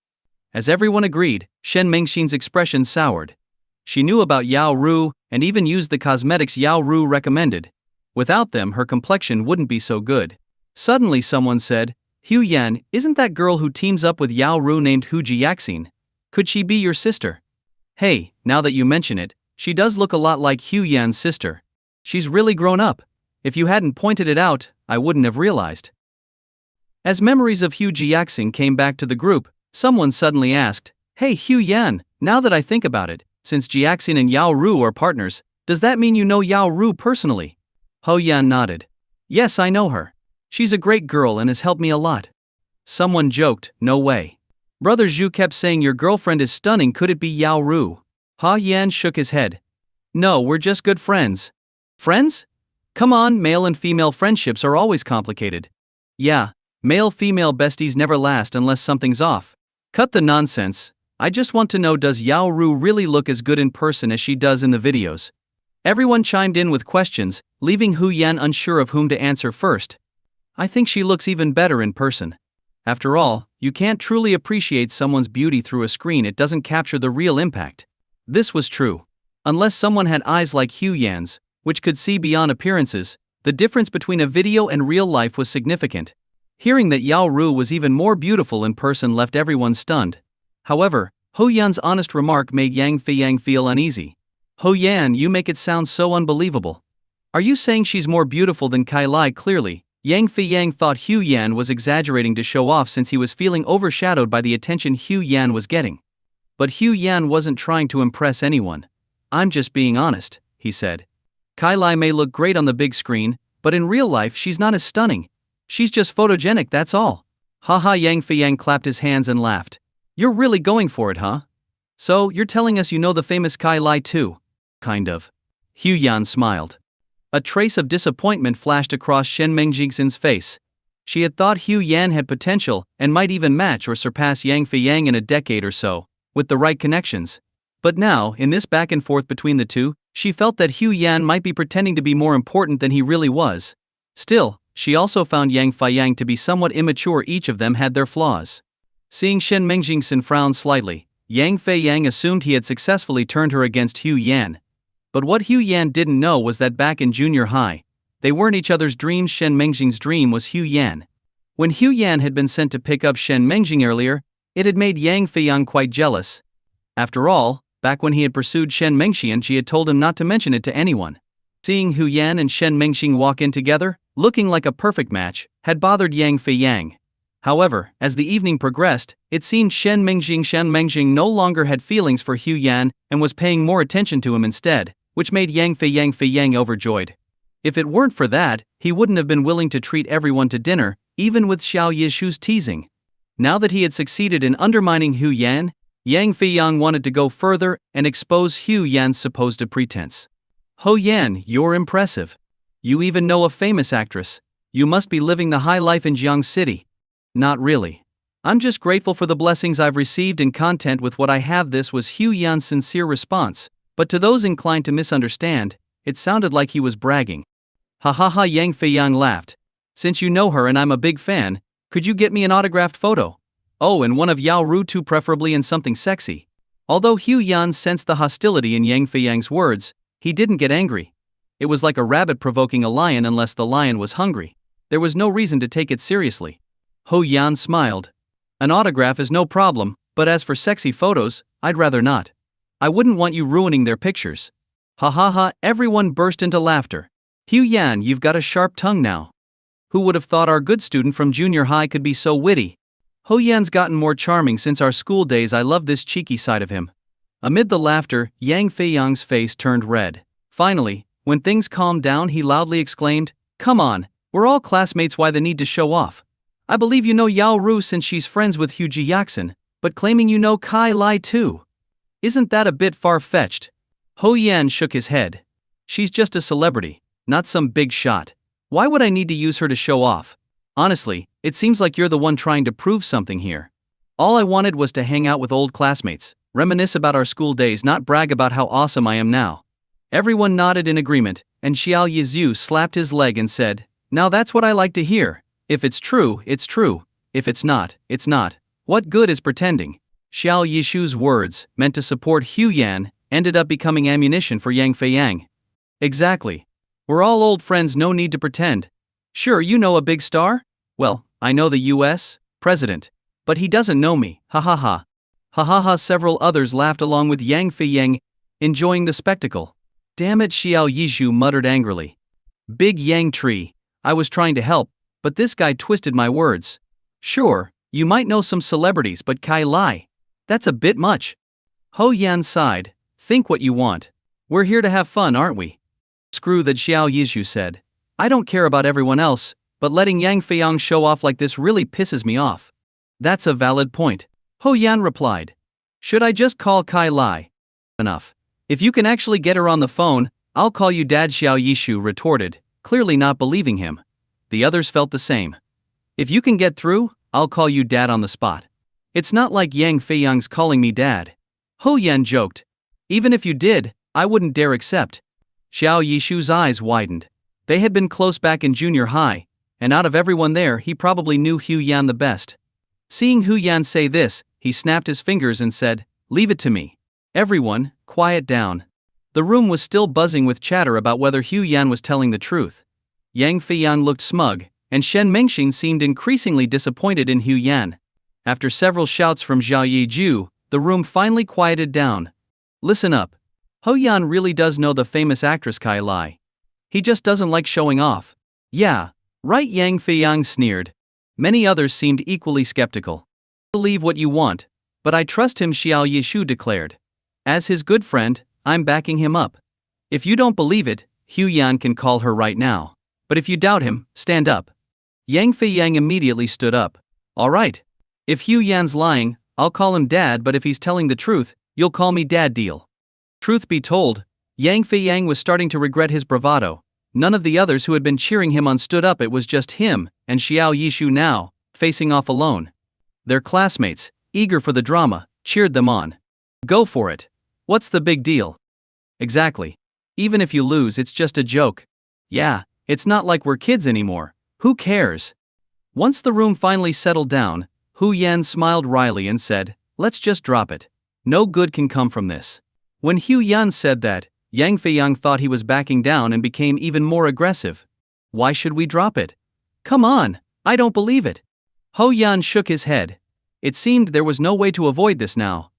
Speaker 1: As everyone agreed, Shen Mengxin's expression soured. She knew about Yao Ru, and even used the cosmetics Yao Ru recommended. Without them, her complexion wouldn't be so good. Suddenly someone said, Hu Yan, isn't that girl who teams up with Yao Ru named Hu Jiaxin? Could she be your sister? Hey, now that you mention it, she does look a lot like Hu Yan's sister. She's really grown up. If you hadn't pointed it out, I wouldn't have realized. As memories of Hu Jiaxin came back to the group, someone suddenly asked, Hey Hu Yan, now that I think about it, since Jiaxin and Yao Ru are partners, does that mean you know Yao Ru personally? Ho Yan nodded. Yes, I know her. She's a great girl and has helped me a lot. Someone joked, no way. Brother Zhu kept saying your girlfriend is stunning, could it be Yao Ru? Ha Yan shook his head. No, we're just good friends. Friends? Come on, male and female friendships are always complicated. Yeah, male-female besties never last unless something's off. Cut the nonsense. I just want to know, does Yao Ru really look as good in person as she does in the videos? Everyone chimed in with questions, leaving Hu Yan unsure of whom to answer first. I think she looks even better in person. After all, you can't truly appreciate someone's beauty through a screen, it doesn't capture the real impact. This was true. Unless someone had eyes like Hu Yan's, which could see beyond appearances, the difference between a video and real life was significant. Hearing that Yao Ru was even more beautiful in person left everyone stunned. However, Ho Yan's honest remark made Yang Feiyang feel uneasy. Ho Yan, you make it sound so unbelievable. Are you saying she's more beautiful than Kai Lai? Clearly, Yang Feiyang thought Hu Yan was exaggerating to show off since he was feeling overshadowed by the attention Hu Yan was getting. But Hu Yan wasn't trying to impress anyone. I'm just being honest, he said. Kai Lai may look great on the big screen, but in real life she's not as stunning. She's just photogenic, that's all. Haha, Yang Feiyang clapped his hands and laughed. You're really going for it, huh? So, you're telling us you know the famous Kai Lai too? Kind of. Hu Yan smiled. A trace of disappointment flashed across Shen Mengjingxin's face. She had thought Hu Yan had potential and might even match or surpass Yang Feiyang in a decade or so, with the right connections. But now, in this back and forth between the two, she felt that Hu Yan might be pretending to be more important than he really was. Still, she also found Yang Feiyang to be somewhat immature. Each of them had their flaws. Seeing Shen Mengjingxin frown slightly, Yang Feiyang assumed he had successfully turned her against Hu Yan. But what Hu Yan didn't know was that back in junior high, they weren't each other's dreams. Shen Mengjing's dream was Hu Yan. When Hu Yan had been sent to pick up Shen Mengjing earlier, it had made Yang Feiyang quite jealous. After all, back when he had pursued Shen Mengxian, she had told him not to mention it to anyone. Seeing Hu Yan and Shen Mengxing walk in together, looking like a perfect match, had bothered Yang Feiyang. However, as the evening progressed, it seemed Shen Mengjing no longer had feelings for Hu Yan and was paying more attention to him instead, which made Yang Feiyang overjoyed. If it weren't for that, he wouldn't have been willing to treat everyone to dinner, even with Xiao Yishu's teasing. Now that he had succeeded in undermining Hu Yan, Yang Feiyang wanted to go further and expose Hu Yan's supposed pretense. Ho Yan, you're impressive. You even know a famous actress. You must be living the high life in Jiang City. Not really. I'm just grateful for the blessings I've received in content with what I have. This was Hu Yan's sincere response. But to those inclined to misunderstand, it sounded like he was bragging. Ha ha ha, Yang Feiyang laughed. Since you know her and I'm a big fan, could you get me an autographed photo? Oh, and one of Yao Ru too, preferably in something sexy. Although Hu Yan sensed the hostility in Yang Feiyang's words, he didn't get angry. It was like a rabbit provoking a lion unless the lion was hungry. There was no reason to take it seriously. Hu Yan smiled. An autograph is no problem, but as for sexy photos, I'd rather not. I wouldn't want you ruining their pictures. Ha ha ha, everyone burst into laughter. Hu Yan, you've got a sharp tongue now. Who would have thought our good student from junior high could be so witty? Hu Yan's gotten more charming since our school days. I love this cheeky side of him. Amid the laughter, Yang Feiyang's face turned red. Finally, when things calmed down, he loudly exclaimed, "Come on, we're all classmates, why the need to show off? I believe you know Yao Ru since she's friends with Hu Jiaxin, but claiming you know Kai Lai too. Isn't that a bit far-fetched?" Hu Yan shook his head. She's just a celebrity, not some big shot. Why would I need to use her to show off? Honestly, it seems like you're the one trying to prove something here. All I wanted was to hang out with old classmates, reminisce about our school days, not brag about how awesome I am now. Everyone nodded in agreement, and Xiao Yizu slapped his leg and said, "Now that's what I like to hear. If it's true, it's true. If it's not, it's not. What good is pretending?" Xiao Yishu's words, meant to support Hu Yan, ended up becoming ammunition for Yang Feiyang. Exactly. We're all old friends, no need to pretend. Sure, you know a big star? Well, I know the US president. But he doesn't know me, ha ha ha. Ha ha ha, several others laughed along with Yang Feiyang, enjoying the spectacle. Damn it, Xiao Yishu muttered angrily. Big Yang tree, I was trying to help, but this guy twisted my words. Sure, you might know some celebrities, but Kai Lai, that's a bit much. Ho Yan sighed. Think what you want. We're here to have fun, aren't we? Screw that, Xiao Yishu said. I don't care about everyone else, but letting Yang Feiyang show off like this really pisses me off. That's a valid point, Ho Yan replied. Should I just call Kai Lai? Enough. If you can actually get her on the phone, I'll call you Dad, Xiao Yishu retorted, clearly not believing him. The others felt the same. If you can get through, I'll call you Dad on the spot. It's not like Yang Feiyang's calling me Dad. Ho Yan joked. Even if you did, I wouldn't dare accept. Xiao Yishu's eyes widened. They had been close back in junior high, and out of everyone there, he probably knew Hu Yan the best. Seeing Hu Yan say this, he snapped his fingers and said, "Leave it to me. Everyone, quiet down." The room was still buzzing with chatter about whether Hu Yan was telling the truth. Yang Feiyang looked smug, and Shen Mengxing seemed increasingly disappointed in Hu Yan. After several shouts from Zhao Yiju, the room finally quieted down. Listen up. Ho Yan really does know the famous actress Kai Lai. He just doesn't like showing off. Yeah, right, Yang Feiyang sneered. Many others seemed equally skeptical. Believe what you want, but I trust him, Xiao Yishu declared. As his good friend, I'm backing him up. If you don't believe it, Hu Yan can call her right now. But if you doubt him, stand up. Yang Feiyang immediately stood up. All right. If Hu Yan's lying, I'll call him Dad, but if he's telling the truth, you'll call me Dad, deal. Truth be told, Yang Feiyang was starting to regret his bravado. None of the others who had been cheering him on stood up. It was just him and Xiao Yishu now, facing off alone. Their classmates, eager for the drama, cheered them on. Go for it. What's the big deal? Exactly. Even if you lose, it's just a joke. Yeah, it's not like we're kids anymore. Who cares? Once the room finally settled down, Hu Yan smiled wryly and said, let's just drop it. No good can come from this. When Hu Yan said that, Yang Feiyang thought he was backing down and became even more aggressive. Why should we drop it? Come on, I don't believe it. Ho Yan shook his head. It seemed there was no way to avoid this now.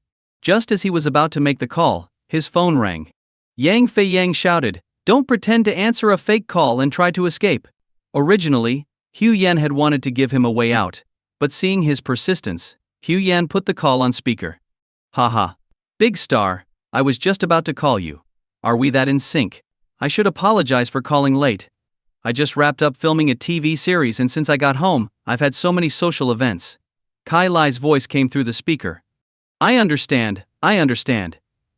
Speaker 1: Just as he was about to make the call, his phone rang. Yang Feiyang shouted, don't pretend to answer a fake call and try to escape. Originally, Hu Yan had wanted to give him a way out, but seeing his persistence, Hu Yan put the call on speaker. Haha. Big star, I was just about to call you. Are we that in sync? I should apologize for calling late. I just wrapped up filming a TV series, and since I got home, I've had so many social events. Kai Lai's voice came through the speaker. I understand.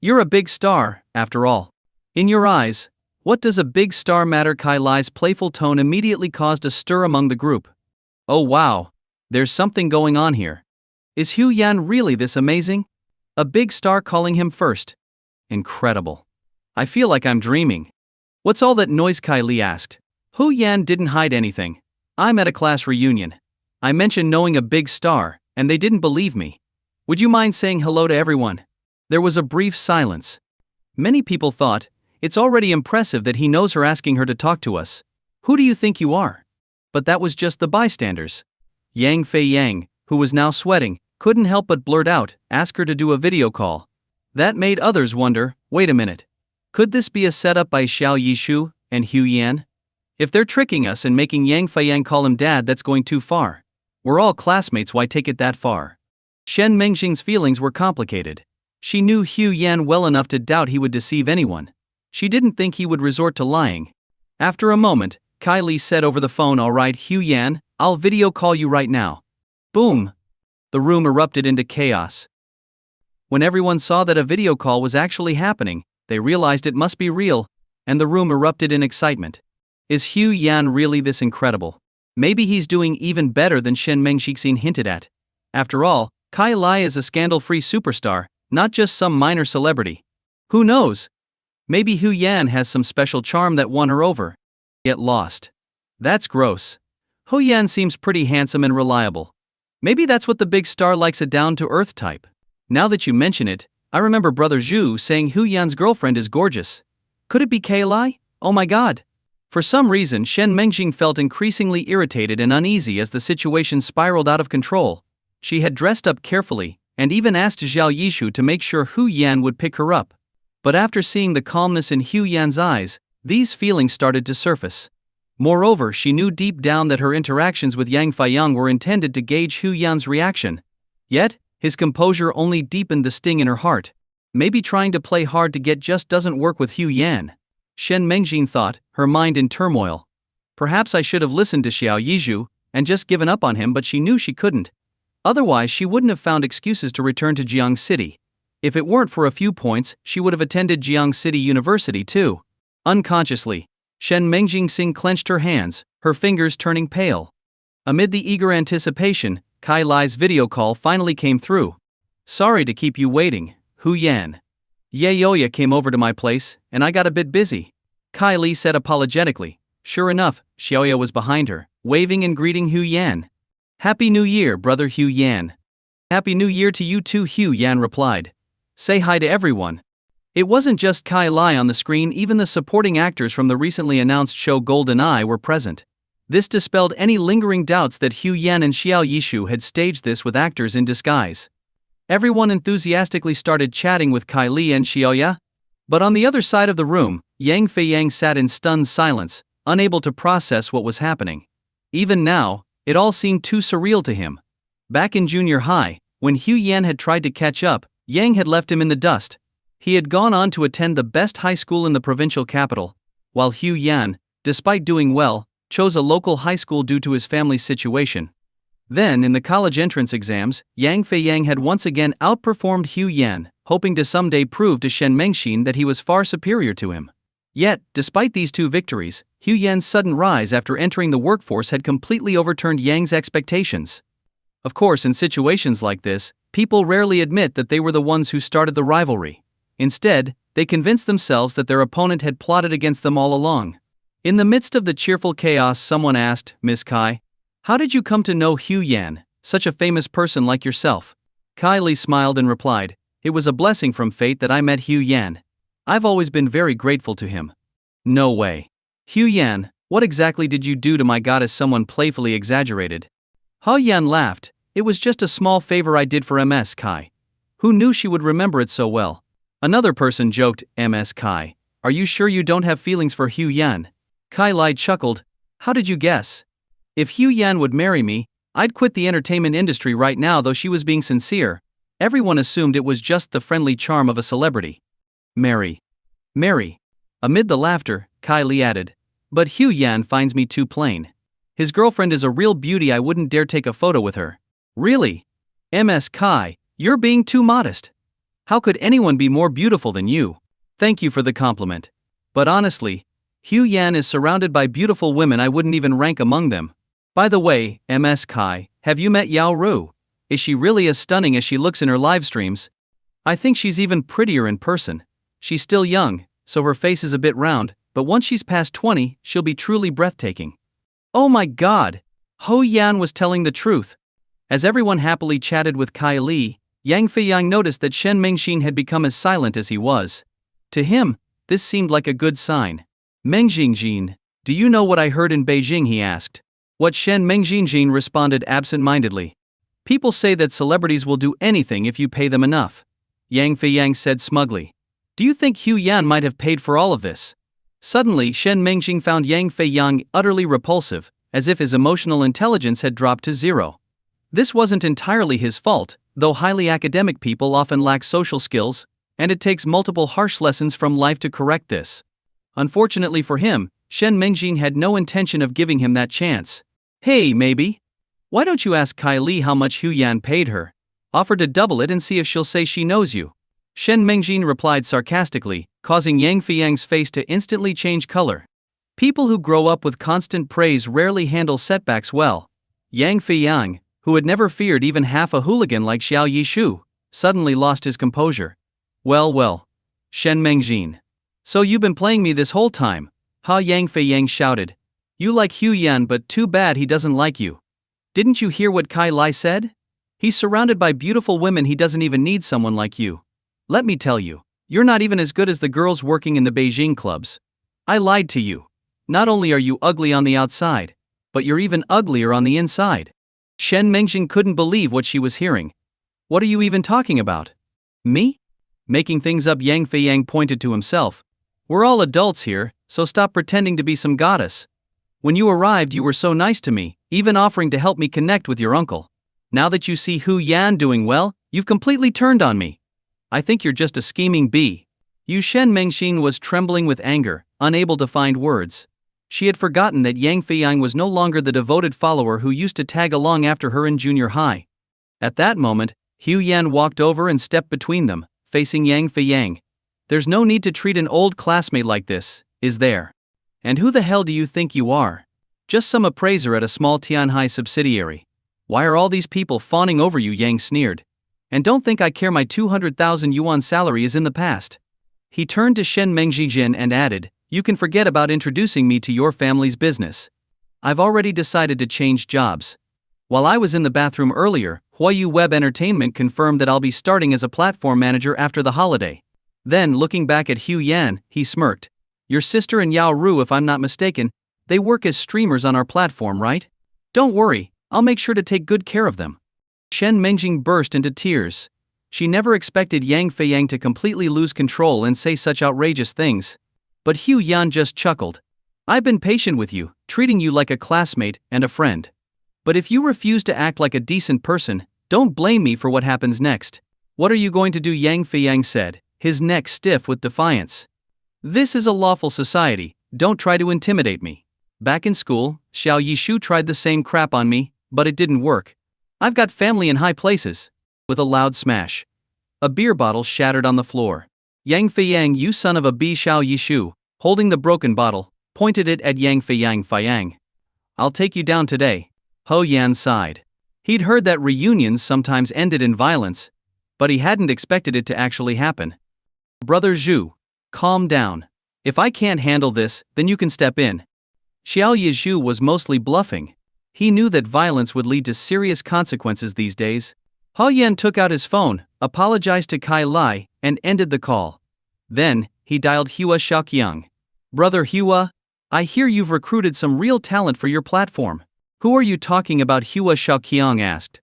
Speaker 1: You're a big star, after all. In your eyes, what does a big star matter? Kai Lai's playful tone immediately caused a stir among the group. Oh wow, there's something going on here. Is Hu Yan really this amazing? A big star calling him first. Incredible. I feel like I'm dreaming. What's all that noise? Kylie asked. Hu Yan didn't hide anything. I'm at a class reunion. I mentioned knowing a big star, and they didn't believe me. Would you mind saying hello to everyone? There was a brief silence. Many people thought, it's already impressive that he knows her, asking her to talk to us. Who do you think you are? But that was just the bystanders. Yang Fei Yang, who was now sweating, couldn't help but blurt out, ask her to do a video call. That made others wonder, wait a minute. Could this be a setup by Xiao Yishu and Hu Yan? If they're tricking us and making Yang Fei Yang call him dad, that's going too far. We're all classmates, why take it that far? Shen Mengxing's feelings were complicated. She knew Hu Yan well enough to doubt he would deceive anyone. She didn't think he would resort to lying. After a moment, Kylie said over the phone, all right, Hu Yan, I'll video call you right now. Boom! The room erupted into chaos. When everyone saw that a video call was actually happening, they realized it must be real, and the room erupted in excitement. Is Hu Yan really this incredible? Maybe he's doing even better than Shen Mengxing hinted at. After all, Kai Lai is a scandal-free superstar, not just some minor celebrity. Who knows? Maybe Hu Yan has some special charm that won her over. Yet lost. That's gross. Hu Yan seems pretty handsome and reliable. Maybe that's what the big star likes, a down-to-earth type. Now that you mention it, I remember Brother Zhu saying Hu Yan's girlfriend is gorgeous. Could it be Kai Lai? Oh my god. For some reason, Shen Mengxing felt increasingly irritated and uneasy as the situation spiraled out of control. She had dressed up carefully, and even asked Xiao Yishu to make sure Hu Yan would pick her up. But after seeing the calmness in Hu Yan's eyes, these feelings started to surface. Moreover, she knew deep down that her interactions with Yang Feiyang were intended to gauge Hu Yan's reaction. Yet, his composure only deepened the sting in her heart. Maybe trying to play hard to get just doesn't work with Hu Yan. Shen Mengxing thought, her mind in turmoil. Perhaps I should have listened to Xiao Yizhu and just given up on him, but she knew she couldn't. Otherwise, she wouldn't have found excuses to return to Jiang City. If it weren't for a few points, she would have attended Jiang City University too. Unconsciously, Shen Mengxing clenched her hands, her fingers turning pale. Amid the eager anticipation, Kai Lai's video call finally came through. Sorry to keep you waiting, Hu Yan. Yaoya came over to my place, and I got a bit busy. Kai Li said apologetically. Sure enough, Xiaoya was behind her, waving and greeting Hu Yan. Happy New Year, brother Hu Yan. Happy New Year to you too, Hu Yan replied. Say hi to everyone. It wasn't just Kai Lai on the screen, even the supporting actors from the recently announced show Golden Eye were present. This dispelled any lingering doubts that Hu Yan and Xiao Yishu had staged this with actors in disguise. Everyone enthusiastically started chatting with Kai Li and Xiaoya. But on the other side of the room, Yang Fei Yang sat in stunned silence, unable to process what was happening. Even now, it all seemed too surreal to him. Back in junior high, when Hu Yan had tried to catch up, Yang had left him in the dust. He had gone on to attend the best high school in the provincial capital, while Hu Yan, despite doing well, chose a local high school due to his family's situation. Then, in the college entrance exams, Yang Fei Yang had once again outperformed Hu Yan, hoping to someday prove to Shen Mengxing that he was far superior to him. Yet, despite these two victories, Hu Yan's sudden rise after entering the workforce had completely overturned Yang's expectations. Of course, in situations like this, people rarely admit that they were the ones who started the rivalry. Instead, they convinced themselves that their opponent had plotted against them all along. In the midst of the cheerful chaos, someone asked, Miss Kai, how did you come to know Hu Yan, such a famous person like yourself? Kai Li smiled and replied, it was a blessing from fate that I met Hu Yan. I've always been very grateful to him. No way. Hu Yan, what exactly did you do to my goddess? Someone playfully exaggerated. Hu Yan laughed, it was just a small favor I did for Ms. Kai. Who knew she would remember it so well? Another person joked, Ms. Kai, are you sure you don't have feelings for Hu Yan? Kai Lai chuckled, how did you guess? If Hu Yan would marry me, I'd quit the entertainment industry right now. Though she was being sincere, everyone assumed it was just the friendly charm of a celebrity. Marry. Amid the laughter, Kai Li added, but Hu Yan finds me too plain. His girlfriend is a real beauty, I wouldn't dare take a photo with her. Really? Ms. Kai, you're being too modest. How could anyone be more beautiful than you? Thank you for the compliment. But honestly, Hu Yan is surrounded by beautiful women, I wouldn't even rank among them. By the way, Ms. Kai, have you met Yao Ru? Is she really as stunning as she looks in her live streams? I think she's even prettier in person. She's still young, so her face is a bit round, but once she's past 20, she'll be truly breathtaking. Oh my god! Ho Yan was telling the truth. As everyone happily chatted with Kai Li, Yang Feiyang noticed that Shen Mengxin had become as silent as he was. To him, this seemed like a good sign. Mengjingjin, do you know what I heard in Beijing? He asked. What? Shen Mengjingjin responded absent-mindedly. People say that celebrities will do anything if you pay them enough. Yang Feiyang said smugly. Do you think Hu Yan might have paid for all of this? Suddenly, Shen Mengjing found Yang Feiyang utterly repulsive, as if his emotional intelligence had dropped to zero. This wasn't entirely his fault, though highly academic people often lack social skills, and it takes multiple harsh lessons from life to correct this. Unfortunately for him, Shen Mengjing had no intention of giving him that chance. Hey, maybe? Why don't you ask Kai Li how much Hu Yan paid her? Offer to double it and see if she'll say she knows you. Shen Mengjing replied sarcastically, causing Yang Feiyang's face to instantly change color. People who grow up with constant praise rarely handle setbacks well. Yang Feiyang, who had never feared even half a hooligan like Xiao Yishu, suddenly lost his composure. Well, Shen Mengjing. So you've been playing me this whole time, huh? Yang Feiyang shouted. You like Hu Yan, but too bad he doesn't like you. Didn't you hear what Kai Li said? He's surrounded by beautiful women, he doesn't even need someone like you. Let me tell you, you're not even as good as the girls working in the Beijing clubs. I lied to you. Not only are you ugly on the outside, but you're even uglier on the inside. Shen Mengjing couldn't believe what she was hearing. What are you even talking about? Me? Making things up? Yang Feiyang pointed to himself. We're all adults here, so stop pretending to be some goddess. When you arrived, you were so nice to me, even offering to help me connect with your uncle. Now that you see Hu Yan doing well, you've completely turned on me. I think you're just a scheming bee. Shen Mengjing was trembling with anger, unable to find words. She had forgotten that Yang Feiyang was no longer the devoted follower who used to tag along after her in junior high. At that moment, Hu Yan walked over and stepped between them, facing Yang Feiyang. There's no need to treat an old classmate like this, is there? And who the hell do you think you are? Just some appraiser at a small Tianhai subsidiary. Why are all these people fawning over you? Yang sneered. And don't think I care, my 200,000 yuan salary is in the past. He turned to Shen Mengjing and added, you can forget about introducing me to your family's business. I've already decided to change jobs. While I was in the bathroom earlier, Huayu Web Entertainment confirmed that I'll be starting as a platform manager after the holiday. Then, looking back at Hu Yan, he smirked. Your sister and Yao Ru, if I'm not mistaken, they work as streamers on our platform, right? Don't worry, I'll make sure to take good care of them. Shen Mengjing burst into tears. She never expected Yang Feiyang to completely lose control and say such outrageous things. But Hu Yan just chuckled. I've been patient with you, treating you like a classmate and a friend. But if you refuse to act like a decent person, don't blame me for what happens next. What are you going to do? Yang Feiyang said, his neck stiff with defiance. This is a lawful society, don't try to intimidate me. Back in school, Xiao Yishu tried the same crap on me, but it didn't work. I've got family in high places. With a loud smash, a beer bottle shattered on the floor. Yang Feiyang, you son of a b! Xiao Yishu, holding the broken bottle, pointed it at Yang Feiyang. I'll take you down today. Ho Yan sighed. He'd heard that reunions sometimes ended in violence, but he hadn't expected it to actually happen. Brother Zhu, calm down. If I can't handle this, then you can step in. Xiao Yizhu was mostly bluffing. He knew that violence would lead to serious consequences these days. Ho Yan took out his phone, apologized to Kai Li, and ended the call. Then, he dialed Hua Xiaoqiang. Brother Hua, I hear you've recruited some real talent for your platform. Who are you talking about? Hua Xiaoqiang asked.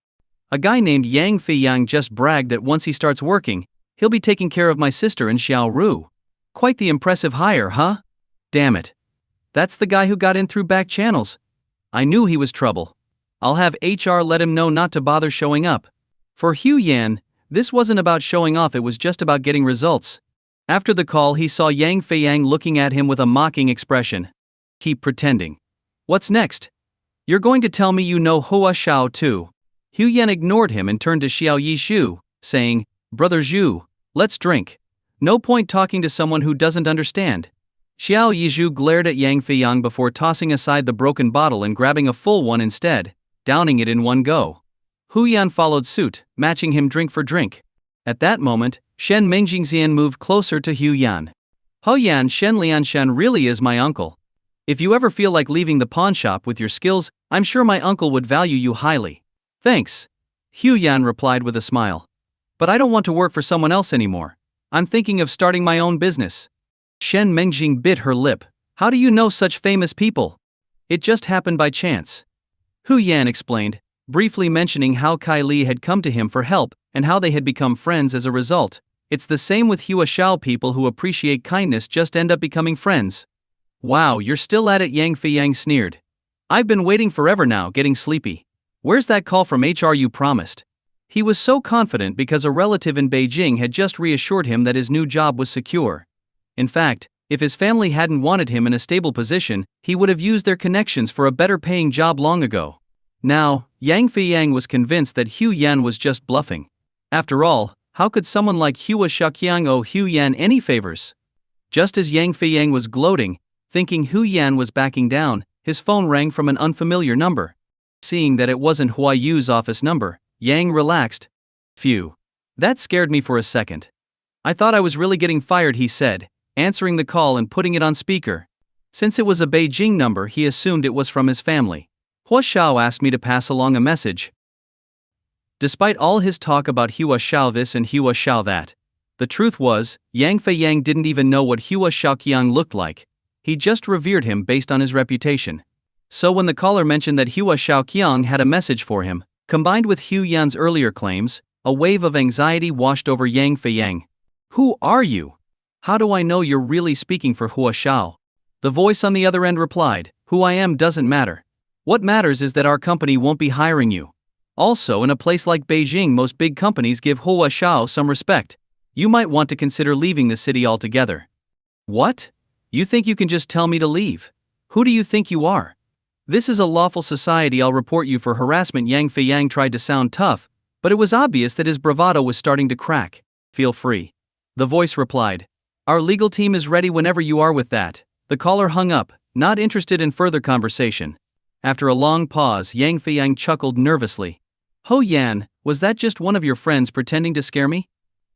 Speaker 1: A guy named Yang Feiyang just bragged that once he starts working, he'll be taking care of my sister and Xiao Ru. Quite the impressive hire, huh? Damn it. That's the guy who got in through back channels. I knew he was trouble. I'll have HR let him know not to bother showing up. For Hu Yan, this wasn't about showing off, it was just about getting results. After the call, he saw Yang Feiyang looking at him with a mocking expression. Keep pretending. What's next? You're going to tell me you know Hua Xiao too? Hu Yan ignored him and turned to Xiao Yishu, saying, Brother Zhu, let's drink. No point talking to someone who doesn't understand. Xiao Yizhu glared at Yang Feiyang before tossing aside the broken bottle and grabbing a full one instead, downing it in one go. Hu Yan followed suit, matching him drink for drink. At that moment, Shen Mengjingxian moved closer to Hu Yan. Yan Shen Lianshan really is my uncle. If you ever feel like leaving the pawn shop with your skills, I'm sure my uncle would value you highly. Thanks. Yan replied with a smile. But I don't want to work for someone else anymore. I'm thinking of starting my own business. Shen Mengjing bit her lip. How do you know such famous people? It just happened by chance. Yan explained, briefly mentioning how Kai Li had come to him for help and how they had become friends as a result. It's the same with Hua Shao. People who appreciate kindness just end up becoming friends. Wow, you're still at it, Yang Feiyang sneered. I've been waiting forever now, getting sleepy. Where's that call from HR you promised? He was so confident because a relative in Beijing had just reassured him that his new job was secure. In fact, if his family hadn't wanted him in a stable position, he would have used their connections for a better paying job long ago. Now, Yang Feiyang was convinced that Yan was just bluffing. After all, how could someone like Hua Shaoqiang owe Yan any favors? Just as Yang Feiyang was gloating, thinking Yan was backing down, his phone rang from an unfamiliar number. Seeing that it wasn't Hua Yu's office number, Yang relaxed. Phew. That scared me for a second. I thought I was really getting fired, he said, answering the call and putting it on speaker. Since it was a Beijing number, he assumed it was from his family. Hua Shao asked me to pass along a message. Despite all his talk about Hua Shao this and Hua Shao that, the truth was, Yang Feiyang didn't even know what Hua Shaoqiang looked like. He just revered him based on his reputation. So when the caller mentioned that Hua Shaoqiang had a message for him, combined with Yan's earlier claims, a wave of anxiety washed over Yang Feiyang. Who are you? How do I know you're really speaking for Hua Shao? The voice on the other end replied, who I am doesn't matter. What matters is that our company won't be hiring you. Also, in a place like Beijing, most big companies give Hua Shao some respect. You might want to consider leaving the city altogether. What? You think you can just tell me to leave? Who do you think you are? This is a lawful society. I'll report you for harassment. Yang Feiyang tried to sound tough, but it was obvious that his bravado was starting to crack. Feel free. The voice replied. Our legal team is ready whenever you are. With that, the caller hung up, not interested in further conversation. After a long pause, Yang Feiyang chuckled nervously. Yan, was that just one of your friends pretending to scare me?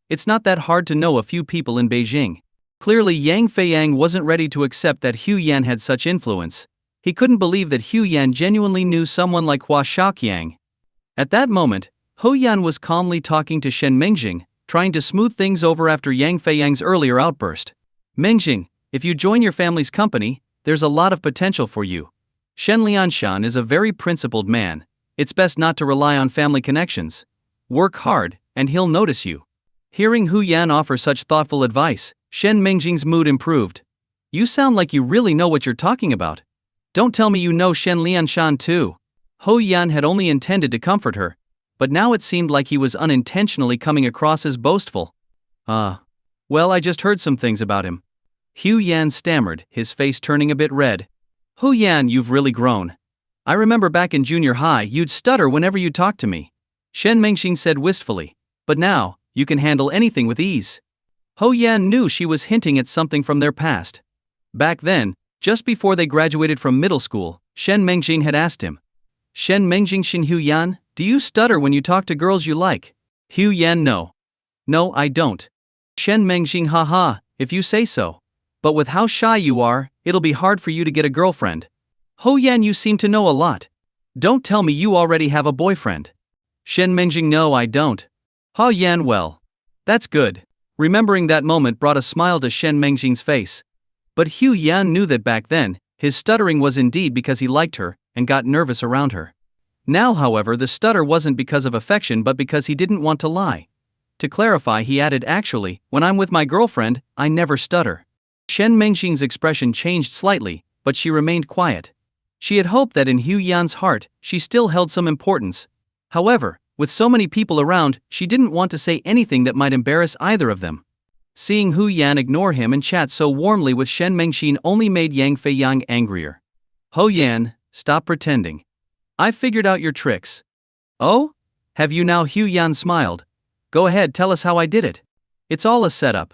Speaker 1: It's not that hard to know a few people in Beijing. Clearly Yang Feiyang wasn't ready to accept that Yan had such influence. He couldn't believe that Yan genuinely knew someone like Hua Shaoqiang. At that moment, Yan was calmly talking to Shen Mengjing, trying to smooth things over after Yang Feiyang's earlier outburst. Mengjing, if you join your family's company, there's a lot of potential for you. Shen Lianshan is a very principled man. It's best not to rely on family connections. Work hard, and he'll notice you. Hearing Yan offer such thoughtful advice, Shen Mengjing's mood improved. You sound like you really know what you're talking about. Don't tell me you know Shen Lianshan too. Yan had only intended to comfort her, but now it seemed like he was unintentionally coming across as boastful. Well, I just heard some things about him. Yan stammered, his face turning a bit red. Yan, you've really grown. I remember back in junior high you'd stutter whenever you talked to me. Shen Mengjing said wistfully. But now, you can handle anything with ease. Yan knew she was hinting at something from their past. Back then, just before they graduated from middle school, Shen Mengjing had asked him. Shen Mengjing Shin Yan, do you stutter when you talk to girls you like? Yan no. No, I don't. Shen Mengjing haha, if you say so. But with how shy you are, it'll be hard for you to get a girlfriend. Yan, you seem to know a lot. Don't tell me you already have a boyfriend. Shen Mengjing no, I don't. Yan, well. That's good. Remembering that moment brought a smile to Shen Mengjing's face. But Yan knew that back then, his stuttering was indeed because he liked her, and got nervous around her. Now, however, the stutter wasn't because of affection but because he didn't want to lie. To clarify, he added, actually, when I'm with my girlfriend, I never stutter. Shen Mengjing's expression changed slightly, but she remained quiet. She had hoped that in Yan's heart, she still held some importance. However, with so many people around, she didn't want to say anything that might embarrass either of them. Seeing Yan ignore him and chat so warmly with Shen Mengjing only made Yang Feiyang angrier. Yan, stop pretending. I've figured out your tricks. Oh? Have you now? Yan smiled. Go ahead, tell us how I did it. It's all a setup.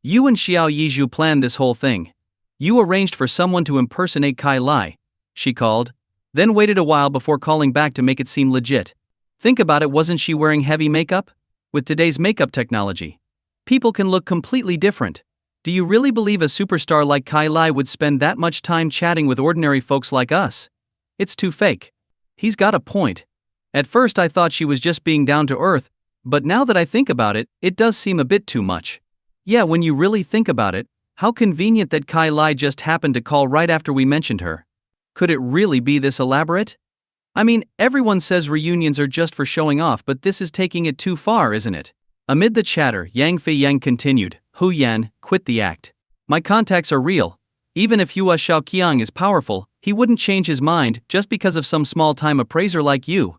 Speaker 1: You and Xiao Yizhu planned this whole thing. You arranged for someone to impersonate Kai Lai, she called, then waited a while before calling back to make it seem legit. Think about it, wasn't she wearing heavy makeup? With today's makeup technology, people can look completely different. Do you really believe a superstar like Kai Lai would spend that much time chatting with ordinary folks like us? It's too fake. He's got a point. At first I thought she was just being down to earth, but now that I think about it, it does seem a bit too much. Yeah, when you really think about it, how convenient that Kai Lai just happened to call right after we mentioned her. Could it really be this elaborate? I mean, everyone says reunions are just for showing off, but this is taking it too far, isn't it? Amid the chatter, Yang Fei Yang continued, Hu Yan, quit the act. My contacts are real. Even if Hua Xiaoqiang is powerful, he wouldn't change his mind just because of some small-time appraiser like you.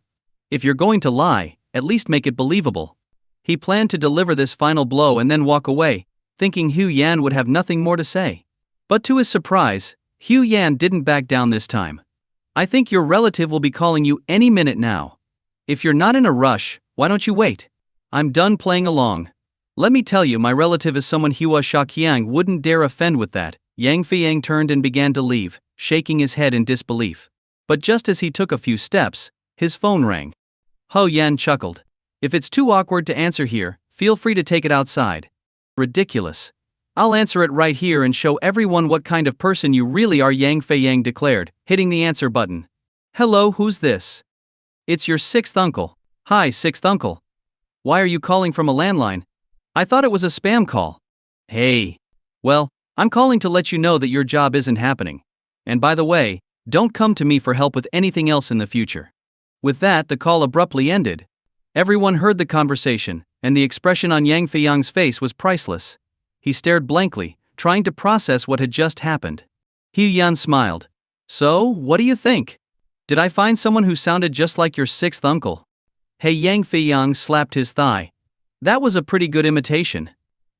Speaker 1: If you're going to lie, at least make it believable. He planned to deliver this final blow and then walk away, thinking Hu Yan would have nothing more to say. But to his surprise, Hu Yan didn't back down this time. I think your relative will be calling you any minute now. If you're not in a rush, why don't you wait? I'm done playing along. Let me tell you, my relative is someone Hua Xiaoqiang wouldn't dare offend with that. Yang Feiyang turned and began to leave, shaking his head in disbelief. But just as he took a few steps, his phone rang. Ho Yan chuckled. If it's too awkward to answer here, feel free to take it outside. Ridiculous. I'll answer it right here and show everyone what kind of person you really are, Yang Feiyang declared, hitting the answer button. Hello, who's this? It's your sixth uncle. Hi, sixth uncle. Why are you calling from a landline? I thought it was a spam call. Hey. Well, I'm calling to let you know that your job isn't happening. And by the way, don't come to me for help with anything else in the future. With that, the call abruptly ended. Everyone heard the conversation, and the expression on Yang Feiyang's face was priceless. He stared blankly, trying to process what had just happened. Hu Yan smiled. So, what do you think? Did I find someone who sounded just like your sixth uncle? Hey, Yang Feiyang slapped his thigh. That was a pretty good imitation.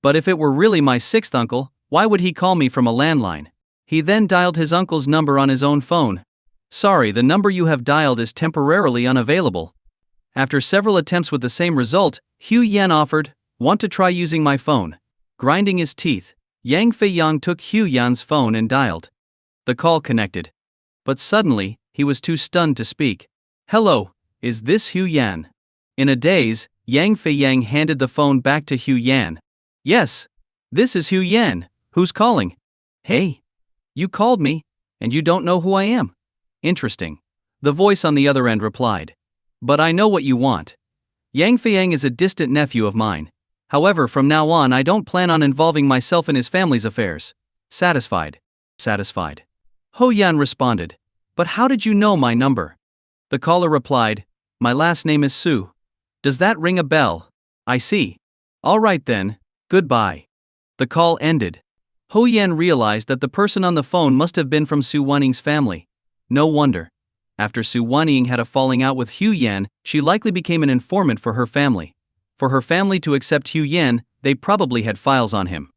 Speaker 1: But if it were really my sixth uncle, why would he call me from a landline? He then dialed his uncle's number on his own phone. Sorry, the number you have dialed is temporarily unavailable. After several attempts with the same result, Hu Yan offered, want to try using my phone? Grinding his teeth, Yang Feiyang took Hu Yan's phone and dialed. The call connected. But suddenly, he was too stunned to speak. Hello, is this Hu Yan? In a daze, Yang Feiyang handed the phone back to Hu Yan. Yes, this is Hu Yan. Who's calling? Hey, you called me, and you don't know who I am. Interesting. The voice on the other end replied. But I know what you want. Yang Feiyang is a distant nephew of mine. However, from now on I don't plan on involving myself in his family's affairs. Satisfied. Satisfied. Ho Yan responded. But how did you know my number? The caller replied, my last name is Su. Does that ring a bell? I see. All right then, goodbye. The call ended. Ho Yan realized that the person on the phone must have been from Su Waning's family. No wonder. After Su Waning had a falling out with Hu Yan, she likely became an informant for her family. For her family to accept Hu Yan, they probably had files on him.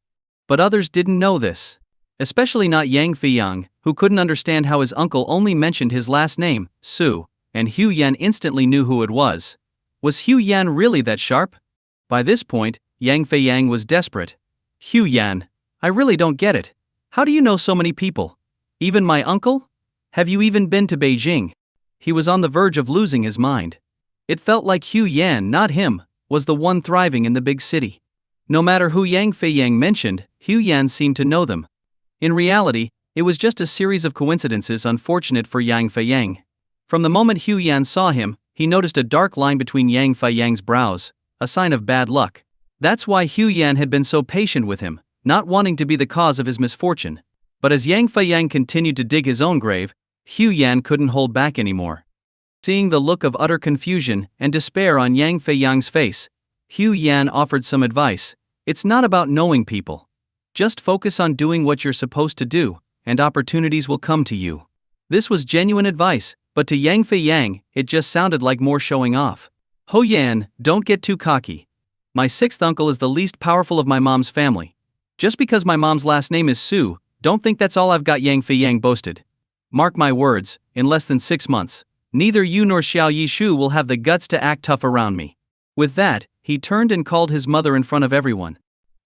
Speaker 1: But others didn't know this. Especially not Yang Feiyang, who couldn't understand how his uncle only mentioned his last name, Su, and Hu Yan instantly knew who it was. Was Hu Yan really that sharp? By this point, Yang Feiyang was desperate. Hu Yan, I really don't get it. How do you know so many people? Even my uncle? Have you even been to Beijing? He was on the verge of losing his mind. It felt like Hu Yan, not him, was the one thriving in the big city. No matter who Yang Feiyang mentioned, Hu Yan seemed to know them. In reality, it was just a series of coincidences unfortunate for Yang Feiyang. From the moment Hu Yan saw him, he noticed a dark line between Yang Feiyang's brows, a sign of bad luck. That's why Hu Yan had been so patient with him, not wanting to be the cause of his misfortune. But as Yang Feiyang continued to dig his own grave, Hu Yan couldn't hold back anymore. Seeing the look of utter confusion and despair on Yang Feiyang's face, Hu Yan offered some advice. It's not about knowing people. Just focus on doing what you're supposed to do, and opportunities will come to you. This was genuine advice, but to Yang Feiyang, it just sounded like more showing off. Ho Yan, don't get too cocky. My sixth uncle is the least powerful of my mom's family. Just because my mom's last name is Su, don't think that's all I've got, Yang Feiyang boasted. Mark my words, in less than 6 months, neither you nor Xiao Yishu will have the guts to act tough around me. With that, he turned and called his mother in front of everyone.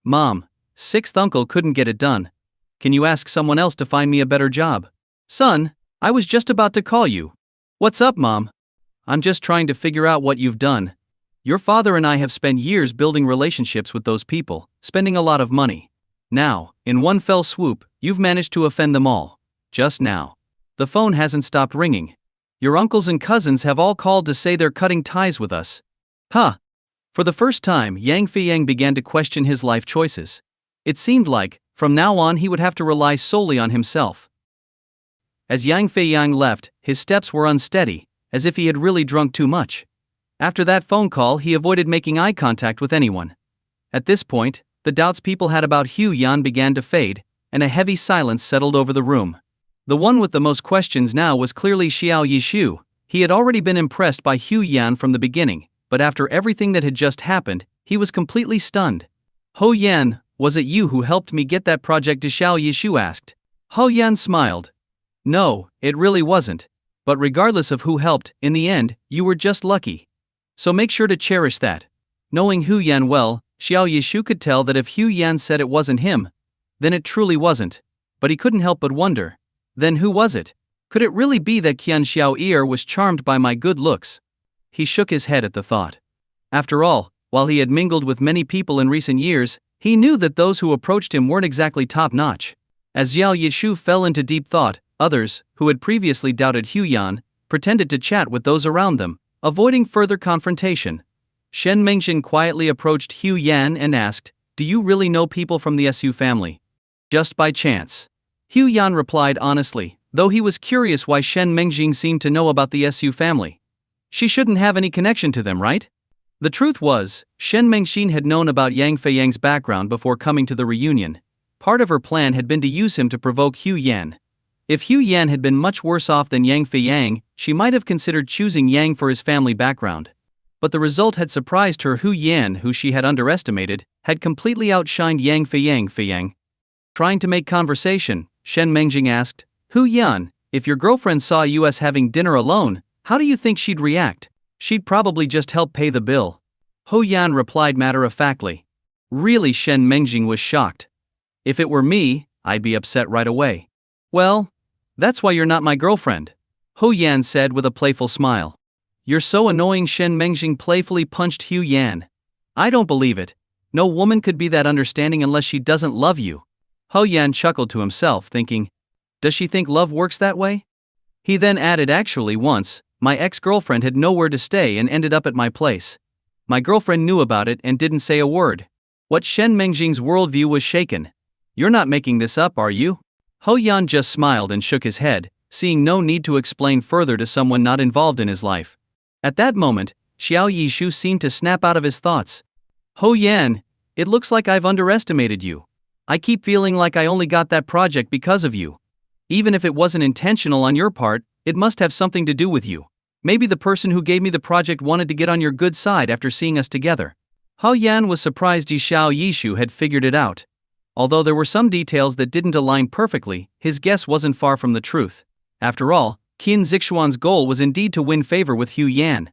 Speaker 1: Mom, sixth uncle couldn't get it done. Can you ask someone else to find me a better job? Son, I was just about to call you. What's up, Mom? I'm just trying to figure out what you've done. Your father and I have spent years building relationships with those people, spending a lot of money. Now, in one fell swoop, you've managed to offend them all. Just now. The phone hasn't stopped ringing. Your uncles and cousins have all called to say they're cutting ties with us. Huh. For the first time, Yang Feiyang began to question his life choices. It seemed like, from now on, he would have to rely solely on himself. As Yang Feiyang left, his steps were unsteady, as if he had really drunk too much. After that phone call, he avoided making eye contact with anyone. At this point, the doubts people had about Hu Yan began to fade, and a heavy silence settled over the room. The one with the most questions now was clearly Xiao Yishu. He had already been impressed by Hu Yan from the beginning, but after everything that had just happened, he was completely stunned. Ho Yan, was it you who helped me get that project? Xiao Yishu asked. Ho Yan smiled. No, it really wasn't. But regardless of who helped, in the end, you were just lucky. So make sure to cherish that. Knowing Hu Yan well, Xiao Yishu could tell that if Hu Yan said it wasn't him, then it truly wasn't. But he couldn't help but wonder. Then who was it? Could it really be that Qian Xiao'er was charmed by my good looks? He shook his head at the thought. After all, while he had mingled with many people in recent years, he knew that those who approached him weren't exactly top-notch. As Xiao Yishu fell into deep thought, others, who had previously doubted Hu Yan, pretended to chat with those around them, avoiding further confrontation. Shen Mengxin quietly approached Hu Yan and asked, "Do you really know people from the Su family?" Just by chance. Hu Yan replied honestly, though he was curious why Shen Mengxin seemed to know about the Su family. She shouldn't have any connection to them, right? The truth was, Shen Mengxin had known about Yang Feiyang's background before coming to the reunion. Part of her plan had been to use him to provoke Hu Yan. If Hu Yan had been much worse off than Yang Feiyang, she might have considered choosing Yang for his family background. But the result had surprised her. Hu Yan, who she had underestimated, had completely outshined Yang Feiyang. Trying to make conversation, Shen Mengxin asked, "Hu Yan, if your girlfriend saw us having dinner alone, how do you think she'd react?" "She'd probably just help pay the bill." Hu Yan replied matter-of-factly. Really, Shen Mengxin was shocked. "If it were me, I'd be upset right away." "Well, that's why you're not my girlfriend," Hu Yan said with a playful smile. "You're so annoying." Shen Mengxin playfully punched Hu Yan. "I don't believe it. No woman could be that understanding unless she doesn't love you." Hu Yan chuckled to himself, thinking, does she think love works that way? He then added, "Actually once, my ex-girlfriend had nowhere to stay and ended up at my place. My girlfriend knew about it and didn't say a word." What Shen Mengxin's worldview was shaken. "You're not making this up, are you?" Ho Yan just smiled and shook his head, seeing no need to explain further to someone not involved in his life. At that moment, Xiao Yishu seemed to snap out of his thoughts. "Ho Yan, it looks like I've underestimated you. I keep feeling like I only got that project because of you. Even if it wasn't intentional on your part, it must have something to do with you. Maybe the person who gave me the project wanted to get on your good side after seeing us together." Ho Yan was surprised Xiao Yishu had figured it out. Although there were some details that didn't align perfectly, his guess wasn't far from the truth. After all, Qin Zixuan's goal was indeed to win favor with Hu Yan.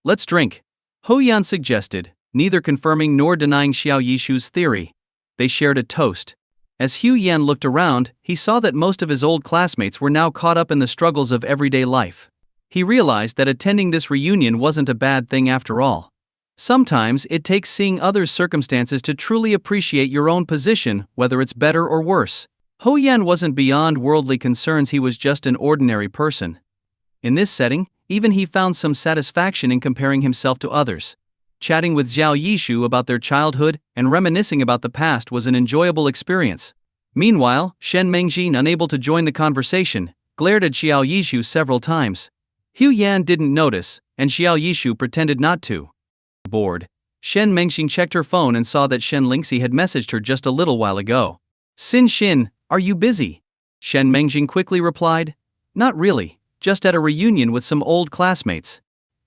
Speaker 1: "Let's drink," Ho Yan suggested, neither confirming nor denying Xiao Yishu's theory. They shared a toast. As Hu Yan looked around, he saw that most of his old classmates were now caught up in the struggles of everyday life. He realized that attending this reunion wasn't a bad thing after all. Sometimes it takes seeing others' circumstances to truly appreciate your own position, whether it's better or worse. Ho Yan wasn't beyond worldly concerns, he was just an ordinary person. In this setting, even he found some satisfaction in comparing himself to others. Chatting with Xiao Yishu about their childhood and reminiscing about the past was an enjoyable experience. Meanwhile, Shen Mengxin, unable to join the conversation, glared at Xiao Yishu several times. Hu Yan didn't notice, and Xiao Yishu pretended not to. Bored, Shen Mengxin checked her phone and saw that Shen Lingxi had messaged her just a little while ago. "Xin Xin, are you busy?" Shen Mengxin quickly replied. "Not really, just at a reunion with some old classmates."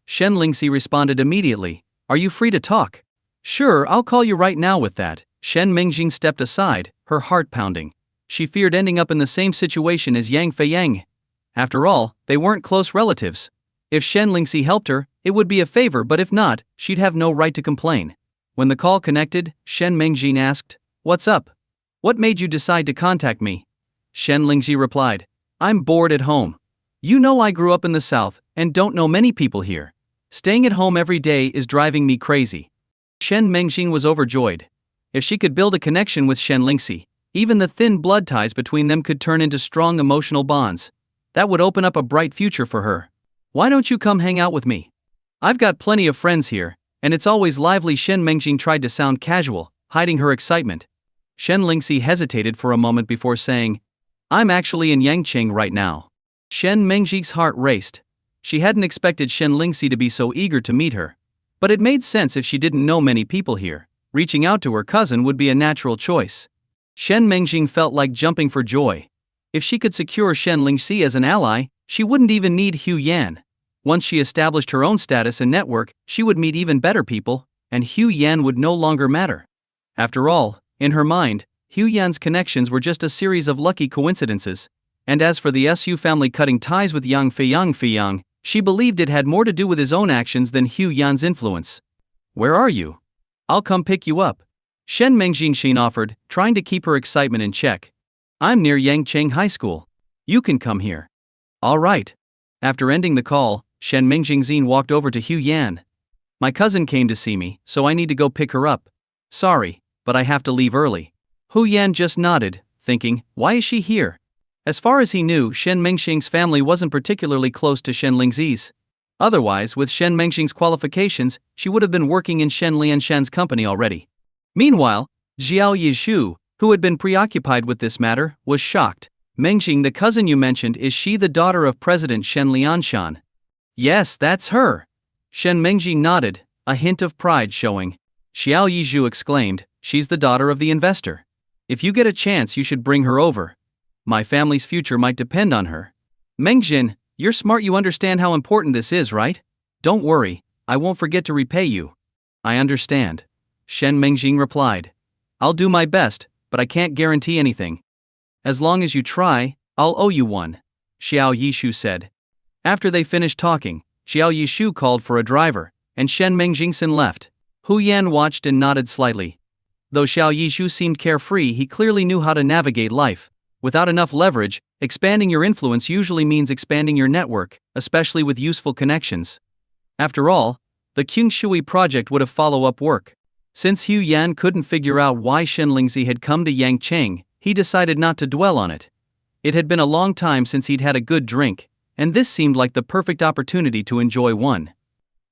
Speaker 1: Shen Lingxi responded immediately. "Are you free to talk?" "Sure, I'll call you right now." With that, Shen Mengxin stepped aside, her heart pounding. She feared ending up in the same situation as Yang Feiyang. After all, they weren't close relatives. If Shen Lingxi helped her, it would be a favor, but if not, she'd have no right to complain. When the call connected, Shen Mengxin asked, "What's up? What made you decide to contact me?" Shen Lingxi replied, "I'm bored at home. You know I grew up in the south, and don't know many people here. Staying at home every day is driving me crazy." Shen Mengxin was overjoyed. If she could build a connection with Shen Lingxi, even the thin blood ties between them could turn into strong emotional bonds. That would open up a bright future for her. Why don't you come hang out with me? I've got plenty of friends here, and it's always lively. Shen Mengjing tried to sound casual, hiding her excitement. Shen Lingxi hesitated for a moment before saying, I'm actually in Yangcheng right now. Shen Mengjing's heart raced. She hadn't expected Shen Lingxi to be so eager to meet her. But it made sense if she didn't know many people here. Reaching out to her cousin would be a natural choice. Shen Mengjing felt like jumping for joy. If she could secure Shen Lingxi as an ally, she wouldn't even need Hu Yan. Once she established her own status and network, she would meet even better people, and Hu Yan would no longer matter. After all, in her mind, Hu Yan's connections were just a series of lucky coincidences. And as for the Su family cutting ties with Yang Feyang, she believed it had more to do with his own actions than Hu Yan's influence. Where are you? I'll come pick you up. Shen Mengjing offered, trying to keep her excitement in check. I'm near Yangcheng High School. You can come here. All right. After ending the call, Shen Mengjing walked over to Hu Yan. My cousin came to see me, so I need to go pick her up. Sorry, but I have to leave early. Hu Yan just nodded, thinking, why is she here? As far as he knew, Shen Mengjing's family wasn't particularly close to Shen Lingxi's. Otherwise, with Shen Mengjing's qualifications, she would have been working in Shen Lianshan's company already. Meanwhile, Xiao Yizhu, who had been preoccupied with this matter, was shocked. Mengjing, the cousin you mentioned, is she the daughter of President Shen Lianshan? Yes, that's her. Shen Mengjing nodded, a hint of pride showing. Xiao Yizhu exclaimed, she's the daughter of the investor. If you get a chance, you should bring her over. My family's future might depend on her. Mengjin, you're smart. You understand how important this is, right? Don't worry, I won't forget to repay you. I understand. Shen Mengjing replied. I'll do my best, but I can't guarantee anything. As long as you try, I'll owe you one, Xiao Yishu said. After they finished talking, Xiao Yishu called for a driver, and Shen Mengjing left. Hu Yan watched and nodded slightly. Though Xiao Yishu seemed carefree, he clearly knew how to navigate life. Without enough leverage, expanding your influence usually means expanding your network, especially with useful connections. After all, the Qing project would have follow-up work. Since Hu Yan couldn't figure out why Shen Lingxi had come to Yangcheng, he decided not to dwell on it. It had been a long time since he'd had a good drink, and this seemed like the perfect opportunity to enjoy one.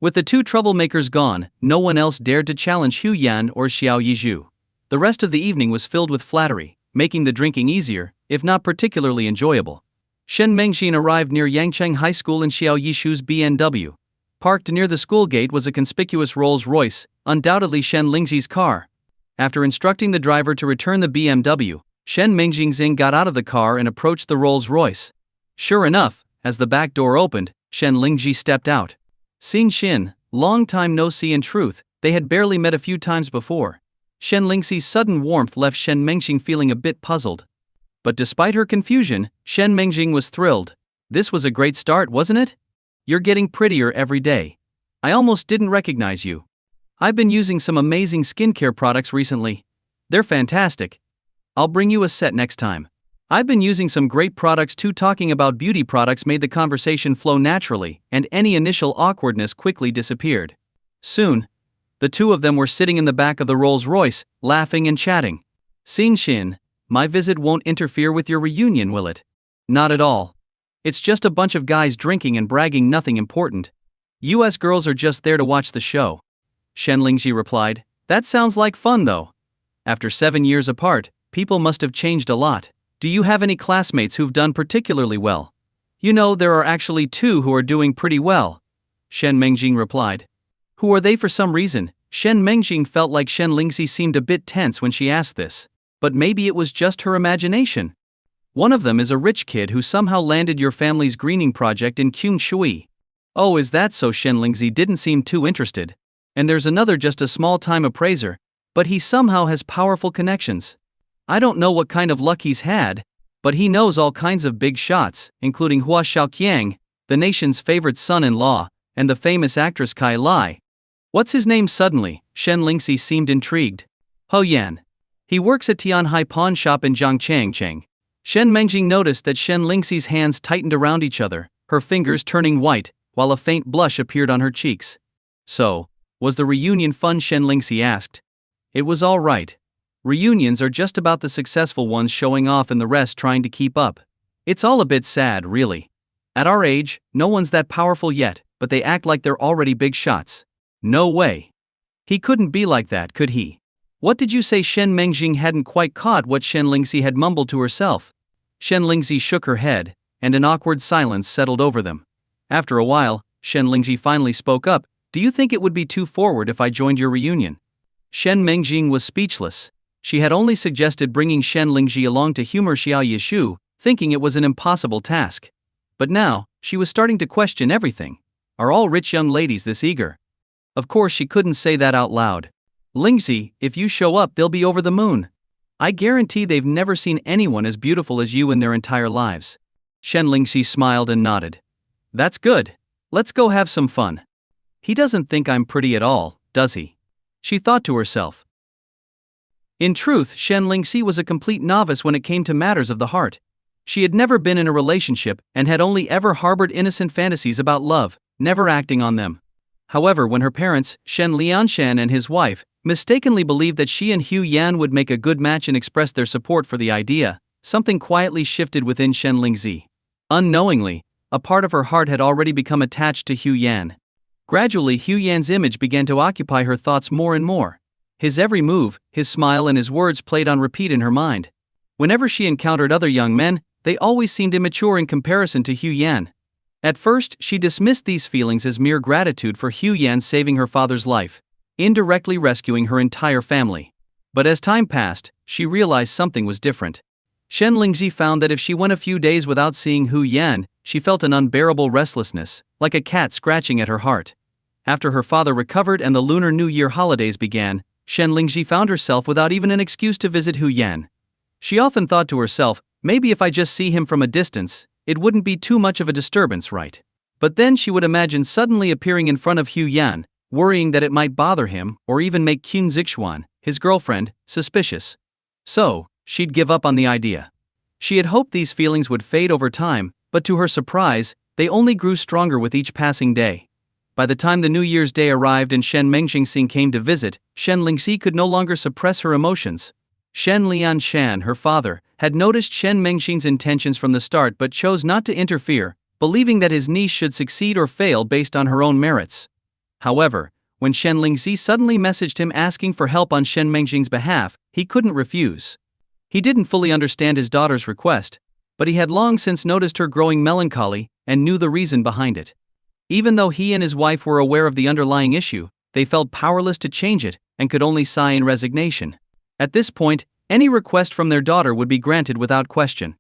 Speaker 1: With the two troublemakers gone, no one else dared to challenge Hu Yan or Xiao Yizhu. The rest of the evening was filled with flattery, making the drinking easier, if not particularly enjoyable. Shen Mengjing arrived near Yangcheng High School in Xiao Yishu's BMW. Parked near the school gate was a conspicuous Rolls-Royce, undoubtedly Shen Lingxi's car. After instructing the driver to return the BMW, Shen Mengjing got out of the car and approached the Rolls-Royce. Sure enough, as the back door opened, Shen Lingxi stepped out. Xing Xin, long time no see. In truth, they had barely met a few times before. Shen Lingxi's sudden warmth left Shen Mengjing feeling a bit puzzled. But despite her confusion, Shen Mengjing was thrilled. This was a great start, wasn't it? You're getting prettier every day. I almost didn't recognize you. I've been using some amazing skincare products recently. They're fantastic. I'll bring you a set next time. I've been using some great products too. Talking about beauty products made the conversation flow naturally, and any initial awkwardness quickly disappeared. Soon, the two of them were sitting in the back of the Rolls-Royce, laughing and chatting. Xing Xin, my visit won't interfere with your reunion, will it? Not at all. It's just a bunch of guys drinking and bragging, nothing important. US girls are just there to watch the show. Shen Lingxi replied. That sounds like fun though. After 7 years apart, people must have changed a lot. Do you have any classmates who've done particularly well? You know, there are actually 2 who are doing pretty well. Shen Mengjing replied. Who are they? For some reason, Shen Mengjing felt like Shen Lingxi seemed a bit tense when she asked this. But maybe it was just her imagination. One of them is a rich kid who somehow landed your family's greening project in Qing. Oh, is that so? Shen Lingxi didn't seem too interested. And there's another, just a small-time appraiser, but he somehow has powerful connections. I don't know what kind of luck he's had, but he knows all kinds of big shots, including Hua Xiaoqiang, the nation's favorite son-in-law, and the famous actress Kai Lai. What's his name? Suddenly, Shen Lingxi seemed intrigued. Ho Yan. He works at Tianhai pawn shop in Zhangcheng. Shen Mengjing noticed that Shen Lingxi's hands tightened around each other, her fingers turning white, while a faint blush appeared on her cheeks. So, was the reunion fun? Shen Lingxi asked. It was all right. Reunions are just about the successful ones showing off and the rest trying to keep up. It's all a bit sad, really. At our age, no one's that powerful yet, but they act like they're already big shots. No way. He couldn't be like that, could he? What did you say? Shen Mengjing hadn't quite caught what Shen Lingxi had mumbled to herself. Shen Lingxi shook her head, and an awkward silence settled over them. After a while, Shen Lingxi finally spoke up. Do you think it would be too forward if I joined your reunion? Shen Mengjing was speechless. She had only suggested bringing Shen Lingxi along to humor Xiao Yishu, thinking it was an impossible task. But now, she was starting to question everything. Are all rich young ladies this eager? Of course she couldn't say that out loud. Lingxi, if you show up they'll be over the moon. I guarantee they've never seen anyone as beautiful as you in their entire lives. Shen Lingxi smiled and nodded. That's good. Let's go have some fun. He doesn't think I'm pretty at all, does he? She thought to herself. In truth, Shen Lingxi was a complete novice when it came to matters of the heart. She had never been in a relationship and had only ever harbored innocent fantasies about love, never acting on them. However, when her parents, Shen Lianshan and his wife, mistakenly believed that she and Hu Yan would make a good match and expressed their support for the idea, something quietly shifted within Shen Lingxi. Unknowingly, a part of her heart had already become attached to Hu Yan. Gradually, Hu Yan's image began to occupy her thoughts more and more. His every move, his smile and his words played on repeat in her mind. Whenever she encountered other young men, they always seemed immature in comparison to Hu Yan. At first, she dismissed these feelings as mere gratitude for Hu Yan saving her father's life, indirectly rescuing her entire family. But as time passed, she realized something was different. Shen Lingxi found that if she went a few days without seeing Hu Yan, she felt an unbearable restlessness, like a cat scratching at her heart. After her father recovered and the Lunar New Year holidays began, Shen Lingxi found herself without even an excuse to visit Hu Yan. She often thought to herself, maybe if I just see him from a distance, it wouldn't be too much of a disturbance, right? But then she would imagine suddenly appearing in front of Hu Yan, worrying that it might bother him or even make Qun Zixuan, his girlfriend, suspicious. So, she'd give up on the idea. She had hoped these feelings would fade over time, but to her surprise, they only grew stronger with each passing day. By the time the New Year's Day arrived and Shen Mengjing came to visit, Shen Lingxi could no longer suppress her emotions. Shen Lianshan, her father, had noticed Shen Mengjing's intentions from the start but chose not to interfere, believing that his niece should succeed or fail based on her own merits. However, when Shen Lingxi suddenly messaged him asking for help on Shen Mengjing's behalf, he couldn't refuse. He didn't fully understand his daughter's request, but he had long since noticed her growing melancholy and knew the reason behind it. Even though he and his wife were aware of the underlying issue, they felt powerless to change it and could only sigh in resignation. At this point, any request from their daughter would be granted without question.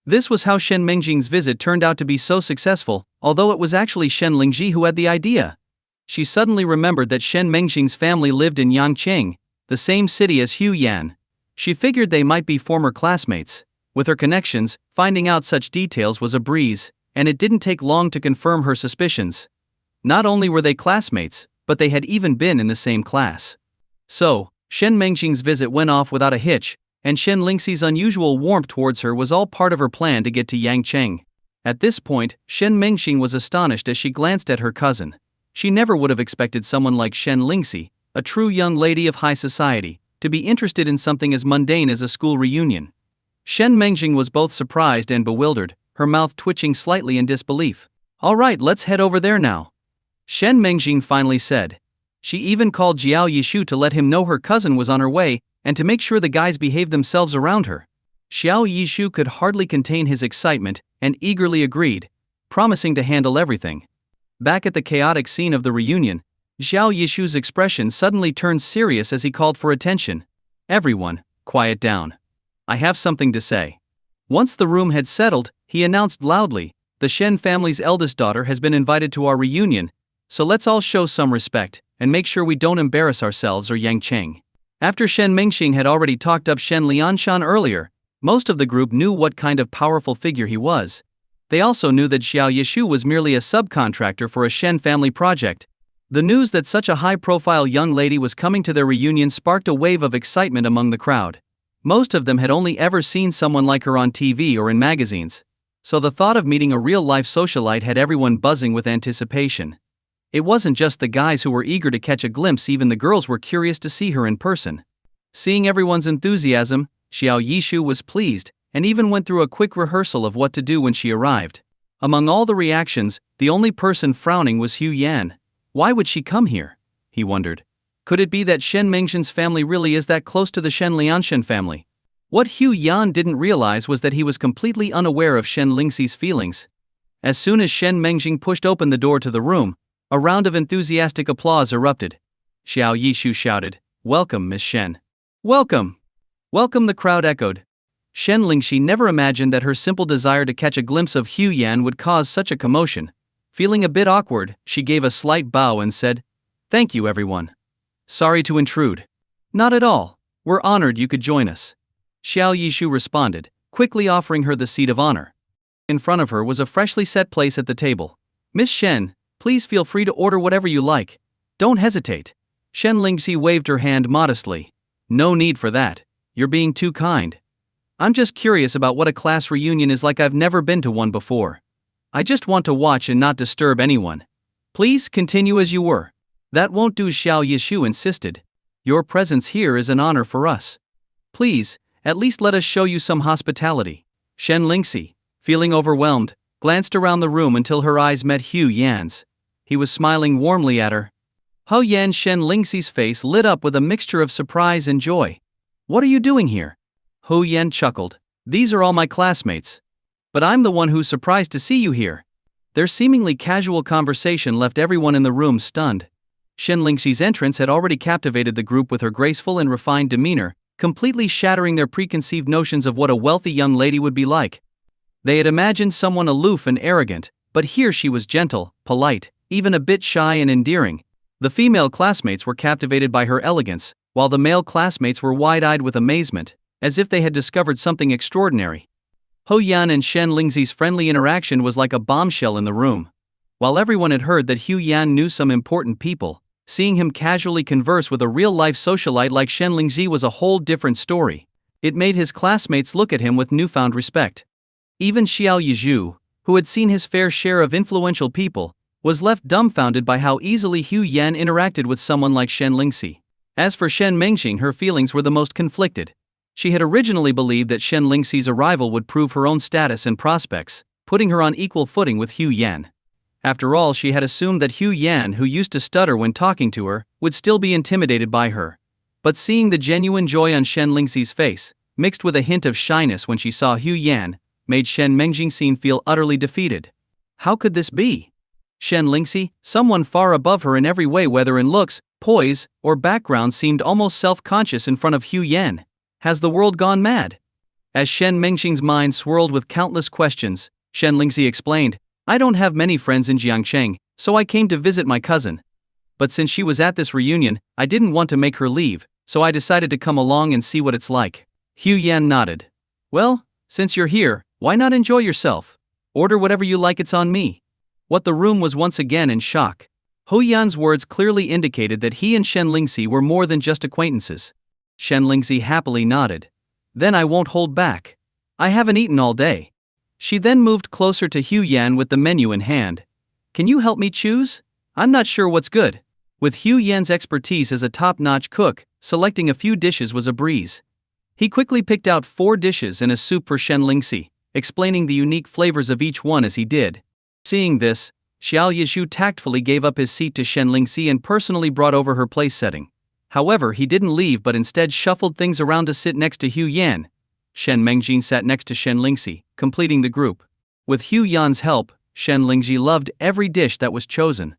Speaker 1: This was how Shen Mengjing's visit turned out to be so successful, although it was actually Shen Lingxi who had the idea. She suddenly remembered that Shen Mengjing's family lived in Yangcheng, the same city as Hu Yan. She figured they might be former classmates. With her connections, finding out such details was a breeze, and it didn't take long to confirm her suspicions. Not only were they classmates, but they had even been in the same class. So, Shen Mengjing's visit went off without a hitch, and Shen Lingxi's unusual warmth towards her was all part of her plan to get to Yangcheng. At this point, Shen Mengjing was astonished as she glanced at her cousin. She never would have expected someone like Shen Lingxi, a true young lady of high society, to be interested in something as mundane as a school reunion. Shen Mengjing was both surprised and bewildered, her mouth twitching slightly in disbelief. All right, let's head over there now. Shen Mengjing finally said. She even called Jiao Yishu to let him know her cousin was on her way, and to make sure the guys behaved themselves around her. Xiao Yishu could hardly contain his excitement, and eagerly agreed, promising to handle everything. Back at the chaotic scene of the reunion, Xiao Yishu's expression suddenly turned serious as he called for attention. Everyone, quiet down. I have something to say. Once the room had settled, he announced loudly, the Shen family's eldest daughter has been invited to our reunion, so let's all show some respect, and make sure we don't embarrass ourselves or Yangcheng. After Shen Mengjing had already talked up Shen Lianshan earlier, most of the group knew what kind of powerful figure he was. They also knew that Xiao Yishu was merely a subcontractor for a Shen family project. The news that such a high-profile young lady was coming to their reunion sparked a wave of excitement among the crowd. Most of them had only ever seen someone like her on TV or in magazines, so the thought of meeting a real-life socialite had everyone buzzing with anticipation. It wasn't just the guys who were eager to catch a glimpse, even the girls were curious to see her in person. Seeing everyone's enthusiasm, Xiao Yishu was pleased, and even went through a quick rehearsal of what to do when she arrived. Among all the reactions, the only person frowning was Hu Yan. Why would she come here? He wondered. Could it be that Shen Mengxian's family really is that close to the Shen Lianshen family? What Hu Yan didn't realize was that he was completely unaware of Shen Lingxi's feelings. As soon as Shen Mengxian pushed open the door to the room, a round of enthusiastic applause erupted. Xiao Yishu shouted, "Welcome, Miss Shen." "Welcome! Welcome," the crowd echoed. Shen Lingxi never imagined that her simple desire to catch a glimpse of Hu Yan would cause such a commotion. Feeling a bit awkward, she gave a slight bow and said, "Thank you, everyone. Sorry to intrude." "Not at all. We're honored you could join us." Xiao Yishu responded, quickly offering her the seat of honor. In front of her was a freshly set place at the table. "Miss Shen, please feel free to order whatever you like. Don't hesitate." Shen Lingxi waved her hand modestly. "No need for that. You're being too kind. I'm just curious about what a class reunion is like. I've never been to one before. I just want to watch and not disturb anyone. Please continue as you were." "That won't do," Xiao Yishu insisted. "Your presence here is an honor for us. Please, at least let us show you some hospitality." Shen Lingxi, feeling overwhelmed, glanced around the room until her eyes met Hu Yan's. He was smiling warmly at her. Hu Yan Shen Lingxi's face lit up with a mixture of surprise and joy. "What are you doing here?" Hu Yan chuckled. "These are all my classmates. But I'm the one who's surprised to see you here." Their seemingly casual conversation left everyone in the room stunned. Shen Lingxi's entrance had already captivated the group with her graceful and refined demeanor, completely shattering their preconceived notions of what a wealthy young lady would be like. They had imagined someone aloof and arrogant, but here she was gentle, polite, even a bit shy and endearing. The female classmates were captivated by her elegance, while the male classmates were wide-eyed with amazement, as if they had discovered something extraordinary. Hu Yan and Shen Lingxi's friendly interaction was like a bombshell in the room. While everyone had heard that Hu Yan knew some important people, seeing him casually converse with a real-life socialite like Shen Lingxi was a whole different story. It made his classmates look at him with newfound respect. Even Xiao Yizhu, who had seen his fair share of influential people, was left dumbfounded by how easily Hu Yan interacted with someone like Shen Lingxi. As for Shen Mengxian, her feelings were the most conflicted. She had originally believed that Shen Lingxi's arrival would prove her own status and prospects, putting her on equal footing with Hu Yan. After all, she had assumed that Hu Yan, who used to stutter when talking to her, would still be intimidated by her. But seeing the genuine joy on Shen Lingxi's face, mixed with a hint of shyness when she saw Hu Yan, made Shen Mengxian feel utterly defeated. How could this be? Shen Lingxi, someone far above her in every way, whether in looks, poise, or background, seemed almost self-conscious in front of Hu Yan. Has the world gone mad? As Shen Mengxian's mind swirled with countless questions, Shen Lingxi explained, "I don't have many friends in Jiangcheng, so I came to visit my cousin. But since she was at this reunion, I didn't want to make her leave, so I decided to come along and see what it's like." Hu Yan nodded. "Well, since you're here, why not enjoy yourself? Order whatever you like, it's on me." What the room was once again in shock. Hu Yan's words clearly indicated that he and Shen Lingxi were more than just acquaintances. Shen Lingxi happily nodded. "Then I won't hold back. I haven't eaten all day." She then moved closer to Hu Yan with the menu in hand. "Can you help me choose? I'm not sure what's good." With Hu Yan's expertise as a top-notch cook, selecting a few dishes was a breeze. He quickly picked out 4 dishes and a soup for Shen Lingxi, explaining the unique flavors of each one as he did. Seeing this, Xiao Yishu tactfully gave up his seat to Shen Lingxi and personally brought over her place setting. However, he didn't leave but instead shuffled things around to sit next to Hu Yan. Shen Mengxian sat next to Shen Lingxi, completing the group. With Hu Yan's help, Shen Lingxi loved every dish that was chosen.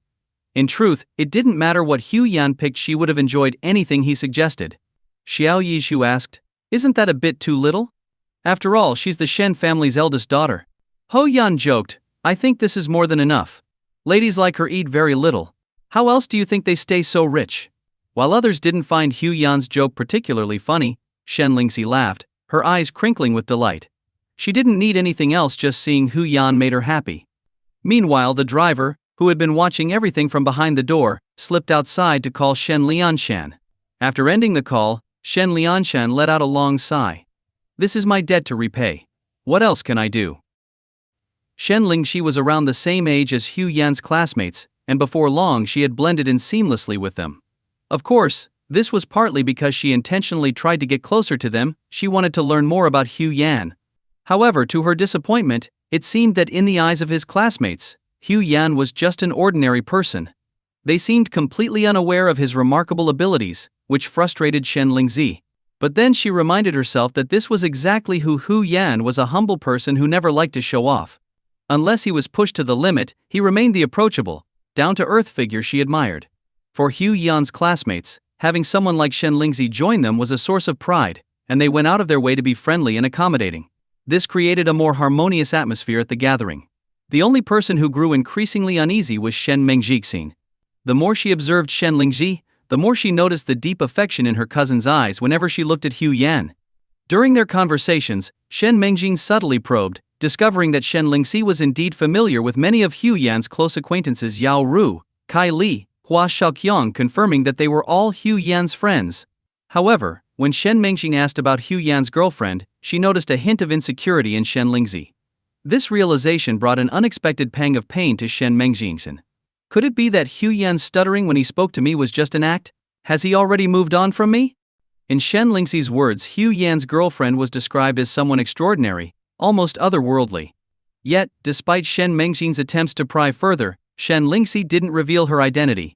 Speaker 1: In truth, it didn't matter what Hu Yan picked, she would have enjoyed anything he suggested. Xiao Yishu asked, "Isn't that a bit too little? After all, she's the Shen family's eldest daughter." Hu Yan joked, "I think this is more than enough. Ladies like her eat very little. How else do you think they stay so rich?" While others didn't find Hu Yan's joke particularly funny, Shen Lingxi laughed, her eyes crinkling with delight. She didn't need anything else, just seeing Hu Yan made her happy. Meanwhile, the driver, who had been watching everything from behind the door, slipped outside to call Shen Lianshan. After ending the call, Shen Lianshan let out a long sigh. "This is my debt to repay. What else can I do?" Shen Lingxi was around the same age as Hu Yan's classmates, and before long she had blended in seamlessly with them. Of course, This was partly because she intentionally tried to get closer to them. She wanted to learn more about Hu Yan. However, to her disappointment, it seemed that in the eyes of his classmates, Hu Yan was just an ordinary person. They seemed completely unaware of his remarkable abilities, which frustrated Shen Lingzi. But then she reminded herself that this was exactly who Hu Yan was, a humble person who never liked to show off. Unless he was pushed to the limit, he remained the approachable, down-to-earth figure she admired. For Hu Yan's classmates, having someone like Shen Lingzi join them was a source of pride, and they went out of their way to be friendly and accommodating. This created a more harmonious atmosphere at the gathering. The only person who grew increasingly uneasy was Shen Mengjixin. The more she observed Shen Lingzi, the more she noticed the deep affection in her cousin's eyes whenever she looked at Hu Yan. During their conversations, Shen Mengjing subtly probed, discovering that Shen Lingzi was indeed familiar with many of Hu Yan's close acquaintances Yao Ru, Kai Li, Hua Shaoqiang, confirming that they were all Hu Yan's friends. However, when Shen Mengjing asked about Hu Yan's girlfriend, she noticed a hint of insecurity in Shen Lingzi. This realization brought an unexpected pang of pain to Shen Mengjing. Could it be that Hu Yan's stuttering when he spoke to me was just an act? Has he already moved on from me? In Shen Lingzi's words, Hu Yan's girlfriend was described as someone extraordinary, almost otherworldly. Yet, despite Shen Mengjing's attempts to pry further, Shen Lingzi didn't reveal her identity.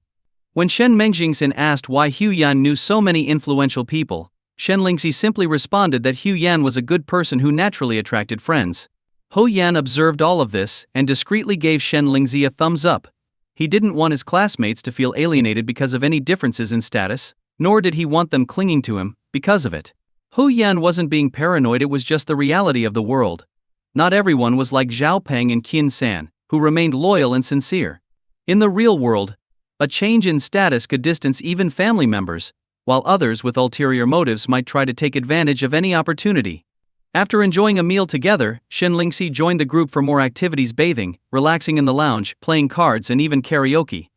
Speaker 1: When Shen Mengjing asked why Hu Yan knew so many influential people, Shen Lingzi simply responded that Hu Yan was a good person who naturally attracted friends. Hu Yan observed all of this and discreetly gave Shen Lingzi a thumbs up. He didn't want his classmates to feel alienated because of any differences in status, nor did he want them clinging to him because of it. Hu Yan wasn't being paranoid, it was just the reality of the world. Not everyone was like Zhao Peng and Qin San, who remained loyal and sincere. In the real world, a change in status could distance even family members, while others with ulterior motives might try to take advantage of any opportunity. After enjoying a meal together, Shen Lingzi joined the group for more activities: bathing, relaxing in the lounge, playing cards, and even karaoke.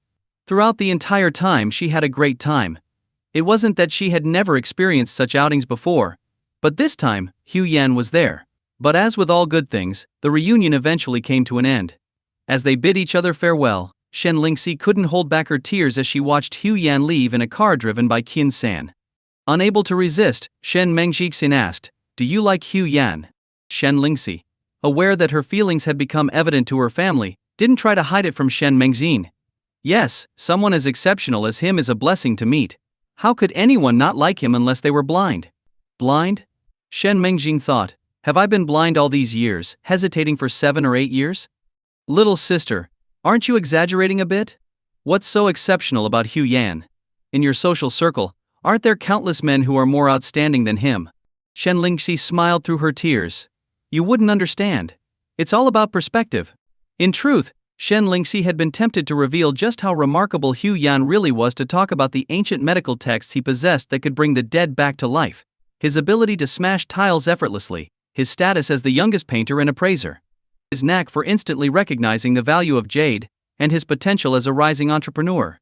Speaker 1: Throughout the entire time, she had a great time. It wasn't that she had never experienced such outings before, but this time, Hu Yan was there. But as with all good things, the reunion eventually came to an end. As they bid each other farewell, Shen Lingzi couldn't hold back her tears as she watched Hu Yan leave in a car driven by Qin San. Unable to resist, Shen Mengjixin asked, "Do you like Hu Yan?" Shen Lingzi, aware that her feelings had become evident to her family, didn't try to hide it from Shen Mengjing. Yes, someone as exceptional as him is a blessing to meet. How could anyone not like him unless they were blind? Blind? Shen Mengjing thought, have I been blind all these years, hesitating for 7 or 8 years? Little sister, aren't you exaggerating a bit? What's so exceptional about Hu Yan? In your social circle, aren't there countless men who are more outstanding than him? Shen Lingzi smiled through her tears. You wouldn't understand. It's all about perspective. In truth, Shen Lingzi had been tempted to reveal just how remarkable Hu Yan really was, to talk about the ancient medical texts he possessed that could bring the dead back to life, his ability to smash tiles effortlessly, his status as the youngest painter and appraiser, his knack for instantly recognizing the value of jade, and his potential as a rising entrepreneur.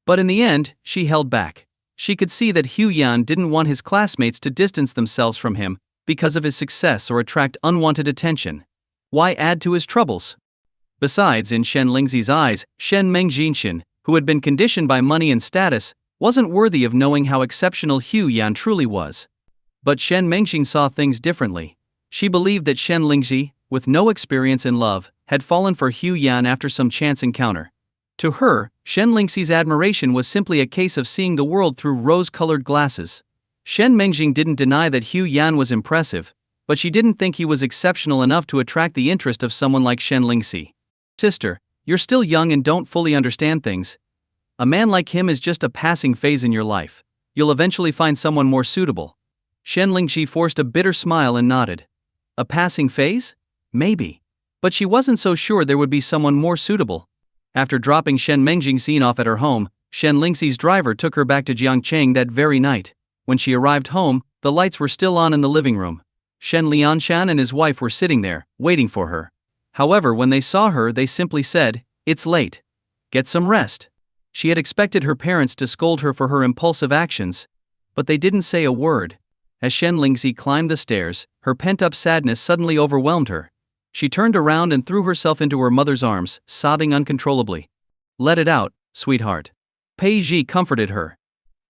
Speaker 1: But in the end, she held back. She could see that Hu Yan didn't want his classmates to distance themselves from him because of his success or attract unwanted attention. Why add to his troubles? Besides, in Shen Lingzi's eyes, Shen Mengjing, who had been conditioned by money and status, wasn't worthy of knowing how exceptional Hu Yan truly was. But Shen Mengjing saw things differently. She believed that Shen Lingzi, with no experience in love, had fallen for Hu Yan after some chance encounter. To her, Shen Lingzi's admiration was simply a case of seeing the world through rose-colored glasses. Shen Mengjing didn't deny that Hu Yan was impressive, but she didn't think he was exceptional enough to attract the interest of someone like Shen Lingzi. Sister, you're still young and don't fully understand things. A man like him is just a passing phase in your life. You'll eventually find someone more suitable. Shen Lingzi forced a bitter smile and nodded. A passing phase? Maybe. But she wasn't so sure there would be someone more suitable. After dropping Shen Mengjing off at her home, Shen Lingzi's driver took her back to Jiangcheng that very night. When she arrived home, the lights were still on in the living room. Shen Lianshan and his wife were sitting there, waiting for her. However, when they saw her, they simply said, "It's late. Get some rest." She had expected her parents to scold her for her impulsive actions, but they didn't say a word. As Shen Lingzi climbed the stairs, her pent-up sadness suddenly overwhelmed her. She turned around and threw herself into her mother's arms, sobbing uncontrollably. "Let it out, sweetheart." Pei Ji comforted her.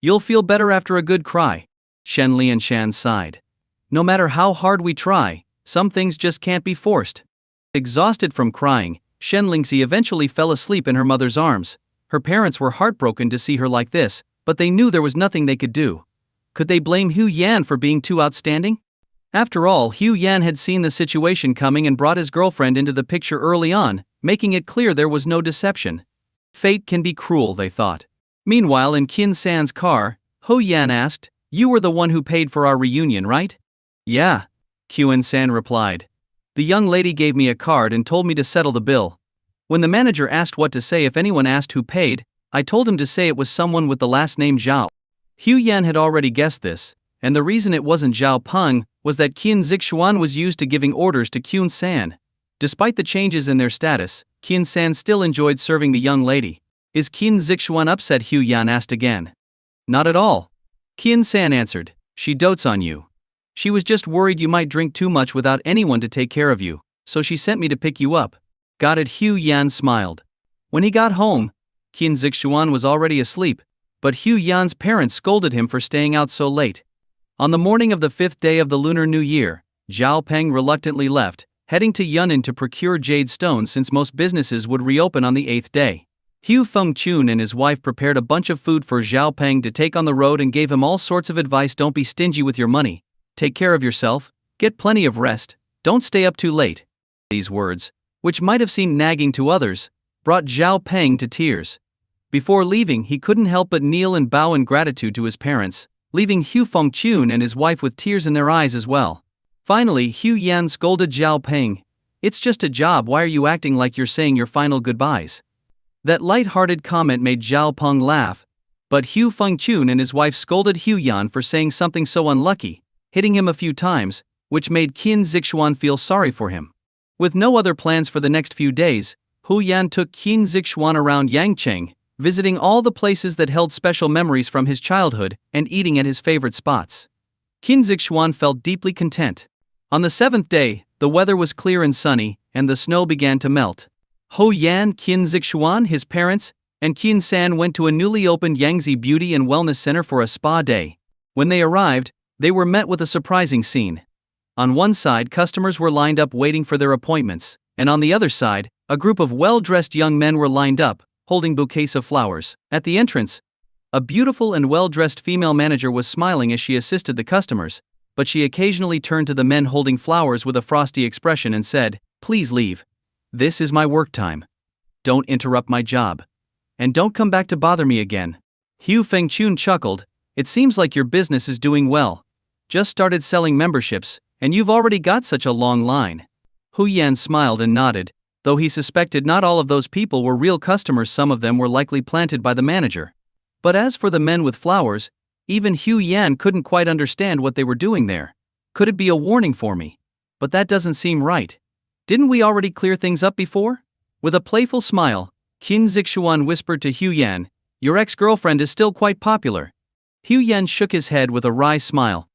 Speaker 1: You'll feel better after a good cry. Shen Lianshan sighed. No matter how hard we try, some things just can't be forced. Exhausted from crying, Shen Lingxi eventually fell asleep in her mother's arms. Her parents were heartbroken to see her like this, but they knew there was nothing they could do. Could they blame Hu Yan for being too outstanding? After all, Hu Yan had seen the situation coming and brought his girlfriend into the picture early on, making it clear there was no deception. Fate can be cruel, they thought. Meanwhile, in Qin San's car, Hu Yan asked, "You were the one who paid for our reunion, right?" "Yeah," Qin San replied. "The young lady gave me a card and told me to settle the bill. When the manager asked what to say if anyone asked who paid, I told him to say it was someone with the last name Zhao." Hu Yan had already guessed this, and the reason it wasn't Zhao Peng was that Qin Zixuan was used to giving orders to Qin San. Despite the changes in their status, Qin San still enjoyed serving the young lady. "Is Qin Zixuan upset?" Hu Yan asked again. "Not at all," Qin San answered. "She dotes on you. She was just worried you might drink too much without anyone to take care of you, so she sent me to pick you up." "Got it," Hu Yan smiled. When he got home, Qin Zixuan was already asleep, but Hu Yan's parents scolded him for staying out so late. On the morning of the 5th day of the Lunar New Year, Zhao Peng reluctantly left, heading to Yunnan to procure jade stones since most businesses would reopen on the 8th day. Hu Fengchun and his wife prepared a bunch of food for Zhao Peng to take on the road and gave him all sorts of advice. Don't be stingy with your money, take care of yourself, get plenty of rest, don't stay up too late. These words, which might have seemed nagging to others, brought Zhao Peng to tears. Before leaving, he couldn't help but kneel and bow in gratitude to his parents, leaving Hu Fengchun and his wife with tears in their eyes as well. Finally, Hu Yan scolded Zhao Peng. "It's just a job, why are you acting like you're saying your final goodbyes?" That light-hearted comment made Zhao Peng laugh, but Hu Fengchun and his wife scolded Hu Yan for saying something so unlucky, hitting him a few times, which made Qin Zixuan feel sorry for him. With no other plans for the next few days, Hu Yan took Qin Zixuan around Yangcheng, visiting all the places that held special memories from his childhood and eating at his favorite spots. Qin Zixuan felt deeply content. On the 7th day, the weather was clear and sunny, and the snow began to melt. Hu Yan, Qin Zixuan, his parents, and Qin San went to a newly opened Yangtze Beauty and Wellness Center for a spa day. When they arrived, they were met with a surprising scene. On one side, customers were lined up waiting for their appointments, and on the other side, a group of well-dressed young men were lined up, holding bouquets of flowers. At the entrance, a beautiful and well-dressed female manager was smiling as she assisted the customers, but she occasionally turned to the men holding flowers with a frosty expression and said, "Please leave. This is my work time. Don't interrupt my job. And don't come back to bother me again." Hu Fengchun chuckled. "It seems like your business is doing well. Just started selling memberships, and you've already got such a long line." Hu Yan smiled and nodded, though he suspected not all of those people were real customers. Some of them were likely planted by the manager. But as for the men with flowers, even Hu Yan couldn't quite understand what they were doing there. "Could it be a warning for me? But that doesn't seem right. Didn't we already clear things up before?" With a playful smile, Qin Zixuan whispered to Hu Yan, "Your ex-girlfriend is still quite popular." Hu Yan shook his head with a wry smile.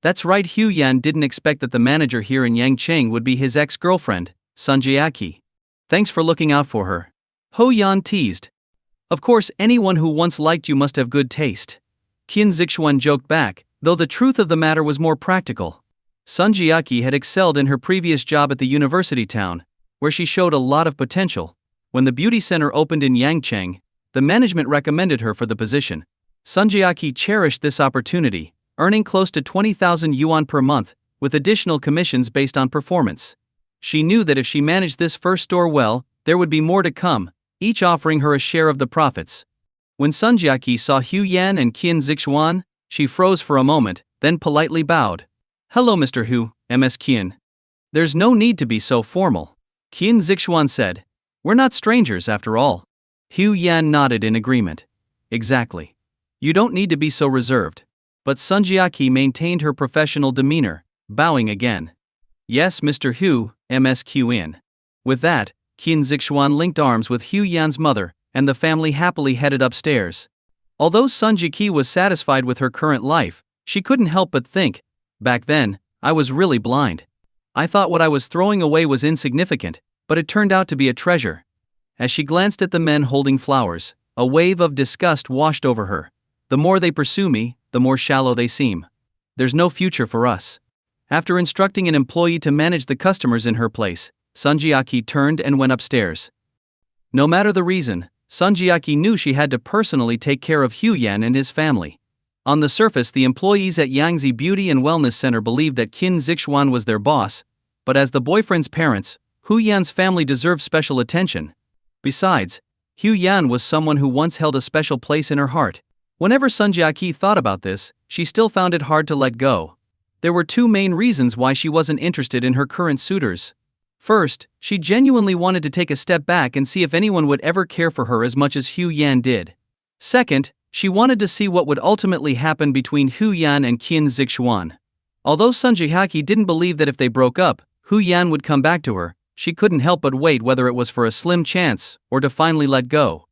Speaker 1: That's right, Hu Yan didn't expect that the manager here in Yangcheng would be his ex-girlfriend, Sunjiaki. "Thanks for looking out for her," Hu Yan teased. "Of course, anyone who once liked you must have good taste." Qin Zixuan joked back, though the truth of the matter was more practical. Sunjiaki had excelled in her previous job at the university town, where she showed a lot of potential. When the beauty center opened in Yangcheng, the management recommended her for the position. Sunjiaki cherished this opportunity, earning close to 20,000 yuan per month, with additional commissions based on performance. She knew that if she managed this first store well, there would be more to come, each offering her a share of the profits. When Sunjiaki saw Hu Yan and Qin Zixuan, she froze for a moment, then politely bowed. "Hello, Mr. Hu, Ms. Qin. There's no need to be so formal," Qin Zixuan said. "We're not strangers after all." Hu Yan nodded in agreement. "Exactly. You don't need to be so reserved." But Sunjiaki maintained her professional demeanor, bowing again. "Yes, Mr. Hu, Ms. Qin." With that, Qin Zixuan linked arms with Hu Yan's mother, and the family happily headed upstairs. Although Sunjiaki was satisfied with her current life, she couldn't help but think, "Back then, I was really blind. I thought what I was throwing away was insignificant, but it turned out to be a treasure." As she glanced at the men holding flowers, a wave of disgust washed over her. The more they pursue me, the more shallow they seem. There's no future for us. After instructing an employee to manage the customers in her place, Sunjiaki turned and went upstairs. No matter the reason, Sunjiaki knew she had to personally take care of Huyan and his family. On the surface, the employees at Yangzi Beauty and Wellness Center believed that Qin Zixuan was their boss, but as the boyfriend's parents, Huyan's family deserved special attention. Besides, Huyan was someone who once held a special place in her heart. Whenever Sunjiaki thought about this, she still found it hard to let go. There were two main reasons why she wasn't interested in her current suitors. First, she genuinely wanted to take a step back and see if anyone would ever care for her as much as Huyan did. Second, she wanted to see what would ultimately happen between Huyan and Qin Zixuan. Although Sunjiaki didn't believe that if they broke up, Huyan would come back to her, she couldn't help but wait whether it was for a slim chance or to finally let go.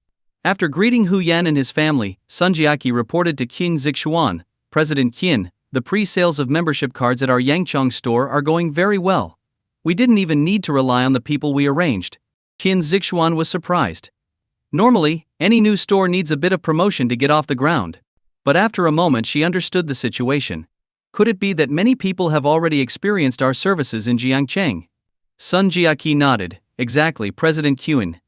Speaker 1: After greeting Huyan and his family, Sunjiaki reported to Qin Zixuan, "President Qin, the pre-sales of membership cards at our Yangchang store are going very well. We didn't even need to rely on the people we arranged." Qin Zixuan was surprised. Normally, any new store needs a bit of promotion to get off the ground. But after a moment she understood the situation. Could it be that many people have already experienced our services in Jiangcheng? Sunjiaki nodded. Exactly, President Qin.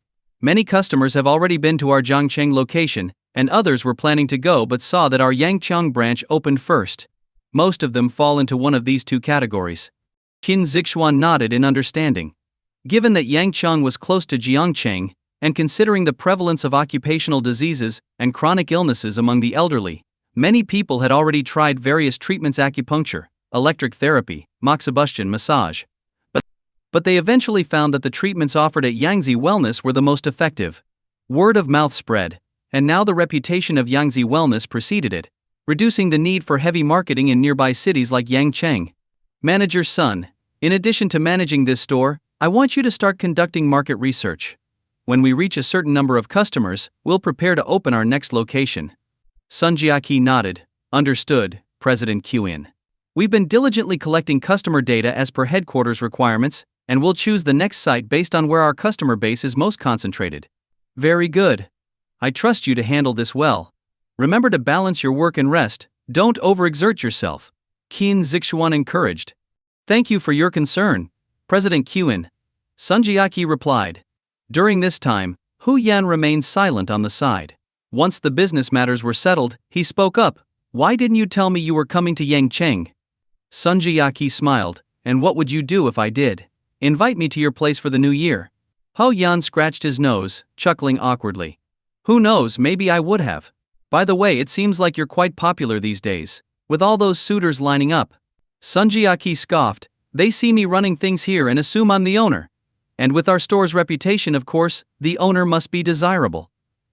Speaker 1: Many customers have already been to our Jiangcheng location, and others were planning to go but saw that our Yangchang branch opened first. Most of them fall into one of these two categories. Qin Zixuan nodded in understanding. Given that Yangchang was close to Jiangcheng, and considering the prevalence of occupational diseases and chronic illnesses among the elderly, many people had already tried various treatments: acupuncture, electric therapy, moxibustion massage. But they eventually found that the treatments offered at Yangzi Wellness were the most effective. Word of mouth spread, and now the reputation of Yangzi Wellness preceded it, reducing the need for heavy marketing in nearby cities like Yangcheng. Manager's son, in addition to managing this store, I want you to start conducting market research. When we reach a certain number of customers, we'll prepare to open our next location. Sunjiaki nodded. Understood, President Qin. We've been diligently collecting customer data as per headquarters requirements, and we'll choose the next site based on where our customer base is most concentrated. Very good. I trust you to handle this well. Remember to balance your work and rest, don't overexert yourself, Qin Zixuan encouraged. Thank you for your concern, President Qin. Sunjiaki replied. During this time, Huyan remained silent on the side. Once the business matters were settled, he spoke up. Why didn't you tell me you were coming to Yangcheng? Sunjiaki smiled. And what would you do if I did? Invite me to your place for the new year. Huyan scratched his nose, chuckling awkwardly. Who knows, maybe I would have. By the way, it seems like you're quite popular these days, with all those suitors lining up. Sunjiaki scoffed. They see me running things here and assume I'm the owner. And with our store's reputation, of course, the owner must be desirable.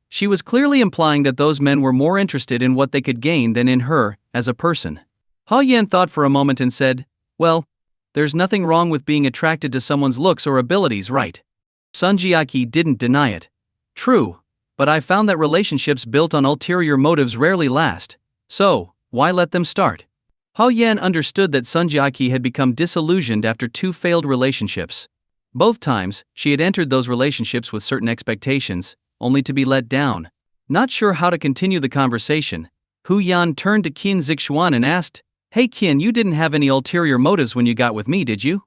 Speaker 1: She was clearly implying that those men were more interested in what they could gain than in her, as a person. Huyan thought for a moment and said, well, there's nothing wrong with being attracted to someone's looks or abilities, right? Sunjiaki didn't deny it. True, but I found that relationships built on ulterior motives rarely last. So, why let them start? Huyan understood that Sunjiaki had become disillusioned after 2 failed relationships. Both times, she had entered those relationships with certain expectations, only to be let down. Not sure how to continue the conversation, Huyan turned to Qin Zixuan and asked, Hey Qin, you didn't have any ulterior motives when you got with me, did you?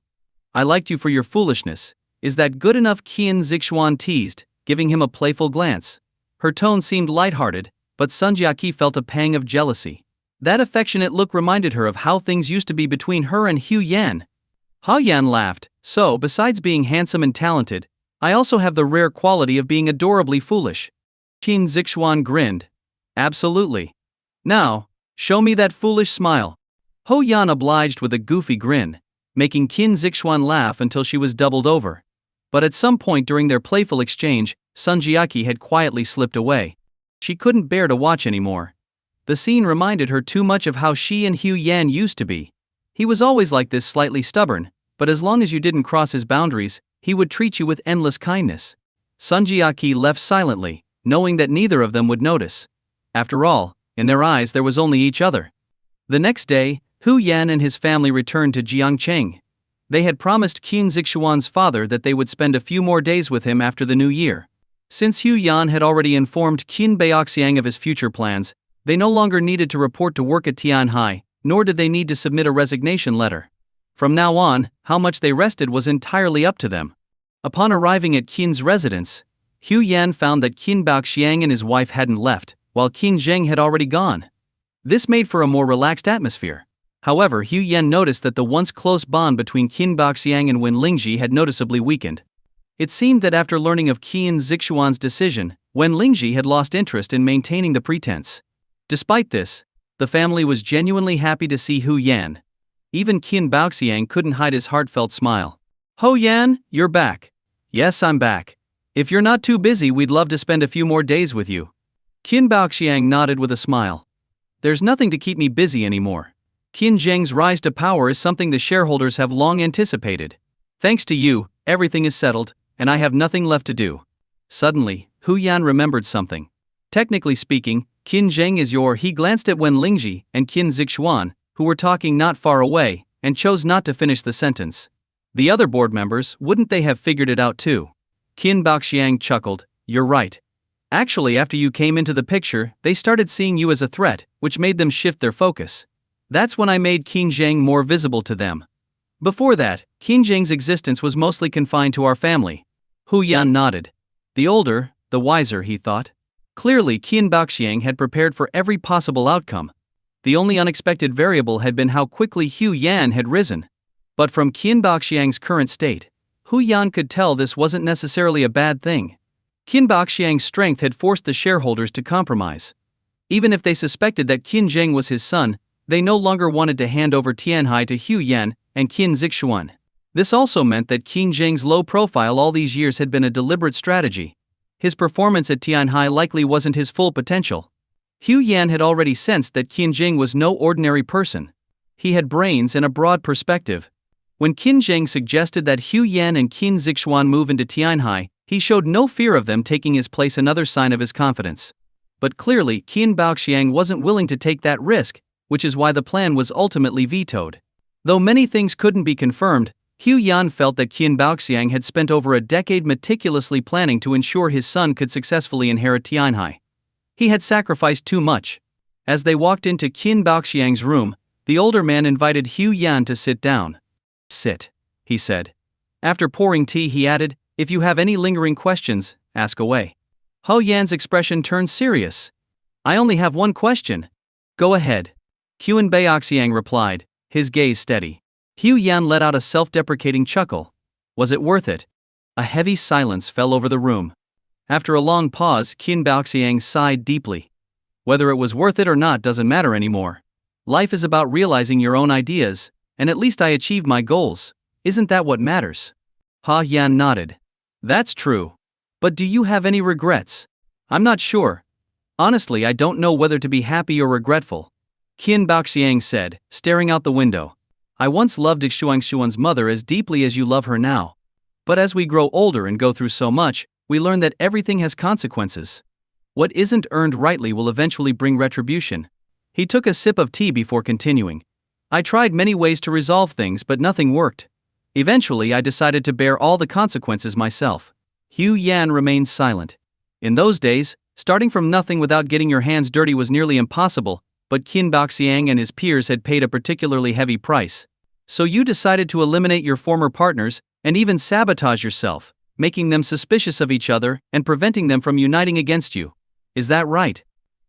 Speaker 1: I liked you for your foolishness. Is that good enough? Qin Zixuan teased, giving him a playful glance. Her tone seemed lighthearted, but Sunjiaki felt a pang of jealousy. That affectionate look reminded her of how things used to be between her and Huyan. Huyan laughed. So, besides being handsome and talented, I also have the rare quality of being adorably foolish. Qin Zixuan grinned. Absolutely. Now, show me that foolish smile. Huyan obliged with a goofy grin, making Qin Zixuan laugh until she was doubled over. But at some point during their playful exchange, Sunjiaki had quietly slipped away. She couldn't bear to watch anymore. The scene reminded her too much of how she and Huyan used to be. He was always like this, slightly stubborn, but as long as you didn't cross his boundaries, he would treat you with endless kindness. Sunjiaki left silently, knowing that neither of them would notice. After all, in their eyes there was only each other. The next day, Huyan and his family returned to Jiangcheng. They had promised Qin Zixuan's father that they would spend a few more days with him after the new year. Since Huyan had already informed Qin Baoxiang of his future plans, They no longer needed to report to work at Tianhai, nor did they need to submit a resignation letter. From now on, how much they rested was entirely up to them. Upon arriving at Qin's residence, Hu Yan found that Qin Baoxiang and his wife hadn't left, while Qin Zheng had already gone. This made for a more relaxed atmosphere. However, Hu Yan noticed that the once close bond between Qin Baoxiang and Wen Lingji had noticeably weakened. It seemed that after learning of Qin Zixuan's decision, Wen Lingji had lost interest in maintaining the pretense. Despite this, the family was genuinely happy to see Hu Yan. Even Qin Baoxiang couldn't hide his heartfelt smile. "Hu Yan, you're back." "Yes, I'm back. If you're not too busy, we'd love to spend a few more days with you." Qin Baoxiang nodded with a smile. "There's nothing to keep me busy anymore. Qin Zheng's rise to power is something the shareholders have long anticipated. Thanks to you, everything is settled, and I have nothing left to do." Suddenly, Hu Yan remembered something. Technically speaking, Qin Zheng is He glanced at Wen Lingji and Qin Zixuan, who were talking not far away, and chose not to finish the sentence. The other board members, wouldn't they have figured it out too? Qin Baoxiang chuckled. "You're right. Actually, after you came into the picture, they started seeing you as a threat, which made them shift their focus. That's when I made Qin Zheng more visible to them. Before that, Qin Zheng's existence was mostly confined to our family." Hu Yan nodded. The older, the wiser, he thought. Clearly, Qin Baoxiang had prepared for every possible outcome. The only unexpected variable had been how quickly Hu Yan had risen. But from Qin Baoxiang's current state, Hu Yan could tell this wasn't necessarily a bad thing. Qin Baoxiang's strength had forced the shareholders to compromise. Even if they suspected that Qin Zheng was his son, they no longer wanted to hand over Tianhai to Hu Yan and Qin Zixuan. This also meant that Qin Zheng's low profile all these years had been a deliberate strategy. His performance at Tianhai likely wasn't his full potential. Hu Yan had already sensed that Qin Zheng was no ordinary person. He had brains and a broad perspective. When Qin Zheng suggested that Hu Yan and Qin Zixuan move into Tianhai, he showed no fear of them taking his place, another sign of his confidence. But clearly, Qin Baoxiang wasn't willing to take that risk, which is why the plan was ultimately vetoed. Though many things couldn't be confirmed, Hu Yan felt that Qin Baoxiang had spent over a decade meticulously planning to ensure his son could successfully inherit Tianhai. He had sacrificed too much. As they walked into Qin Baoxiang's room, the older man invited Hu Yan to sit down. "Sit," he said. After pouring tea, he added, "If you have any lingering questions, ask away." Hu Yan's expression turned serious. "I only have one question." "Go ahead," Qin Baoxiang replied, his gaze steady. Hu Yan let out a self-deprecating chuckle. Was it worth it? A heavy silence fell over the room. After a long pause, Qin Baoxiang sighed deeply. "Whether it was worth it or not doesn't matter anymore. Life is about realizing your own ideas, and at least I achieved my goals. Isn't that what matters?" Hu Yan nodded. "That's true. But do you have any regrets?" "I'm not sure. Honestly, I don't know whether to be happy or regretful," Qin Baoxiang said, staring out the window. "I once loved Xuanxuan's mother as deeply as you love her now. But as we grow older and go through so much, we learn that everything has consequences. What isn't earned rightly will eventually bring retribution." He took a sip of tea before continuing. "I tried many ways to resolve things, but nothing worked. Eventually, I decided to bear all the consequences myself." Hu Yan remained silent. In those days, starting from nothing without getting your hands dirty was nearly impossible, but Qin Baoxiang and his peers had paid a particularly heavy price. "So you decided to eliminate your former partners, and even sabotage yourself, making them suspicious of each other and preventing them from uniting against you. Is that right?"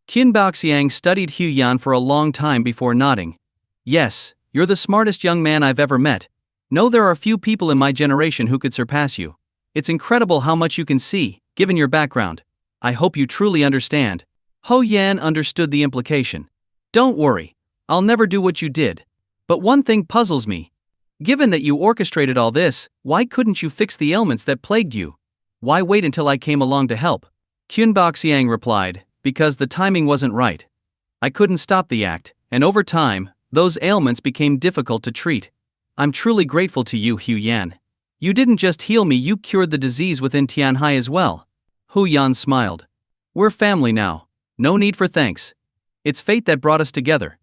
Speaker 1: Qin Baoxiang studied Hu Yan for a long time before nodding. "Yes, you're the smartest young man I've ever met. No, there are few people in my generation who could surpass you. It's incredible how much you can see, given your background. I hope you truly understand." Hu Yan understood the implication. "Don't worry, I'll never do what you did. But one thing puzzles me. Given that you orchestrated all this, why couldn't you fix the ailments that plagued you? Why wait until I came along to help?" Qin Baoxiang replied, "Because the timing wasn't right. I couldn't stop the act, and over time, those ailments became difficult to treat. I'm truly grateful to you, Hu Yan. You didn't just heal me, you cured the disease within Tianhai as well." Hu Yan smiled. "We're family now. No need for thanks. It's fate that brought us together."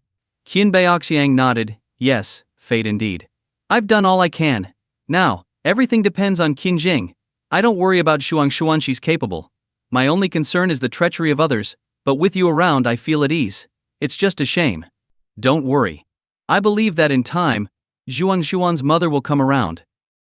Speaker 1: Qin Baoxiang nodded. "Yes, fate indeed. I've done all I can. Now, everything depends on Qin Zheng. I don't worry about Xuanxuan, she's capable. My only concern is the treachery of others, but with you around I feel at ease. It's just a shame. Don't worry. I believe that in time, Zhuang's mother will come around.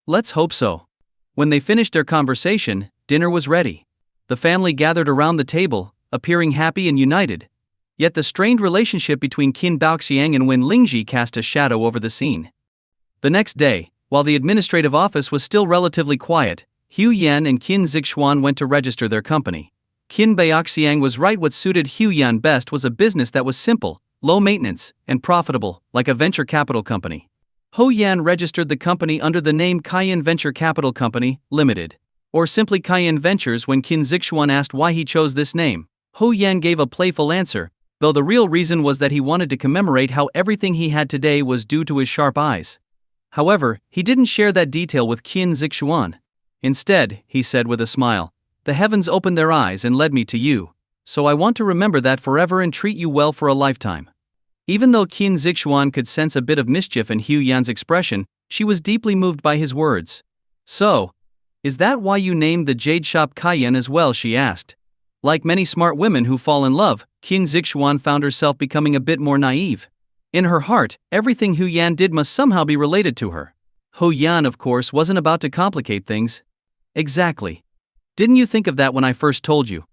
Speaker 1: Let's hope so. When they finished their conversation, dinner was ready. The family gathered around the table, appearing happy and united. Yet the strained relationship between Qin Baoxiang and Wen Lingji cast a shadow over the scene. The next day, while the administrative office was still relatively quiet, Hu Yan and Qin Zixuan went to register their company. Qin Baoxiang was right. What suited Hu Yan best was a business that was simple, low maintenance, and profitable, like a venture capital company. Hu Yan registered the company under the name Cayenne Venture Capital Company, Limited, or simply Cayenne Ventures. When Qin Zixuan asked why he chose this name, Hu Yan gave a playful answer, though the real reason was that he wanted to commemorate how everything he had today was due to his sharp eyes. However, he didn't share that detail with Qin Zixuan. Instead, he said with a smile, "The heavens opened their eyes and led me to you, so I want to remember that forever and treat you well for a lifetime." Even though Qin Zixuan could sense a bit of mischief in Hu Yan's expression, she was deeply moved by his words. "So, is that why you named the jade shop Cayenne as well?" she asked. Like many smart women who fall in love, Qin Zixuan found herself becoming a bit more naive. In her heart, everything Hu Yan did must somehow be related to her. Hu Yan, of course, wasn't about to complicate things. "Exactly. Didn't you think of that when I first told you?"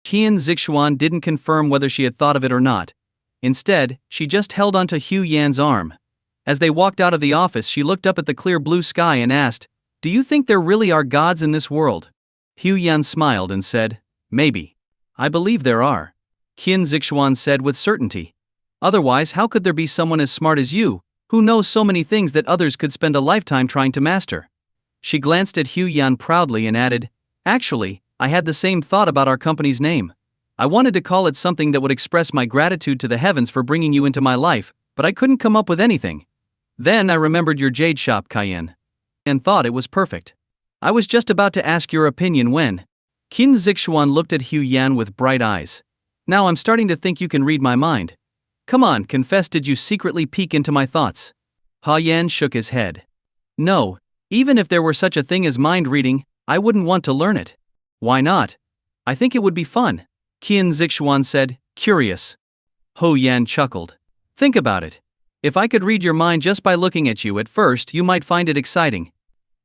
Speaker 1: Qin Zixuan didn't confirm whether she had thought of it or not. Instead, she just held onto Hu Yan's arm. As they walked out of the office, she looked up at the clear blue sky and asked, "Do you think there really are gods in this world?" Hu Yan smiled and said, "Maybe. I believe there are," Qin Zixuan said with certainty. "Otherwise, how could there be someone as smart as you, who knows so many things that others could spend a lifetime trying to master?" She glanced at Hu Yan proudly and added, "Actually, I had the same thought about our company's name. I wanted to call it something that would express my gratitude to the heavens for bringing you into my life, but I couldn't come up with anything. Then I remembered your jade shop, Cayenne, and thought it was perfect. I was just about to ask your opinion when..." Qin Zixuan looked at Hu Yan with bright eyes. "Now I'm starting to think you can read my mind. Come on, confess, did you secretly peek into my thoughts?" Hu Yan shook his head. "No, even if there were such a thing as mind reading, I wouldn't want to learn it." "Why not? I think it would be fun," Qin Zixuan said, curious. Hu Yan chuckled. "Think about it. If I could read your mind just by looking at you, at first you might find it exciting.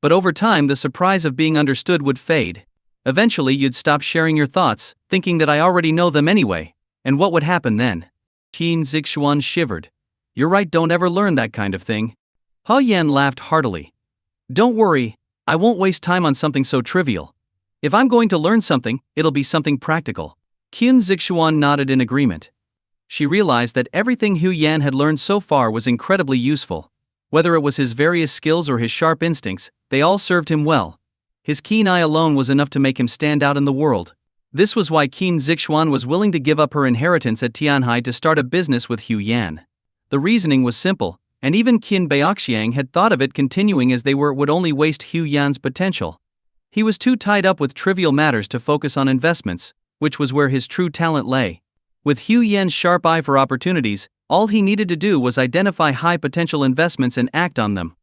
Speaker 1: But over time the surprise of being understood would fade. Eventually you'd stop sharing your thoughts, thinking that I already know them anyway, and what would happen then?" Qin Zixuan shivered. "You're right, don't ever learn that kind of thing." Hu Yan laughed heartily. "Don't worry, I won't waste time on something so trivial. If I'm going to learn something, it'll be something practical." Qin Zixuan nodded in agreement. She realized that everything Hu Yan had learned so far was incredibly useful. Whether it was his various skills or his sharp instincts, they all served him well. His keen eye alone was enough to make him stand out in the world. This was why Qin Zixuan was willing to give up her inheritance at Tianhai to start a business with Hu Yan. The reasoning was simple, and even Qin Baoxiang had thought of it. Continuing as they were would only waste Hu Yan's potential. He was too tied up with trivial matters to focus on investments, which was where his true talent lay. With Hu Yan's sharp eye for opportunities, all he needed to do was identify high-potential investments and act on them.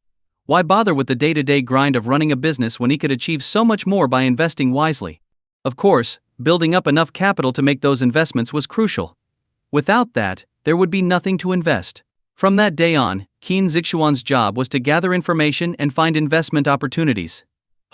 Speaker 1: Why bother with the day-to-day grind of running a business when he could achieve so much more by investing wisely? Of course, building up enough capital to make those investments was crucial. Without that, there would be nothing to invest. From that day on, Qin Zixuan's job was to gather information and find investment opportunities.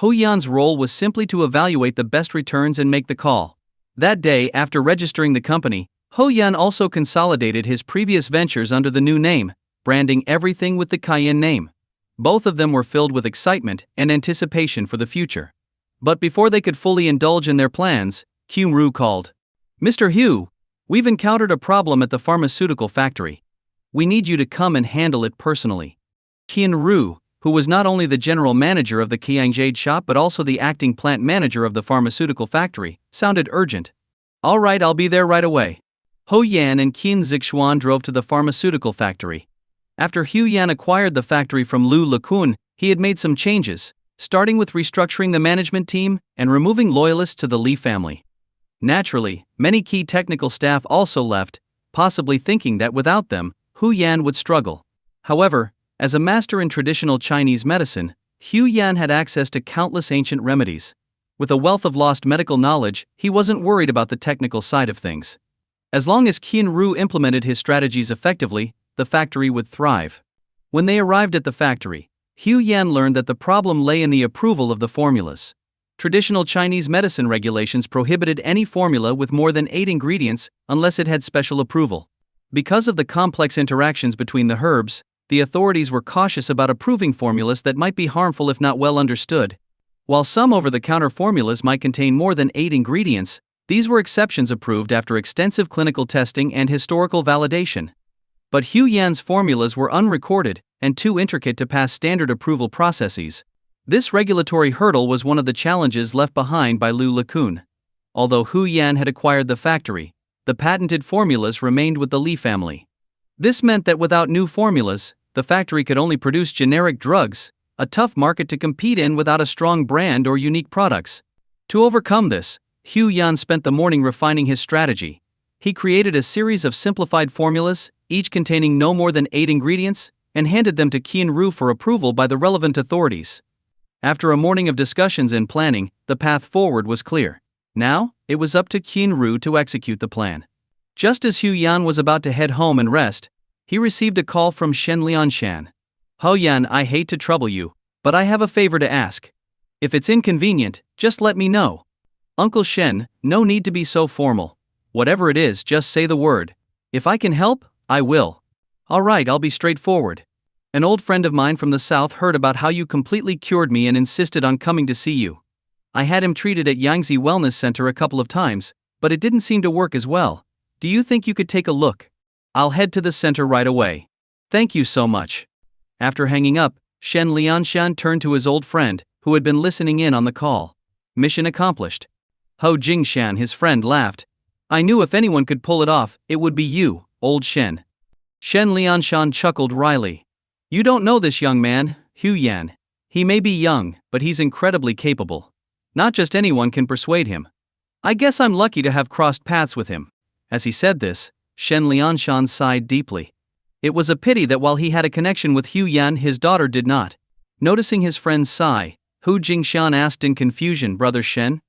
Speaker 1: Hu Yan's role was simply to evaluate the best returns and make the call. That day, after registering the company, Hu Yan also consolidated his previous ventures under the new name, branding everything with the Cayenne name. Both of them were filled with excitement and anticipation for the future. But before they could fully indulge in their plans, Qin Ru called. "Mr. Hu, we've encountered a problem at the pharmaceutical factory. We need you to come and handle it personally." Qin Ru, who was not only the general manager of the Qiang Jade shop but also the acting plant manager of the pharmaceutical factory, sounded urgent. "All right, I'll be there right away." Hu Yan and Qin Zixuan drove to the pharmaceutical factory. After Hu Yan acquired the factory from Lu Lekun, he had made some changes, starting with restructuring the management team and removing loyalists to the Li family. Naturally, many key technical staff also left, possibly thinking that without them, Hu Yan would struggle. However, as a master in traditional Chinese medicine, Hu Yan had access to countless ancient remedies. With a wealth of lost medical knowledge, he wasn't worried about the technical side of things. As long as Qin Ru implemented his strategies effectively, the factory would thrive. When they arrived at the factory, Hu Yan learned that the problem lay in the approval of the formulas. Traditional Chinese medicine regulations prohibited any formula with more than 8 ingredients unless it had special approval. Because of the complex interactions between the herbs, the authorities were cautious about approving formulas that might be harmful if not well understood. While some over-the-counter formulas might contain more than 8 ingredients, these were exceptions approved after extensive clinical testing and historical validation. But Hu Yan's formulas were unrecorded and too intricate to pass standard approval processes. This regulatory hurdle was one of the challenges left behind by Lu Lekun. Although Hu Yan had acquired the factory, the patented formulas remained with the Li family. This meant that without new formulas, the factory could only produce generic drugs, a tough market to compete in without a strong brand or unique products. To overcome this, Hu Yan spent the morning refining his strategy. He created a series of simplified formulas, each containing no more than 8 ingredients, and handed them to Qin Ru for approval by the relevant authorities. After a morning of discussions and planning, the path forward was clear. Now, it was up to Qin Ru to execute the plan. Just as Hu Yan was about to head home and rest, he received a call from Shen Lianshan. "Hu Yan, I hate to trouble you, but I have a favor to ask. If it's inconvenient, just let me know." "Uncle Shen, no need to be so formal. Whatever it is, just say the word. If I can help, I will." "All right, I'll be straightforward. An old friend of mine from the south heard about how you completely cured me and insisted on coming to see you. I had him treated at Yangtze Wellness Center a couple of times, but it didn't seem to work as well. Do you think you could take a look? I'll head to the center right away. Thank you so much." After hanging up, Shen Lianshan turned to his old friend, who had been listening in on the call. Mission accomplished. Ho Jingshan, his friend, laughed. "I knew if anyone could pull it off, it would be you, old Shen." Shen Lianshan chuckled wryly. "You don't know this young man, Hu Yan. He may be young, but he's incredibly capable. Not just anyone can persuade him. I guess I'm lucky to have crossed paths with him." As he said this, Shen Lianshan sighed deeply. It was a pity that while he had a connection with Hu Yan, his daughter did not. Noticing his friend's sigh, Hu Jingshan asked in confusion, "Brother Shen?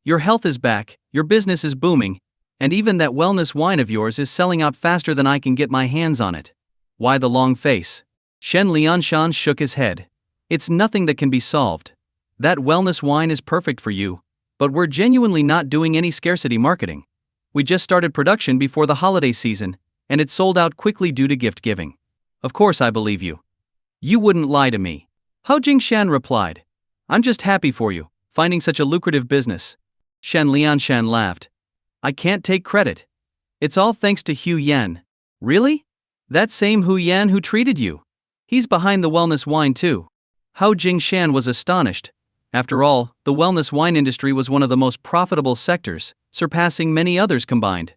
Speaker 1: Your health is back, your business is booming, and even that wellness wine of yours is selling out faster than I can get my hands on it. Why the long face?" Shen Lianshan shook his head. "It's nothing that can be solved. That wellness wine is perfect for you, but we're genuinely not doing any scarcity marketing. We just started production before the holiday season, and it sold out quickly due to gift giving. Of course I believe you. You wouldn't lie to me." Hao Jingshan replied. "I'm just happy for you, finding such a lucrative business." Shen Lianshan laughed. "I can't take credit. It's all thanks to Hu Yan." "Really? That same Hu Yan who treated you? He's behind the wellness wine too." Hao Jingshan was astonished. After all, the wellness wine industry was one of the most profitable sectors, surpassing many others combined.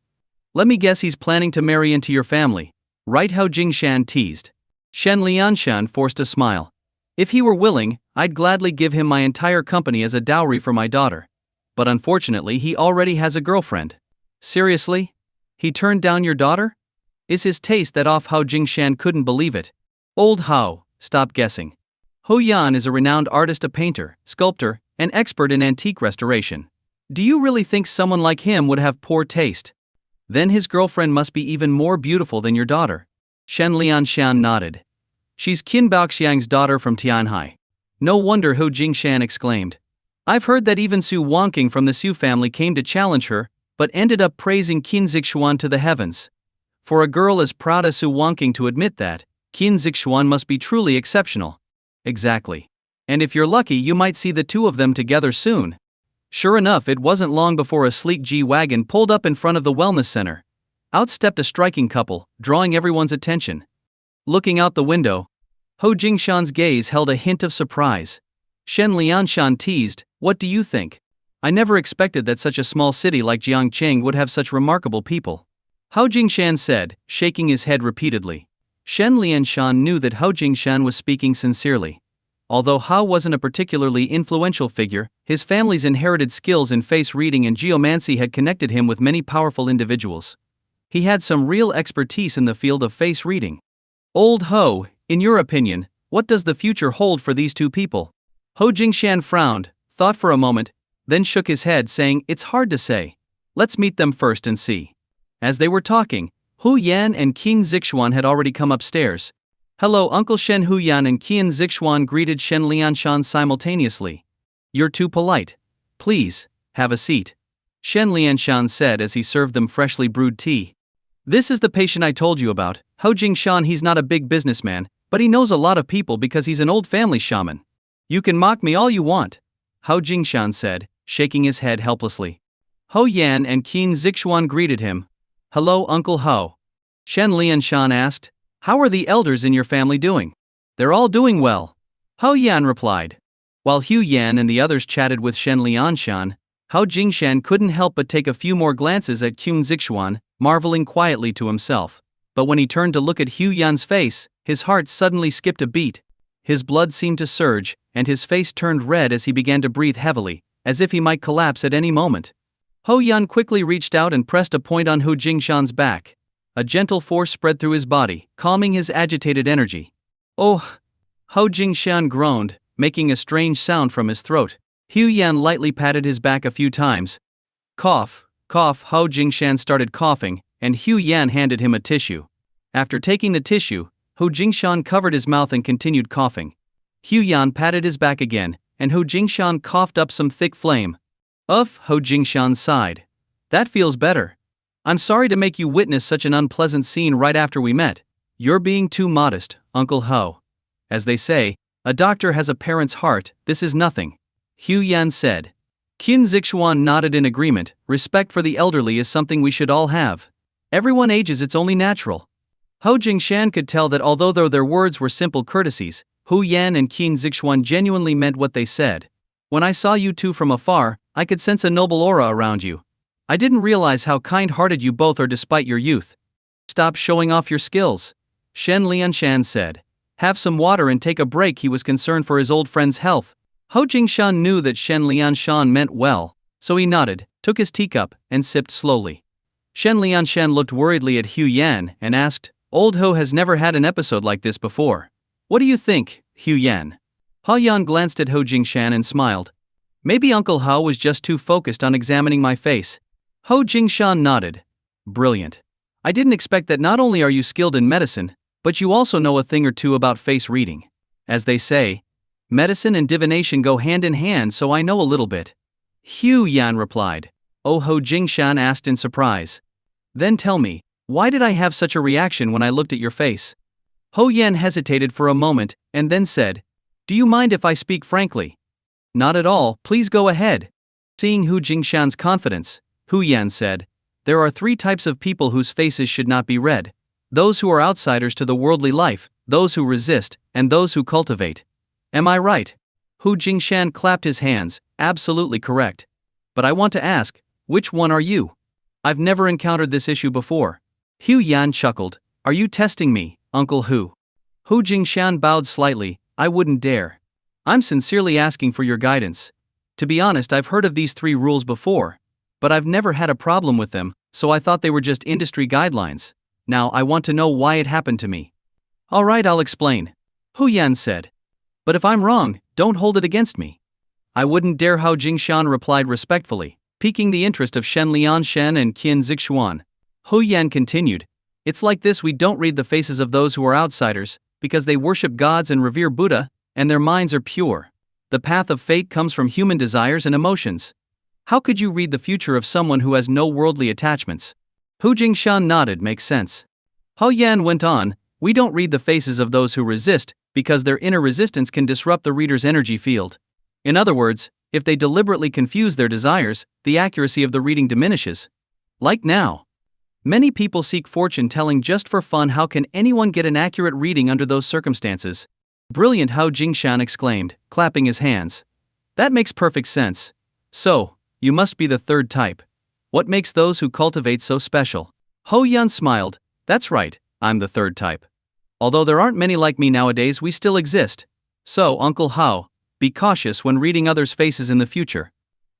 Speaker 1: "Let me guess he's planning to marry into your family, right?" Hao Jingshan teased. Shen Lianshan forced a smile. "If he were willing, I'd gladly give him my entire company as a dowry for my daughter. But unfortunately he already has a girlfriend." "Seriously? He turned down your daughter? Is his taste that off?" Hao Jingshan couldn't believe it. "Old Hao, stop guessing. Ho Yan is a renowned artist, a painter, sculptor, and expert in antique restoration. Do you really think someone like him would have poor taste? Then his girlfriend must be even more beautiful than your daughter." Shen Lianshan nodded. "She's Qin Baoxiang's daughter from Tianhai." "No wonder," Ho Jingshan exclaimed. "I've heard that even Su Wangqing from the Su family came to challenge her, but ended up praising Qin Zixuan to the heavens. For a girl as proud as Su Wangqing to admit that, Qin Zixuan must be truly exceptional." "Exactly. And if you're lucky, you might see the two of them together soon." Sure enough, it wasn't long before a sleek G-Wagon pulled up in front of the wellness center. Out stepped a striking couple, drawing everyone's attention. Looking out the window, Ho Jingshan's gaze held a hint of surprise. Shen Lianshan teased, "What do you think? I never expected that such a small city like Jiangcheng would have such remarkable people." Hao Jingshan said, shaking his head repeatedly. Shen Lianshan knew that Hao Jingshan was speaking sincerely. Although Hao wasn't a particularly influential figure, his family's inherited skills in face reading and geomancy had connected him with many powerful individuals. He had some real expertise in the field of face reading. "Old Ho, in your opinion, what does the future hold for these two people?" Ho Jingshan frowned, thought for a moment, then shook his head saying, "It's hard to say. Let's meet them first and see." As they were talking, Hu Yan and Qin Zixuan had already come upstairs. "Hello, Uncle Shen." Hu Yan and Qin Zixuan greeted Shen Lianshan simultaneously. "You're too polite. Please, have a seat," Shen Lianshan said as he served them freshly brewed tea. "This is the patient I told you about, Hou Jingshan. He's not a big businessman, but he knows a lot of people because he's an old family shaman. You can mock me all you want," Hou Jingshan said, shaking his head helplessly. Hou Yan and Qin Zixuan greeted him. "Hello, Uncle Hou," Shen Lianshan asked. "How are the elders in your family doing?" "They're all doing well," Hou Yan replied. While Hu Yan and the others chatted with Shen Lianshan, Hou Jingshan couldn't help but take a few more glances at Qin Zixuan, marveling quietly to himself. But when he turned to look at Hu Yan's face, his heart suddenly skipped a beat. His blood seemed to surge, and his face turned red as he began to breathe heavily, as if he might collapse at any moment. Hou Yan quickly reached out and pressed a point on Hu Jingshan's back. A gentle force spread through his body, calming his agitated energy. "Oh!" Hou Jingshan groaned, making a strange sound from his throat. Hu Yan lightly patted his back a few times. "Cough, cough." Hou Jingshan started coughing, and Hu Yan handed him a tissue. After taking the tissue, Hu Jingshan covered his mouth and continued coughing. Hu Yan patted his back again, and Hu Jingshan coughed up some thick phlegm. Hou Jingshan sighed. "That feels better. I'm sorry to make you witness such an unpleasant scene right after we met. You're being too modest, Uncle Hou. As they say, a doctor has a parent's heart. This is nothing," Hu Yan said. Qin Zixuan nodded in agreement. "Respect for the elderly is something we should all have. Everyone ages, it's only natural." Hou Jingshan could tell that although their words were simple courtesies, Hu Yan and Qin Zixuan genuinely meant what they said. "When I saw you two from afar, I could sense a noble aura around you. I didn't realize how kind-hearted you both are despite your youth. Stop showing off your skills," Shen Lianshan said. "Have some water and take a break." He was concerned for his old friend's health. Hou Jingshan knew that Shen Lianshan meant well, so he nodded, took his teacup, and sipped slowly. Shen Lianshan looked worriedly at Hu Yan and asked, "Old Hou has never had an episode like this before. What do you think, Hu Yan?" Hou Yan glanced at Hou Jingshan and smiled. "Maybe Uncle Hou was just too focused on examining my face." Hou Jingshan nodded. "Brilliant. I didn't expect that. Not only are you skilled in medicine, but you also know a thing or two about face reading. As they say, medicine and divination go hand in hand, so I know a little bit," Hu Yan replied. "Oh," Hou Jingshan asked in surprise. "Then tell me, why did I have such a reaction when I looked at your face?" Hou Yan hesitated for a moment, and then said, "Do you mind if I speak frankly?" "Not at all, please go ahead." Seeing Hu Jingshan's confidence, Hu Yan said, "There are 3 types of people whose faces should not be read: those who are outsiders to the worldly life, those who resist, and those who cultivate. Am I right?" Hu Jingshan clapped his hands. "Absolutely correct. But I want to ask, which one are you? I've never encountered this issue before." Hu Yan chuckled. "Are you testing me, Uncle Hu?" Hu Jingshan bowed slightly. "I wouldn't dare. I'm sincerely asking for your guidance. To be honest, I've heard of these 3 rules before, but I've never had a problem with them, so I thought they were just industry guidelines. Now I want to know why it happened to me." "All right, I'll explain," Hu Yan said. "But if I'm wrong, don't hold it against me." "I wouldn't dare," Hou Jingshan replied respectfully, piquing the interest of Shen Lianshan and Qin Zixuan. Hu Yan continued, "It's like this: we don't read the faces of those who are outsiders, because they worship gods and revere Buddha, and their minds are pure. The path of fate comes from human desires and emotions. How could you read the future of someone who has no worldly attachments?" Hu Jingshan nodded. "Makes sense." Hou Yan went on, "We don't read the faces of those who resist, because their inner resistance can disrupt the reader's energy field. In other words, if they deliberately confuse their desires, the accuracy of the reading diminishes. Like now. Many people seek fortune telling just for fun. How can anyone get an accurate reading under those circumstances?" "Brilliant," Hou Jingshan exclaimed, clapping his hands. "That makes perfect sense. So, you must be the 3rd type. What makes those who cultivate so special?" Hou Yan smiled. "That's right, I'm the 3rd type. Although there aren't many like me nowadays, we still exist. So, Uncle Hou, be cautious when reading others' faces in the future."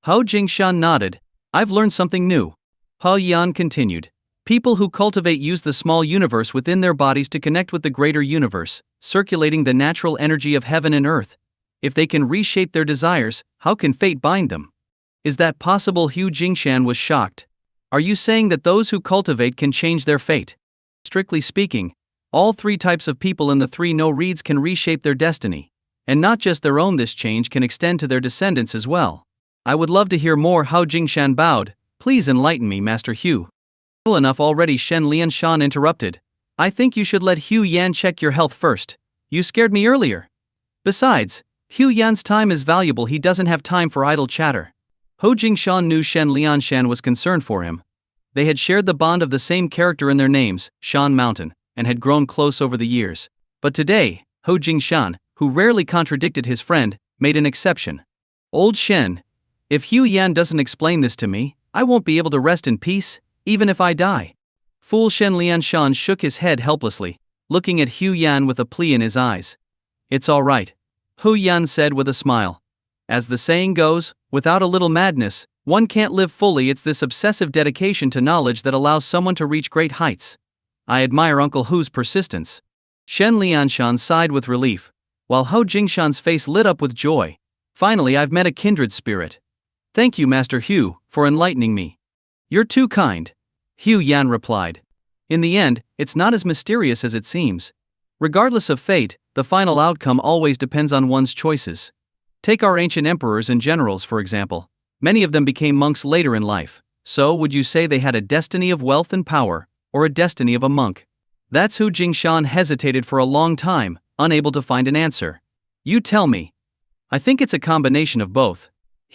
Speaker 1: Hou Jingshan nodded. "I've learned something new." Hou Yan continued, "People who cultivate use the small universe within their bodies to connect with the greater universe, circulating the natural energy of heaven and earth. If they can reshape their desires, how can fate bind them?" "Is that possible?" Hu Jingshan was shocked. Are you saying that those who cultivate can change their fate? Strictly speaking, all three types of people in the three no reads can reshape their destiny. And not just their own, this change can extend to their descendants as well. I would love to hear more. Hao Jingshan bowed. Please enlighten me, Master Hu. Well enough already, Shen Lianshan interrupted. I think you should let Hu Yan check your health first. You scared me earlier. Besides, Hu Yan's time is valuable, he doesn't have time for idle chatter. Hou Jingshan knew Shen Lianshan was concerned for him. They had shared the bond of the same character in their names, Shan Mountain, and had grown close over the years. But today, Hou Jingshan, who rarely contradicted his friend, made an exception. Old Shen, if Hu Yan doesn't explain this to me, I won't be able to rest in peace, even if I die. Fool Shen Lianshan shook his head helplessly, looking at Hu Yan with a plea in his eyes. It's all right, Hu Yan said with a smile. As the saying goes, without a little madness, one can't live fully. It's this obsessive dedication to knowledge that allows someone to reach great heights. I admire Uncle Hu's persistence. Shen Lianshan sighed with relief, while Hou Jingshan's face lit up with joy. Finally, I've met a kindred spirit. Thank you, Master Hu, for enlightening me. You're too kind, Hu Yan replied. In the end, it's not as mysterious as it seems. Regardless of fate, the final outcome always depends on one's choices. Take our ancient emperors and generals, for example. Many of them became monks later in life. So, would you say they had a destiny of wealth and power, or a destiny of a monk? That's Hou Jingshan hesitated for a long time, unable to find an answer. You tell me. I think it's a combination of both,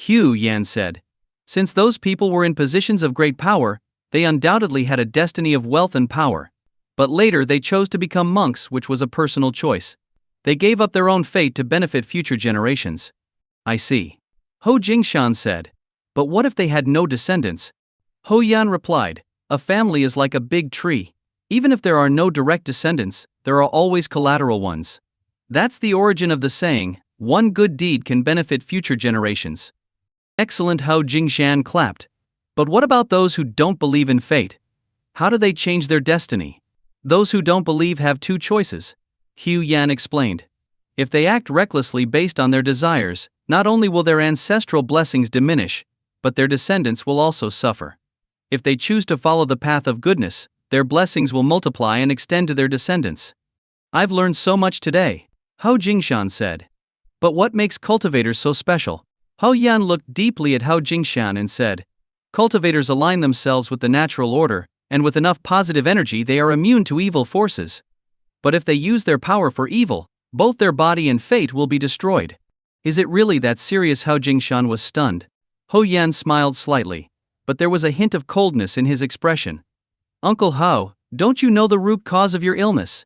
Speaker 1: Hu Yan said. Since those people were in positions of great power, they undoubtedly had a destiny of wealth and power. But later they chose to become monks, which was a personal choice. They gave up their own fate to benefit future generations. I see, Hou Jingshan said. But what if they had no descendants? Hou Yan replied, a family is like a big tree. Even if there are no direct descendants, there are always collateral ones. That's the origin of the saying, one good deed can benefit future generations. Excellent, Hou Jingshan clapped. But what about those who don't believe in fate? How do they change their destiny? Those who don't believe have two choices, Hu Yan explained. If they act recklessly based on their desires, not only will their ancestral blessings diminish, but their descendants will also suffer. If they choose to follow the path of goodness, their blessings will multiply and extend to their descendants. I've learned so much today, Hou Jingshan said. But what makes cultivators so special? Hou Yan looked deeply at Hou Jingshan and said, cultivators align themselves with the natural order, and with enough positive energy they are immune to evil forces. But if they use their power for evil, both their body and fate will be destroyed. Is it really that serious? Hou Jingshan was stunned. Hou Yan smiled slightly, but there was a hint of coldness in his expression. Uncle Hou, don't you know the root cause of your illness?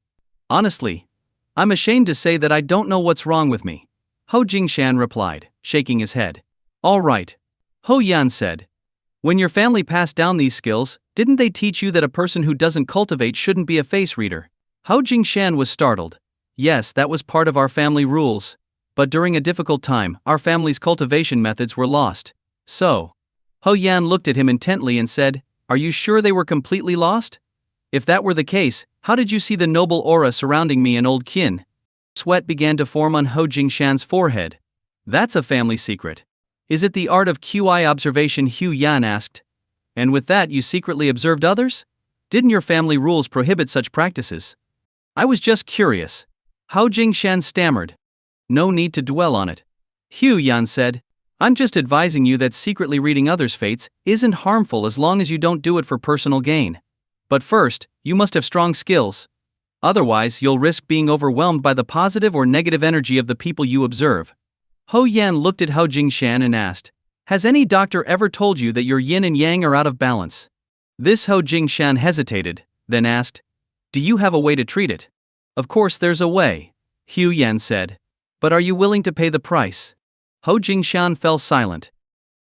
Speaker 1: Honestly, I'm ashamed to say that I don't know what's wrong with me, Hou Jingshan replied, shaking his head. All right, Hou Yan said. When your family passed down these skills, didn't they teach you that a person who doesn't cultivate shouldn't be a face reader? Hou Jingshan was startled. Yes, that was part of our family rules. But during a difficult time, our family's cultivation methods were lost. So, Hou Yan looked at him intently and said, are you sure they were completely lost? If that were the case, how did you see the noble aura surrounding me and old kin? Sweat began to form on Hou Jingshan's forehead. That's a family secret. Is it the art of QI observation? Hu Yan asked. And with that you secretly observed others? Didn't your family rules prohibit such practices? I was just curious. Hou Jingshan stammered. No need to dwell on it, Hu Yan said. I'm just advising you that secretly reading others' fates isn't harmful as long as you don't do it for personal gain. But first, you must have strong skills. Otherwise, you'll risk being overwhelmed by the positive or negative energy of the people you observe. Hou Yan looked at Hou Jingshan and asked, has any doctor ever told you that your yin and yang are out of balance? This Hou Jingshan hesitated, then asked, do you have a way to treat it? Of course there's a way, Hu Yan said. But are you willing to pay the price? Hou Jingshan fell silent.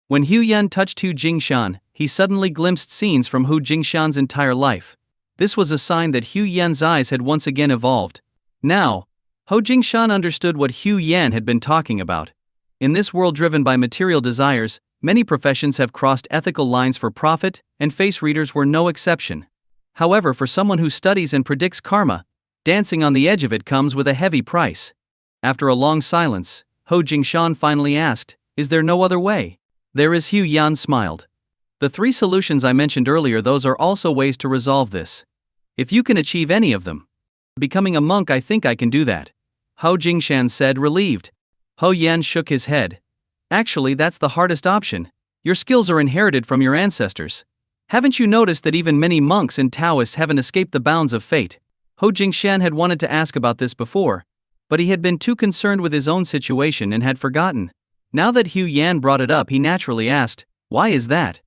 Speaker 1: When Hu Yan touched Hou Jingshan, he suddenly glimpsed scenes from Hou Jingshan's entire life. This was a sign that Hu Yan's eyes had once again evolved. Now, Hou Jingshan understood what Hu Yan had been talking about. In this world driven by material desires, many professions have crossed ethical lines for profit, and face readers were no exception. However, for someone who studies and predicts karma, dancing on the edge of it comes with a heavy price. After a long silence, Hou Jingshan finally asked, is there no other way? There is. Hu Yan smiled. The 3 solutions I mentioned earlier, those are also ways to resolve this. If you can achieve any of them. Becoming a monk, I think I can do that. Hou Jingshan said, relieved. Hou Yan shook his head. Actually, that's the hardest option. Your skills are inherited from your ancestors. Haven't you noticed that even many monks and Taoists haven't escaped the bounds of fate? Hou Jingshan had wanted to ask about this before, but he had been too concerned with his own situation and had forgotten. Now that Hou Yan brought it up, he naturally asked, why is that?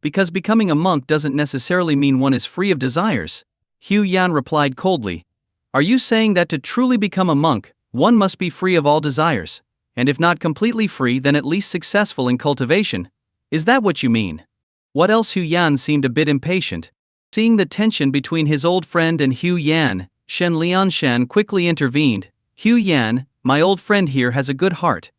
Speaker 1: Because becoming a monk doesn't necessarily mean one is free of desires. Hou Yan replied coldly. Are you saying that to truly become a monk, one must be free of all desires? And if not completely free, then at least successful in cultivation? Is that what you mean? What else? Hou Yan seemed a bit impatient. Seeing the tension between his old friend and Hou Yan, Shen Lianshan quickly intervened. Hou Yan, my old friend here has a good heart.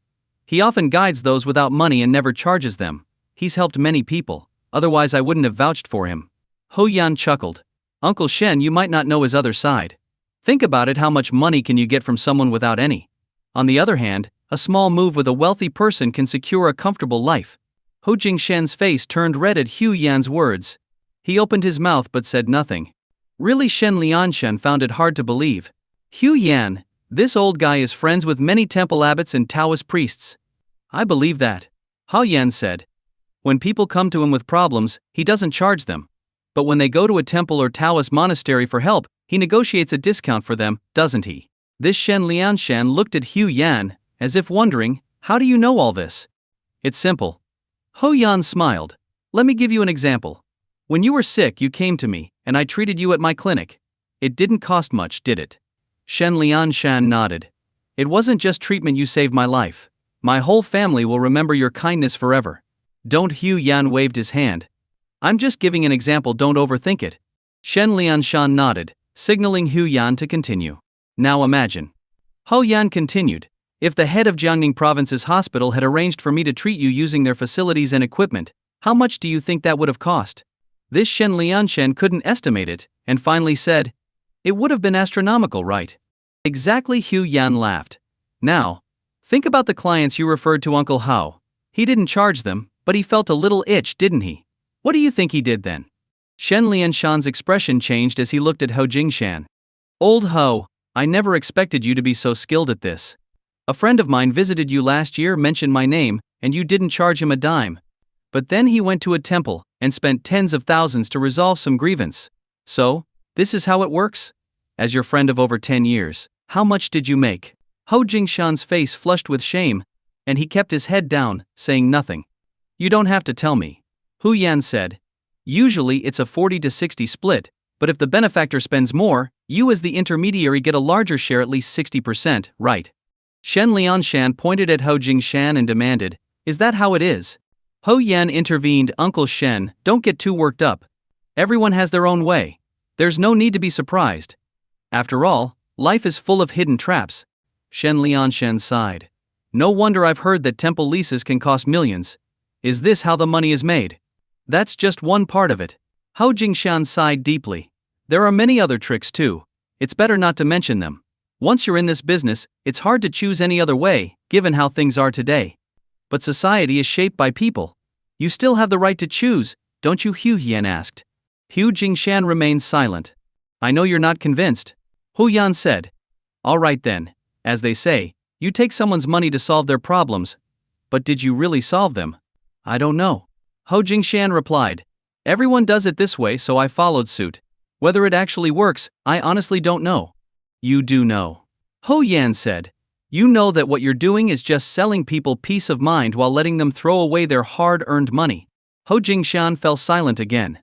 Speaker 1: He often guides those without money and never charges them. He's helped many people, otherwise I wouldn't have vouched for him. Hou Yan chuckled. Uncle Shen, you might not know his other side. Think about it, how much money can you get from someone without any? On the other hand, a small move with a wealthy person can secure a comfortable life. Hou Jingshan's face turned red at Hou Yan's words. He opened his mouth but said nothing. Really, Shen Lianshan found it hard to believe. Hou Yan, this old guy is friends with many temple abbots and Taoist priests. I believe that. Hou Yan said. When people come to him with problems, he doesn't charge them. But when they go to a temple or Taoist monastery for help, he negotiates a discount for them, doesn't he? This Shen Lianshan looked at Hou Yan, as if wondering, how do you know all this? It's simple. Hou Yan smiled. Let me give you an example. When you were sick, you came to me, and I treated you at my clinic. It didn't cost much, did it? Shen Lianshan nodded. It wasn't just treatment, you saved my life. My whole family will remember your kindness forever. Don't. Hou Yan waved his hand. I'm just giving an example, don't overthink it. Shen Lianshan nodded, signaling Hou Yan to continue. Now imagine. Hou Yan continued. If the head of Jiangning Province's hospital had arranged for me to treat you using their facilities and equipment, how much do you think that would have cost? This Shen Lianshan couldn't estimate it, and finally said, it would have been astronomical, right? Exactly. Hou Yan laughed. Now, think about the clients you referred to Uncle Hao. He didn't charge them, but he felt a little itch, didn't he? What do you think he did then? Shen Lianshan's expression changed as he looked at Hou Jingshan. Old Hou, I never expected you to be so skilled at this. A friend of mine visited you last year, mentioned my name, and you didn't charge him a dime. But then he went to a temple and spent tens of thousands to resolve some grievance. So, this is how it works? As your friend of over 10 years, how much did you make? Hou Jingshan's face flushed with shame, and he kept his head down, saying nothing. You don't have to tell me. Hou Yan said. Usually it's a 40-60 split, but if the benefactor spends more, you as the intermediary get a larger share, at least 60%, right? Shen Lianshan pointed at Hou Jingshan and demanded, is that how it is? Hou Yan intervened. Uncle Shen, don't get too worked up. Everyone has their own way. There's no need to be surprised. After all, life is full of hidden traps. Shen Lianshan sighed. No wonder I've heard that temple leases can cost millions. Is this how the money is made? That's just one part of it. Hou Jingshan sighed deeply. There are many other tricks too. It's better not to mention them. Once you're in this business, it's hard to choose any other way, given how things are today. But society is shaped by people. You still have the right to choose, don't you? Hou Yan asked. Hou Jingshan remained silent. I know you're not convinced. Hou Yan said. All right then, as they say, you take someone's money to solve their problems. But did you really solve them? I don't know. Hou Jingshan replied. Everyone does it this way, so I followed suit. Whether it actually works, I honestly don't know. You do know. Hou Yan said. You know that what you're doing is just selling people peace of mind while letting them throw away their hard-earned money. Hou Jingshan fell silent again.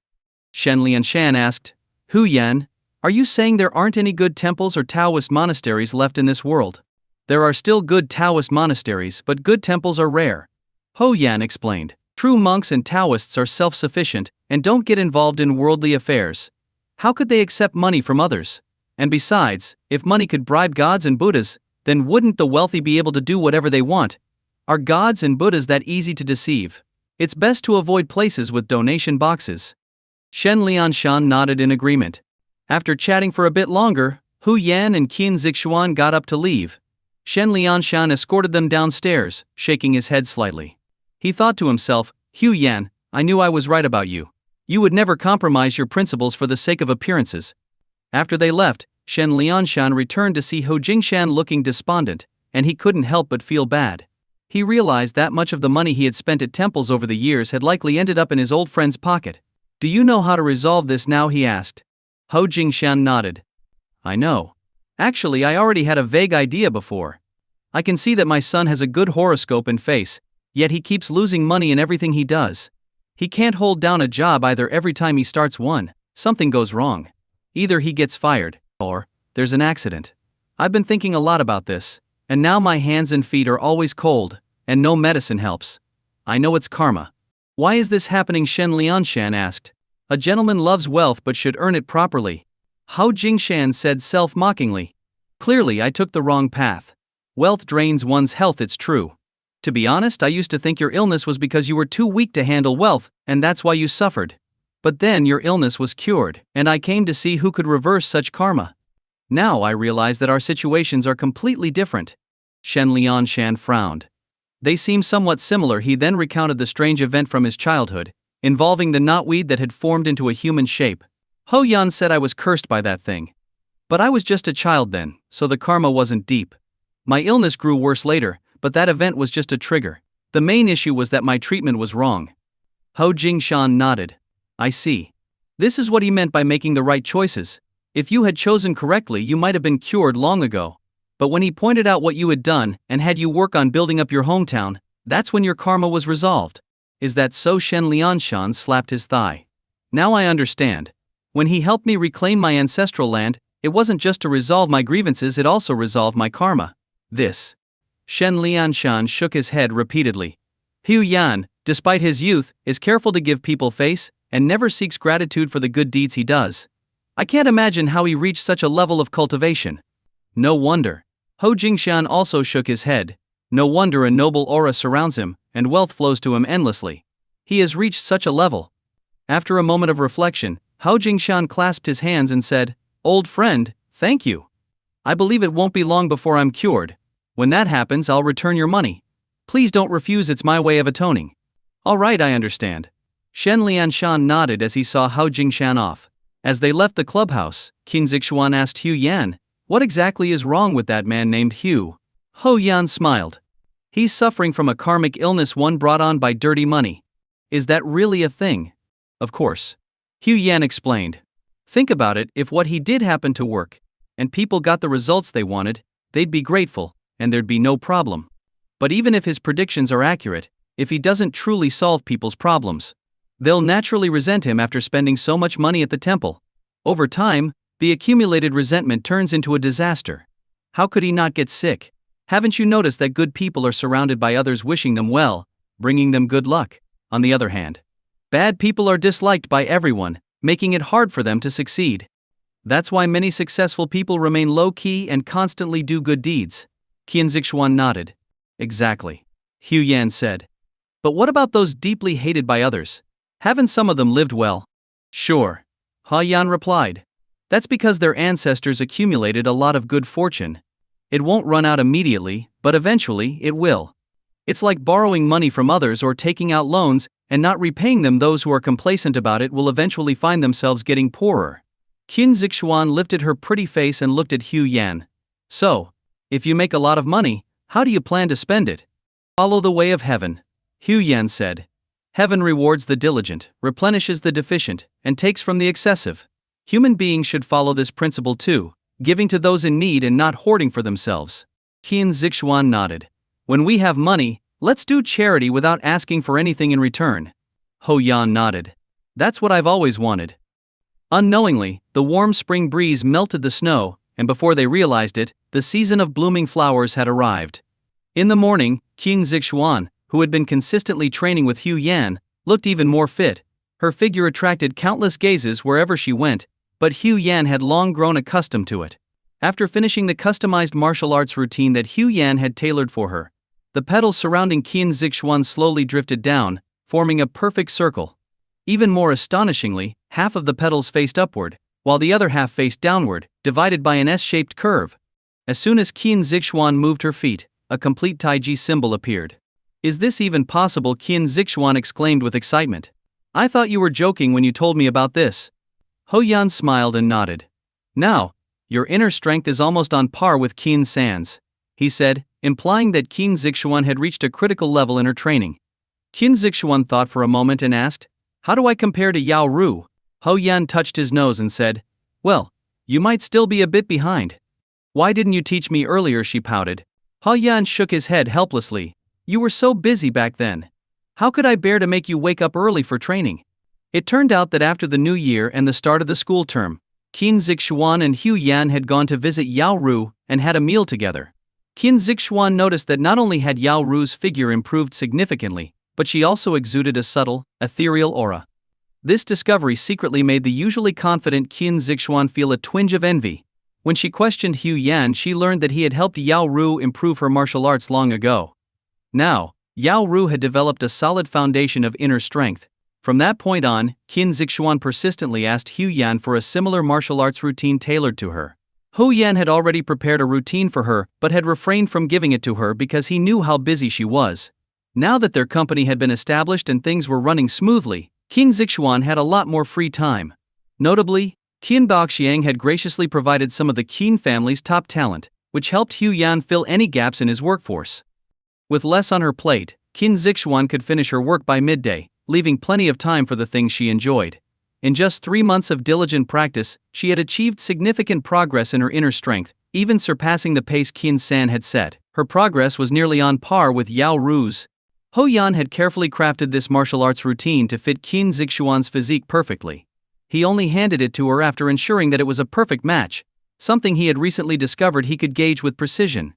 Speaker 1: Shen Lianshan asked, Hou Yan, are you saying there aren't any good temples or Taoist monasteries left in this world? There are still good Taoist monasteries, but good temples are rare. Hou Yan explained. True monks and Taoists are self-sufficient and don't get involved in worldly affairs. How could they accept money from others? And besides, if money could bribe gods and Buddhas, then wouldn't the wealthy be able to do whatever they want? Are gods and Buddhas that easy to deceive? It's best to avoid places with donation boxes. Shen Lianshan nodded in agreement. After chatting for a bit longer, Hou Yan and Qin Zixuan got up to leave. Shen Lianshan escorted them downstairs, shaking his head slightly. He thought to himself, Hou Yan, I knew I was right about you. You would never compromise your principles for the sake of appearances. After they left, Shen Lianshan returned to see Ho Jingshan looking despondent, and he couldn't help but feel bad. He realized that much of the money he had spent at temples over the years had likely ended up in his old friend's pocket. Do you know how to resolve this now? He asked. Ho Jingshan nodded. I know. Actually, I already had a vague idea before. I can see that my son has a good horoscope and face, yet he keeps losing money in everything he does. He can't hold down a job either. Every time he starts one, something goes wrong. Either he gets fired, or there's an accident. I've been thinking a lot about this, and now my hands and feet are always cold, and no medicine helps. I know it's karma. Why is this happening? Shen Lianshan asked. A gentleman loves wealth but should earn it properly. Hao Jingshan said self-mockingly. Clearly I took the wrong path. Wealth drains one's health, it's true. To be honest, I used to think your illness was because you were too weak to handle wealth, and that's why you suffered. But then your illness was cured, and I came to see who could reverse such karma. Now I realize that our situations are completely different. Shen Lianshan frowned. They seem somewhat similar. He then recounted the strange event from his childhood, involving the knotweed that had formed into a human shape. Ho Yan said I was cursed by that thing. But I was just a child then, so the karma wasn't deep. My illness grew worse later, but that event was just a trigger. The main issue was that my treatment was wrong. Ho Jingshan nodded. I see. This is what he meant by making the right choices. If you had chosen correctly, you might have been cured long ago. But when he pointed out what you had done and had you work on building up your hometown, that's when your karma was resolved. Is that so? Shen Lianshan slapped his thigh. Now I understand. When he helped me reclaim my ancestral land, it wasn't just to resolve my grievances, it also resolved my karma. This. Shen Lianshan shook his head repeatedly. Hu Yan, despite his youth, is careful to give people face, and never seeks gratitude for the good deeds he does. I can't imagine how he reached such a level of cultivation. No wonder. Ho Jingshan also shook his head. No wonder a noble aura surrounds him, and wealth flows to him endlessly. He has reached such a level. After a moment of reflection, Ho Jingshan clasped his hands and said, Old friend, thank you. I believe it won't be long before I'm cured. When that happens, I'll return your money. Please don't refuse, it's my way of atoning. All right, I understand. Shen Lianshan nodded as he saw Hao Jingshan off. As they left the clubhouse, Qin Zixuan asked Hu Yan, what exactly is wrong with that man named Hu? Ho Yan smiled. He's suffering from a karmic illness, one brought on by dirty money. Is that really a thing? Of course. Hu Yan explained. Think about it, if what he did happened to work, and people got the results they wanted, they'd be grateful, and there'd be no problem. But even if his predictions are accurate, if he doesn't truly solve people's problems, they'll naturally resent him after spending so much money at the temple. Over time, the accumulated resentment turns into a disaster. How could he not get sick? Haven't you noticed that good people are surrounded by others wishing them well, bringing them good luck? On the other hand, bad people are disliked by everyone, making it hard for them to succeed. That's why many successful people remain low-key and constantly do good deeds. Qin Zixuan nodded. Exactly. Hu Yan said. But what about those deeply hated by others? Haven't some of them lived well? Sure. Ha Yan replied. That's because their ancestors accumulated a lot of good fortune. It won't run out immediately, but eventually it will. It's like borrowing money from others or taking out loans and not repaying them. Those who are complacent about it will eventually find themselves getting poorer. Qin Zixuan lifted her pretty face and looked at Hu Yan. So, if you make a lot of money, how do you plan to spend it? Follow the way of heaven. Hu Yan said. Heaven rewards the diligent, replenishes the deficient, and takes from the excessive. Human beings should follow this principle too, giving to those in need and not hoarding for themselves. Qin Zixuan nodded. When we have money, let's do charity without asking for anything in return. Ho Yan nodded. That's what I've always wanted. Unknowingly, the warm spring breeze melted the snow, and before they realized it, the season of blooming flowers had arrived. In the morning, Qin Zixuan, who had been consistently training with Hu Yan, looked even more fit. Her figure attracted countless gazes wherever she went, but Hu Yan had long grown accustomed to it. After finishing the customized martial arts routine that Hu Yan had tailored for her, the petals surrounding Qin Zixuan slowly drifted down, forming a perfect circle. Even more astonishingly, half of the petals faced upward, while the other half faced downward, divided by an S-shaped curve. As soon as Qin Zixuan moved her feet, a complete Taiji symbol appeared. Is this even possible? Qin Zixuan exclaimed with excitement. I thought you were joking when you told me about this. Ho Yan smiled and nodded. Now, your inner strength is almost on par with Qin San's, he said, implying that Qin Zixuan had reached a critical level in her training. Qin Zixuan thought for a moment and asked, how do I compare to Yao Ru? Ho Yan touched his nose and said, well, you might still be a bit behind. Why didn't you teach me earlier? She pouted. Ho Yan shook his head helplessly. You were so busy back then. How could I bear to make you wake up early for training? It turned out that after the new year and the start of the school term, Qin Zixuan and Hu Yan had gone to visit Yao Ru and had a meal together. Qin Zixuan noticed that not only had Yao Ru's figure improved significantly, but she also exuded a subtle, ethereal aura. This discovery secretly made the usually confident Qin Zixuan feel a twinge of envy. When she questioned Hu Yan, she learned that he had helped Yao Ru improve her martial arts long ago. Now, Yao Ru had developed a solid foundation of inner strength. From that point on, Qin Zixuan persistently asked Hu Yan for a similar martial arts routine tailored to her. Hu Yan had already prepared a routine for her but had refrained from giving it to her because he knew how busy she was. Now that their company had been established and things were running smoothly, Qin Zixuan had a lot more free time. Notably, Qin Baoxiang had graciously provided some of the Qin family's top talent, which helped Hu Yan fill any gaps in his workforce. With less on her plate, Qin Zixuan could finish her work by midday, leaving plenty of time for the things she enjoyed. In just 3 months of diligent practice, she had achieved significant progress in her inner strength, even surpassing the pace Qin San had set. Her progress was nearly on par with Yao Ru's. Ho Yan had carefully crafted this martial arts routine to fit Qin Zixuan's physique perfectly. He only handed it to her after ensuring that it was a perfect match, something he had recently discovered he could gauge with precision.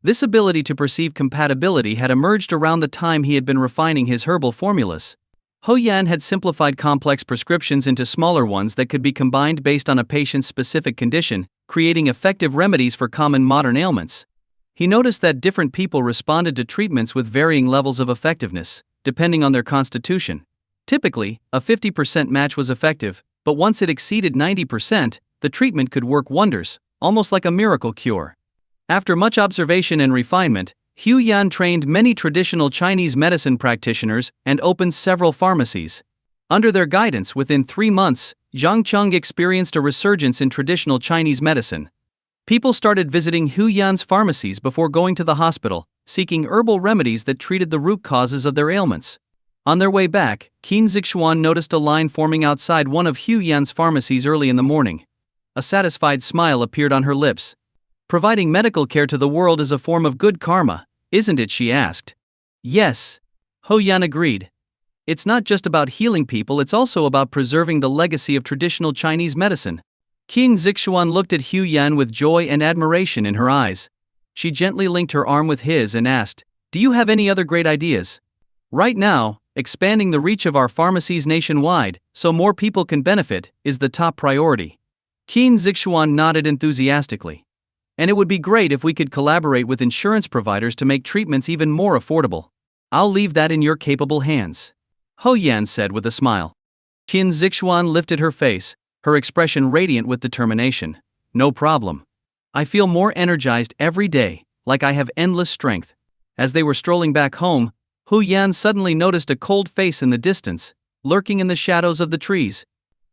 Speaker 1: This ability to perceive compatibility had emerged around the time he had been refining his herbal formulas. Ho Yan had simplified complex prescriptions into smaller ones that could be combined based on a patient's specific condition, creating effective remedies for common modern ailments. He noticed that different people responded to treatments with varying levels of effectiveness, depending on their constitution. Typically, a 50% match was effective, but once it exceeded 90%, the treatment could work wonders, almost like a miracle cure. After much observation and refinement, Hu Yan trained many traditional Chinese medicine practitioners and opened several pharmacies. Under their guidance, within 3 months, Zhangcheng experienced a resurgence in traditional Chinese medicine. People started visiting Hu Yan's pharmacies before going to the hospital, seeking herbal remedies that treated the root causes of their ailments. On their way back, Qin Zixuan noticed a line forming outside one of Hu Yan's pharmacies early in the morning. A satisfied smile appeared on her lips. Providing medical care to the world is a form of good karma, isn't it? She asked. Yes. Ho Yan agreed. It's not just about healing people, it's also about preserving the legacy of traditional Chinese medicine. Qin Zixuan looked at Hu Yan with joy and admiration in her eyes. She gently linked her arm with his and asked, do you have any other great ideas? Right now, expanding the reach of our pharmacies nationwide, so more people can benefit, is the top priority. Qin Zixuan nodded enthusiastically. And it would be great if we could collaborate with insurance providers to make treatments even more affordable. I'll leave that in your capable hands, Ho Yan said with a smile. Qin Zixuan lifted her face, her expression radiant with determination. No problem. I feel more energized every day, like I have endless strength. As they were strolling back home, Hu Yan suddenly noticed a cold face in the distance, lurking in the shadows of the trees.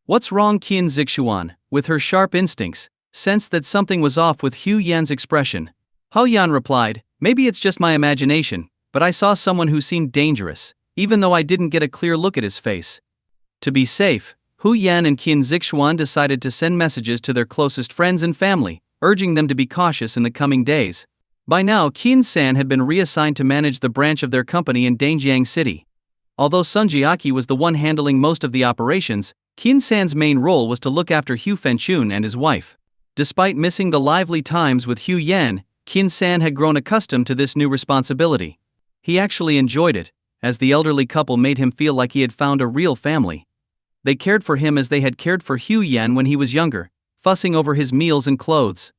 Speaker 1: What's wrong? Qin Zixuan, with her sharp instincts, sensed that something was off with Hu Yan's expression. Ho Yan replied, maybe it's just my imagination, but I saw someone who seemed dangerous, even though I didn't get a clear look at his face. To be safe, Hu Yan and Qin Zixuan decided to send messages to their closest friends and family, urging them to be cautious in the coming days. By now, Qin San had been reassigned to manage the branch of their company in Danjiang City. Although Sun Jiaqi was the one handling most of the operations, Qin San's main role was to look after Hu Fenchun and his wife. Despite missing the lively times with Hu Yan, Qin San had grown accustomed to this new responsibility. He actually enjoyed it, as the elderly couple made him feel like he had found a real family. They cared for him as they had cared for Hu Yan when he was younger, fussing over his meals and clothes.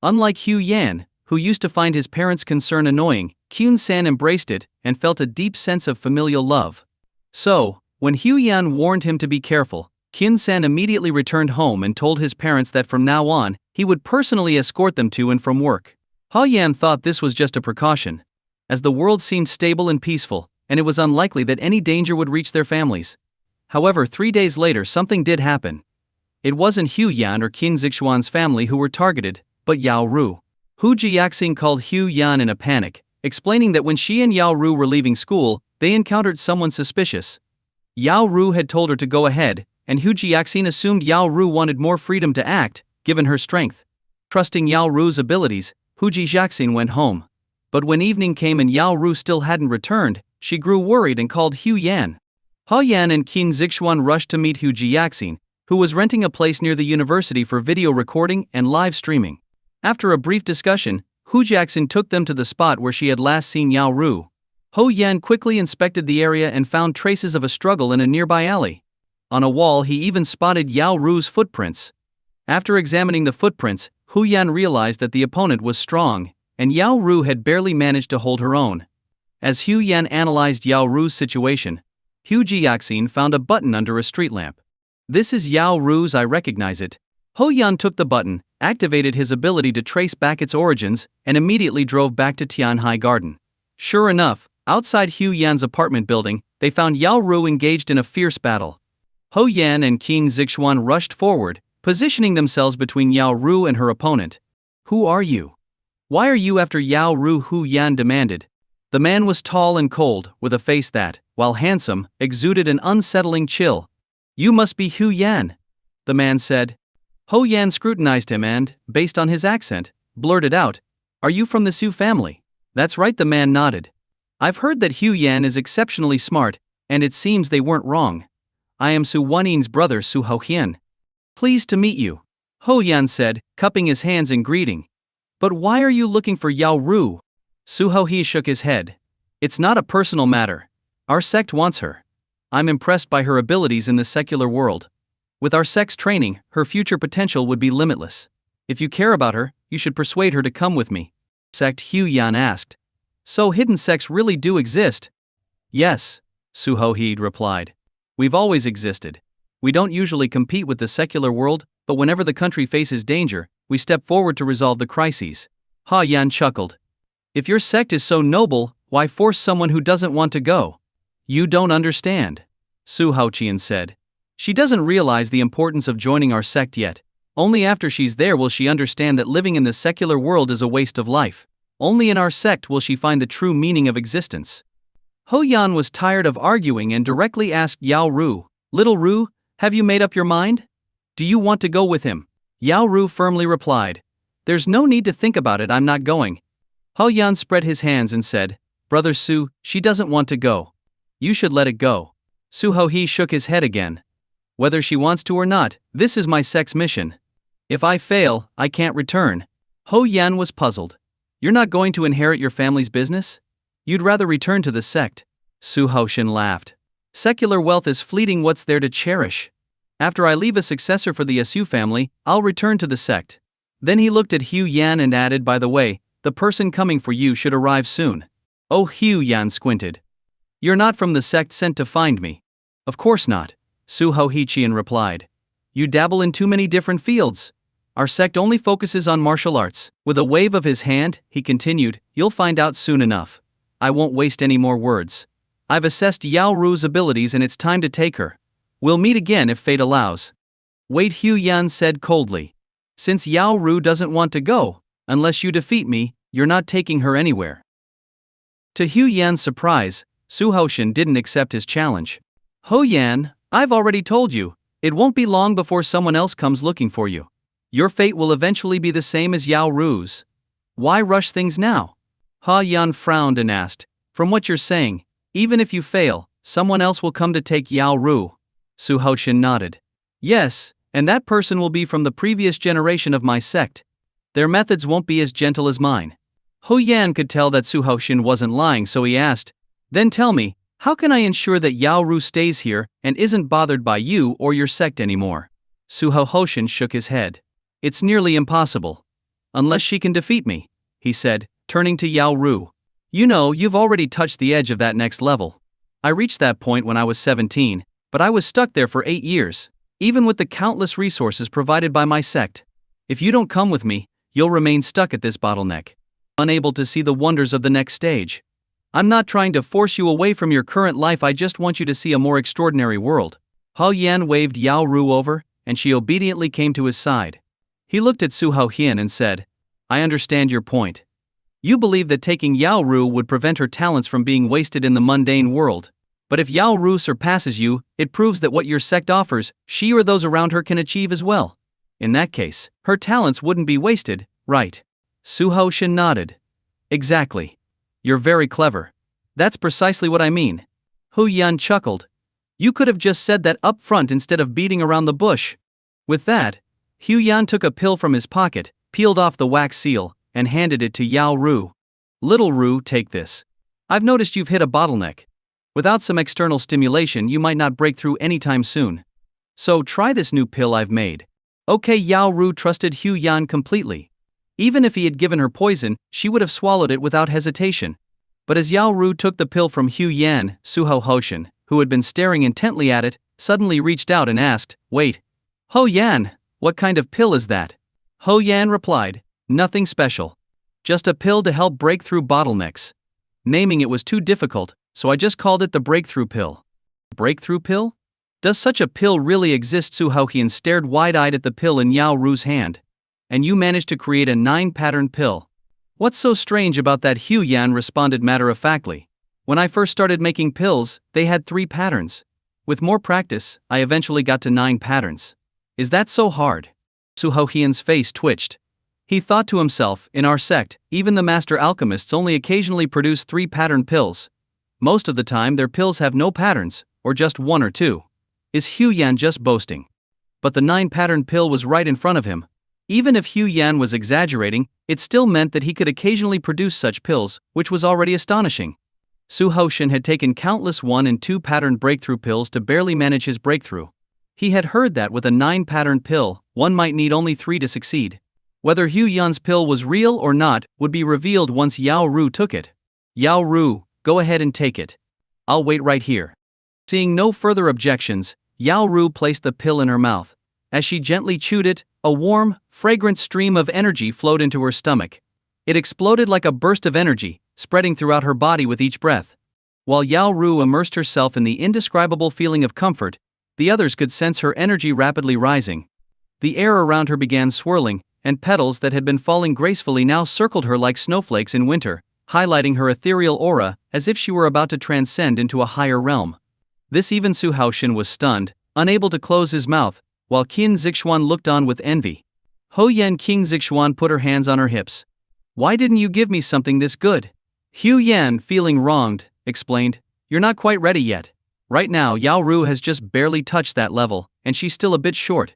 Speaker 1: Unlike Hu Yan, who used to find his parents' concern annoying, Qin San embraced it and felt a deep sense of familial love. So, when Hu Yan warned him to be careful, Qin San immediately returned home and told his parents that from now on, he would personally escort them to and from work. Ho Yan thought this was just a precaution, as the world seemed stable and peaceful, and it was unlikely that any danger would reach their families. However, 3 days later something did happen. It wasn't Hu Yan or Qin Zixuan's family who were targeted, but Yao Ru. Hu Jiaxing called Hu Yan in a panic, explaining that when she and Yao Ru were leaving school, they encountered someone suspicious. Yao Ru had told her to go ahead, and Hu Jiaxing assumed Yao Ru wanted more freedom to act, given her strength. Trusting Yao Ru's abilities, Hu Jiaxing went home. But when evening came and Yao Ru still hadn't returned, she grew worried and called Hu Yan. Hu Yan and Qin Zixuan rushed to meet Hu Jiaxing, who was renting a place near the university for video recording and live streaming. After a brief discussion, Hu Jiaxing took them to the spot where she had last seen Yao Ru. Hu Yan quickly inspected the area and found traces of a struggle in a nearby alley. On a wall, he even spotted Yao Ru's footprints. After examining the footprints, Hu Yan realized that the opponent was strong, and Yao Ru had barely managed to hold her own. As Hu Yan analyzed Yao Ru's situation, Hu Jiaxing found a button under a street lamp. "This is Yao Ru's, I recognize it." Hu Yan took the button, activated his ability to trace back its origins, and immediately drove back to Tianhai Garden. Sure enough, outside Hu Yan's apartment building, they found Yao Ru engaged in a fierce battle. Hu Yan and Qin Zixuan rushed forward, positioning themselves between Yao Ru and her opponent. "Who are you? Why are you after Yao Ru?" Hu Yan demanded. The man was tall and cold, with a face that, while handsome, exuded an unsettling chill. "You must be Hu Yan," the man said. Hu Yan scrutinized him and, based on his accent, blurted out, "Are you from the Su family?" "That's right," the man nodded. "I've heard that Hu Yan is exceptionally smart, and it seems they weren't wrong. I am Su Wanin's brother Su Hohian." "Pleased to meet you," Hu Yan said, cupping his hands in greeting. "But why are you looking for Yao Ru?" Su Hohi shook his head. "It's not a personal matter. Our sect wants her. I'm impressed by her abilities in the secular world. With our sect's training, her future potential would be limitless. If you care about her, you should persuade her to come with me." Sect, Hu Yan asked. "So hidden sects really do exist?" "Yes," Su Hohi replied. "We've always existed. We don't usually compete with the secular world, but whenever the country faces danger, we step forward to resolve the crises." Hu Yan chuckled. "If your sect is so noble, why force someone who doesn't want to go?" "You don't understand," Su Haoqian said. "She doesn't realize the importance of joining our sect yet. Only after she's there will she understand that living in the secular world is a waste of life. Only in our sect will she find the true meaning of existence." Hu Yan was tired of arguing and directly asked Yao Ru, "Little Ru, have you made up your mind? Do you want to go with him?" Yao Ru firmly replied, "There's no need to think about it, I'm not going." Hu Yan spread his hands and said, "Brother Su, she doesn't want to go. You should let it go." Su Hohi shook his head again. "Whether she wants to or not, this is my sect's mission. If I fail, I can't return." Hu Yan was puzzled. "You're not going to inherit your family's business? You'd rather return to the sect?" Su Haoqian laughed. "Secular wealth is fleeting, what's there to cherish? After I leave a successor for the Su family, I'll return to the sect." Then he looked at Hu Yan and added, "By the way, the person coming for you should arrive soon." Oh, Hu Yan squinted. "You're not from the sect sent to find me?" "Of course not," Su Hohiqian replied. "You dabble in too many different fields. Our sect only focuses on martial arts." With a wave of his hand, he continued, "You'll find out soon enough. I won't waste any more words. I've assessed Yao Ru's abilities and it's time to take her. We'll meet again if fate allows." "Wait," Hu Yan said coldly. "Since Yao Ru doesn't want to go, unless you defeat me, you're not taking her anywhere." To Hu Yan's surprise, Su Haoqian didn't accept his challenge. "Hu Yan, I've already told you, it won't be long before someone else comes looking for you. Your fate will eventually be the same as Yao Ru's. Why rush things now?" Hu Yan frowned and asked, "From what you're saying, even if you fail, someone else will come to take Yao Ru?" Su Haoqian nodded. "Yes, and that person will be from the previous generation of my sect. Their methods won't be as gentle as mine." Hu Yan could tell that Su Haoqian wasn't lying, so he asked, "Then tell me, how can I ensure that Yao Ru stays here and isn't bothered by you or your sect anymore?" Su Haoqian shook his head. "It's nearly impossible. Unless she can defeat me," he said, turning to Yao Ru. "You know, you've already touched the edge of that next level. I reached that point when I was 17, but I was stuck there for 8 years, even with the countless resources provided by my sect. If you don't come with me, you'll remain stuck at this bottleneck, unable to see the wonders of the next stage. I'm not trying to force you away from your current life, I just want you to see a more extraordinary world. Hao Yan waved Yao Ru over, and she obediently came to his side. He looked at Su Hao Hian and said, I understand your point. You believe that taking Yao Ru would prevent her talents from being wasted in the mundane world. But if Yao Ru surpasses you, it proves that what your sect offers, she or those around her can achieve as well. In that case, her talents wouldn't be wasted, right? Su Hao Shin nodded. Exactly. You're very clever. That's precisely what I mean. Hu Yan chuckled. You could have just said that up front instead of beating around the bush. With that, Hu Yan took a pill from his pocket, peeled off the wax seal, and handed it to Yao Ru. Little Ru, take this. I've noticed you've hit a bottleneck. Without some external stimulation, you might not break through anytime soon. So try this new pill I've made. Okay, Yao Ru trusted Hu Yan completely. Even if he had given her poison, she would have swallowed it without hesitation. But as Yao Ru took the pill from Hu Yan, Su Hao Hoshin, who had been staring intently at it, suddenly reached out and asked, Wait. Ho Yan, what kind of pill is that? Ho Yan replied, Nothing special. Just a pill to help break through bottlenecks. Naming it was too difficult, so I just called it the breakthrough pill. Breakthrough pill? Does such a pill really exist? Su Hao Hian stared wide-eyed at the pill in Yao Ru's hand. And you managed to create a 9-pattern pill. What's so strange about that? Hu Yan responded matter-of-factly. When I first started making pills, they had 3 patterns. With more practice, I eventually got to 9 patterns. Is that so hard? Su Hao Hian's face twitched. He thought to himself, in our sect, even the master alchemists only occasionally produce 3-pattern pills. Most of the time their pills have no patterns, or just 1 or 2. Is Hu Yan just boasting? But the 9-pattern pill was right in front of him. Even if Hu Yan was exaggerating, it still meant that he could occasionally produce such pills, which was already astonishing. Su Hoshin had taken countless 1- and 2-pattern breakthrough pills to barely manage his breakthrough. He had heard that with a 9-pattern pill, one might need only 3 to succeed. Whether Hu Yan's pill was real or not would be revealed once Yao Ru took it. Yao Ru, go ahead and take it. I'll wait right here. Seeing no further objections, Yao Ru placed the pill in her mouth. As she gently chewed it, a warm, fragrant stream of energy flowed into her stomach. It exploded like a burst of energy, spreading throughout her body with each breath. While Yao Ru immersed herself in the indescribable feeling of comfort, the others could sense her energy rapidly rising. The air around her began swirling, and petals that had been falling gracefully now circled her like snowflakes in winter, highlighting her ethereal aura as if she were about to transcend into a higher realm. This even Su Hao Shin was stunned, unable to close his mouth, while Qin Zixuan looked on with envy. Ho Yan Qin Zixuan put her hands on her hips. Why didn't you give me something this good? Hu Yan, feeling wronged, explained, You're not quite ready yet. Right now Yao Ru has just barely touched that level, and she's still a bit short.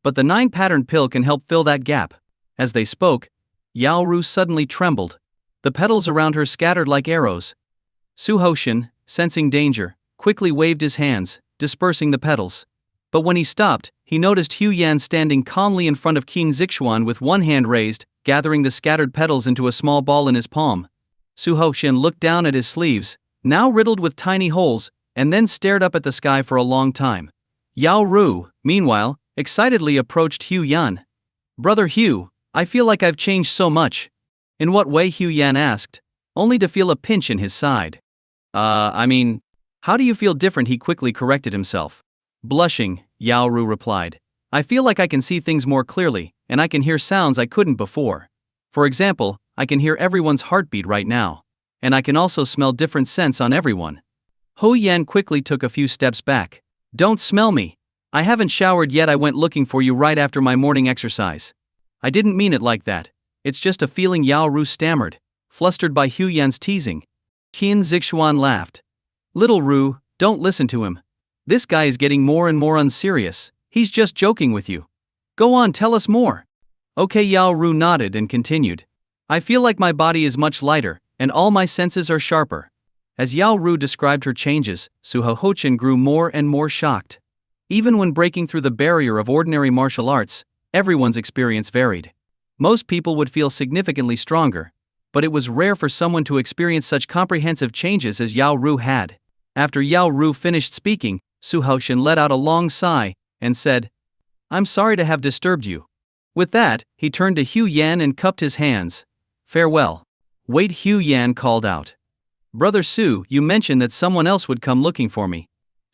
Speaker 1: But the 9-pattern pill can help fill that gap. As they spoke, Yao Ru suddenly trembled. The petals around her scattered like arrows. Su Hoshin, sensing danger, quickly waved his hands, dispersing the petals. But when he stopped, he noticed Hu Yan standing calmly in front of Qin Zixuan with one hand raised, gathering the scattered petals into a small ball in his palm. Su Hoshin looked down at his sleeves, now riddled with tiny holes, and then stared up at the sky for a long time. Yao Ru, meanwhile, excitedly approached Hu Yan. Brother Hu, I feel like I've changed so much. In what way? Hu Yan asked, only to feel a pinch in his side. How do you feel different? He quickly corrected himself. Blushing, Yao Ru replied. I feel like I can see things more clearly, and I can hear sounds I couldn't before. For example, I can hear everyone's heartbeat right now. And I can also smell different scents on everyone. Ho Yan quickly took a few steps back. Don't smell me. I haven't showered yet. I went looking for you right after my morning exercise. I didn't mean it like that. It's just a feeling. Yao Ru stammered, flustered by Hu Yan's teasing. Qin Zixuan laughed. Little Ru, don't listen to him. This guy is getting more and more unserious. He's just joking with you. Go on, tell us more. Okay, Yao Ru nodded and continued. I feel like my body is much lighter, and all my senses are sharper. As Yao Ru described her changes, Su Hao Hoshin grew more and more shocked. Even when breaking through the barrier of ordinary martial arts, everyone's experience varied. Most people would feel significantly stronger, but it was rare for someone to experience such comprehensive changes as Yao Ru had. After Yao Ru finished speaking, Su Hoshin let out a long sigh, and said, I'm sorry to have disturbed you. With that, he turned to Hu Yan and cupped his hands. Farewell. Wait, Hu Yan called out. Brother Su, you mentioned that someone else would come looking for me.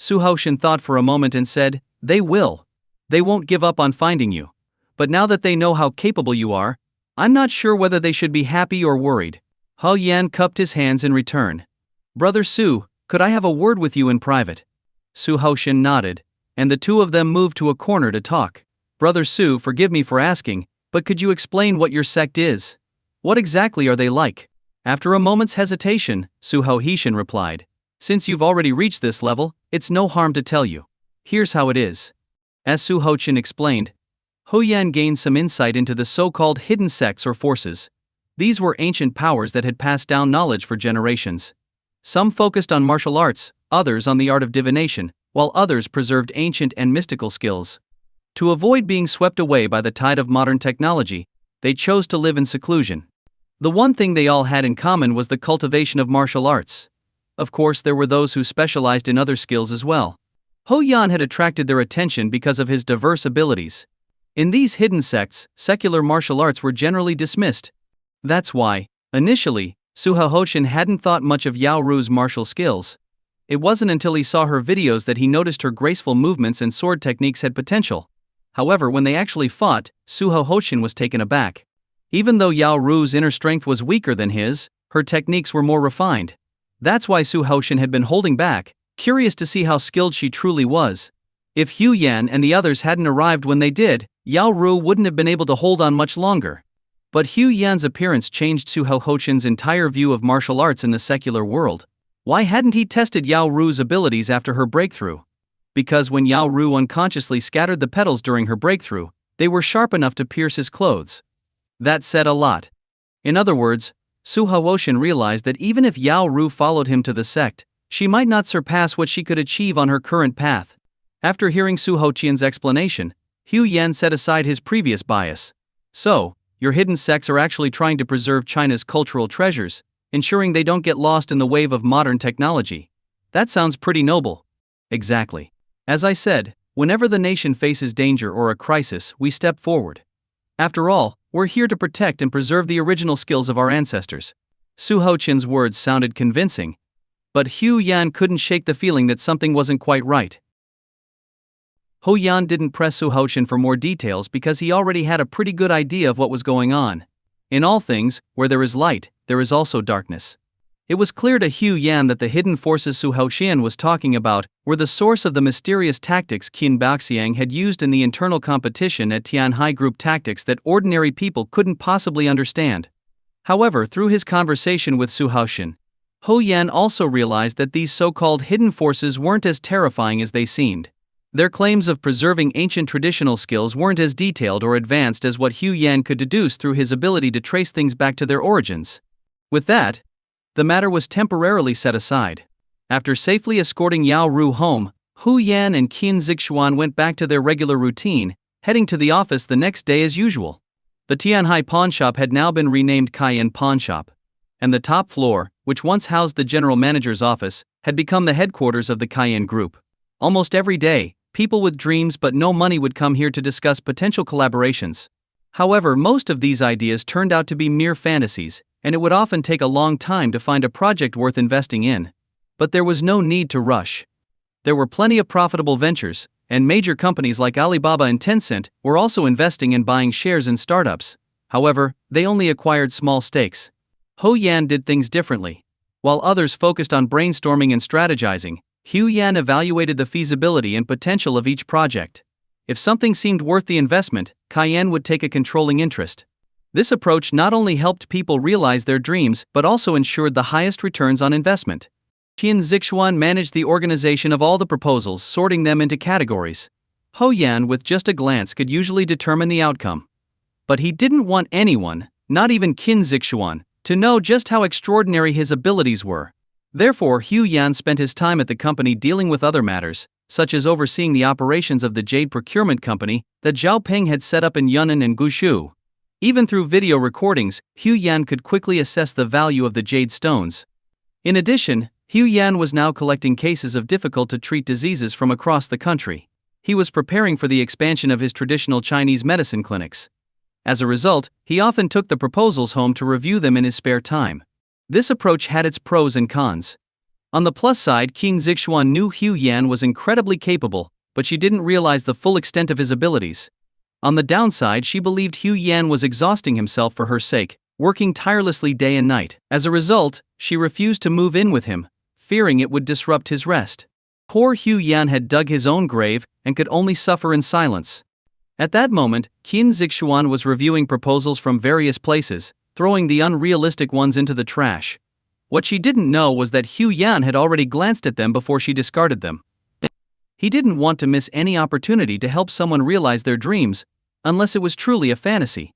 Speaker 1: Su Haoshan thought for a moment and said, "They will. They won't give up on finding you. But now that they know how capable you are, I'm not sure whether they should be happy or worried." Hao Yan cupped his hands in return. "Brother Su, could I have a word with you in private?" Su Haoshan nodded, and the two of them moved to a corner to talk. "Brother Su, forgive me for asking, but could you explain what your sect is? What exactly are they like?" After a moment's hesitation, Su Haoshan replied, "Since you've already reached this level, it's no harm to tell you. Here's how it is." As Su Haoshan explained, Hou Yan gained some insight into the so-called hidden sects or forces. These were ancient powers that had passed down knowledge for generations. Some focused on martial arts, others on the art of divination, while others preserved ancient and mystical skills. To avoid being swept away by the tide of modern technology, they chose to live in seclusion. The one thing they all had in common was the cultivation of martial arts. Of course, there were those who specialized in other skills as well. Hou Yan had attracted their attention because of his diverse abilities. In these hidden sects, secular martial arts were generally dismissed. That's why, initially, Su Haoshan hadn't thought much of Yao Ru's martial skills. It wasn't until he saw her videos that he noticed her graceful movements and sword techniques had potential. However, when they actually fought, Su Haoshan was taken aback. Even though Yao Ru's inner strength was weaker than his, her techniques were more refined. That's why Su Haoshan had been holding back, curious to see how skilled she truly was. If Hou Yan and the others hadn't arrived when they did, Yao Ru wouldn't have been able to hold on much longer. But Hou Yan's appearance changed Su Haoshan's entire view of martial arts in the secular world. Why hadn't he tested Yao Ru's abilities after her breakthrough? Because when Yao Ru unconsciously scattered the petals during her breakthrough, they were sharp enough to pierce his clothes. That said a lot. In other words, Su Haoshan realized that even if Yao Ru followed him to the sect, she might not surpass what she could achieve on her current path. After hearing Su Haoshan's explanation, Hou Yan set aside his previous bias. "So, your hidden sects are actually trying to preserve China's cultural treasures, ensuring they don't get lost in the wave of modern technology. That sounds pretty noble." "Exactly. As I said, whenever the nation faces danger or a crisis, we step forward. After all, we're here to protect and preserve the original skills of our ancestors." Su Haoshan's words sounded convincing, but Hou Yan couldn't shake the feeling that something wasn't quite right. Hou Yan didn't press Su Haoshan for more details because he already had a pretty good idea of what was going on. In all things, where there is light, there is also darkness. It was clear to Hou Yan that the hidden forces Su Haoshan was talking about were the source of the mysterious tactics Qin Baoxiang had used in the internal competition at Tianhai Group, tactics that ordinary people couldn't possibly understand. However, through his conversation with Su Haoshan, Hou Yan also realized that these so-called hidden forces weren't as terrifying as they seemed. Their claims of preserving ancient traditional skills weren't as detailed or advanced as what Hou Yan could deduce through his ability to trace things back to their origins. With that, the matter was temporarily set aside. After safely escorting Yao Ru home, Hou Yan and Qin Zixuan went back to their regular routine, heading to the office the next day as usual. The Tianhai pawnshop had now been renamed Cayenne Pawnshop, and the top floor, which once housed the general manager's office, had become the headquarters of the Cayenne Group. Almost every day, people with dreams but no money would come here to discuss potential collaborations. However, most of these ideas turned out to be mere fantasies, and it would often take a long time to find a project worth investing in. But there was no need to rush. There were plenty of profitable ventures, and major companies like Alibaba and Tencent were also investing in buying shares in startups. However, they only acquired small stakes. Hou Yan did things differently. While others focused on brainstorming and strategizing, Hou Yan evaluated the feasibility and potential of each project. If something seemed worth the investment, Cayenne would take a controlling interest. This approach not only helped people realize their dreams but also ensured the highest returns on investment. Qin Zixuan managed the organization of all the proposals, sorting them into categories. Hou Yan, with just a glance, could usually determine the outcome. But he didn't want anyone, not even Qin Zixuan, to know just how extraordinary his abilities were. Therefore, Hou Yan spent his time at the company dealing with other matters, such as overseeing the operations of the Jade Procurement Company that Zhao Peng had set up in Yunnan and Guizhou. Even through video recordings, Hou Yan could quickly assess the value of the jade stones. In addition, Hou Yan was now collecting cases of difficult-to-treat diseases from across the country. He was preparing for the expansion of his traditional Chinese medicine clinics. As a result, he often took the proposals home to review them in his spare time. This approach had its pros and cons. On the plus side, Qin Zixuan knew Hu Yan was incredibly capable, but she didn't realize the full extent of his abilities. On the downside, she believed Hu Yan was exhausting himself for her sake, working tirelessly day and night. As a result, she refused to move in with him, fearing it would disrupt his rest. Poor Hu Yan had dug his own grave and could only suffer in silence. At that moment, Qin Zixuan was reviewing proposals from various places, throwing the unrealistic ones into the trash. What she didn't know was that Hu Yan had already glanced at them before she discarded them. He didn't want to miss any opportunity to help someone realize their dreams, unless it was truly a fantasy.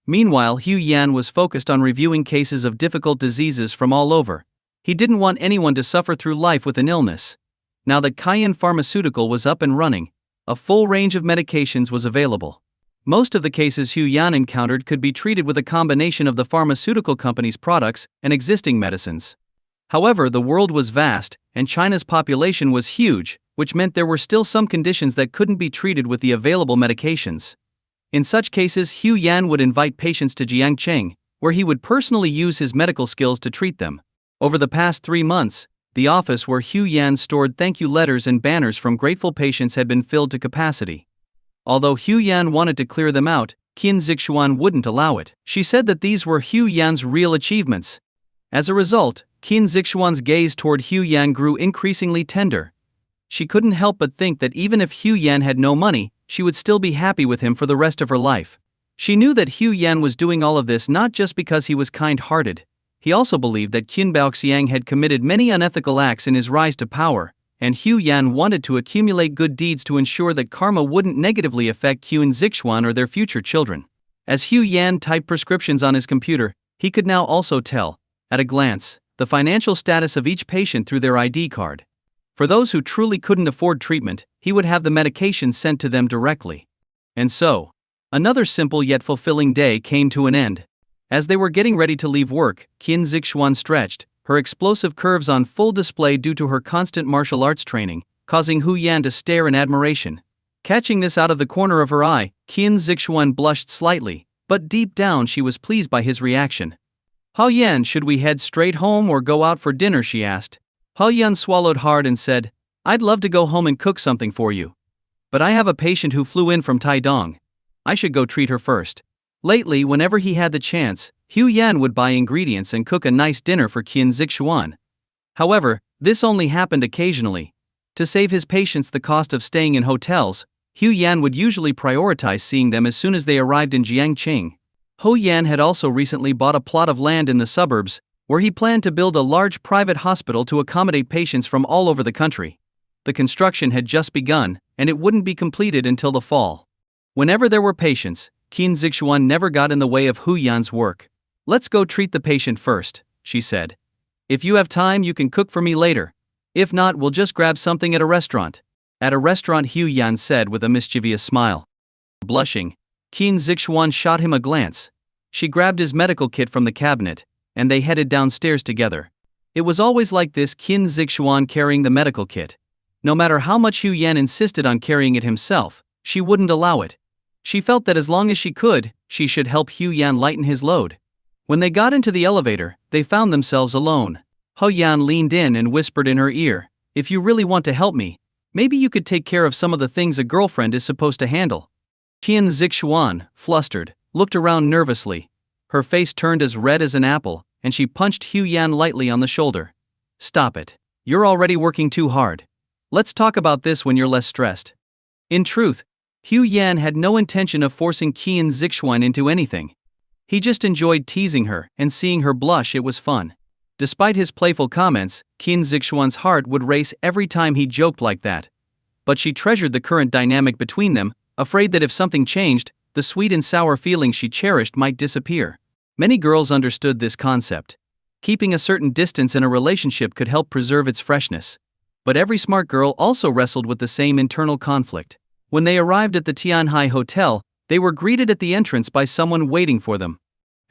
Speaker 1: Meanwhile, Hu Yan was focused on reviewing cases of difficult diseases from all over. He didn't want anyone to suffer through life with an illness. Now that Cayenne Pharmaceutical was up and running, a full range of medications was available. Most of the cases Hu Yan encountered could be treated with a combination of the pharmaceutical company's products and existing medicines. However, the world was vast, and China's population was huge, which meant there were still some conditions that couldn't be treated with the available medications. In such cases, Hu Yan would invite patients to Jiangcheng, where he would personally use his medical skills to treat them. Over the past 3 months, the office where Hu Yan stored thank you letters and banners from grateful patients had been filled to capacity. Although Hu Yan wanted to clear them out, Qin Zixuan wouldn't allow it. She said that these were Hu Yan's real achievements. As a result, Qin Zixuan's gaze toward Hu Yan grew increasingly tender. She couldn't help but think that even if Hu Yan had no money, she would still be happy with him for the rest of her life. She knew that Hu Yan was doing all of this not just because he was kind-hearted. He also believed that Qin Baoxiang had committed many unethical acts in his rise to power, and Hu Yan wanted to accumulate good deeds to ensure that karma wouldn't negatively affect Qin Zixuan or their future children. As Hu Yan typed prescriptions on his computer, he could now also tell, at a glance, the financial status of each patient through their ID card. For those who truly couldn't afford treatment, he would have the medication sent to them directly. And so, another simple yet fulfilling day came to an end. As they were getting ready to leave work, Qin Zixuan stretched, her explosive curves on full display due to her constant martial arts training, causing Hu Yan to stare in admiration. Catching this out of the corner of her eye, Qin Zixuan blushed slightly, but deep down she was pleased by his reaction. "Hu Yan, should we head straight home or go out for dinner?" she asked. Hu Yan swallowed hard and said, "I'd love to go home and cook something for you. But I have a patient who flew in from Taidong. I should go treat her first." Lately, whenever he had the chance, Hu Yan would buy ingredients and cook a nice dinner for Qin Zixuan. However, this only happened occasionally. To save his patients the cost of staying in hotels, Hu Yan would usually prioritize seeing them as soon as they arrived in Jiangcheng. Hu Yan had also recently bought a plot of land in the suburbs, where he planned to build a large private hospital to accommodate patients from all over the country. The construction had just begun, and it wouldn't be completed until the fall. Whenever there were patients, Qin Zixuan never got in the way of Hu Yan's work. "Let's go treat the patient first," she said. "If you have time, you can cook for me later. If not, we'll just grab something at a restaurant." "At a restaurant," Hu Yan said with a mischievous smile. Blushing, Qin Zixuan shot him a glance. She grabbed his medical kit from the cabinet, and they headed downstairs together. It was always like this, Qin Zixuan carrying the medical kit. No matter how much Hu Yan insisted on carrying it himself, she wouldn't allow it. She felt that as long as she could, she should help Hu Yan lighten his load. When they got into the elevator, they found themselves alone. Hu Yan leaned in and whispered in her ear, "If you really want to help me, maybe you could take care of some of the things a girlfriend is supposed to handle." Qin Zixuan, flustered, looked around nervously. Her face turned as red as an apple, and she punched Hu Yan lightly on the shoulder. "Stop it. You're already working too hard. Let's talk about this when you're less stressed." In truth, Hu Yan had no intention of forcing Qin Zixuan into anything. He just enjoyed teasing her, and seeing her blush, it was fun. Despite his playful comments, Qin Zixuan's heart would race every time he joked like that. But she treasured the current dynamic between them, afraid that if something changed, the sweet and sour feelings she cherished might disappear. Many girls understood this concept. Keeping a certain distance in a relationship could help preserve its freshness. But every smart girl also wrestled with the same internal conflict. When they arrived at the Tianhai Hotel, they were greeted at the entrance by someone waiting for them.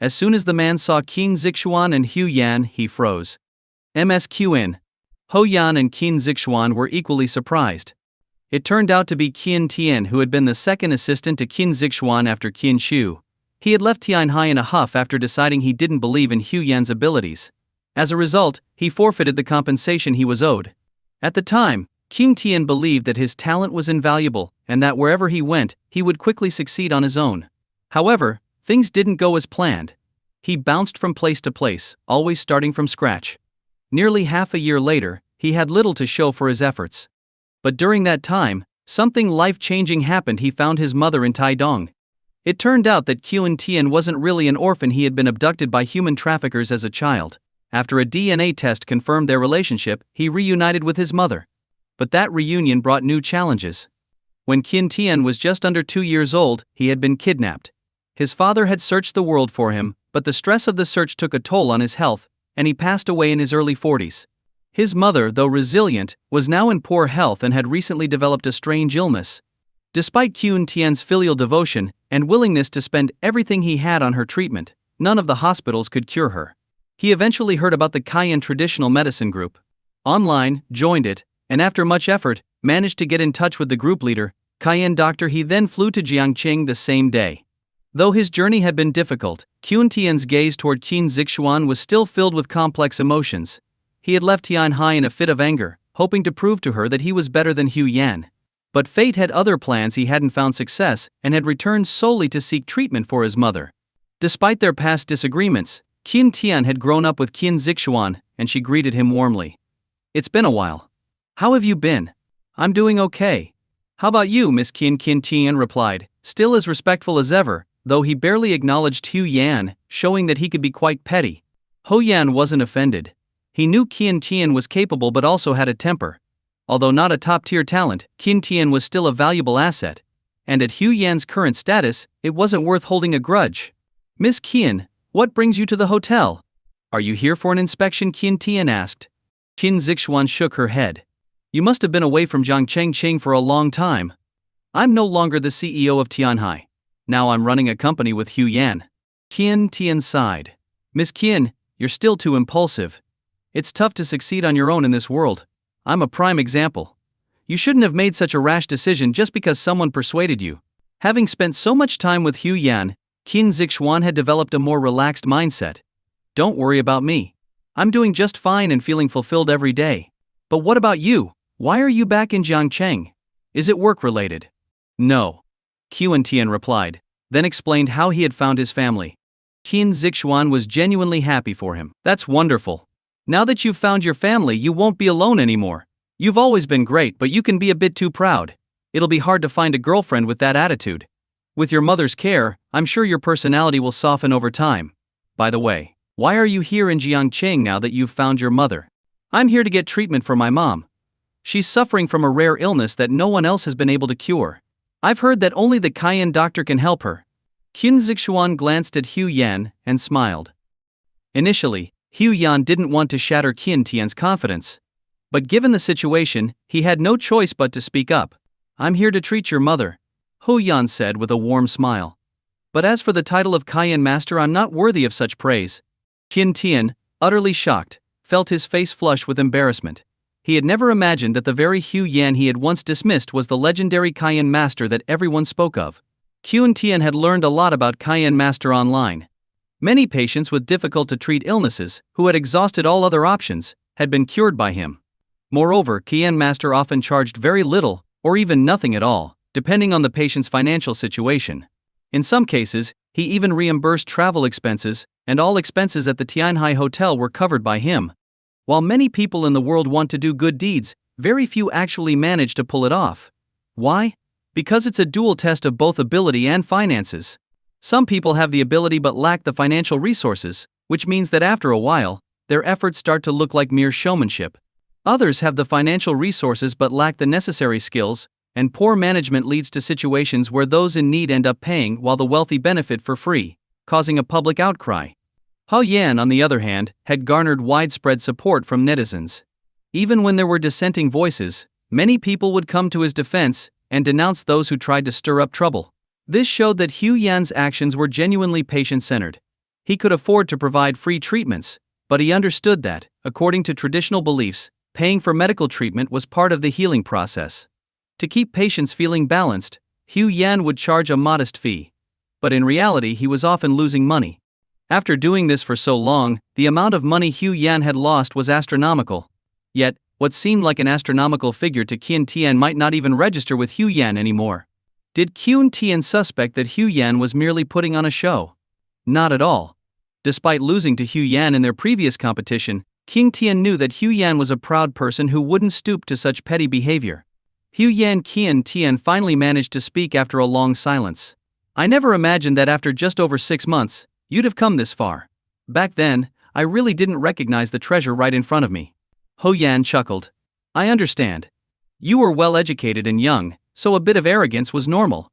Speaker 1: As soon as the man saw Qin Zixuan and Hu Yan, he froze. "MSQN." Hu Yan and Qin Zixuan were equally surprised. It turned out to be Qin Tian, who had been the second assistant to Qin Zixuan after Qin Shu. He had left Tianhai in a huff after deciding he didn't believe in Hu Yan's abilities. As a result, he forfeited the compensation he was owed. At the time, Kyun Tian believed that his talent was invaluable and that wherever he went, he would quickly succeed on his own. However, things didn't go as planned. He bounced from place to place, always starting from scratch. Nearly half a year later, he had little to show for his efforts. But during that time, something life-changing happened. He found his mother in Taidong. It turned out that Kyun Tian wasn't really an orphan. He had been abducted by human traffickers as a child. After a DNA test confirmed their relationship, he reunited with his mother. But that reunion brought new challenges. When Kyun Tian was just under 2 years old, he had been kidnapped. His father had searched the world for him, but the stress of the search took a toll on his health, and he passed away in his early 40s. His mother, though resilient, was now in poor health and had recently developed a strange illness. Despite Kyun Tian's filial devotion and willingness to spend everything he had on her treatment, none of the hospitals could cure her. He eventually heard about the Cayenne Traditional Medicine Group online, joined it, and after much effort, managed to get in touch with the group leader, Cayenne Doctor. He then flew to Jiangqing the same day. Though his journey had been difficult, Kyun Tian's gaze toward Qin Zixuan was still filled with complex emotions. He had left Tianhai in a fit of anger, hoping to prove to her that he was better than Hu Yan. But fate had other plans. He hadn't found success and had returned solely to seek treatment for his mother. Despite their past disagreements, Kyun Tian had grown up with Qin Zixuan, and she greeted him warmly. "It's been a while. How have you been?" "I'm doing okay. How about you, Miss Qin?" Kyun Tian replied, still as respectful as ever, though he barely acknowledged Hu Yan, showing that he could be quite petty. Hu Yan wasn't offended. He knew Kyun Tian was capable but also had a temper. Although not a top-tier talent, Kyun Tian was still a valuable asset. And at Hu Yan's current status, it wasn't worth holding a grudge. "Miss Kyun, what brings you to the hotel? Are you here for an inspection?" Kyun Tian asked. Qin Zixuan shook her head. "You must have been away from Jiangqing for a long time. I'm no longer the CEO of Tianhai. Now I'm running a company with Hu Yan." Kyun Tian sighed. "Miss Kyun, you're still too impulsive. It's tough to succeed on your own in this world. I'm a prime example. You shouldn't have made such a rash decision just because someone persuaded you." Having spent so much time with Hu Yan, Qin Zixuan had developed a more relaxed mindset. "Don't worry about me. I'm doing just fine and feeling fulfilled every day. But what about you? Why are you back in Jiangqing? Is it work-related?" "No," Kyun Tian replied, then explained how he had found his family. Qin Zixuan was genuinely happy for him. "That's wonderful. Now that you've found your family, you won't be alone anymore. You've always been great, but you can be a bit too proud. It'll be hard to find a girlfriend with that attitude. With your mother's care, I'm sure your personality will soften over time. By the way, why are you here in Jiangqing now that you've found your mother?" "I'm here to get treatment for my mom. She's suffering from a rare illness that no one else has been able to cure. I've heard that only the Cayenne doctor can help her." Qin Zixuan glanced at Hu Yan and smiled. Initially, Hu Yan didn't want to shatter Kyun Tian's confidence. But given the situation, he had no choice but to speak up. "I'm here to treat your mother," Hu Yan said with a warm smile. "But as for the title of Cayenne Master, I'm not worthy of such praise." Kyun Tian, utterly shocked, felt his face flush with embarrassment. He had never imagined that the very Hu Yan he had once dismissed was the legendary Cayenne Master that everyone spoke of. Kyun Tian had learned a lot about Cayenne Master online. Many patients with difficult-to-treat illnesses, who had exhausted all other options, had been cured by him. Moreover, Cayenne Master often charged very little, or even nothing at all, depending on the patient's financial situation. In some cases, he even reimbursed travel expenses, and all expenses at the Tianhai Hotel were covered by him. While many people in the world want to do good deeds, very few actually manage to pull it off. Why? Because it's a dual test of both ability and finances. Some people have the ability but lack the financial resources, which means that after a while, their efforts start to look like mere showmanship. Others have the financial resources but lack the necessary skills, and poor management leads to situations where those in need end up paying while the wealthy benefit for free, causing a public outcry. Hu Yan, on the other hand, had garnered widespread support from netizens. Even when there were dissenting voices, many people would come to his defense and denounce those who tried to stir up trouble. This showed that Hu Yan's actions were genuinely patient-centered. He could afford to provide free treatments, but he understood that, according to traditional beliefs, paying for medical treatment was part of the healing process. To keep patients feeling balanced, Hu Yan would charge a modest fee. But in reality, he was often losing money. After doing this for so long, the amount of money Hu Yan had lost was astronomical. Yet, what seemed like an astronomical figure to Qin Tian might not even register with Hu Yan anymore. Did Qin Tian suspect that Hu Yan was merely putting on a show? Not at all. Despite losing to Hu Yan in their previous competition, Qin Tian knew that Hu Yan was a proud person who wouldn't stoop to such petty behavior. Qin Tian finally managed to speak after a long silence. I never imagined that after just over 6 months, you'd have come this far. Back then, I really didn't recognize the treasure right in front of me. Ho Yan chuckled. I understand. You were well educated and young, so a bit of arrogance was normal.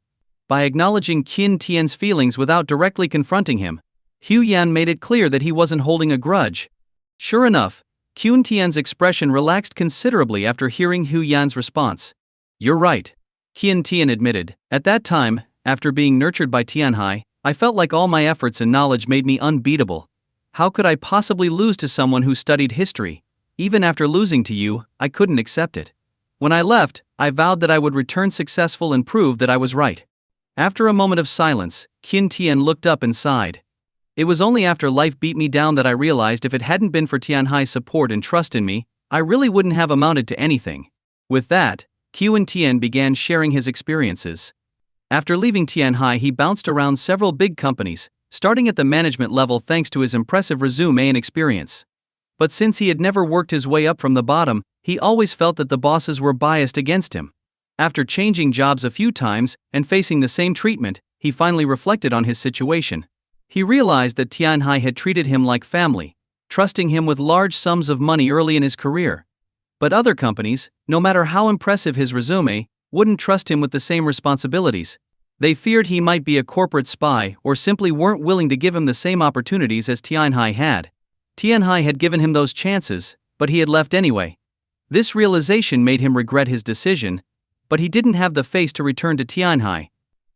Speaker 1: By acknowledging Qin Tian's feelings without directly confronting him, Hu Yan made it clear that he wasn't holding a grudge. Sure enough, Qin Tian's expression relaxed considerably after hearing Hu Yan's response. You're right, Qin Tian admitted. At that time, after being nurtured by Tianhai, I felt like all my efforts and knowledge made me unbeatable. How could I possibly lose to someone who studied history? Even after losing to you, I couldn't accept it. When I left, I vowed that I would return successful and prove that I was right. After a moment of silence, Qin Tian looked up and sighed. It was only after life beat me down that I realized if it hadn't been for Tianhai's support and trust in me, I really wouldn't have amounted to anything. With that, Qin Tian began sharing his experiences. After leaving Tianhai, he bounced around several big companies, starting at the management level thanks to his impressive resume and experience. But since he had never worked his way up from the bottom, he always felt that the bosses were biased against him. After changing jobs a few times and facing the same treatment, he finally reflected on his situation. He realized that Tianhai had treated him like family, trusting him with large sums of money early in his career. But other companies, no matter how impressive his resume, wouldn't trust him with the same responsibilities. They feared he might be a corporate spy or simply weren't willing to give him the same opportunities as Tianhai had. Tianhai had given him those chances, but he had left anyway. This realization made him regret his decision, but he didn't have the face to return to Tianhai.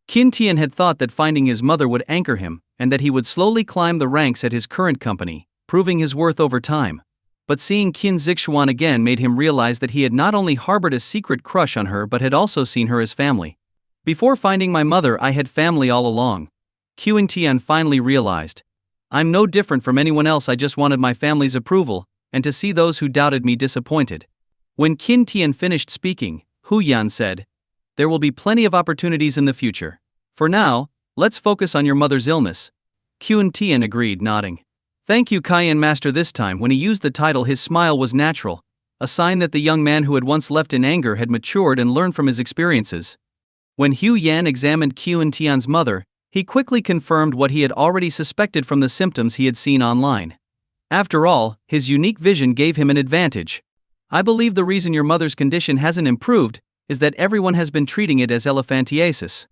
Speaker 1: Qin Tian had thought that finding his mother would anchor him, and that he would slowly climb the ranks at his current company, proving his worth over time. But seeing Qin Zixuan again made him realize that he had not only harbored a secret crush on her but had also seen her as family. Before finding my mother, I had family all along. Qin Tian finally realized. I'm no different from anyone else. I just wanted my family's approval, and to see those who doubted me disappointed. When Qin Tian finished speaking, Hu Yan said, there will be plenty of opportunities in the future. For now, let's focus on your mother's illness. Qin Tian agreed, nodding. Thank you, Cayenne Master. This time, when he used the title, his smile was natural, a sign that the young man who had once left in anger had matured and learned from his experiences. When Hu Yan examined Qin Tian's mother, he quickly confirmed what he had already suspected from the symptoms he had seen online. After all, his unique vision gave him an advantage. I believe the reason your mother's condition hasn't improved is that everyone has been treating it as elephantiasis.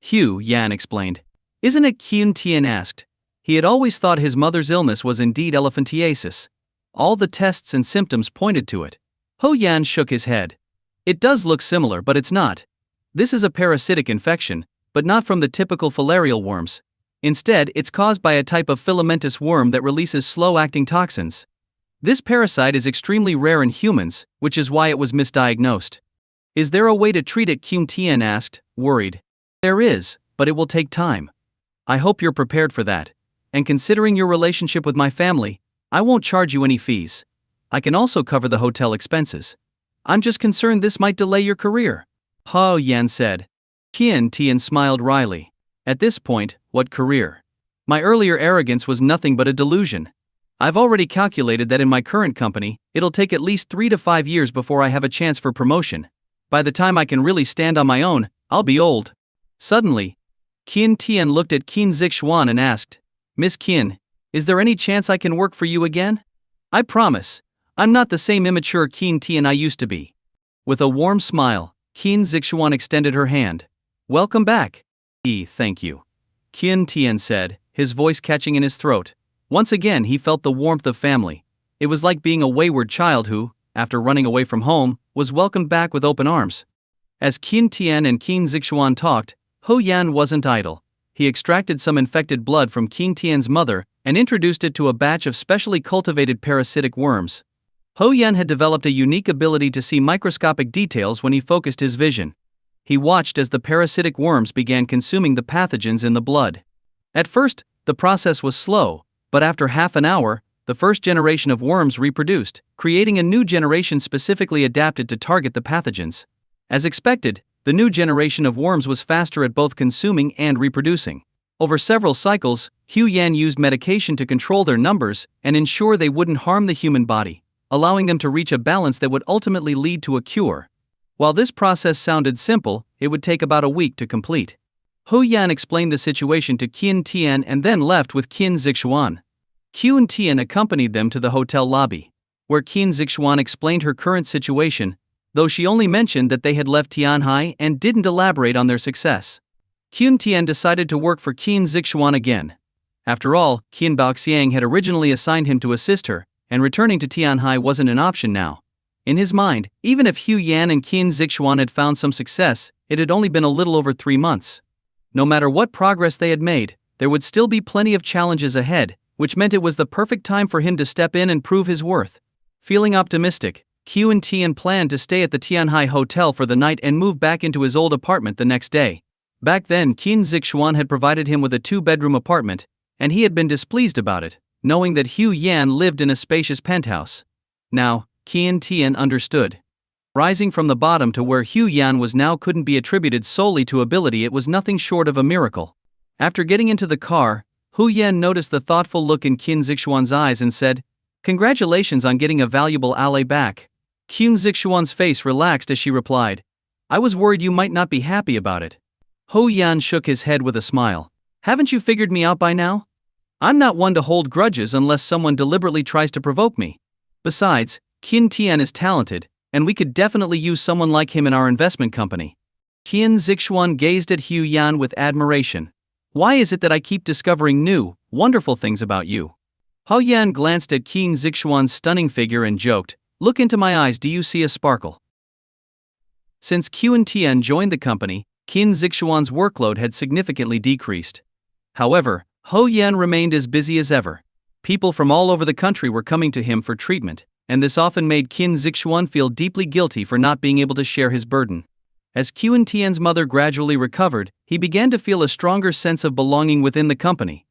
Speaker 1: Hu Yan explained. Isn't it? Qin Tian asked. He had always thought his mother's illness was indeed elephantiasis. All the tests and symptoms pointed to it. Ho Yan shook his head. It does look similar, but it's not. This is a parasitic infection, but not from the typical filarial worms. Instead, it's caused by a type of filamentous worm that releases slow-acting toxins. This parasite is extremely rare in humans, which is why it was misdiagnosed. Is there a way to treat it? Qin Tian asked, worried. There is, but it will take time. I hope you're prepared for that. And considering your relationship with my family, I won't charge you any fees. I can also cover the hotel expenses. I'm just concerned this might delay your career. Ho Yan said. Qin Tian smiled wryly. At this point, what career? My earlier arrogance was nothing but a delusion. I've already calculated that in my current company, it'll take at least 3 to 5 years before I have a chance for promotion. By the time I can really stand on my own, I'll be old. Suddenly, Qin Tian looked at Qin Zixuan and asked, Miss Qin, is there any chance I can work for you again? I promise, I'm not the same immature Qin Tian I used to be. With a warm smile, Qin Zixuan extended her hand. Welcome back. Thank you. Qin Tian said, his voice catching in his throat. Once again he felt the warmth of family. It was like being a wayward child who, after running away from home, was welcomed back with open arms. As Qin Tian and Qin Zixuan talked, Ho Yan wasn't idle. He extracted some infected blood from Qin Tian's mother and introduced it to a batch of specially cultivated parasitic worms. Ho Yan had developed a unique ability to see microscopic details when he focused his vision. He watched as the parasitic worms began consuming the pathogens in the blood. At first, the process was slow, But after half an hour, the first generation of worms reproduced, creating a new generation specifically adapted to target the pathogens. As expected, the new generation of worms was faster at both consuming and reproducing. Over several cycles, Hu Yan used medication to control their numbers and ensure they wouldn't harm the human body, allowing them to reach a balance that would ultimately lead to a cure. While this process sounded simple, it would take about a week to complete. Hu Yan explained the situation to Qin Tian and then left with Qin Zixuan. Qin Tian accompanied them to the hotel lobby, where Qin Zixuan explained her current situation, though she only mentioned that they had left Tianhai and didn't elaborate on their success. Qin Tian decided to work for Qin Zixuan again. After all, Qin Baoxiang had originally assigned him to assist her, and returning to Tianhai wasn't an option now. In his mind, even if Hu Yan and Qin Zixuan had found some success, it had only been a little over 3 months. No matter what progress they had made, there would still be plenty of challenges ahead, which meant it was the perfect time for him to step in and prove his worth. Feeling optimistic, Qin Tian planned to stay at the Tianhai Hotel for the night and move back into his old apartment the next day. Back then, Qin Zixuan had provided him with a 2-bedroom apartment, and he had been displeased about it, knowing that Hu Yan lived in a spacious penthouse. Now, Qin Tian understood. Rising from the bottom to where Hu Yan was now couldn't be attributed solely to ability, it was nothing short of a miracle. After getting into the car, Hu Yan noticed the thoughtful look in Qin Zixuan's eyes and said, "Congratulations on getting a valuable ally back." Qin Zixuan's face relaxed as she replied, "I was worried you might not be happy about it." Hu Yan shook his head with a smile. "Haven't you figured me out by now? I'm not one to hold grudges unless someone deliberately tries to provoke me. Besides, Qin Tian is talented, and we could definitely use someone like him in our investment company." Qin Zixuan gazed at Hu Yan with admiration. "Why is it that I keep discovering new, wonderful things about you?" Hu Yan glanced at Qin Zixuan's stunning figure and joked, "Look into my eyes, do you see a sparkle?" Since Qin Tian joined the company, Qin Zixuan's workload had significantly decreased. However, Hu Yan remained as busy as ever. People from all over the country were coming to him for treatment, and this often made Qin Zixuan feel deeply guilty for not being able to share his burden. As Qin Tian's mother gradually recovered, he began to feel a stronger sense of belonging within the company.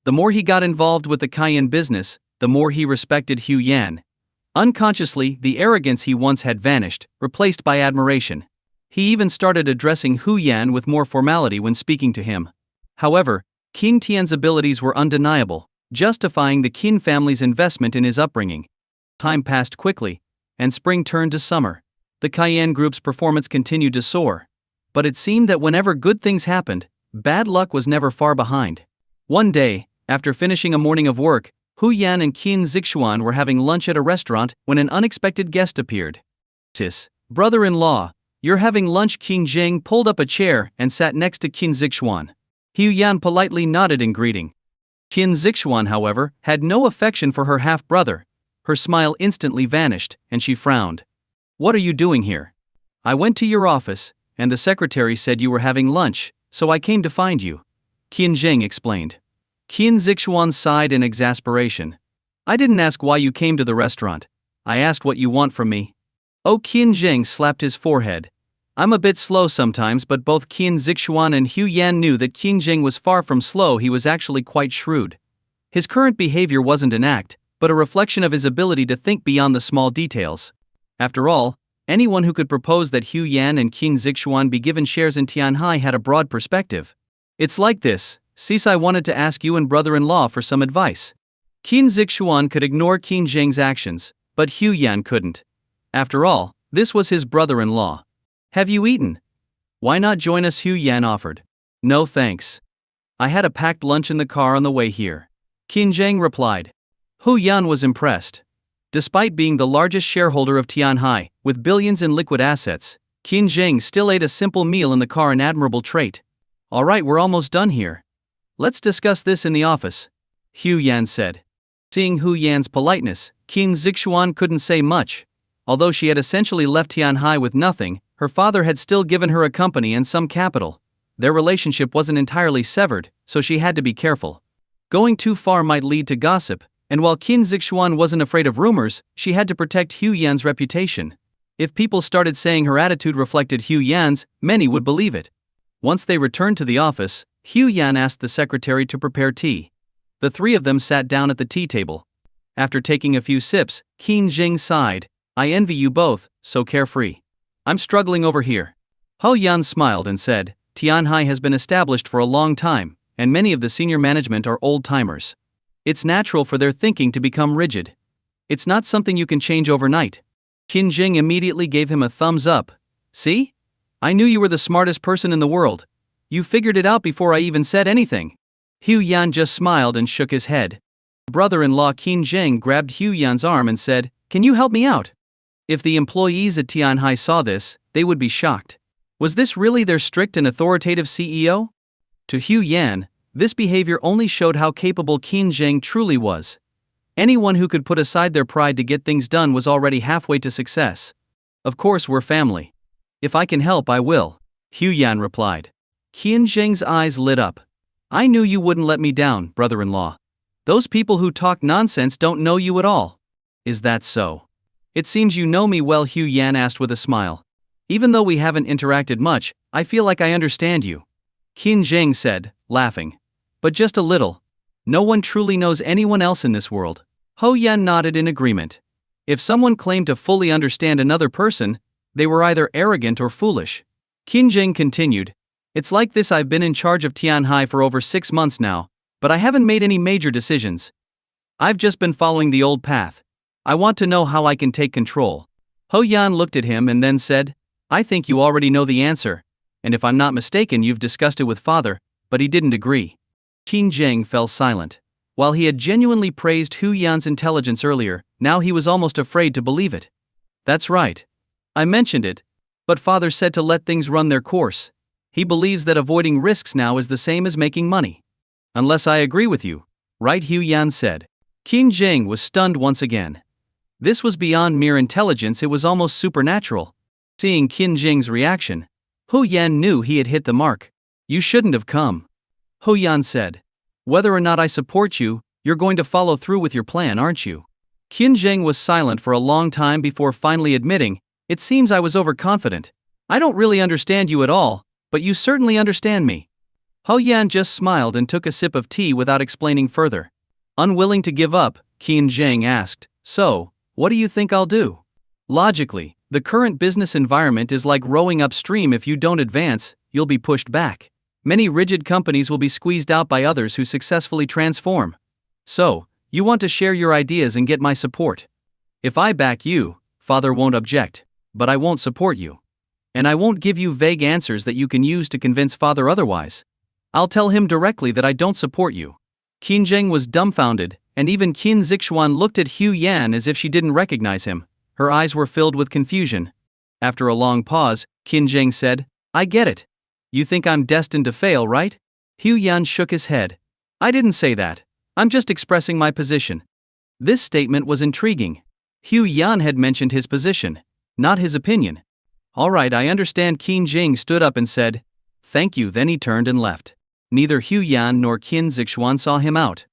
Speaker 1: The more he got involved with the Cayenne business, the more he respected Hu Yan. Unconsciously, the arrogance he once had vanished, replaced by admiration. He even started addressing Hu Yan with more formality when speaking to him. However, Qin Tian's abilities were undeniable, justifying the Qin family's investment in his upbringing. Time passed quickly, and spring turned to summer. The Cayenne Group's performance continued to soar. But it seemed that whenever good things happened, bad luck was never far behind. One day, after finishing a morning of work, Hu Yan and Qin Zixuan were having lunch at a restaurant when an unexpected guest appeared. "Sis, brother-in-law, you're having lunch." Qin Zheng pulled up a chair and sat next to Qin Zixuan. Hu Yan politely nodded in greeting. Qin Zixuan, however, had no affection for her half-brother. Her smile instantly vanished, and she frowned. "What are you doing here?" "I went to your office, and the secretary said you were having lunch, so I came to find you," Qin Zheng explained. Qin Zixuan sighed in exasperation. "I didn't ask why you came to the restaurant. I asked what you want from me." Oh, Qin Zheng slapped his forehead. "I'm a bit slow sometimes," but both Qin Zixuan and Hu Yan knew that Qin Zheng was far from slow. He was actually quite shrewd. His current behavior wasn't an act, but a reflection of his ability to think beyond the small details. After all, anyone who could propose that Hu Yan and Qin Zixuan be given shares in Tianhai had a broad perspective. "It's like this, sis, I wanted to ask you and brother-in-law for some advice." Qin Zixuan could ignore Qin Zheng's actions, but Hu Yan couldn't. After all, this was his brother-in-law. "Have you eaten? Why not join us?" Hu Yan offered. "No thanks. I had a packed lunch in the car on the way here," Qin Zheng replied. Hu Yan was impressed. Despite being the largest shareholder of Tianhai, with billions in liquid assets, Qin Zheng still ate a simple meal in the car, an admirable trait. "All right, we're almost done here. Let's discuss this in the office," Hu Yan said. Seeing Hu Yan's politeness, Qin Zixuan couldn't say much. Although she had essentially left Tianhai with nothing, her father had still given her a company and some capital. Their relationship wasn't entirely severed, so she had to be careful. Going too far might lead to gossip, and while Qin Zixuan wasn't afraid of rumors, she had to protect Hu Yan's reputation. If people started saying her attitude reflected Hu Yan's, many would believe it. Once they returned to the office, Hu Yan asked the secretary to prepare tea. The three of them sat down at the tea table. After taking a few sips, Qin Jing sighed. I envy you both, so carefree. I'm struggling over here. Ho Yan smiled and said, Tianhai has been established for a long time, and many of the senior management are old-timers. It's natural for their thinking to become rigid. It's not something you can change overnight. Qin Jing immediately gave him a thumbs up. See? I knew you were the smartest person in the world. You figured it out before I even said anything. Hu Yan just smiled and shook his head. Brother-in-law Qin Jing grabbed Hu Yan's arm and said, Can you help me out? If the employees at Tianhai saw this, they would be shocked. Was this really their strict and authoritative CEO? To Hu Yan, this behavior only showed how capable Qin Jing truly was. Anyone who could put aside their pride to get things done was already halfway to success. Of course we're family. If I can help I will, Hu Yan replied. Qin Jing's eyes lit up. I knew you wouldn't let me down, brother-in-law. Those people who talk nonsense don't know you at all. Is that so? It seems you know me well, Hu Yan asked with a smile. Even though we haven't interacted much, I feel like I understand you. Qin Jing said, laughing. But just a little. No one truly knows anyone else in this world. Ho Yan nodded in agreement. If someone claimed to fully understand another person, they were either arrogant or foolish. Qin Jing continued. It's like this, I've been in charge of Tianhai for over 6 months now, but I haven't made any major decisions. I've just been following the old path. I want to know how I can take control. Ho Yan looked at him and then said, I think you already know the answer, and if I'm not mistaken you've discussed it with father, but he didn't agree. Qin Jing fell silent. While he had genuinely praised Hu Yan's intelligence earlier, now he was almost afraid to believe it. That's right. I mentioned it, but father said to let things run their course. He believes that avoiding risks now is the same as making money. Unless I agree with you, right? Hu Yan said. Qin Jing was stunned once again. This was beyond mere intelligence, it was almost supernatural. Seeing Qin Jing's reaction, Hu Yan knew he had hit the mark. You shouldn't have come. Hu Yan said. Whether or not I support you, you're going to follow through with your plan, aren't you? Qin Jing was silent for a long time before finally admitting, It seems I was overconfident. I don't really understand you at all, but you certainly understand me. Ho Yan just smiled and took a sip of tea without explaining further. Unwilling to give up, Qin Jing asked, So, what do you think I'll do? Logically, the current business environment is like rowing upstream. If you don't advance, you'll be pushed back. Many rigid companies will be squeezed out by others who successfully transform. So, you want to share your ideas and get my support. If I back you, father won't object, but I won't support you. And I won't give you vague answers that you can use to convince father otherwise. I'll tell him directly that I don't support you. Qin Jing was dumbfounded, and even Qin Zixuan looked at Hu Yan as if she didn't recognize him. Her eyes were filled with confusion. After a long pause, Qin Jing said, I get it. You think I'm destined to fail, right? Hu Yan shook his head. I didn't say that. I'm just expressing my position. This statement was intriguing. Hu Yan had mentioned his position, not his opinion. All right, I understand. Qin Jing stood up and said, Thank you. Then he turned and left. Neither Hu Yan nor Qin Zixuan saw him out.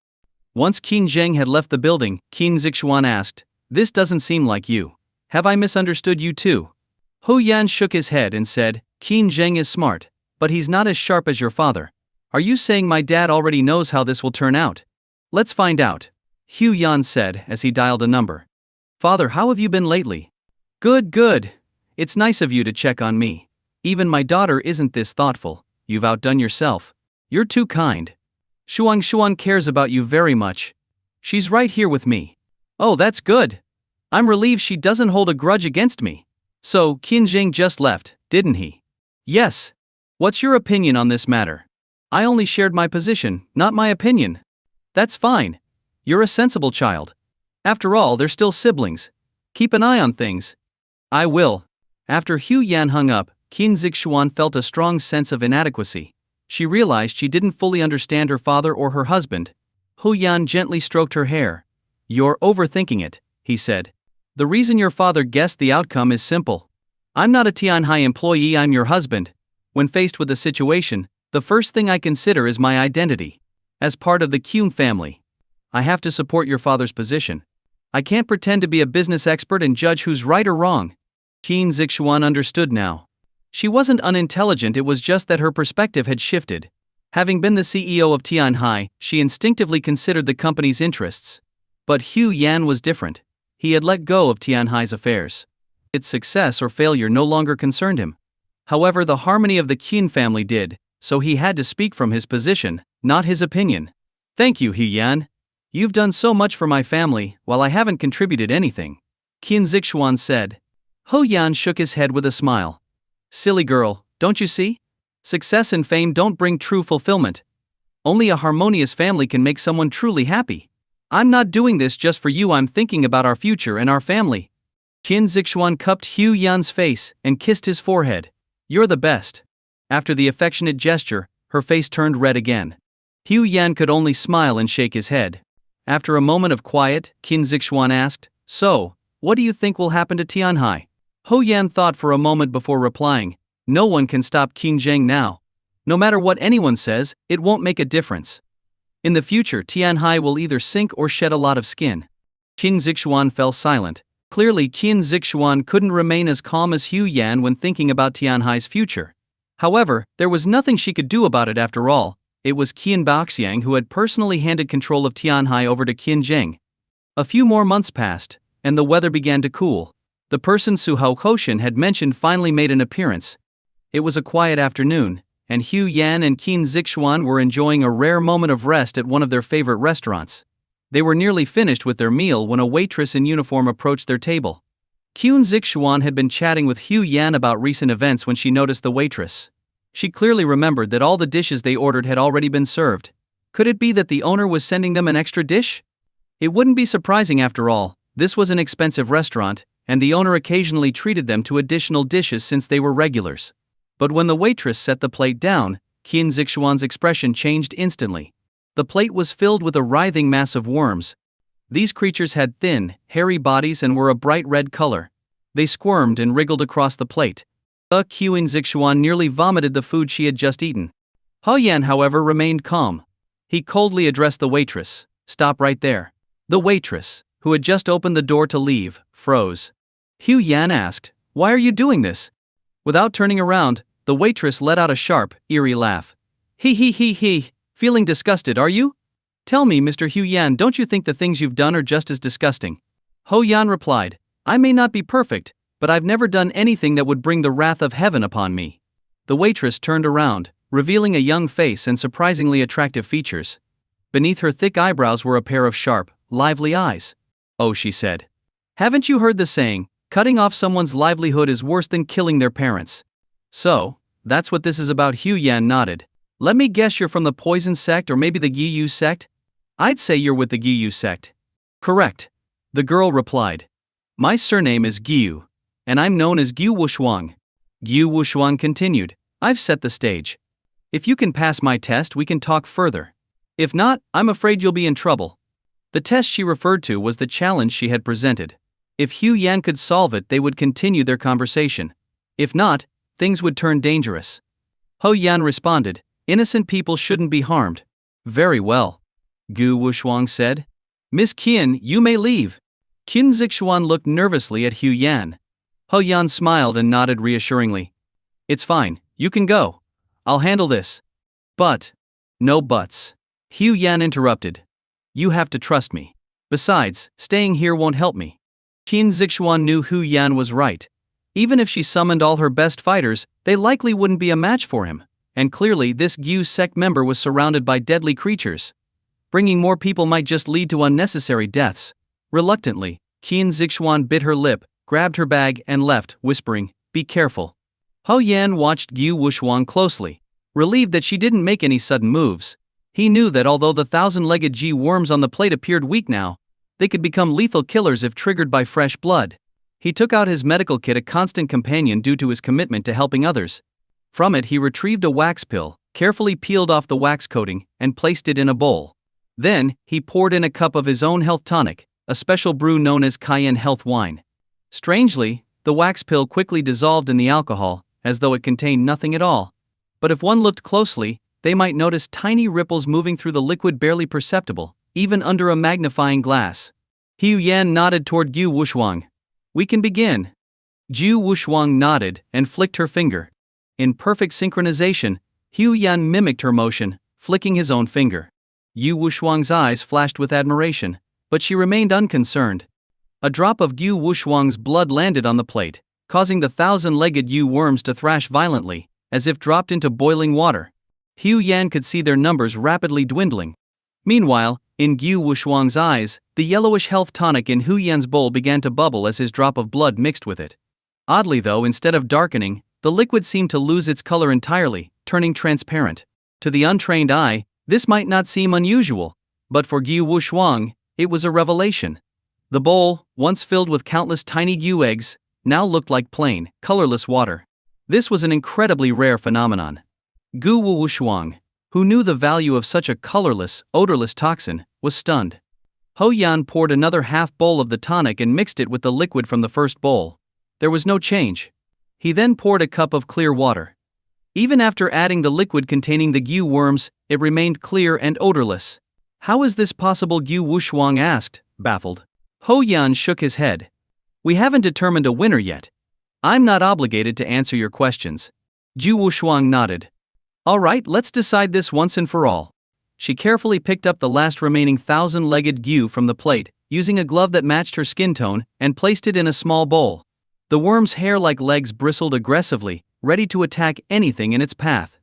Speaker 1: Once Qin Jing had left the building, Qin Zixuan asked, This doesn't seem like you. Have I misunderstood you too? Hu Yan shook his head and said, Qin Jing is smart, but he's not as sharp as your father. Are you saying my dad already knows how this will turn out? Let's find out, Hu Yan said as he dialed a number. Father, how have you been lately? Good. It's nice of you to check on me. Even my daughter isn't this thoughtful. You've outdone yourself. You're too kind. Shuang cares about you very much. She's right here with me. Oh, that's good. I'm relieved she doesn't hold a grudge against me. So, Qin Jing just left, didn't he? Yes. What's your opinion on this matter? I only shared my position, not my opinion. That's fine. You're a sensible child. After all, they're still siblings. Keep an eye on things. I will. After Hu Yan hung up, Qin Zixuan felt a strong sense of inadequacy. She realized she didn't fully understand her father or her husband. Hu Yan gently stroked her hair. You're overthinking it, he said. The reason your father guessed the outcome is simple. I'm not a Tianhai employee, I'm your husband. When faced with a situation, the first thing I consider is my identity. As part of the Qun family, I have to support your father's position. I can't pretend to be a business expert and judge who's right or wrong. Qin Zixuan understood now. She wasn't unintelligent, it was just that her perspective had shifted. Having been the CEO of Tianhai, she instinctively considered the company's interests. But Hu Yan was different. He had let go of Tianhai's affairs. Its success or failure no longer concerned him. However, the harmony of the Qin family did, so he had to speak from his position, not his opinion. Thank you, Hu Yan. You've done so much for my family, while I haven't contributed anything, Qin Zixuan said. Hu Yan shook his head with a smile. Silly girl, don't you see? Success and fame don't bring true fulfillment. Only a harmonious family can make someone truly happy. I'm not doing this just for you, I'm thinking about our future and our family. Qin Zixuan cupped Hu Yan's face and kissed his forehead. You're the best. After the affectionate gesture, her face turned red again. Hu Yan could only smile and shake his head. After a moment of quiet, Qin Zixuan asked, So, what do you think will happen to Tianhai? Hu Yan thought for a moment before replying, No one can stop Qin Zheng now. No matter what anyone says, it won't make a difference. In the future, Tianhai will either sink or shed a lot of skin. Qin Zixuan fell silent. Clearly, Qin Zixuan couldn't remain as calm as Hu Yan when thinking about Tianhai's future. However, there was nothing she could do about it after all. It was Qin Baoxiang who had personally handed control of Tianhai over to Qin Zheng. A few more months passed, and the weather began to cool. The person Su Hao Hoshin had mentioned finally made an appearance. It was a quiet afternoon, and Hu Yan and Qin Zixuan were enjoying a rare moment of rest at one of their favorite restaurants. They were nearly finished with their meal when a waitress in uniform approached their table. Qin Zixuan had been chatting with Hu Yan about recent events when she noticed the waitress. She clearly remembered that all the dishes they ordered had already been served. Could it be that the owner was sending them an extra dish? It wouldn't be surprising after all. This was an expensive restaurant, and the owner occasionally treated them to additional dishes since they were regulars. But when the waitress set the plate down, Qin Zixuan's expression changed instantly. The plate was filled with a writhing mass of worms. These creatures had thin, hairy bodies and were a bright red color. They squirmed and wriggled across the plate. Qin Zixuan nearly vomited the food she had just eaten. Hu Yan, however, remained calm. He coldly addressed the waitress. Stop right there. The waitress, who had just opened the door to leave, froze. Hu Yan asked, Why are you doing this? Without turning around, the waitress let out a sharp, eerie laugh. He. Feeling disgusted, are you? Tell me, Mr. Hu Yan, don't you think the things you've done are just as disgusting? Hu Yan replied, I may not be perfect, but I've never done anything that would bring the wrath of heaven upon me. The waitress turned around, revealing a young face and surprisingly attractive features. Beneath her thick eyebrows were a pair of sharp, lively eyes. Oh, she said. Haven't you heard the saying, cutting off someone's livelihood is worse than killing their parents? So, that's what this is about. Hu Yan nodded. Let me guess, you're from the Poison sect or maybe the Giyu sect? I'd say you're with the Giyu sect. Correct. The girl replied. My surname is Giyu, and I'm known as Giyu Wushuang. Giyu Wushuang continued. I've set the stage. If you can pass my test, we can talk further. If not, I'm afraid you'll be in trouble. The test she referred to was the challenge she had presented. If Hu Yan could solve it, they would continue their conversation. If not, things would turn dangerous. Hu Yan responded, Innocent people shouldn't be harmed. Very well. Gu Wushuang said. Miss Qin, you may leave. Qin Zixuan looked nervously at Hu Yan. Hu Yan smiled and nodded reassuringly. It's fine, you can go. I'll handle this. But. No buts. Hu Yan interrupted. You have to trust me. Besides, staying here won't help me. Qin Zixuan knew Hu Yan was right. Even if she summoned all her best fighters, they likely wouldn't be a match for him. And clearly this Giyu sect member was surrounded by deadly creatures. Bringing more people might just lead to unnecessary deaths. Reluctantly, Qin Zixuan bit her lip, grabbed her bag and left, whispering, Be careful. Hu Yan watched Giyu Wushuang closely. Relieved that she didn't make any sudden moves. He knew that although the thousand-legged G worms on the plate appeared weak now, they could become lethal killers if triggered by fresh blood. He took out his medical kit, a constant companion due to his commitment to helping others. From it he retrieved a wax pill, carefully peeled off the wax coating, and placed it in a bowl. Then, he poured in a cup of his own health tonic, a special brew known as Cayenne Health Wine. Strangely, the wax pill quickly dissolved in the alcohol, as though it contained nothing at all. But if one looked closely, they might notice tiny ripples moving through the liquid, barely perceptible, even under a magnifying glass. Hu Yan nodded toward Giyu Wushuang. We can begin. Giyu Wushuang nodded and flicked her finger. In perfect synchronization, Hu Yan mimicked her motion, flicking his own finger. Yu Wushuang's eyes flashed with admiration, but she remained unconcerned. A drop of Yu Wushuang's blood landed on the plate, causing the thousand-legged Yu worms to thrash violently, as if dropped into boiling water. Hu Yan could see their numbers rapidly dwindling. Meanwhile, in Yu Wushuang's eyes, the yellowish health tonic in Hu Yan's bowl began to bubble as his drop of blood mixed with it. Oddly though, instead of darkening, the liquid seemed to lose its color entirely, turning transparent. To the untrained eye, this might not seem unusual, but for Yu Wushuang, it was a revelation. The bowl, once filled with countless tiny Yu eggs, now looked like plain, colorless water. This was an incredibly rare phenomenon. Gu Wushuang, who knew the value of such a colorless, odorless toxin, was stunned. Ho Yan poured another half bowl of the tonic and mixed it with the liquid from the first bowl. There was no change. He then poured a cup of clear water. Even after adding the liquid containing the Yu worms, it remained clear and odorless. How is this possible? Yu Wushuang asked, baffled. Ho Yan shook his head. We haven't determined a winner yet. I'm not obligated to answer your questions. Yu Wushuang nodded. All right, let's decide this once and for all. She carefully picked up the last remaining thousand-legged Yu from the plate, using a glove that matched her skin tone, and placed it in a small bowl. The worm's hair-like legs bristled aggressively, ready to attack anything in its path.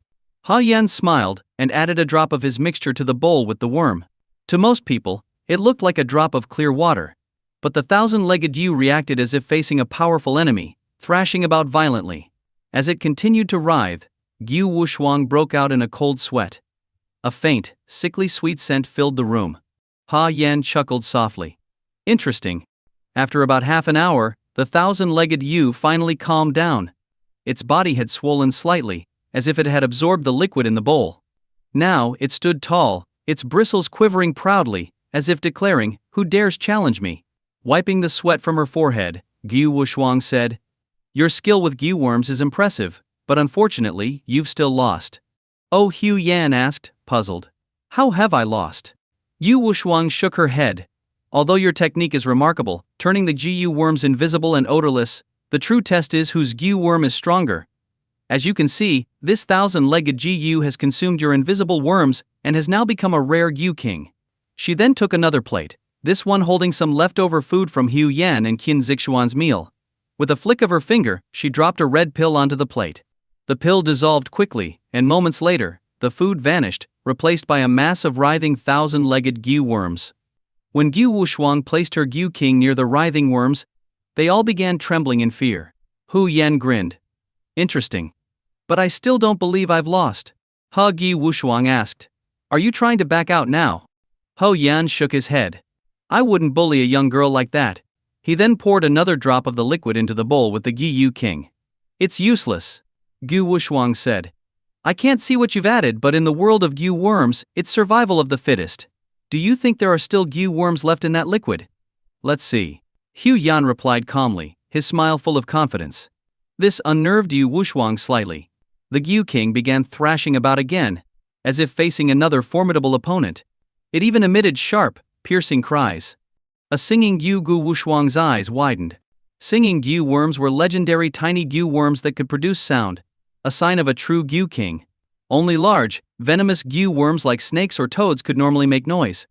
Speaker 1: Ha Yan smiled, and added a drop of his mixture to the bowl with the worm. To most people, it looked like a drop of clear water. But the thousand-legged Yu reacted as if facing a powerful enemy, thrashing about violently. As it continued to writhe, Yu Wushuang broke out in a cold sweat. A faint, sickly sweet scent filled the room. Ha Yan chuckled softly. Interesting. After about half an hour, the thousand-legged Yu finally calmed down. Its body had swollen slightly, as if it had absorbed the liquid in the bowl. Now, it stood tall, its bristles quivering proudly, as if declaring, "Who dares challenge me?" Wiping the sweat from her forehead, Gu Wushuang said, "Your skill with Gu worms is impressive, but unfortunately, you've still lost." Oh, Hu Yan asked, puzzled. How have I lost? Yu Wushuang shook her head. Although your technique is remarkable, turning the Gu worms invisible and odorless, the true test is whose Gu worm is stronger. As you can see, this thousand-legged Gu has consumed your invisible worms and has now become a rare Gu king. She then took another plate, this one holding some leftover food from Hu Yan and Qin Zixuan's meal. With a flick of her finger, she dropped a red pill onto the plate. The pill dissolved quickly, and moments later, the food vanished, replaced by a mass of writhing thousand-legged Gu worms. When Gu Wushuang placed her Gu king near the writhing worms, they all began trembling in fear. Hu Yan grinned. Interesting. But I still don't believe I've lost. Ha Gu Wushuang asked. Are you trying to back out now? Ho Yan shook his head. I wouldn't bully a young girl like that. He then poured another drop of the liquid into the bowl with the Gu king. It's useless, Gu Wushuang said. I can't see what you've added, but in the world of Gu worms, it's survival of the fittest. Do you think there are still Gu worms left in that liquid? Let's see. Hu Yan replied calmly, his smile full of confidence. This unnerved Yu Wushuang slightly. The Gu king began thrashing about again, as if facing another formidable opponent. It even emitted sharp, piercing cries. A singing Gu Wushuang's eyes widened. Singing Gu worms were legendary tiny Gu worms that could produce sound, a sign of a true Gu king. Only large, venomous Gu worms like snakes or toads could normally make noise.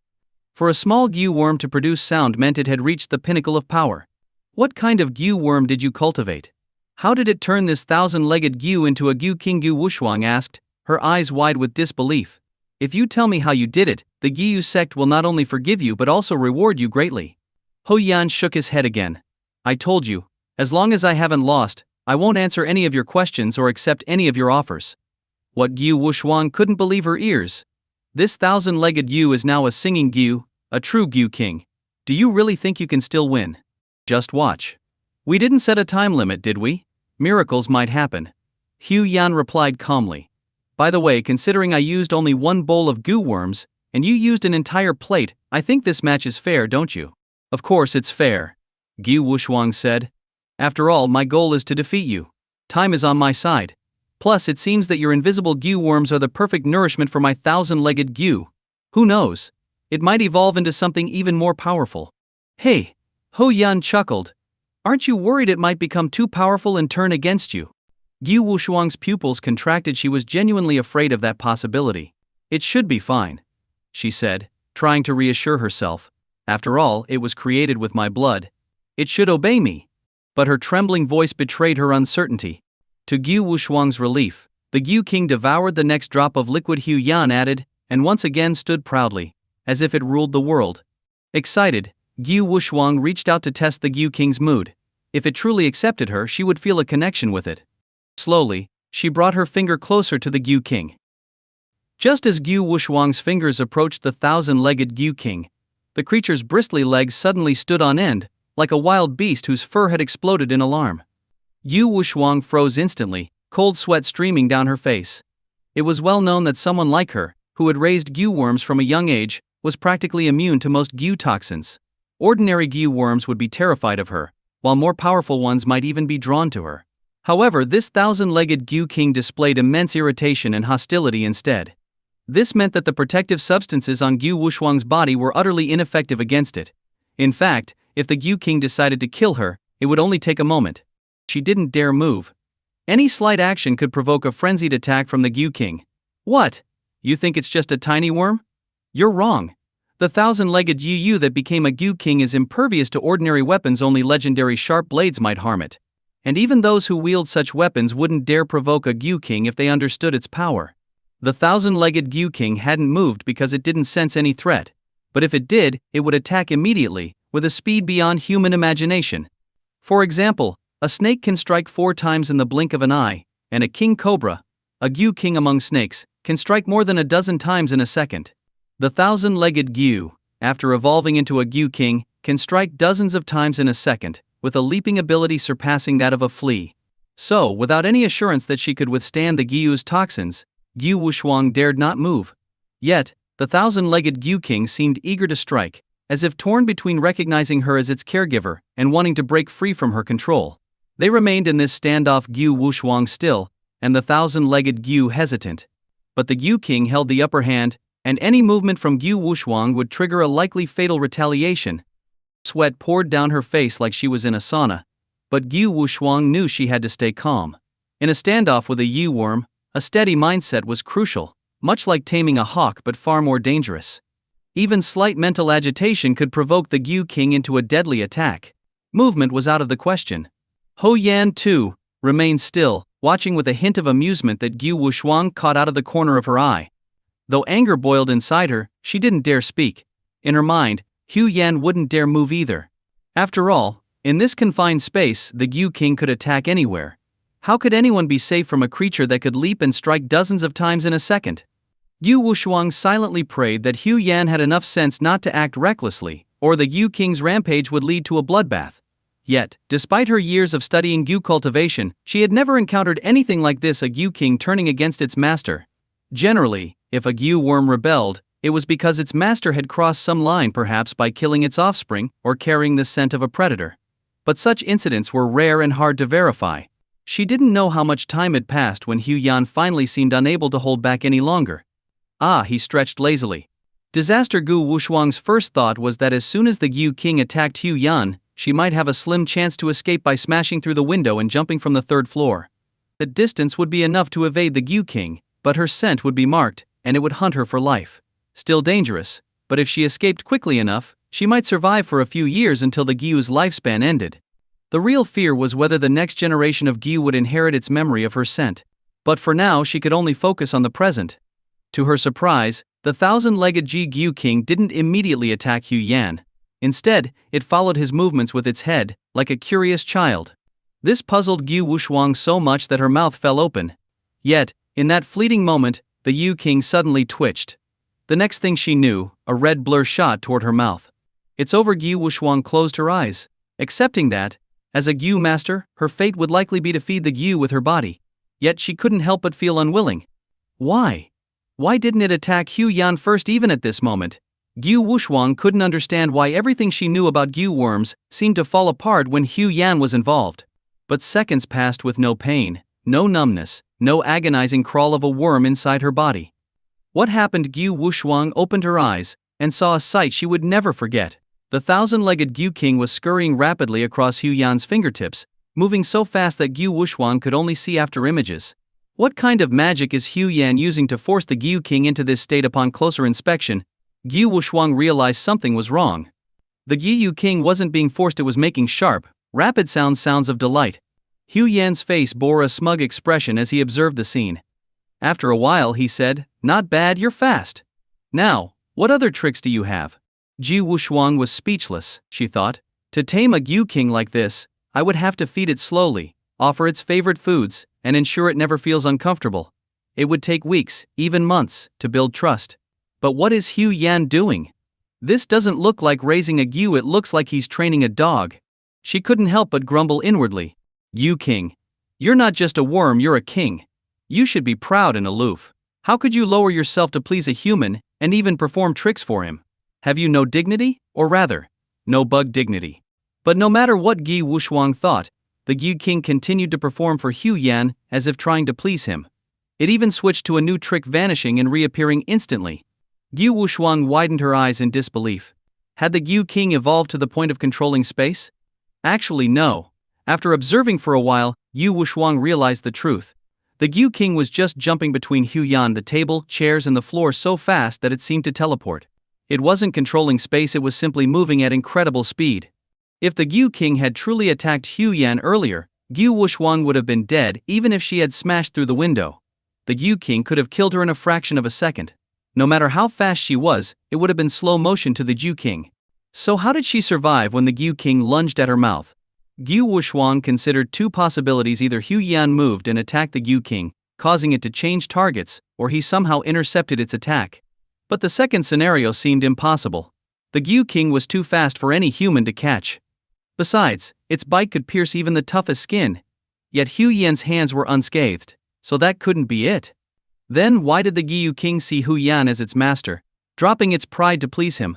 Speaker 1: For a small Gu worm to produce sound meant it had reached the pinnacle of power. What kind of Gu worm did you cultivate? How did it turn this thousand-legged Gu into a Gu king? Gu Wushuang asked, her eyes wide with disbelief. If you tell me how you did it, the Gu sect will not only forgive you but also reward you greatly. Ho Yan shook his head again. I told you, as long as I haven't lost, I won't answer any of your questions or accept any of your offers. What Gu Wushuang couldn't believe her ears. This thousand-legged Gu is now a singing Gu, a true Gu king. Do you really think you can still win? Just watch. We didn't set a time limit, did we? Miracles might happen. Hu Yan replied calmly. By the way, considering I used only one bowl of Gu worms, and you used an entire plate, I think this match is fair, don't you? Of course it's fair, Gu Wushuang said. After all, my goal is to defeat you. Time is on my side. Plus, it seems that your invisible Gu worms are the perfect nourishment for my thousand-legged Gu. Who knows? It might evolve into something even more powerful. Hey! Ho Yan chuckled. Aren't you worried it might become too powerful and turn against you? Gu Wushuang's pupils contracted. She was genuinely afraid of that possibility. It should be fine, she said, trying to reassure herself. After all, it was created with my blood. It should obey me. But her trembling voice betrayed her uncertainty. To Gyu Wushuang's relief, the Gyu King devoured the next drop of liquid Hu Yan added, and once again stood proudly, as if it ruled the world. Excited, Gyu Wushuang reached out to test the Gyu King's mood. If it truly accepted her, she would feel a connection with it. Slowly, she brought her finger closer to the Gyu King. Just as Gyu Wushuang's fingers approached the thousand-legged Gyu King, the creature's bristly legs suddenly stood on end, like a wild beast whose fur had exploded in alarm. Gyu Wushuang froze instantly, cold sweat streaming down her face. It was well known that someone like her, who had raised Gyu worms from a young age, was practically immune to most Gyu toxins. Ordinary Gyu worms would be terrified of her, while more powerful ones might even be drawn to her. However, this thousand-legged Gyu King displayed immense irritation and hostility instead. This meant that the protective substances on Gyu Wushuang's body were utterly ineffective against it. In fact, if the Gyu King decided to kill her, it would only take a moment. She didn't dare move. Any slight action could provoke a frenzied attack from the Gyu King. What? You think it's just a tiny worm? You're wrong. The thousand-legged Yu that became a Gyu King is impervious to ordinary weapons. Only legendary sharp blades might harm it. And even those who wield such weapons wouldn't dare provoke a Gyu King if they understood its power. The thousand-legged Gyu King hadn't moved because it didn't sense any threat. But if it did, it would attack immediately, with a speed beyond human imagination. For example, a snake can strike 4 times in the blink of an eye, and a king cobra, a Gyu King among snakes, can strike more than a dozen times in a second. The thousand-legged Gyu, after evolving into a Gyu King, can strike dozens of times in a second, with a leaping ability surpassing that of a flea. So, without any assurance that she could withstand the Gyu's toxins, Gyu Wushuang dared not move. Yet, the thousand-legged Gyu King seemed eager to strike, as if torn between recognizing her as its caregiver and wanting to break free from her control. They remained in this standoff, Gyu Wushuang still, and the thousand-legged Gyu hesitant. But the Gyu King held the upper hand, and any movement from Gyu Wushuang would trigger a likely fatal retaliation. Sweat poured down her face like she was in a sauna, but Gyu Wushuang knew she had to stay calm. In a standoff with a Yu worm, a steady mindset was crucial, much like taming a hawk but far more dangerous. Even slight mental agitation could provoke the Gyu King into a deadly attack. Movement was out of the question. Ho Yan, too, remained still, watching with a hint of amusement that Gyu Wushuang caught out of the corner of her eye. Though anger boiled inside her, she didn't dare speak. In her mind, Hu Yan wouldn't dare move either. After all, in this confined space, the Gyu King could attack anywhere. How could anyone be safe from a creature that could leap and strike dozens of times in a second? Gyu Wushuang silently prayed that Hu Yan had enough sense not to act recklessly, or the Gyu King's rampage would lead to a bloodbath. Yet, despite her years of studying Gyu cultivation, she had never encountered anything like this, a Gyu King turning against its master. Generally, if a Gyu worm rebelled, it was because its master had crossed some line, perhaps by killing its offspring or carrying the scent of a predator. But such incidents were rare and hard to verify. She didn't know how much time had passed when Hu Yan finally seemed unable to hold back any longer. Ah, he stretched lazily. Disaster. Gyu Wushuang's first thought was that as soon as the Gyu King attacked Hu Yan, she might have a slim chance to escape by smashing through the window and jumping from the 3rd floor. The distance would be enough to evade the Gyu King, but her scent would be marked, and it would hunt her for life. Still dangerous, but if she escaped quickly enough, she might survive for a few years until the Gyu's lifespan ended. The real fear was whether the next generation of Gyu would inherit its memory of her scent. But for now she could only focus on the present. To her surprise, the thousand-legged Gyu King didn't immediately attack Hu Yan. Instead, it followed his movements with its head, like a curious child. This puzzled Gyu Wushuang so much that her mouth fell open. Yet, in that fleeting moment, the Gyu King suddenly twitched. The next thing she knew, a red blur shot toward her mouth. It's over. Gyu Wushuang closed her eyes, accepting that, as a Gyu master, her fate would likely be to feed the Gyu with her body. Yet she couldn't help but feel unwilling. Why? Why didn't it attack Hu Yan first? Even at this moment, Gyu Wushuang couldn't understand why everything she knew about Gyu worms seemed to fall apart when Hu Yan was involved. But seconds passed with no pain, no numbness, no agonizing crawl of a worm inside her body. What happened? Gyu Wushuang opened her eyes and saw a sight she would never forget. The thousand-legged Gyu King was scurrying rapidly across Hu Yan's fingertips, moving so fast that Gyu Wushuang could only see after images. What kind of magic is Hu Yan using to force the Gyu King into this state? Upon closer inspection, Gyu Wushuang realized something was wrong. The Gyu King wasn't being forced, it was making sharp, rapid sounds of delight. Hu Yan's face bore a smug expression as he observed the scene. After a while he said, "Not bad, you're fast. Now, what other tricks do you have?" Gyu Wushuang was speechless, she thought. To tame a Gyu King like this, I would have to feed it slowly, offer its favorite foods, and ensure it never feels uncomfortable. It would take weeks, even months, to build trust. But what is Hu Yan doing? This doesn't look like raising a Gyu, it looks like he's training a dog. She couldn't help but grumble inwardly. Gyu King, you're not just a worm, you're a king. You should be proud and aloof. How could you lower yourself to please a human, and even perform tricks for him? Have you no dignity, or rather, no bug dignity? But no matter what Gyu Wushuang thought, the Gyu King continued to perform for Hu Yan as if trying to please him. It even switched to a new trick, vanishing and reappearing instantly. Gyu Wushuang widened her eyes in disbelief. Had the Gyu King evolved to the point of controlling space? Actually no. After observing for a while, Gyu Wushuang realized the truth. The Gyu King was just jumping between Hu Yan, the table, chairs and the floor so fast that it seemed to teleport. It wasn't controlling space, it was simply moving at incredible speed. If the Gyu King had truly attacked Hu Yan earlier, Gyu Wushuang would have been dead even if she had smashed through the window. The Gyu King could have killed her in a fraction of a second. No matter how fast she was, it would have been slow motion to the Gyu King. So how did she survive when the Gyu King lunged at her mouth? Gyu Wushuang considered two possibilities: either Hu Yan moved and attacked the Gyu King, causing it to change targets, or he somehow intercepted its attack. But the second scenario seemed impossible. The Gyu King was too fast for any human to catch. Besides, its bite could pierce even the toughest skin. Yet Hu Yan's hands were unscathed, so that couldn't be it. Then why did the Gyu King see Hu Yan as its master, dropping its pride to please him?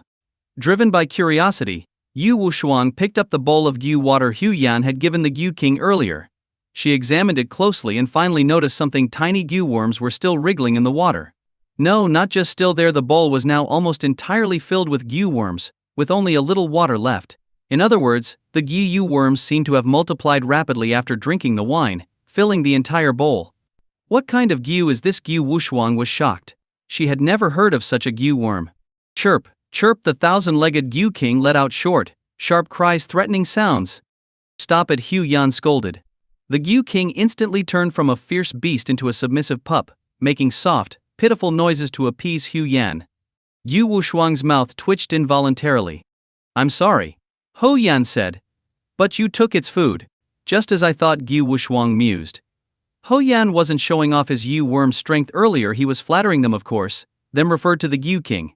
Speaker 1: Driven by curiosity, Gyu Wushuang picked up the bowl of Gyu water Hu Yan had given the Gyu King earlier. She examined it closely and finally noticed something: tiny Gyu worms were still wriggling in the water. No, not just still there, the bowl was now almost entirely filled with Gyu worms, with only a little water left. In other words, the Gyu worms seemed to have multiplied rapidly after drinking the wine, filling the entire bowl. What kind of Gyu is this? Gyu Wushuang was shocked. She had never heard of such a Gyu worm. Chirp, chirp, the thousand-legged Gyu King let out short, sharp cries, threatening sounds. Stop it, Hu Yan scolded. The Gyu King instantly turned from a fierce beast into a submissive pup, making soft, pitiful noises to appease Hu Yan. Gyu Wushuang's mouth twitched involuntarily. "I'm sorry," Hu Yan said. "But you took its food." "Just as I thought," Gyu Wushuang mused. Hu Yan wasn't showing off his Gyu worm's strength earlier, he was flattering them, of course, then referred to the Gyu King.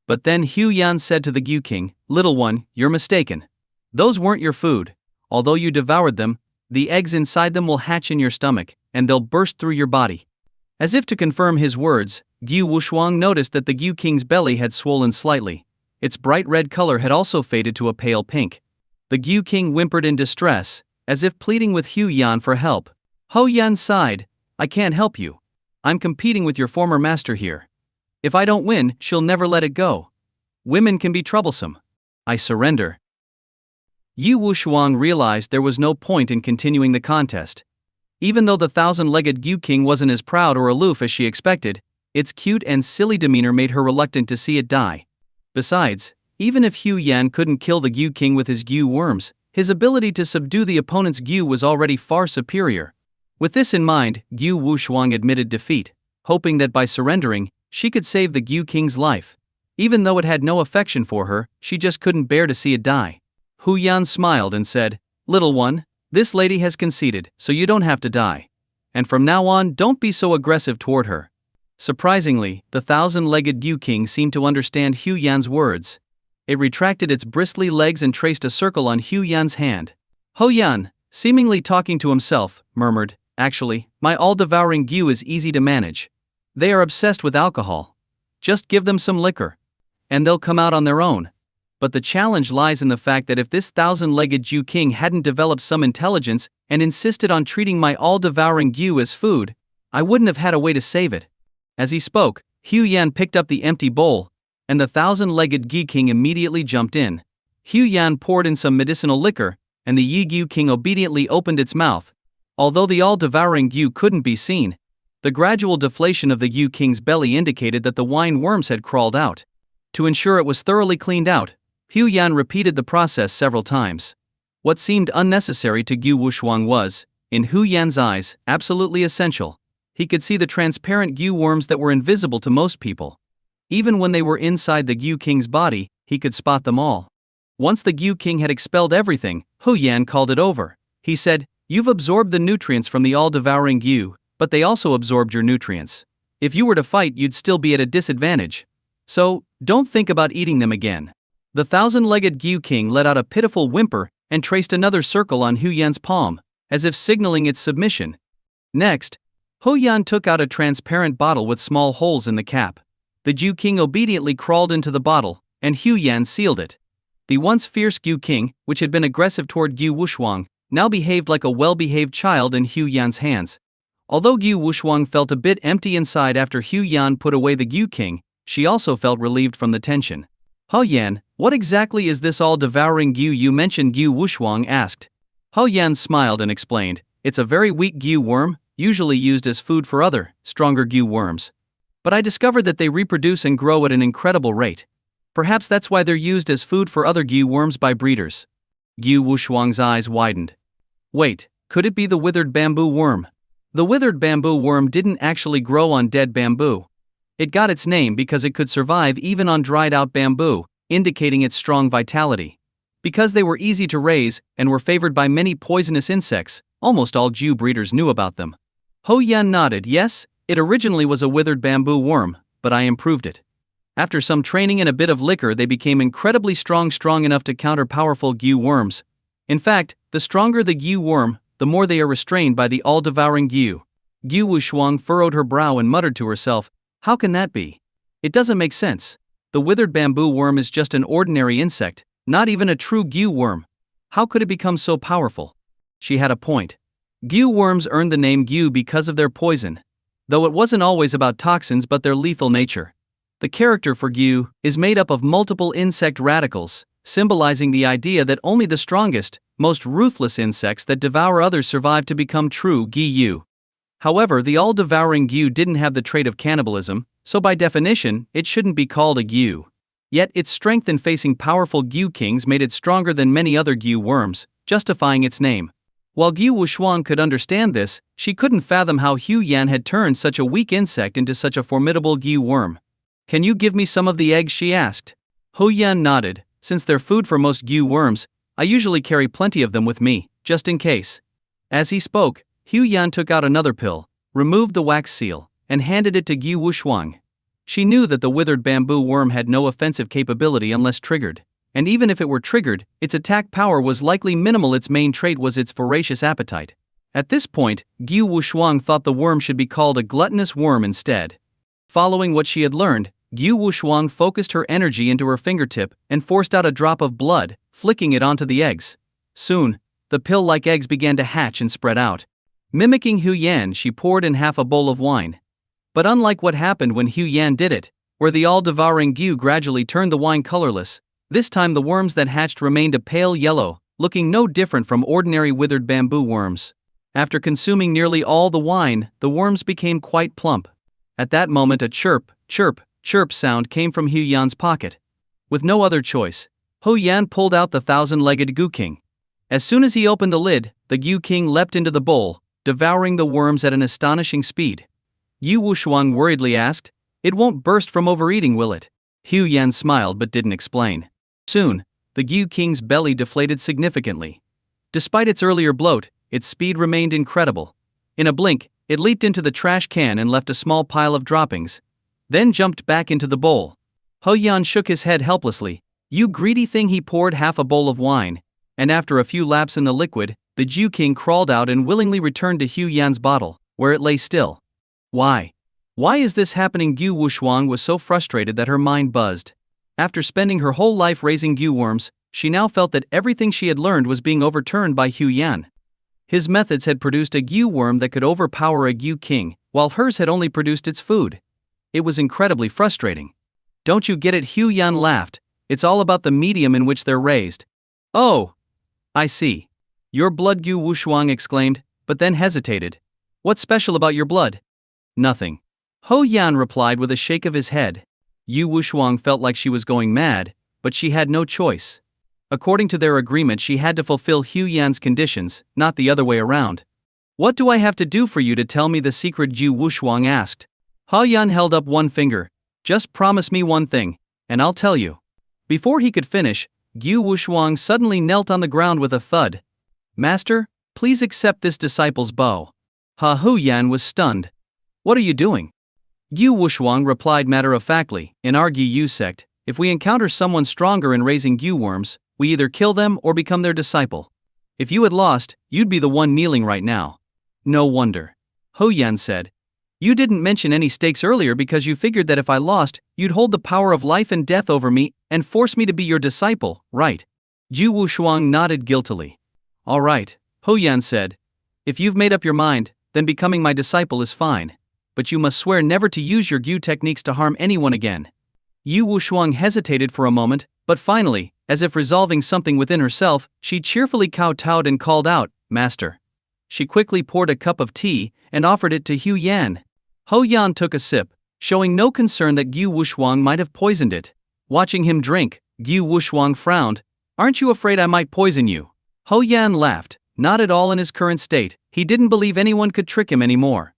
Speaker 1: But then Hu Yan said to the Gyu King, "Little one, you're mistaken. Those weren't your food. Although you devoured them, the eggs inside them will hatch in your stomach, and they'll burst through your body." As if to confirm his words, Gyu Wushuang noticed that the Gyu King's belly had swollen slightly. Its bright red color had also faded to a pale pink. The Gyu King whimpered in distress, as if pleading with Hu Yan for help. Hu Yan sighed, "I can't help you. I'm competing with your former master here. If I don't win, she'll never let it go. Women can be troublesome. I surrender." Gyu Wushuang realized there was no point in continuing the contest. Even though the thousand-legged Gyu King wasn't as proud or aloof as she expected, its cute and silly demeanor made her reluctant to see it die. Besides, even if Hu Yan couldn't kill the Gyu King with his Gyu worms, his ability to subdue the opponent's Gyu was already far superior. With this in mind, Gyu Wushuang admitted defeat, hoping that by surrendering, she could save the Gyu King's life. Even though it had no affection for her, she just couldn't bear to see it die. Hu Yan smiled and said, "Little one, this lady has conceded, so you don't have to die. And from now on, don't be so aggressive toward her." Surprisingly, the thousand-legged Gyu King seemed to understand Hu Yan's words. It retracted its bristly legs and traced a circle on Hu Yan's hand. Hu Yan, seemingly talking to himself, murmured, "Actually, my all-devouring Gyu is easy to manage. They are obsessed with alcohol. Just give them some liquor, and they'll come out on their own. But the challenge lies in the fact that if this thousand-legged Gyu King hadn't developed some intelligence and insisted on treating my all-devouring Gyu as food, I wouldn't have had a way to save it." As he spoke, Hu Yan picked up the empty bowl, and the thousand-legged Gyu King immediately jumped in. Hu Yan poured in some medicinal liquor, and the Gyu King obediently opened its mouth. Although the all-devouring Gyu couldn't be seen, The gradual deflation of the Yu King's belly indicated that the wine worms had crawled out. To ensure it was thoroughly cleaned out, Hu Yan repeated the process several times. What seemed unnecessary to Gu Wushuang was, in Hu Yan's eyes, absolutely essential. He could see the transparent Gu worms that were invisible to most people. Even when they were inside the Gu King's body, he could spot them all. Once the Gu King had expelled everything, Hu Yan called it over. He said, "You've absorbed the nutrients from the all-devouring Gu, but they also absorbed your nutrients. If you were to fight, you'd still be at a disadvantage. So, don't think about eating them again." The thousand-legged Gu King let out a pitiful whimper and traced another circle on Hu Yan's palm, as if signaling its submission. Next, Hu Yan took out a transparent bottle with small holes in the cap. The Gu King obediently crawled into the bottle, and Hu Yan sealed it. The once fierce Gu King, which had been aggressive toward Gu Wushuang, now behaved like a well-behaved child in Hu Yan's hands. Although Gu Wushuang felt a bit empty inside after Hu Yan put away the Gu King, she also felt relieved from the tension. "Hu Yan, what exactly is this all-devouring Gu you mentioned?" Gu Wushuang asked. Hu Yan smiled and explained, "It's a very weak Gu worm, usually used as food for other, stronger Gu worms. But I discovered that they reproduce and grow at an incredible rate. Perhaps that's why they're used as food for other Gu worms by breeders." Gu Wushuang's eyes widened. Wait, could it be the withered bamboo worm? The withered bamboo worm didn't actually grow on dead bamboo. It got its name because it could survive even on dried-out bamboo, indicating its strong vitality. Because they were easy to raise and were favored by many poisonous insects, almost all Jew breeders knew about them. Hu Yan nodded. "Yes, it originally was a withered bamboo worm, but I improved it. After some training and a bit of liquor, they became incredibly strong enough to counter powerful Gu worms. In fact, the stronger the Gu worm, the more they are restrained by the all-devouring Gu." Gu Wushuang furrowed her brow and muttered to herself, "How can that be? It doesn't make sense. The withered bamboo worm is just an ordinary insect, not even a true Gu worm. How could it become so powerful?" She had a point. Gu worms earned the name Gu because of their poison. Though it wasn't always about toxins but their lethal nature. The character for Gu is made up of multiple insect radicals, symbolizing the idea that only the strongest, most ruthless insects that devour others survive to become true Gu. However, the all-devouring Gu didn't have the trait of cannibalism, so by definition, it shouldn't be called a Gu. Yet its strength in facing powerful Gu kings made it stronger than many other Gu worms, justifying its name. While Gu Wushuang could understand this, she couldn't fathom how Hu Yan had turned such a weak insect into such a formidable Gu worm. "Can you give me some of the eggs?" she asked. Hu Yan nodded. "Since they're food for most Gu worms, I usually carry plenty of them with me, just in case." As he spoke, Hu Yan took out another pill, removed the wax seal, and handed it to Gu Wushuang. She knew that the withered bamboo worm had no offensive capability unless triggered, and even if it were triggered, its attack power was likely minimal. Its main trait was its voracious appetite. At this point, Gu Wushuang thought the worm should be called a gluttonous worm instead. Following what she had learned, Gu Wushuang focused her energy into her fingertip and forced out a drop of blood, flicking it onto the eggs. Soon, the pill-like eggs began to hatch and spread out. Mimicking Hu Yan, she poured in half a bowl of wine. But unlike what happened when Hu Yan did it, where the all-devouring Gu gradually turned the wine colorless, this time the worms that hatched remained a pale yellow, looking no different from ordinary withered bamboo worms. After consuming nearly all the wine, the worms became quite plump. At that moment a chirp, chirp, chirp sound came from Hu Yan's pocket. With no other choice, Hu Yan pulled out the thousand-legged Gu King. As soon as he opened the lid, the Gu King leapt into the bowl, devouring the worms at an astonishing speed. Gu Wushuang worriedly asked, "It won't burst from overeating, will it?" Hu Yan smiled but didn't explain. Soon, the Gu King's belly deflated significantly. Despite its earlier bloat, its speed remained incredible. In a blink, it leaped into the trash can and left a small pile of droppings, then jumped back into the bowl. Hu Yan shook his head helplessly. "You greedy thing!" He poured half a bowl of wine, and after a few laps in the liquid, the Gu King crawled out and willingly returned to Hu Yan's bottle, where it lay still. Why? Why is this happening? Gu Wushuang was so frustrated that her mind buzzed. After spending her whole life raising Gu worms, she now felt that everything she had learned was being overturned by Hu Yan. His methods had produced a Gu worm that could overpower a Gu King, while hers had only produced its food. It was incredibly frustrating. "Don't you get it?" Hu Yan laughed. "It's all about the medium in which they're raised." "Oh, I see. Your blood," Gu Wushuang exclaimed, but then hesitated. "What's special about your blood?" Nothing. Ho Yan replied with a shake of his head. Yu Wushuang felt like she was going mad, but she had no choice. According to their agreement, she had to fulfill Hu Yan's conditions, not the other way around. What do I have to do for you to tell me the secret? Yu Wushuang asked. Ho Yan held up one finger. Just promise me one thing, and I'll tell you. Before he could finish, Yu Wushuang suddenly knelt on the ground with a thud. Master, please accept this disciple's bow. Hu Yan was stunned. What are you doing? Yu Wushuang replied matter-of-factly, in our Gyu sect, if we encounter someone stronger in raising Gyu worms, we either kill them or become their disciple. If you had lost, you'd be the one kneeling right now. No wonder. Ho Yan said. You didn't mention any stakes earlier because you figured that if I lost, you'd hold the power of life and death over me and force me to be your disciple, right? Yu Wushuang nodded guiltily. All right, Ho Yan said. If you've made up your mind, then becoming my disciple is fine. But you must swear never to use your Gyu techniques to harm anyone again. Yu Wushuang hesitated for a moment, but finally, as if resolving something within herself, she cheerfully kowtowed and called out, Master. She quickly poured a cup of tea and offered it to Hu Yan. Ho Yan took a sip, showing no concern that Yu Wushuang might have poisoned it. Watching him drink, Yu Wushuang frowned. Aren't you afraid I might poison you? Ho Yan laughed. Not at all in his current state, he didn't believe anyone could trick him anymore.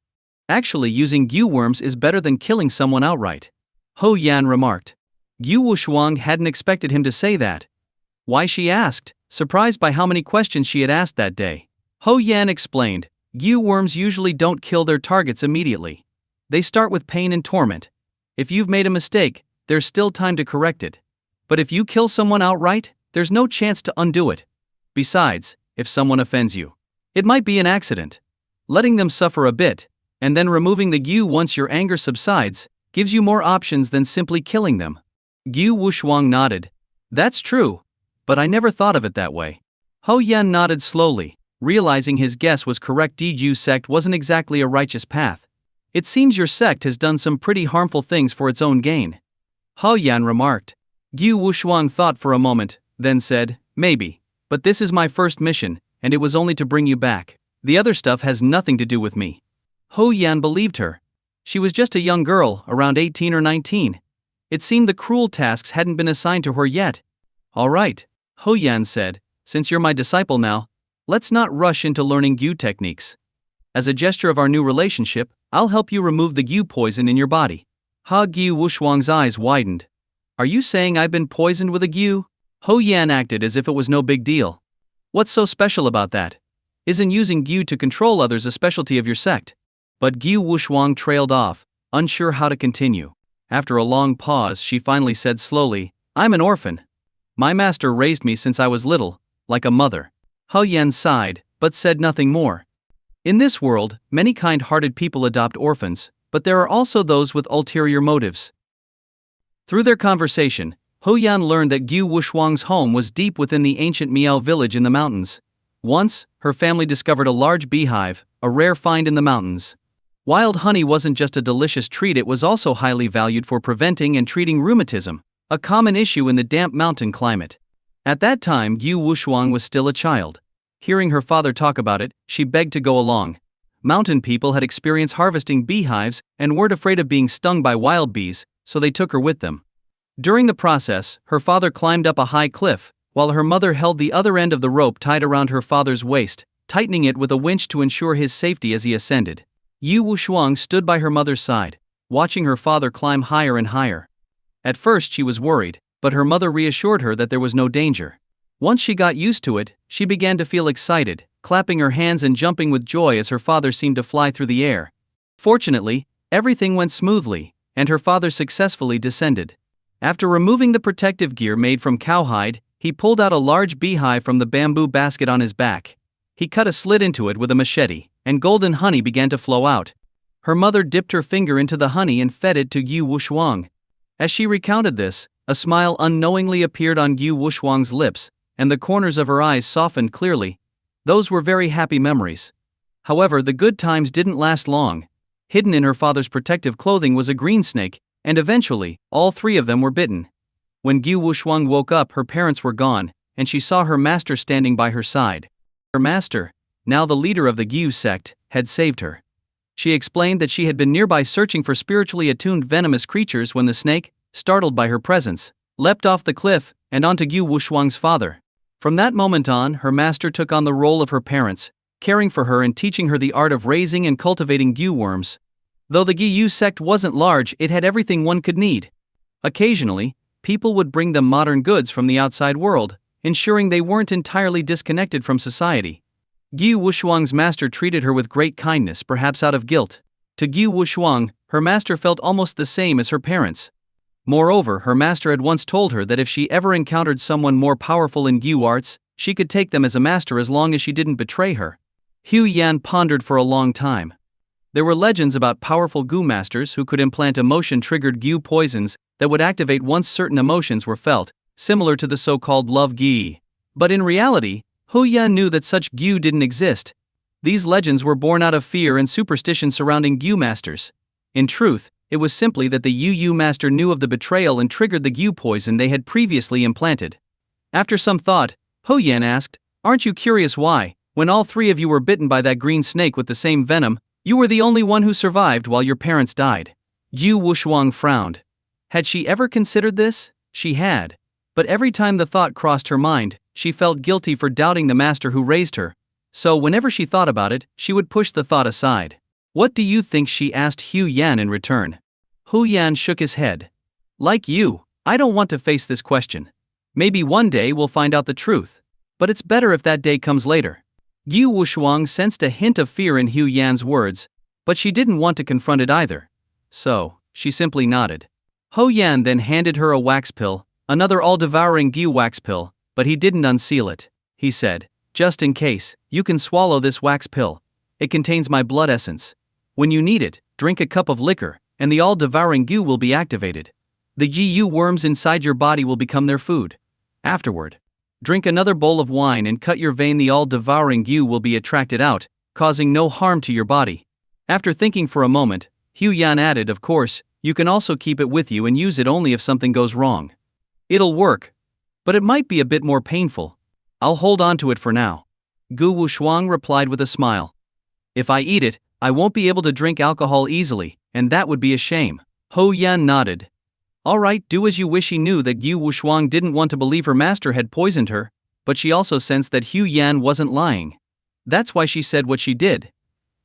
Speaker 1: Actually, using Gyu worms is better than killing someone outright. Ho Yan remarked. Yu Wushuang hadn't expected him to say that. Why, she asked, surprised by how many questions she had asked that day. Ho Yan explained, Gyu worms usually don't kill their targets immediately. They start with pain and torment. If you've made a mistake, there's still time to correct it. But if you kill someone outright, there's no chance to undo it. Besides, if someone offends you, it might be an accident. Letting them suffer a bit, and then removing the Gyu once your anger subsides, gives you more options than simply killing them. Yu Wushuang nodded. That's true, but I never thought of it that way. Ho Yan nodded slowly, realizing his guess was correct. Gyu sect wasn't exactly a righteous path. It seems your sect has done some pretty harmful things for its own gain. Ho Yan remarked. Yu Wushuang thought for a moment, then said, maybe, but this is my first mission, and it was only to bring you back. The other stuff has nothing to do with me. Ho Yan believed her. She was just a young girl, around 18 or 19. It seemed the cruel tasks hadn't been assigned to her yet. All right, Ho Yan said, since you're my disciple now, let's not rush into learning Gyu techniques. As a gesture of our new relationship, I'll help you remove the Gyu poison in your body. Yu Wushuang's eyes widened. Are you saying I've been poisoned with a Gyu? Ho Yan acted as if it was no big deal. What's so special about that? Isn't using Gyu to control others a specialty of your sect? But Yu Wushuang trailed off, unsure how to continue. After a long pause, she finally said slowly, I'm an orphan. My master raised me since I was little, like a mother. Ho Yan sighed, but said nothing more. In this world, many kind-hearted people adopt orphans, but there are also those with ulterior motives. Through their conversation, Ho Yan learned that Yu Wushuang's home was deep within the ancient Miao village in the mountains. Once, her family discovered a large beehive, a rare find in the mountains. Wild honey wasn't just a delicious treat, it was also highly valued for preventing and treating rheumatism, a common issue in the damp mountain climate. At that time, Yu Wushuang was still a child. Hearing her father talk about it, she begged to go along. Mountain people had experienced harvesting beehives and weren't afraid of being stung by wild bees, so they took her with them. During the process, her father climbed up a high cliff, while her mother held the other end of the rope tied around her father's waist, tightening it with a winch to ensure his safety as he ascended. Yu Wushuang stood by her mother's side, watching her father climb higher and higher. At first she was worried, but her mother reassured her that there was no danger. Once she got used to it, she began to feel excited, clapping her hands and jumping with joy as her father seemed to fly through the air. Fortunately, everything went smoothly, and her father successfully descended. After removing the protective gear made from cowhide, he pulled out a large beehive from the bamboo basket on his back. He cut a slit into it with a machete, and golden honey began to flow out. Her mother dipped her finger into the honey and fed it to Yu Wushuang. As she recounted this, a smile unknowingly appeared on Yu Wushuang's lips, and the corners of her eyes softened clearly. Those were very happy memories. However, the good times didn't last long. Hidden in her father's protective clothing was a green snake, and eventually, all three of them were bitten. When Yu Wushuang woke up, her parents were gone, and she saw her master standing by her side. Her master, now the leader of the Gyu sect, had saved her. She explained that she had been nearby searching for spiritually attuned venomous creatures when the snake, startled by her presence, leapt off the cliff and onto Gu Wushuang's father. From that moment on, her master took on the role of her parents, caring for her and teaching her the art of raising and cultivating Gu worms. Though the Gu sect wasn't large, it had everything one could need. Occasionally, people would bring them modern goods from the outside world, ensuring they weren't entirely disconnected from society. Gu Wushuang's master treated her with great kindness, perhaps out of guilt. To Gu Wushuang, her master felt almost the same as her parents. Moreover, her master had once told her that if she ever encountered someone more powerful in Gu arts, she could take them as a master as long as she didn't betray her. Hu Yan pondered for a long time. There were legends about powerful Gu masters who could implant emotion-triggered Gu poisons that would activate once certain emotions were felt, similar to the so-called love Gi. But in reality, Hu Yan knew that such Gu didn't exist. These legends were born out of fear and superstition surrounding Gu masters. In truth, it was simply that the Yu master knew of the betrayal and triggered the Gu poison they had previously implanted. After some thought, Hu Yan asked, "Aren't you curious why, when all three of you were bitten by that green snake with the same venom, you were the only one who survived while your parents died?" Gu Wushuang frowned. Had she ever considered this? She had. But every time the thought crossed her mind, she felt guilty for doubting the master who raised her. So whenever she thought about it, she would push the thought aside. "What do you think?" she asked Hu Yan in return. Hu Yan shook his head. "Like you, I don't want to face this question. Maybe one day we'll find out the truth. But it's better if that day comes later." Gu Wushuang sensed a hint of fear in Hu Yan's words, but she didn't want to confront it either. So, she simply nodded. Hu Yan then handed her a wax pill, another all-devouring Gu wax pill, but he didn't unseal it. He said, "Just in case, you can swallow this wax pill. It contains my blood essence. When you need it, drink a cup of liquor, and the all-devouring Gu will be activated. The Gu worms inside your body will become their food. Afterward, drink another bowl of wine and cut your vein. The all-devouring Gu will be attracted out, causing no harm to your body." After thinking for a moment, Hu Yan added, "Of course, you can also keep it with you and use it only if something goes wrong. It'll work, but it might be a bit more painful. I'll hold on to it for now." Gu Wushuang replied with a smile. "If I eat it, I won't be able to drink alcohol easily, and that would be a shame." Hu Yan nodded. "All right, do as you wish." He knew that Gu Wushuang didn't want to believe her master had poisoned her, but she also sensed that Hu Yan wasn't lying. That's why she said what she did.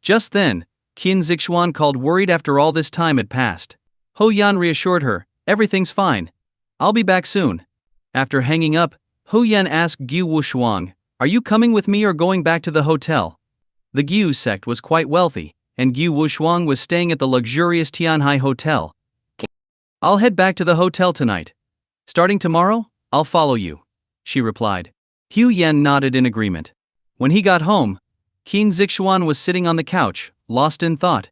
Speaker 1: Just then, Qin Zixuan called, worried after all this time had passed. Hu Yan reassured her, "Everything's fine. I'll be back soon." After hanging up, Hu Yan asked Gu Wushuang, "Are you coming with me or going back to the hotel?" The Gu sect was quite wealthy, and Gu Wushuang was staying at the luxurious Tianhai Hotel. "I'll head back to the hotel tonight. Starting tomorrow, I'll follow you," she replied. Hu Yan nodded in agreement. When he got home, Qin Zixuan was sitting on the couch, lost in thought.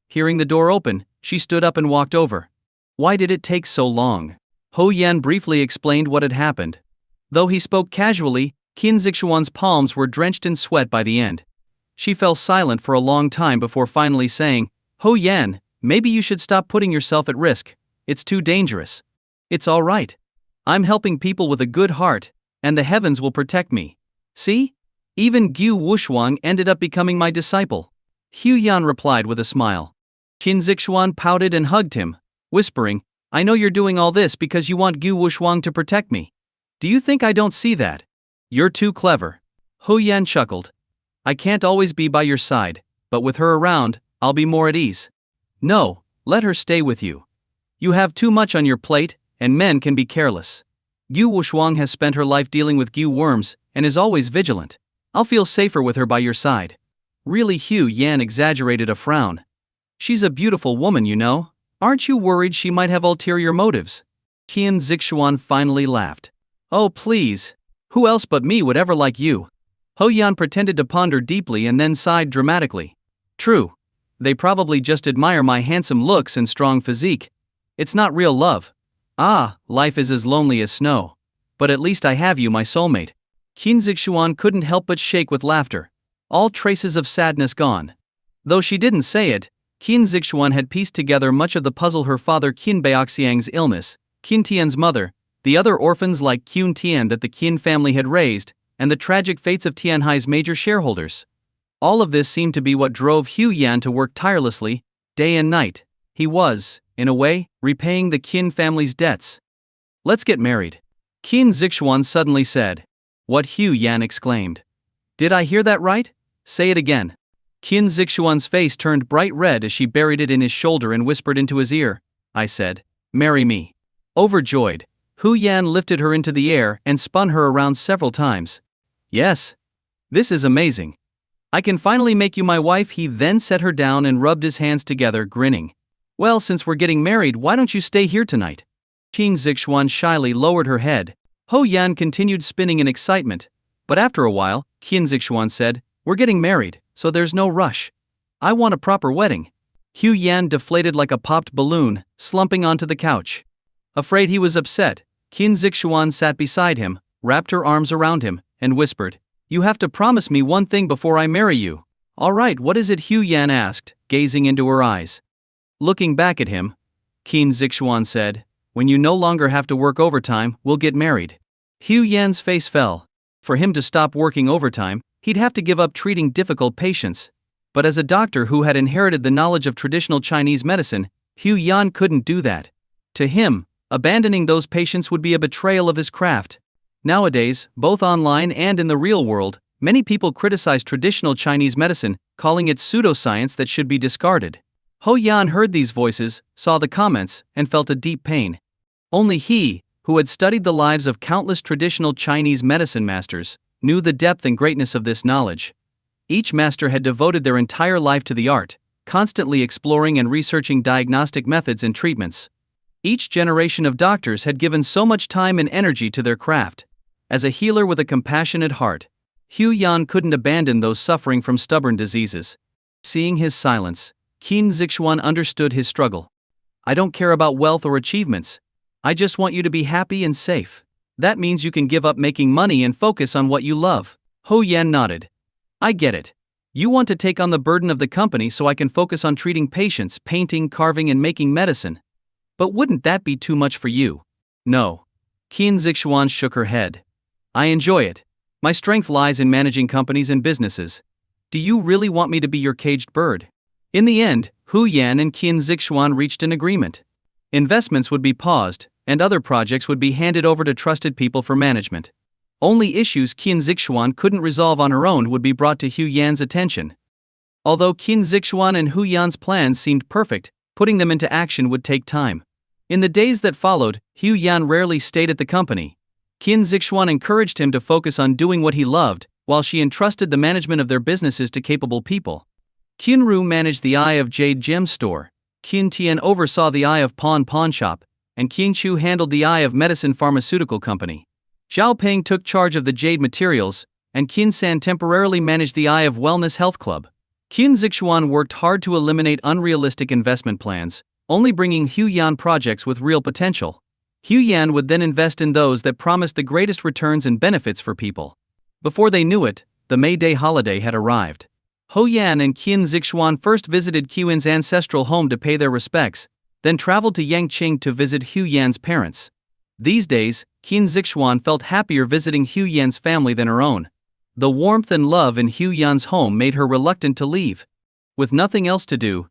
Speaker 1: Hearing the door open, she stood up and walked over. "Why did it take so long?" Hu Yan briefly explained what had happened. Though he spoke casually, Qin Zixuan's palms were drenched in sweat by the end. She fell silent for a long time before finally saying, "Hu Yan, maybe you should stop putting yourself at risk. It's too dangerous." "It's all right. I'm helping people with a good heart, and the heavens will protect me. See? Even Gu Wushuang ended up becoming my disciple." Hu Yan replied with a smile. Qin Zixuan pouted and hugged him, whispering, "I know you're doing all this because you want Gu Wushuang to protect me. Do you think I don't see that? You're too clever." Hu Yan chuckled. "I can't always be by your side, but with her around, I'll be more at ease." "No, let her stay with you. You have too much on your plate, and men can be careless. Gu Wushuang has spent her life dealing with Gu worms, and is always vigilant. I'll feel safer with her by your side." Really, Hu Yan exaggerated a frown. "She's a beautiful woman, you know. Aren't you worried she might have ulterior motives?" Qin Zixuan finally laughed. "Oh please. Who else but me would ever like you?" Hu Yan pretended to ponder deeply and then sighed dramatically. "True. They probably just admire my handsome looks and strong physique. It's not real love. Ah, life is as lonely as snow. But at least I have you, my soulmate." Qin Zixuan couldn't help but shake with laughter. All traces of sadness gone. Though she didn't say it, Qin Zixuan had pieced together much of the puzzle: her father Qin Baoxiang's illness, Qin Tian's mother, the other orphans like Qin Tian that the Qin family had raised, and the tragic fates of Tianhai's major shareholders. All of this seemed to be what drove Hu Yan to work tirelessly, day and night. He was, in a way, repaying the Qin family's debts. "Let's get married," Qin Zixuan suddenly said. "What?" Hu Yan exclaimed. "Did I hear that right? Say it again." Qin Zixuan's face turned bright red as she buried it in his shoulder and whispered into his ear. "I said, marry me." Overjoyed, Hu Yan lifted her into the air and spun her around several times. "Yes. This is amazing. I can finally make you my wife." He then set her down and rubbed his hands together, grinning. "Well, since we're getting married, why don't you stay here tonight?" Qin Zixuan shyly lowered her head. Hu Yan continued spinning in excitement. But after a while, Qin Zixuan said, "We're getting married, so there's no rush. I want a proper wedding." Hu Yan deflated like a popped balloon, slumping onto the couch. Afraid he was upset, Qin Zixuan sat beside him, wrapped her arms around him, and whispered, "You have to promise me one thing before I marry you." "All right, what is it?" Hu Yan asked, gazing into her eyes. Looking back at him, Qin Zixuan said, "When you no longer have to work overtime, we'll get married." Hu Yan's face fell. For him to stop working overtime, he'd have to give up treating difficult patients. But as a doctor who had inherited the knowledge of traditional Chinese medicine, Hu Yan couldn't do that. To him, abandoning those patients would be a betrayal of his craft. Nowadays, both online and in the real world, many people criticize traditional Chinese medicine, calling it pseudoscience that should be discarded. Hu Yan heard these voices, saw the comments, and felt a deep pain. Only he, who had studied the lives of countless traditional Chinese medicine masters, knew the depth and greatness of this knowledge. Each master had devoted their entire life to the art, constantly exploring and researching diagnostic methods and treatments. Each generation of doctors had given so much time and energy to their craft. As a healer with a compassionate heart, Hu Yan couldn't abandon those suffering from stubborn diseases. Seeing his silence, Qin Zixuan understood his struggle. "I don't care about wealth or achievements. I just want you to be happy and safe. That means you can give up making money and focus on what you love." Hu Yan nodded. "I get it. You want to take on the burden of the company so I can focus on treating patients, painting, carving, and making medicine. But wouldn't that be too much for you?" "No." Qin Zixuan shook her head. "I enjoy it. My strength lies in managing companies and businesses. Do you really want me to be your caged bird?" In the end, Hu Yan and Qin Zixuan reached an agreement. Investments would be paused, and other projects would be handed over to trusted people for management. Only issues Qin Zixuan couldn't resolve on her own would be brought to Hu Yan's attention. Although Qin Zixuan and Hu Yan's plans seemed perfect, putting them into action would take time. In the days that followed, Hu Yan rarely stayed at the company. Qin Zixuan encouraged him to focus on doing what he loved, while she entrusted the management of their businesses to capable people. Qin Ru managed the Eye of Jade Gem Store, Qin Tian oversaw the Eye of Pawn Shop, and Qin Chu handled the Eye of Medicine Pharmaceutical Company. Zhao Peng took charge of the Jade Materials, and Qin San temporarily managed the Eye of Wellness Health Club. Qin Zixuan worked hard to eliminate unrealistic investment plans, only bringing Hu Yan projects with real potential. Hu Yan would then invest in those that promised the greatest returns and benefits for people. Before they knew it, the May Day holiday had arrived. Hu Yan and Qin Zixuan first visited Qian's ancestral home to pay their respects, then traveled to Yangqing to visit Hu Yan's parents. These days, Qin Zixuan felt happier visiting Hu Yan's family than her own. The warmth and love in Hu Yan's home made her reluctant to leave. With nothing else to do,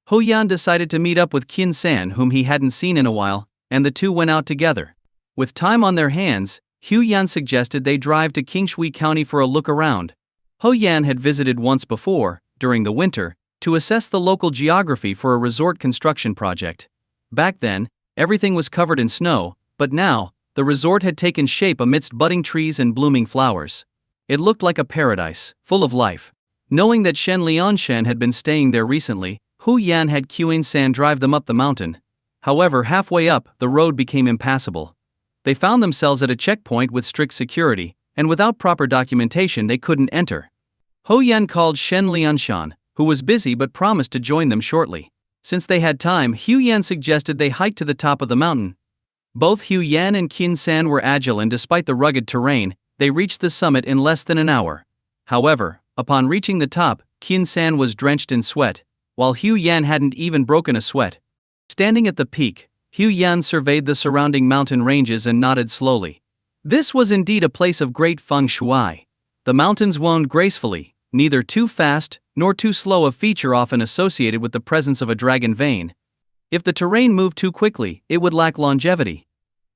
Speaker 1: Hu Yan decided to meet up with Qin San, whom he hadn't seen in a while, and the two went out together. With time on their hands, Hu Yan suggested they drive to Qingshui County for a look around. Hu Yan had visited once before, during the winter, to assess the local geography for a resort construction project. Back then, everything was covered in snow, but now, the resort had taken shape amidst budding trees and blooming flowers. It looked like a paradise, full of life. Knowing that Shen Lianshen had been staying there recently, Hu Yan had Qin San drive them up the mountain. However, halfway up, the road became impassable. They found themselves at a checkpoint with strict security, and without proper documentation they couldn't enter. Hu Yan called Shen Lianshan, who was busy but promised to join them shortly. Since they had time, Hu Yan suggested they hike to the top of the mountain. Both Hu Yan and Qin San were agile, and despite the rugged terrain, they reached the summit in less than an hour. However, upon reaching the top, Qin San was drenched in sweat, while Hu Yan hadn't even broken a sweat. Standing at the peak, Hu Yan surveyed the surrounding mountain ranges and nodded slowly. This was indeed a place of great feng shui. The mountains wound gracefully, Neither too fast nor too slow, a feature often associated with the presence of a dragon vein. If the terrain moved too quickly, it would lack longevity.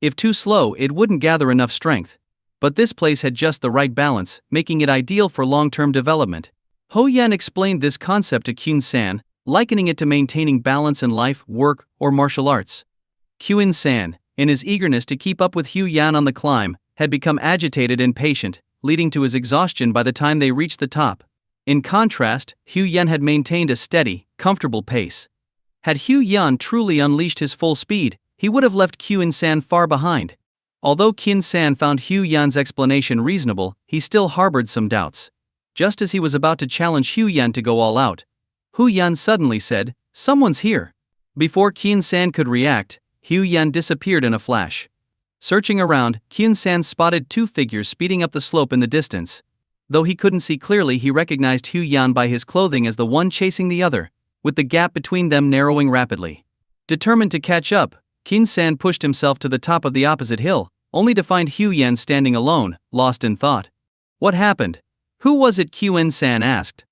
Speaker 1: If too slow, it wouldn't gather enough strength. But this place had just the right balance, making it ideal for long-term development. Ho Yan explained this concept to Kyun San, likening it to maintaining balance in life, work, or martial arts. Kyun San, in his eagerness to keep up with Hu Yan on the climb, had become agitated and impatient, leading to his exhaustion by the time they reached the top. In contrast, Hu Yan had maintained a steady, comfortable pace. Had Hu Yan truly unleashed his full speed, he would have left Kyun San far behind. Although Kyun San found Hu Yan's explanation reasonable, he still harbored some doubts. Just as he was about to challenge Hu Yan to go all out, Hu Yan suddenly said, "Someone's here." Before Kyun San could react, Hu Yan disappeared in a flash. Searching around, Kyun San spotted two figures speeding up the slope in the distance. Though he couldn't see clearly, he recognized Hu Yan by his clothing as the one chasing the other, with the gap between them narrowing rapidly. Determined to catch up, Kyun San pushed himself to the top of the opposite hill, only to find Hu Yan standing alone, lost in thought. "What happened? Who was it?" Kyun San asked.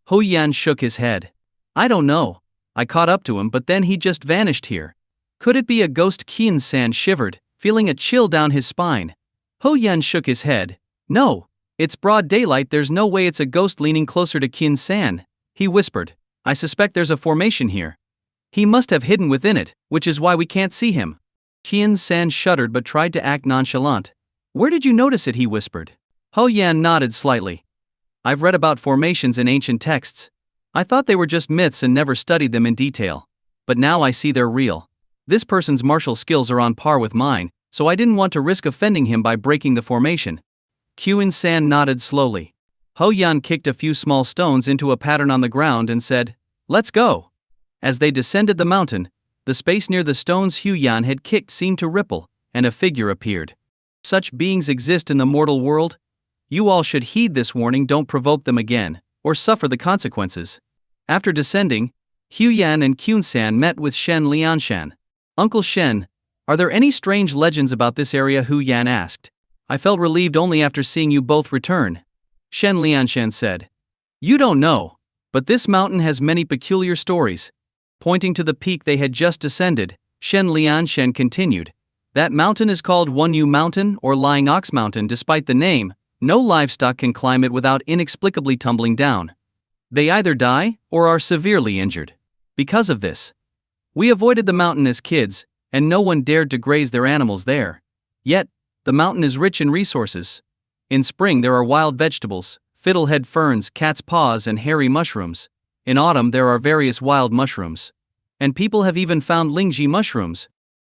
Speaker 1: Hu Yan shook his head. "I don't know. I caught up to him, but then he just vanished here." "Could it be a ghost?" Kyun San shivered, feeling a chill down his spine. Hu Yan shook his head. "No. It's broad daylight, there's no way it's a ghost." Leaning closer to Kyun San, he whispered, "I suspect there's a formation here. He must have hidden within it, which is why we can't see him." Kyun San shuddered but tried to act nonchalant. "Where did you notice it?" he whispered. Ho Yan nodded slightly. "I've read about formations in ancient texts. I thought they were just myths and never studied them in detail. But now I see they're real. This person's martial skills are on par with mine, so I didn't want to risk offending him by breaking the formation." Kyun San nodded slowly. Ho Yan kicked a few small stones into a pattern on the ground and said, "Let's go." As they descended the mountain, the space near the stones Hu Yan had kicked seemed to ripple, and a figure appeared. "Such beings exist in the mortal world? You all should heed this warning. Don't provoke them again, or suffer the consequences." After descending, Hu Yan and Kyun San met with Shen Lianshan. "Uncle Shen, are there any strange legends about this area?" Hu Yan asked. "I felt relieved only after seeing you both return." Shen Lianshan said, "You don't know, but this mountain has many peculiar stories." Pointing to the peak they had just descended, Shen Lianshan continued, "That mountain is called Wunyu Mountain or Lying Ox Mountain. Despite the name, no livestock can climb it without inexplicably tumbling down. They either die or are severely injured. Because of this, we avoided the mountain as kids, and no one dared to graze their animals there. Yet, the mountain is rich in resources. In spring there are wild vegetables, fiddlehead ferns, cat's paws, and hairy mushrooms. In autumn there are various wild mushrooms. And people have even found lingji mushrooms."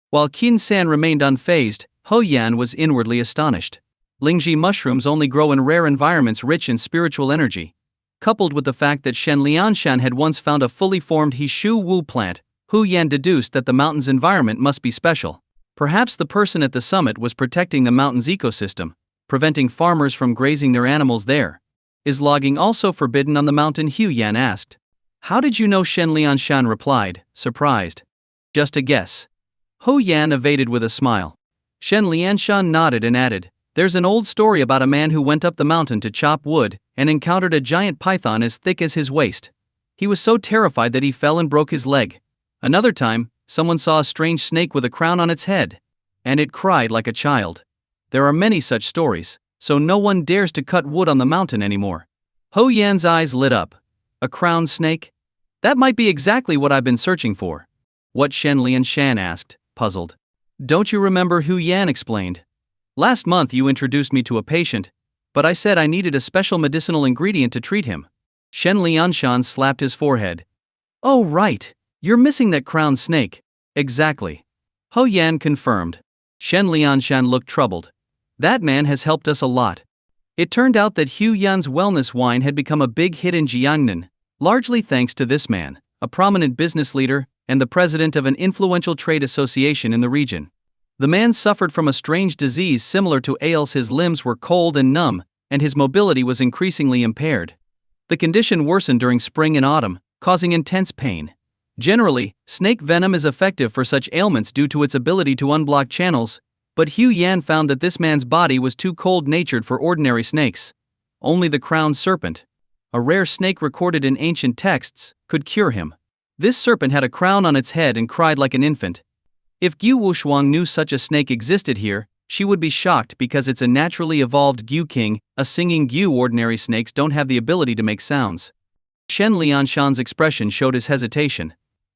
Speaker 1: While Kyun San remained unfazed, Ho Yan was inwardly astonished. Lingji mushrooms only grow in rare environments rich in spiritual energy. Coupled with the fact that Shen Lianshan had once found a fully formed He Shu Wu plant, Hu Yan deduced that the mountain's environment must be special. Perhaps the person at the summit was protecting the mountain's ecosystem, preventing farmers from grazing their animals there. "Is logging also forbidden on the mountain?" Hu Yan asked. "How did you know?" Shen Lianshan replied, surprised. "Just a guess." Hu Yan evaded with a smile. Shen Lianshan nodded and added, "There's an old story about a man who went up the mountain to chop wood and encountered a giant python as thick as his waist. He was so terrified that he fell and broke his leg. Another time, someone saw a strange snake with a crown on its head, and it cried like a child. There are many such stories, so no one dares to cut wood on the mountain anymore." Ho Yan's eyes lit up. "A crowned snake? That might be exactly what I've been searching for." "What?" Shen Lianshan asked, puzzled. "Don't you remember?" Hu Yan explained. "Last month you introduced me to a patient, but I said I needed a special medicinal ingredient to treat him." Shen Lianshan slapped his forehead. "Oh right, you're missing that crowned snake." "Exactly." Ho Yan confirmed. Shen Lianshan looked troubled. "That man has helped us a lot." It turned out that Hu Yan's wellness wine had become a big hit in Jiangnan, largely thanks to this man, a prominent business leader, and the president of an influential trade association in the region. The man suffered from a strange disease similar to ales. His limbs were cold and numb, and his mobility was increasingly impaired. The condition worsened during spring and autumn, causing intense pain. Generally, snake venom is effective for such ailments due to its ability to unblock channels, but Hu Yan found that this man's body was too cold-natured for ordinary snakes. Only the crowned serpent, a rare snake recorded in ancient texts, could cure him. This serpent had a crown on its head and cried like an infant. If Gu Wushuang knew such a snake existed here, she would be shocked because it's a naturally evolved Gu King, a singing Gu. Ordinary snakes don't have the ability to make sounds. Shen Lianshan's expression showed his hesitation.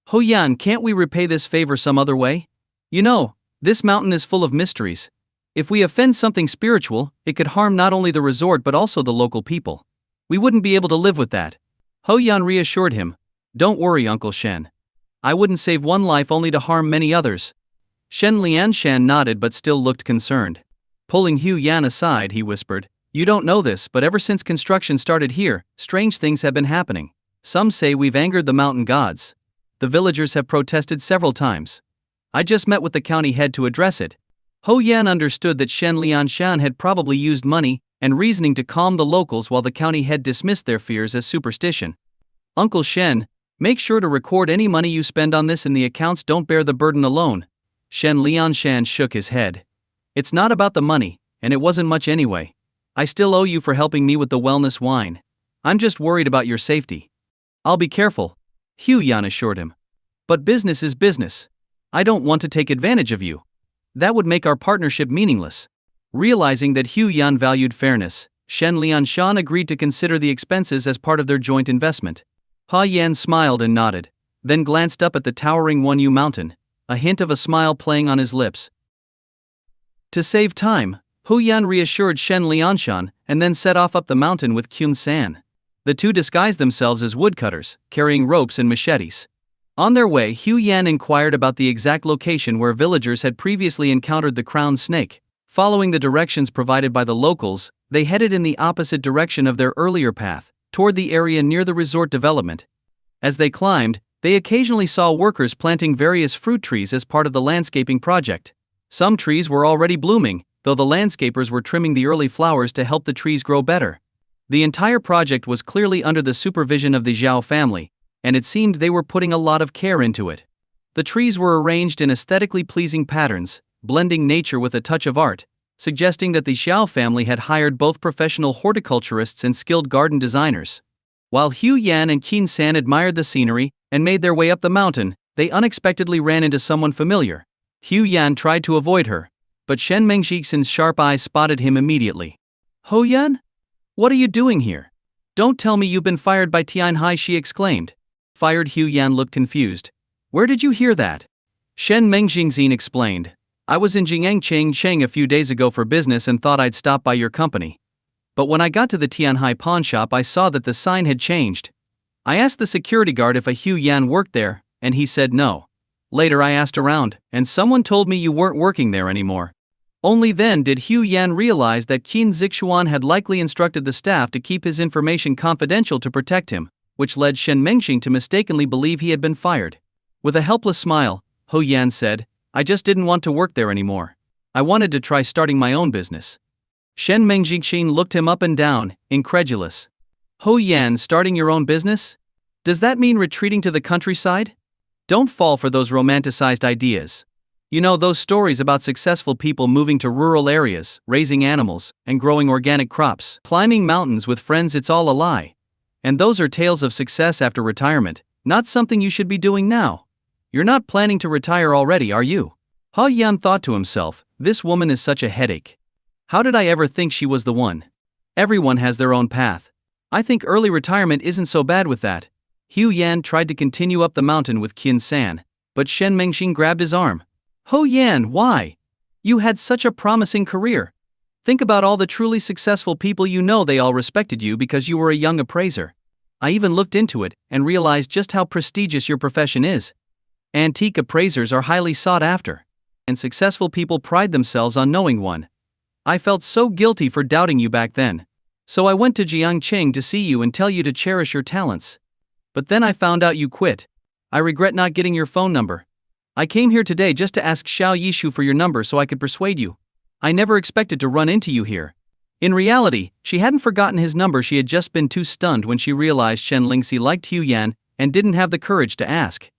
Speaker 1: Ho Yan, can't we repay this favor some other way? You know, this mountain is full of mysteries. If we offend something spiritual, it could harm not only the resort but also the local people. We wouldn't be able to live with that. Ho Yan reassured him. Don't worry, Uncle Shen. I wouldn't save one life only to harm many others. Shen Lianshan nodded but still looked concerned. Pulling Hu Yan aside, he whispered, You don't know this, but ever since construction started here, strange things have been happening. Some say we've angered the mountain gods. The villagers have protested several times. I just met with the county head to address it. Ho Yan understood that Shen Lianshan had probably used money and reasoning to calm the locals while the county head dismissed their fears as superstition. Uncle Shen, make sure to record any money you spend on this in the accounts. Don't bear the burden alone. Shen Lianshan shook his head. It's not about the money, and it wasn't much anyway. I still owe you for helping me with the wellness wine. I'm just worried about your safety. I'll be careful, Hu Yan assured him. But business is business. I don't want to take advantage of you. That would make our partnership meaningless. Realizing that Hu Yan valued fairness, Shen Lianshan agreed to consider the expenses as part of their joint investment. Ha Yan smiled and nodded, then glanced up at the towering Wanyu mountain, a hint of a smile playing on his lips. To save time, Hu Yan reassured Shen Lianshan and then set off up the mountain with Kyun San. The two disguised themselves as woodcutters, carrying ropes and machetes. On their way, Hu Yan inquired about the exact location where villagers had previously encountered the crowned snake. Following the directions provided by the locals, they headed in the opposite direction of their earlier path, toward the area near the resort development. As they climbed, they occasionally saw workers planting various fruit trees as part of the landscaping project. Some trees were already blooming, though the landscapers were trimming the early flowers to help the trees grow better. The entire project was clearly under the supervision of the Zhao family, and it seemed they were putting a lot of care into it. The trees were arranged in aesthetically pleasing patterns, blending nature with a touch of art, suggesting that the Zhao family had hired both professional horticulturists and skilled garden designers. While Hu Yan and Qin San admired the scenery and made their way up the mountain, they unexpectedly ran into someone familiar. Hu Yan tried to avoid her, but Shen Mengjixin's sharp eyes spotted him immediately. Ho Yan? What are you doing here? Don't tell me you've been fired by Tianhai, she exclaimed. Fired? Hu Yan looked confused. Where did you hear that? Shen Mengjixin explained. I was in Jing'an a few days ago for business and thought I'd stop by your company. But when I got to the Tianhai pawn shop, I saw that the sign had changed. I asked the security guard if a Hu Yan worked there, and he said no. Later I asked around, and someone told me you weren't working there anymore. Only then did Hu Yan realize that Qin Zixuan had likely instructed the staff to keep his information confidential to protect him, which led Shen Mengxing to mistakenly believe he had been fired. With a helpless smile, Ho Yan said, I just didn't want to work there anymore. I wanted to try starting my own business. Shen Mengjixin looked him up and down, incredulous. Ho Yan, starting your own business? Does that mean retreating to the countryside? Don't fall for those romanticized ideas. You know, those stories about successful people moving to rural areas, raising animals, and growing organic crops, climbing mountains with friends, it's all a lie. And those are tales of success after retirement, not something you should be doing now. You're not planning to retire already, are you? Ha Yan thought to himself, this woman is such a headache. How did I ever think she was the one? Everyone has their own path. I think early retirement isn't so bad with that. Hu Yan tried to continue up the mountain with Qin San, but Shen Mengxing grabbed his arm. Ho Yan, why? You had such a promising career. Think about all the truly successful people you know, they all respected you because you were a young appraiser. I even looked into it and realized just how prestigious your profession is. Antique appraisers are highly sought after, and successful people pride themselves on knowing one. I felt so guilty for doubting you back then. So I went to Jiangqing to see you and tell you to cherish your talents. But then I found out you quit. I regret not getting your phone number. I came here today just to ask Xiao Yishu for your number so I could persuade you. I never expected to run into you here. In reality, she hadn't forgotten his number. She had just been too stunned when she realized Shen Lingxi liked Hu Yan and didn't have the courage to ask.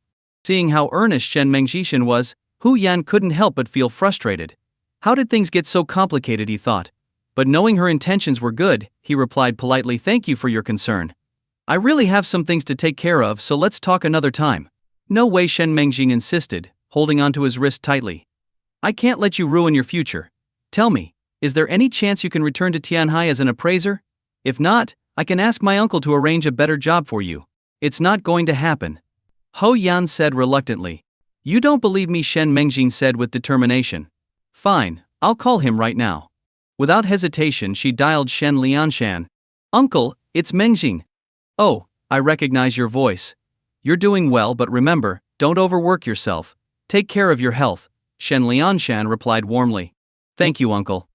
Speaker 1: Seeing how earnest Shen Mengjixin was, Hu Yan couldn't help but feel frustrated. How did things get so complicated, he thought. But knowing her intentions were good, he replied politely, thank you for your concern. I really have some things to take care of, so let's talk another time. No way, Shen Mengjing insisted, holding onto his wrist tightly. I can't let you ruin your future. Tell me, is there any chance you can return to Tianhai as an appraiser? If not, I can ask my uncle to arrange a better job for you. It's not going to happen. Ho Yan said reluctantly. You don't believe me, Shen Mengjing said with determination. Fine, I'll call him right now. Without hesitation, she dialed Shen Lianshan. Uncle, it's Mengjing. Oh, I recognize your voice. You're doing well, but remember, don't overwork yourself. Take care of your health, Shen Lianshan replied warmly. Thank you, uncle.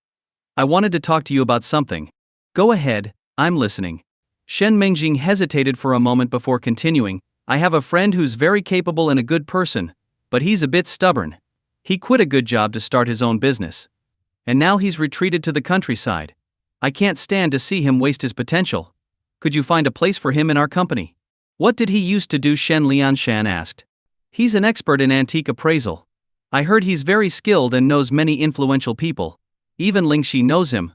Speaker 1: I wanted to talk to you about something. Go ahead, I'm listening. Shen Mengjing hesitated for a moment before continuing. I have a friend who's very capable and a good person, but he's a bit stubborn. He quit a good job to start his own business. And now he's retreated to the countryside. I can't stand to see him waste his potential. Could you find a place for him in our company? What did he used to do? Shen Lianshan asked. He's an expert in antique appraisal. I heard he's very skilled and knows many influential people. Even Ling Shi knows him.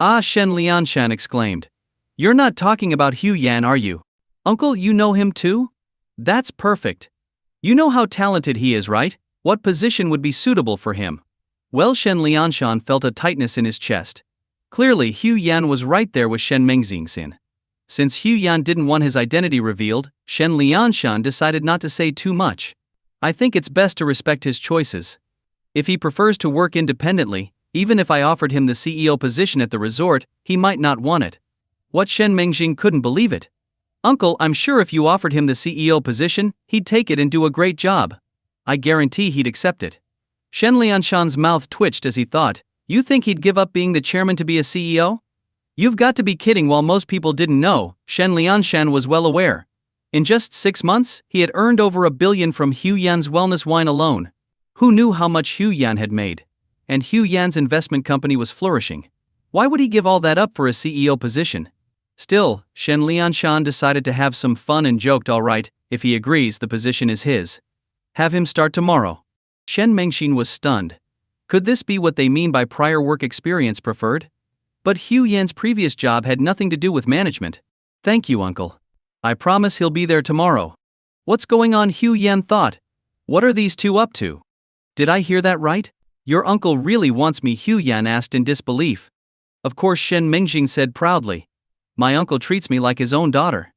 Speaker 1: Ah, Shen Lianshan exclaimed. You're not talking about Hu Yan, are you? Uncle, you know him too? That's perfect. You know how talented he is, right? What position would be suitable for him? Well, Shen Lianshan felt a tightness in his chest. Clearly, Hu Yan was right there with Shen Mengjing. Since Hu Yan didn't want his identity revealed, Shen Lianshan decided not to say too much. I think it's best to respect his choices. If he prefers to work independently, even if I offered him the CEO position at the resort, he might not want it. What? Shen Mengjing couldn't believe it. Uncle, I'm sure if you offered him the CEO position, he'd take it and do a great job. I guarantee he'd accept it. Shen Lianshan's mouth twitched as he thought, you think he'd give up being the chairman to be a CEO? You've got to be kidding. While most people didn't know, Shen Lianshan was well aware. In just 6 months, he had earned over $1 billion from Hu Yan's wellness wine alone. Who knew how much Hu Yan had made? And Hu Yan's investment company was flourishing. Why would he give all that up for a CEO position? Still, Shen Lianshan decided to have some fun and joked, all right, if he agrees, the position is his. Have him start tomorrow. Shen Mengjing was stunned. Could this be what they mean by prior work experience preferred? But Hu Yan's previous job had nothing to do with management. Thank you, uncle. I promise he'll be there tomorrow. What's going on? Hu Yan thought. What are these two up to? Did I hear that right? Your uncle really wants me? Hu Yan asked in disbelief. Of course, Shen Mengjing said proudly. My uncle treats me like his own daughter.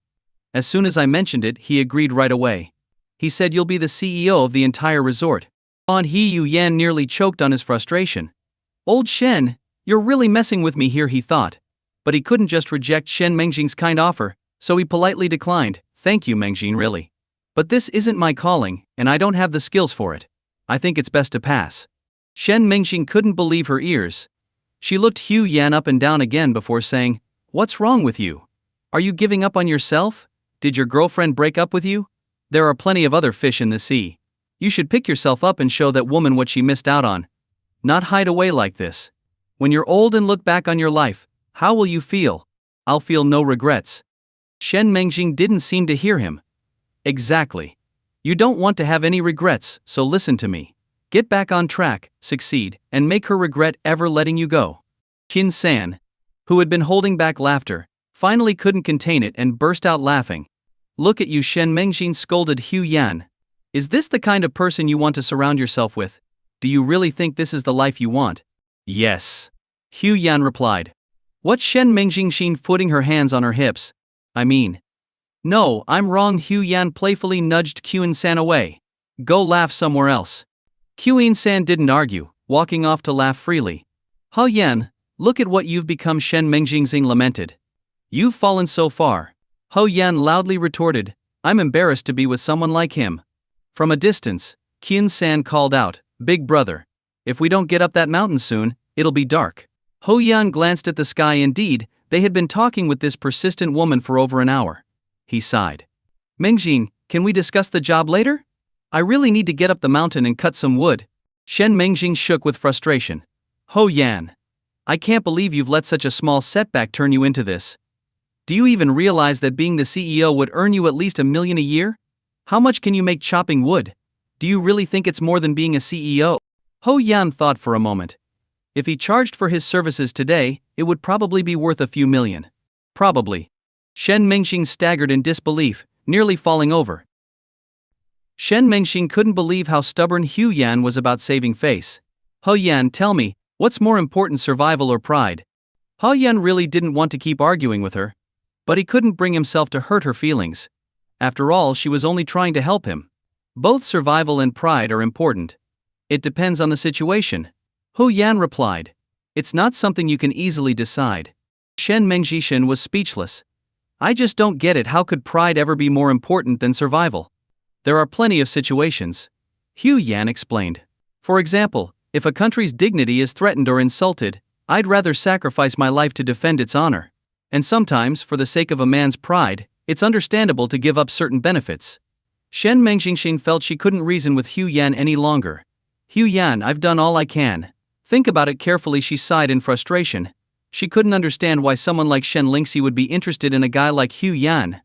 Speaker 1: As soon as I mentioned it, he agreed right away. He said you'll be the CEO of the entire resort. Hu Yan nearly choked on his frustration. Old Shen, you're really messing with me here, he thought. But he couldn't just reject Shen Mengjing's kind offer, so he politely declined. Thank you, Mengjing, really. But this isn't my calling, and I don't have the skills for it. I think it's best to pass. Shen Mengjing couldn't believe her ears. She looked Hu Yan up and down again before saying, What's wrong with you? Are you giving up on yourself? Did your girlfriend break up with you? There are plenty of other fish in the sea. You should pick yourself up and show that woman what she missed out on. Not hide away like this. When you're old and look back on your life, how will you feel? I'll feel no regrets. Shen Mengjing didn't seem to hear him. Exactly. You don't want to have any regrets, so listen to me. Get back on track, succeed, and make her regret ever letting you go. Qin San, who had been holding back laughter, finally couldn't contain it and burst out laughing. Look at you, Shen Mengjing scolded Hu Yan. Is this the kind of person you want to surround yourself with? Do you really think this is the life you want? Yes. Hu Yan replied. What? Shen Mengjing sheen, putting her hands on her hips. No, I'm wrong. Hu Yan playfully nudged Qin San away. Go laugh somewhere else. Qin San didn't argue, walking off to laugh freely. Hu Yan, look at what you've become, Shen Mengjing lamented. You've fallen so far. Hu Yan loudly retorted, I'm embarrassed to be with someone like him. From a distance, Qin San called out, Big brother. If we don't get up that mountain soon, it'll be dark. Hu Yan glanced at the sky. Indeed, they had been talking with this persistent woman for over an hour. He sighed. Mengjing, can we discuss the job later? I really need to get up the mountain and cut some wood. Shen Mengjing shook with frustration. Hu Yan. I can't believe you've let such a small setback turn you into this. Do you even realize that being the CEO would earn you at least $1 million a year? How much can you make chopping wood? Do you really think it's more than being a CEO? Hu Yan thought for a moment. If he charged for his services today, it would probably be worth a few million. Probably. Shen Mengxing staggered in disbelief, nearly falling over. Shen Mengxing couldn't believe how stubborn Hu Yan was about saving face. He Yan, tell me, what's more important, survival or pride? He Yan really didn't want to keep arguing with her, but he couldn't bring himself to hurt her feelings. After all, she was only trying to help him. Both survival and pride are important. It depends on the situation. Hu Yan replied. It's not something you can easily decide. Shen Mengxishan was speechless. I just don't get it. How could pride ever be more important than survival? There are plenty of situations. Hu Yan explained. For example, if a country's dignity is threatened or insulted, I'd rather sacrifice my life to defend its honor. And sometimes, for the sake of a man's pride, it's understandable to give up certain benefits. Shen Mengxishan felt she couldn't reason with Hu Yan any longer. Hu Yan, I've done all I can. Think about it carefully, she sighed in frustration. She couldn't understand why someone like Shen Lingxi would be interested in a guy like Hu Yan.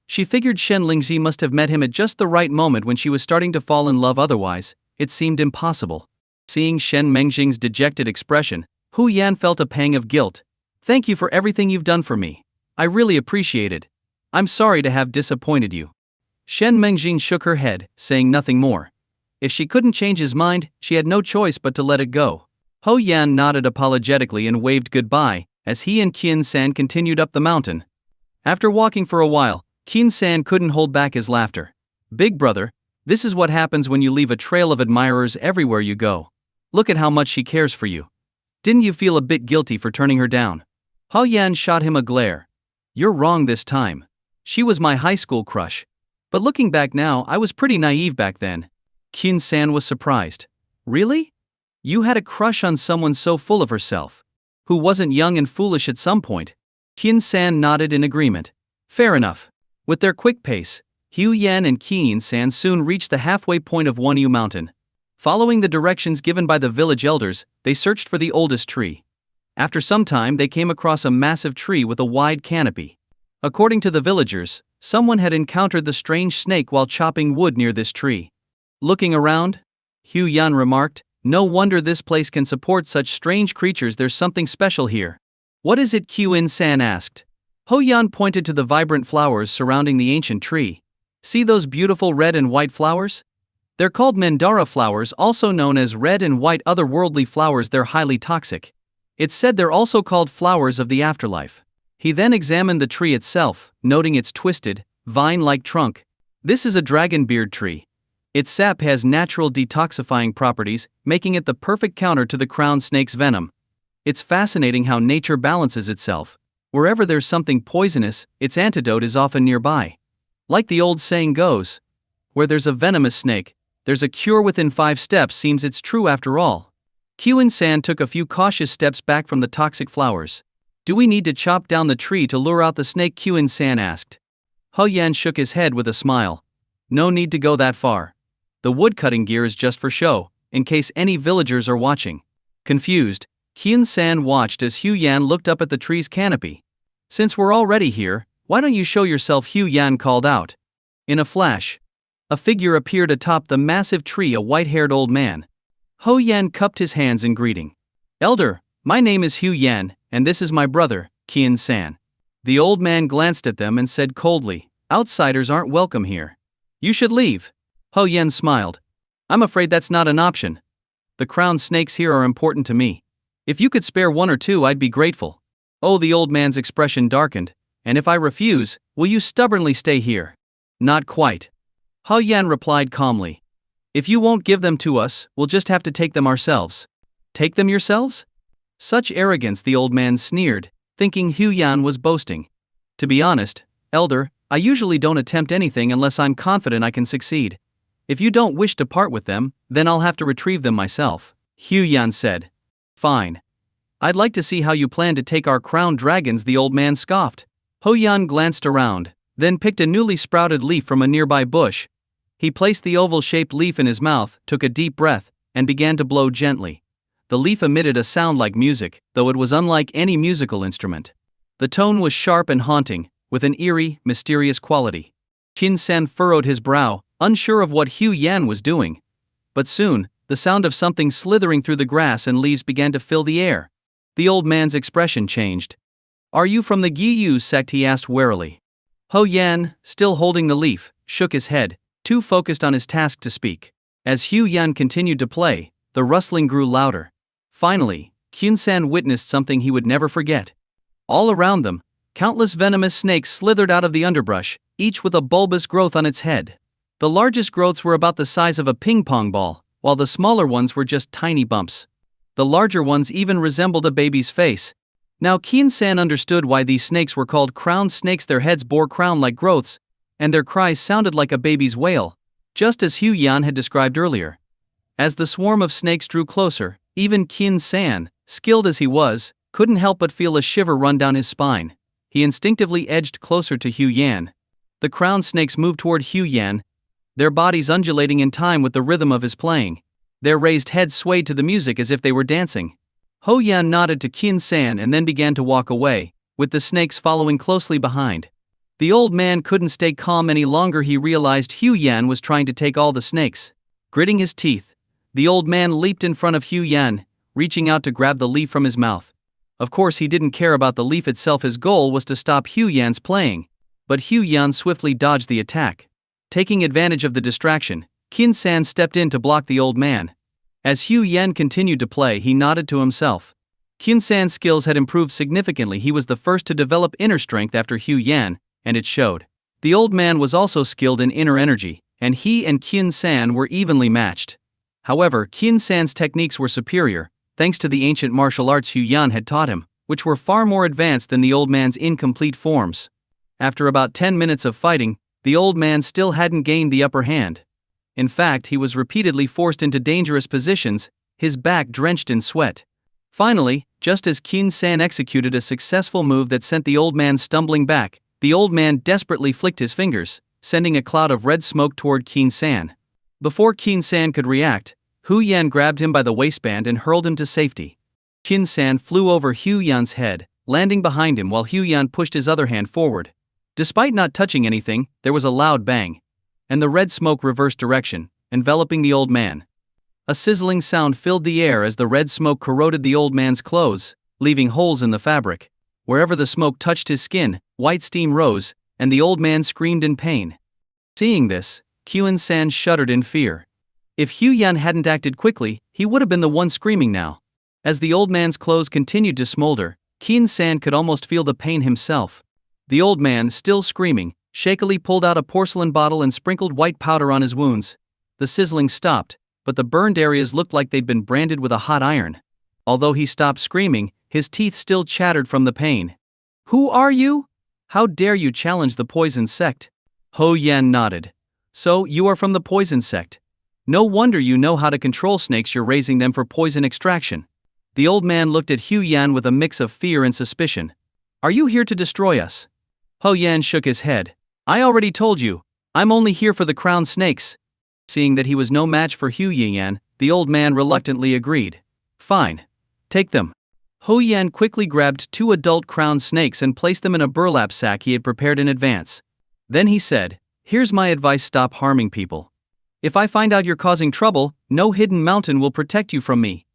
Speaker 1: She figured Shen Lingxi must have met him at just the right moment when she was starting to fall in love, otherwise, it seemed impossible. Seeing Shen Mengxing's dejected expression, Hu Yan felt a pang of guilt. Thank you for everything you've done for me. I really appreciate it. I'm sorry to have disappointed you. Shen Mengxing shook her head, saying nothing more. If she couldn't change his mind, she had no choice but to let it go. He Yan nodded apologetically and waved goodbye, as he and Qin San continued up the mountain. After walking for a while, Qin San couldn't hold back his laughter. Big brother, this is what happens when you leave a trail of admirers everywhere you go. Look at how much she cares for you. Didn't you feel a bit guilty for turning her down? He Yan shot him a glare. You're wrong this time. She was my high school crush. But looking back now, I was pretty naive back then. Qin San was surprised. Really? You had a crush on someone so full of herself? Who wasn't young and foolish at some point? Qin San nodded in agreement. Fair enough. With their quick pace, Hu Yan and Qin San soon reached the halfway point of Wanyu Mountain. Following the directions given by the village elders, they searched for the oldest tree. After some time, they came across a massive tree with a wide canopy. According to the villagers, someone had encountered the strange snake while chopping wood near this tree. Looking around, Hu Yan remarked, no wonder this place can support such strange creatures, there's something special here. What is it? Qin San asked. Hu Yan pointed to the vibrant flowers surrounding the ancient tree. See those beautiful red and white flowers? They're called mandara flowers, also known as red and white otherworldly flowers. They're highly toxic. It's said they're also called flowers of the afterlife. He then examined the tree itself, noting its twisted, vine-like trunk. This is a dragonbeard tree. Its sap has natural detoxifying properties, making it the perfect counter to the crowned snake's venom. It's fascinating how nature balances itself. Wherever there's something poisonous, its antidote is often nearby. Like the old saying goes, where there's a venomous snake, there's a cure within 5 steps. Seems it's true after all. Qin San took a few cautious steps back from the toxic flowers. Do we need to chop down the tree to lure out the snake? Qin San asked. He Yan shook his head with a smile. No need to go that far. The woodcutting gear is just for show, in case any villagers are watching. Confused, Qin San watched as Hu Yan looked up at the tree's canopy. Since we're already here, why don't you show yourself? Hu Yan called out. In a flash, a figure appeared atop the massive tree, a white-haired old man. Hu Yan cupped his hands in greeting. Elder, my name is Hu Yan, and this is my brother, Qin San. The old man glanced at them and said coldly, outsiders aren't welcome here. You should leave. Hu Yan smiled. I'm afraid that's not an option. The crowned snakes here are important to me. If you could spare 1 or 2, I'd be grateful. Oh, the old man's expression darkened. And if I refuse, will you stubbornly stay here? Not quite. Hu Yan replied calmly. If you won't give them to us, we'll just have to take them ourselves. Take them yourselves? Such arrogance, the old man sneered, thinking Hu Yan was boasting. To be honest, elder, I usually don't attempt anything unless I'm confident I can succeed. If you don't wish to part with them, then I'll have to retrieve them myself, Hu Yan said. Fine. I'd like to see how you plan to take our crowned dragons, the old man scoffed. Hu Yan glanced around, then picked a newly sprouted leaf from a nearby bush. He placed the oval-shaped leaf in his mouth, took a deep breath, and began to blow gently. The leaf emitted a sound like music, though it was unlike any musical instrument. The tone was sharp and haunting, with an eerie, mysterious quality. Qin San furrowed his brow, unsure of what Hu Yan was doing. But soon, the sound of something slithering through the grass and leaves began to fill the air. The old man's expression changed. Are you from the Gyu sect? He asked warily. Ho Yan, still holding the leaf, shook his head, too focused on his task to speak. As Hu Yan continued to play, the rustling grew louder. Finally, Kyun-san witnessed something he would never forget. All around them, countless venomous snakes slithered out of the underbrush, each with a bulbous growth on its head. The largest growths were about the size of a ping-pong ball, while the smaller ones were just tiny bumps. The larger ones even resembled a baby's face. Now Kyun-san understood why these snakes were called crowned snakes. Their heads bore crown-like growths, and their cries sounded like a baby's wail, just as Hu Yan had described earlier. As the swarm of snakes drew closer, even Kyun-san, skilled as he was, couldn't help but feel a shiver run down his spine. He instinctively edged closer to Hu Yan. The crowned snakes moved toward Hu Yan, their bodies undulating in time with the rhythm of his playing. Their raised heads swayed to the music as if they were dancing. Ho Yan nodded to Kyun-san and then began to walk away, with the snakes following closely behind. The old man couldn't stay calm any longer. He realized Hu Yan was trying to take all the snakes. Gritting his teeth, the old man leaped in front of Hu Yan, reaching out to grab the leaf from his mouth. Of course he didn't care about the leaf itself. His goal was to stop Hu Yan's playing. But Hu Yan swiftly dodged the attack. Taking advantage of the distraction, Kyun-san stepped in to block the old man. As Hu Yan continued to play, he nodded to himself. Kyun-san's skills had improved significantly. He was the first to develop inner strength after Hu Yan, and it showed. The old man was also skilled in inner energy, and he and Kyun-san were evenly matched. However, Kyun-san's techniques were superior, thanks to the ancient martial arts Hu Yan had taught him, which were far more advanced than the old man's incomplete forms. After about 10 minutes of fighting, the old man still hadn't gained the upper hand. In fact, he was repeatedly forced into dangerous positions, his back drenched in sweat. Finally, just as Kyun-san executed a successful move that sent the old man stumbling back, the old man desperately flicked his fingers, sending a cloud of red smoke toward Kyun-san. Before Kyun-san could react, Hu Yan grabbed him by the waistband and hurled him to safety. Kyun-san flew over Hu Yan's head, landing behind him while Hu Yan pushed his other hand forward. Despite not touching anything, there was a loud bang, and the red smoke reversed direction, enveloping the old man. A sizzling sound filled the air as the red smoke corroded the old man's clothes, leaving holes in the fabric. Wherever the smoke touched his skin, white steam rose, and the old man screamed in pain. Seeing this, Kyun-san shuddered in fear. If Hu Yan hadn't acted quickly, he would have been the one screaming now. As the old man's clothes continued to smolder, Kyun-san could almost feel the pain himself. The old man, still screaming, shakily pulled out a porcelain bottle and sprinkled white powder on his wounds. The sizzling stopped, but the burned areas looked like they'd been branded with a hot iron. Although he stopped screaming, his teeth still chattered from the pain. "Who are you? How dare you challenge the poison sect?" Ho Yan nodded. "So, you are from the poison sect. No wonder you know how to control snakes. You're raising them for poison extraction." The old man looked at Hu Yan with a mix of fear and suspicion. "Are you here to destroy us?" Ho Yan shook his head. "I already told you, I'm only here for the crowned snakes." Seeing that he was no match for Hu Yan, the old man reluctantly agreed. "Fine. Take them." Ho Yan quickly grabbed 2 adult crowned snakes and placed them in a burlap sack he had prepared in advance. Then he said, "Here's my advice: stop harming people. If I find out you're causing trouble, no hidden mountain will protect you from me."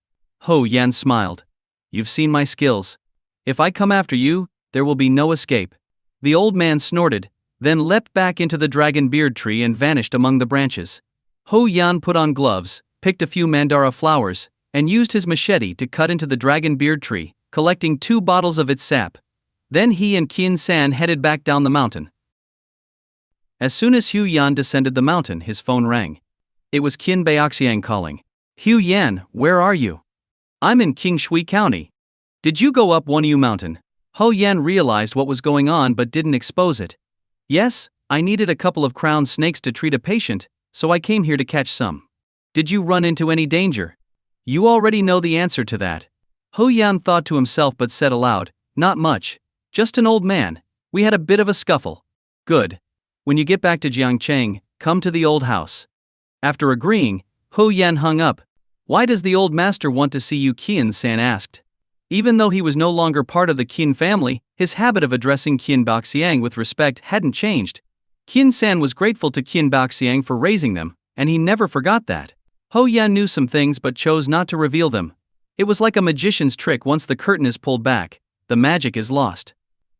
Speaker 1: Ho Yan smiled. "You've seen my skills. If I come after you, there will be no escape." The old man snorted, then leapt back into the dragon beard tree and vanished among the branches. Ho Yan put on gloves, picked a few mandara flowers, and used his machete to cut into the dragon beard tree, collecting 2 bottles of its sap. Then he and Kyun-san headed back down the mountain. As soon as Hu Yan descended the mountain, his phone rang. It was Qin Baoxiang calling. "Hu Yan, where are you?" "I'm in Qingshui County." "Did you go up Wonyu Mountain?" Ho Yan realized what was going on but didn't expose it. "Yes, I needed a couple of crowned snakes to treat a patient, so I came here to catch some." "Did you run into any danger?" "You already know the answer to that." Ho Yan thought to himself but said aloud, "Not much. Just an old man. We had a bit of a scuffle." "Good. When you get back to Jiangcheng, come to the old house." After agreeing, Ho Yan hung up. "Why does the old master want to see you?" Kyun-san asked. Even though he was no longer part of the Qin family, his habit of addressing Qin Baoxiang with respect hadn't changed. Kyun-san was grateful to Qin Baoxiang for raising them, and he never forgot that. Ho Yan knew some things but chose not to reveal them. It was like a magician's trick: once the curtain is pulled back, the magic is lost.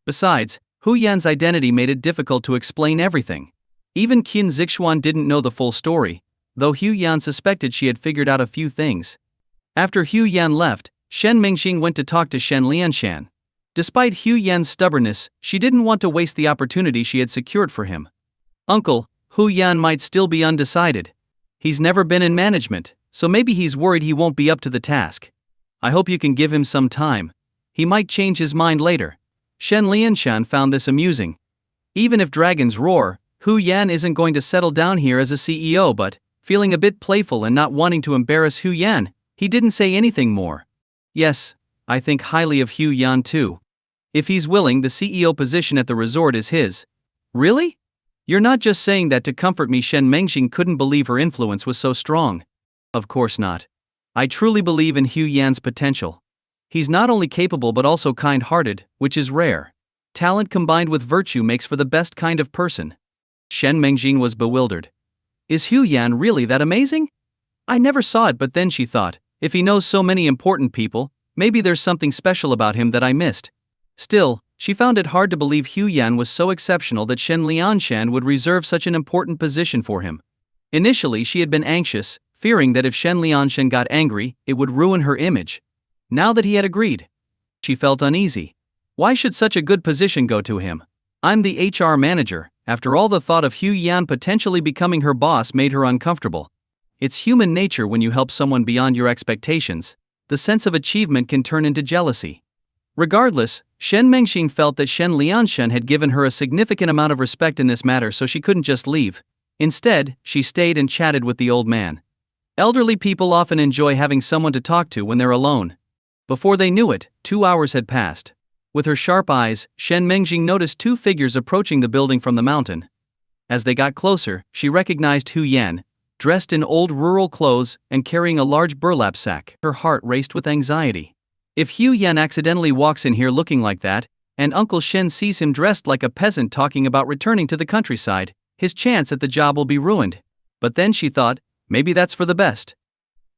Speaker 1: Besides, Hu Yan's identity made it difficult to explain everything. Even Qin Zixuan didn't know the full story, though Hu Yan suspected she had figured out a few things. After Hu Yan left, Shen Mingxing went to talk to Shen Lianshan. Despite Hu Yan's stubbornness, she didn't want to waste the opportunity she had secured for him. "Uncle, Hu Yan might still be undecided. He's never been in management, so maybe he's worried he won't be up to the task. I hope you can give him some time. He might change his mind later." Shen Lianshan found this amusing. Even if dragons roar, Hu Yan isn't going to settle down here as a CEO, but, feeling a bit playful and not wanting to embarrass Hu Yan, he didn't say anything more. "Yes, I think highly of Hu Yan too. If he's willing, the CEO position at the resort is his." "Really? You're not just saying that to comfort me?" Shen Mengxing couldn't believe her influence was so strong. "Of course not. I truly believe in Hu Yan's potential. He's not only capable but also kind-hearted, which is rare. Talent combined with virtue makes for the best kind of person." Shen Mengxing was bewildered. "Is Hu Yan really that amazing? I never saw it," but then she thought, if he knows so many important people, maybe there's something special about him that I missed. Still, she found it hard to believe Hu Yan was so exceptional that Shen Lianshan would reserve such an important position for him. Initially she had been anxious, fearing that if Shen Lianshan got angry, it would ruin her image. Now that he had agreed, she felt uneasy. Why should such a good position go to him? "I'm the HR manager." After all, the thought of Hu Yan potentially becoming her boss made her uncomfortable. It's human nature when you help someone beyond your expectations. The sense of achievement can turn into jealousy. Regardless, Shen Mengxing felt that Shen Lianshan had given her a significant amount of respect in this matter, so she couldn't just leave. Instead, she stayed and chatted with the old man. Elderly people often enjoy having someone to talk to when they're alone. Before they knew it, 2 hours had passed. With her sharp eyes, Shen Mengxing noticed two figures approaching the building from the mountain. As they got closer, she recognized Hu Yan, dressed in old rural clothes and carrying a large burlap sack. Her heart raced with anxiety. If Hu Yan accidentally walks in here looking like that, and Uncle Shen sees him dressed like a peasant talking about returning to the countryside, his chance at the job will be ruined. But then she thought, maybe that's for the best.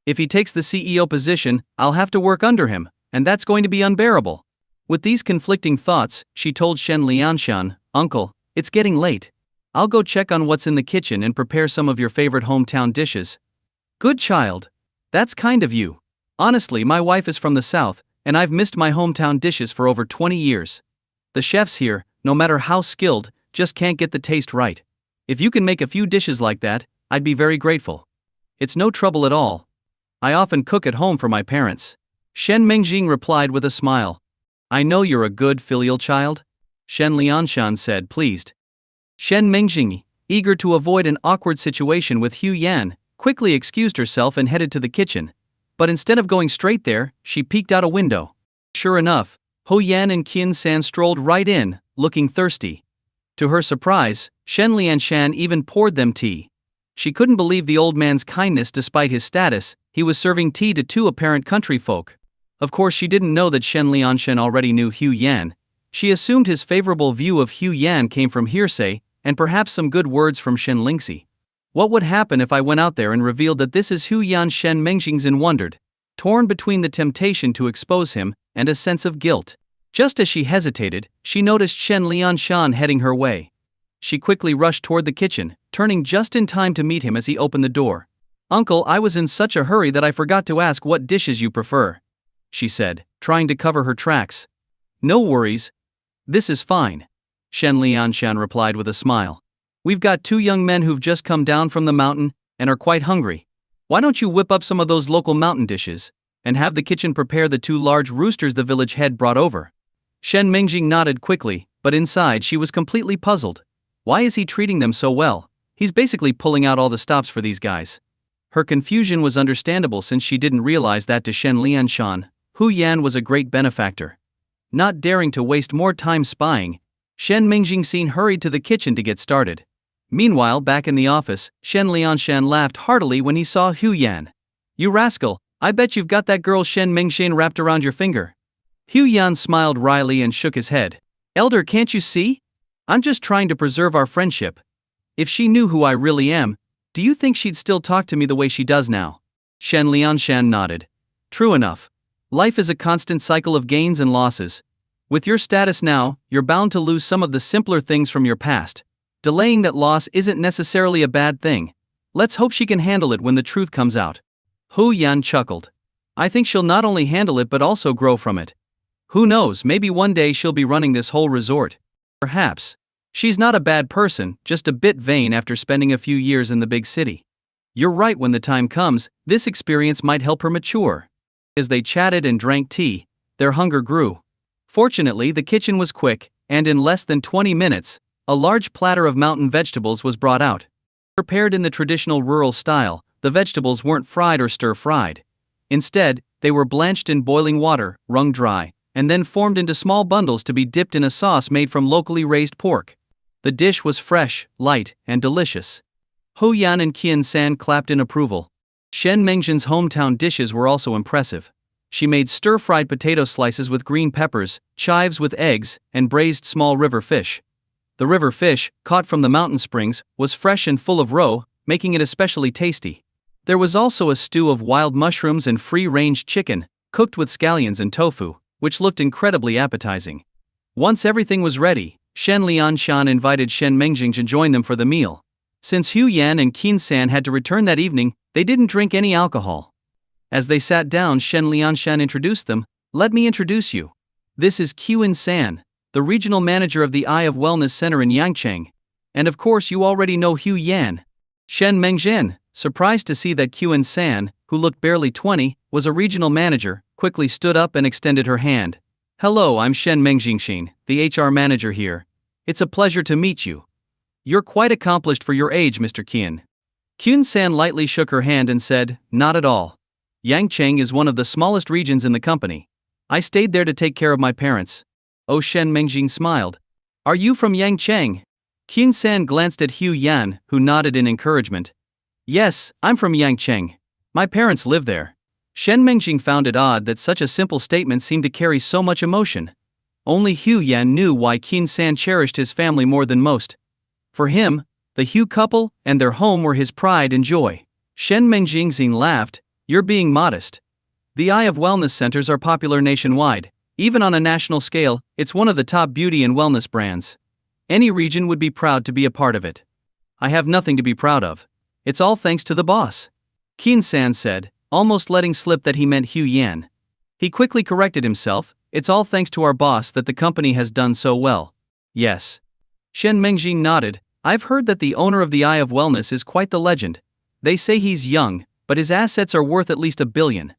Speaker 1: If he takes the CEO position, I'll have to work under him, and that's going to be unbearable. With these conflicting thoughts, she told Shen Lianshan, "Uncle, it's getting late. I'll go check on what's in the kitchen and prepare some of your favorite hometown dishes." "Good child. That's kind of you. Honestly, my wife is from the south, and I've missed my hometown dishes for over 20 years. The chefs here, no matter how skilled, just can't get the taste right. If you can make a few dishes like that, I'd be very grateful. It's no trouble at all. I often cook at home for my parents." Shen Mengxing replied with a smile. "I know you're a good filial child," Shen Lianshan said, pleased. Shen Mengxing, eager to avoid an awkward situation with Hu Yan, quickly excused herself and headed to the kitchen. But instead of going straight there, she peeked out a window. Sure enough, Hu Yan and Qin San strolled right in, looking thirsty. To her surprise, Shen Lianshan even poured them tea. She couldn't believe the old man's kindness despite his status. He was serving tea to two apparent country folk. Of course, she didn't know that Shen Lianshan already knew Hu Yan. She assumed his favorable view of Hu Yan came from hearsay, and perhaps some good words from Shen Lingxi. What would happen if I went out there and revealed that this is Hu Yan? Shen Mengxing wondered, torn between the temptation to expose him and a sense of guilt. Just as she hesitated, she noticed Shen Lianshan heading her way. She quickly rushed toward the kitchen, turning just in time to meet him as he opened the door. "Uncle, I was in such a hurry that I forgot to ask what dishes you prefer," she said, trying to cover her tracks. "No worries. This is fine," Shen Lianshan replied with a smile. "We've got two young men who've just come down from the mountain and are quite hungry. Why don't you whip up some of those local mountain dishes and have the kitchen prepare the two large roosters the village head brought over?" Shen Mengxing nodded quickly, but inside she was completely puzzled. Why is he treating them so well? He's basically pulling out all the stops for these guys. Her confusion was understandable since she didn't realize that to Shen Lianshan, Hu Yan was a great benefactor. Not daring to waste more time spying, Shen Mengxing hurried to the kitchen to get started. Meanwhile, back in the office, Shen Lianshan laughed heartily when he saw Hu Yan. "You rascal, I bet you've got that girl Shen Mengxing wrapped around your finger." Hu Yan smiled wryly and shook his head. "Elder, can't you see? I'm just trying to preserve our friendship. If she knew who I really am, do you think she'd still talk to me the way she does now?" Shen Lianshan nodded. "True enough. Life is a constant cycle of gains and losses. With your status now, you're bound to lose some of the simpler things from your past. Delaying that loss isn't necessarily a bad thing. Let's hope she can handle it when the truth comes out. Hu Yan chuckled. I think she'll not only handle it but also grow from it. Who knows, maybe one day she'll be running this whole resort. Perhaps. She's not a bad person, just a bit vain after spending a few years in the big city. You're right, when the time comes, this experience might help her mature. As they chatted and drank tea, their hunger grew. Fortunately, the kitchen was quick, and in less than 20 minutes, a large platter of mountain vegetables was brought out. Prepared in the traditional rural style, the vegetables weren't fried or stir-fried. Instead, they were blanched in boiling water, wrung dry, and then formed into small bundles to be dipped in a sauce made from locally raised pork. The dish was fresh, light, and delicious. Hu Yan and Qian San clapped in approval. Shen Mengjin's hometown dishes were also impressive. She made stir-fried potato slices with green peppers, chives with eggs, and braised small river fish. The river fish, caught from the mountain springs, was fresh and full of roe, making it especially tasty. There was also a stew of wild mushrooms and free-range chicken, cooked with scallions and tofu, which looked incredibly appetizing. Once everything was ready, Shen Lianshan invited Shen Mengjing to join them for the meal. Since Hu Yan and Qin San had to return that evening, they didn't drink any alcohol. As they sat down, Shen Lianshan introduced them. Let me introduce you. This is Qin San, the regional manager of the Eye of Wellness Center in Yangcheng. And of course you already know Hu Yan. Shen Mengjin, surprised to see that Qin San, who looked barely 20, was a regional manager, quickly stood up and extended her hand. Hello, I'm Shen Mengjingxin, the HR manager here. It's a pleasure to meet you. You're quite accomplished for your age, Mr. Qian. Qin San lightly shook her hand and said, not at all. Yangcheng is one of the smallest regions in the company. I stayed there to take care of my parents. Oh, Shen Mengjing smiled. Are you from Yangcheng? Qin San glanced at Hu Yan, who nodded in encouragement. Yes, I'm from Yangcheng. My parents live there. Shen Mengjing found it odd that such a simple statement seemed to carry so much emotion. Only Hu Yan knew why Qin San cherished his family more than most. For him, the Hu couple and their home were his pride and joy. Shen Mengjing laughed. You're being modest. The Eye of Wellness centers are popular nationwide. Even on a national scale, it's one of the top beauty and wellness brands. Any region would be proud to be a part of it. I have nothing to be proud of. It's all thanks to the boss. Qin San said, almost letting slip that he meant Hu Yan. He quickly corrected himself. It's all thanks to our boss that the company has done so well. Yes. Shen Mengjing nodded. I've heard that the owner of the Eye of Wellness is quite the legend. They say he's young, but his assets are worth at least $1 billion.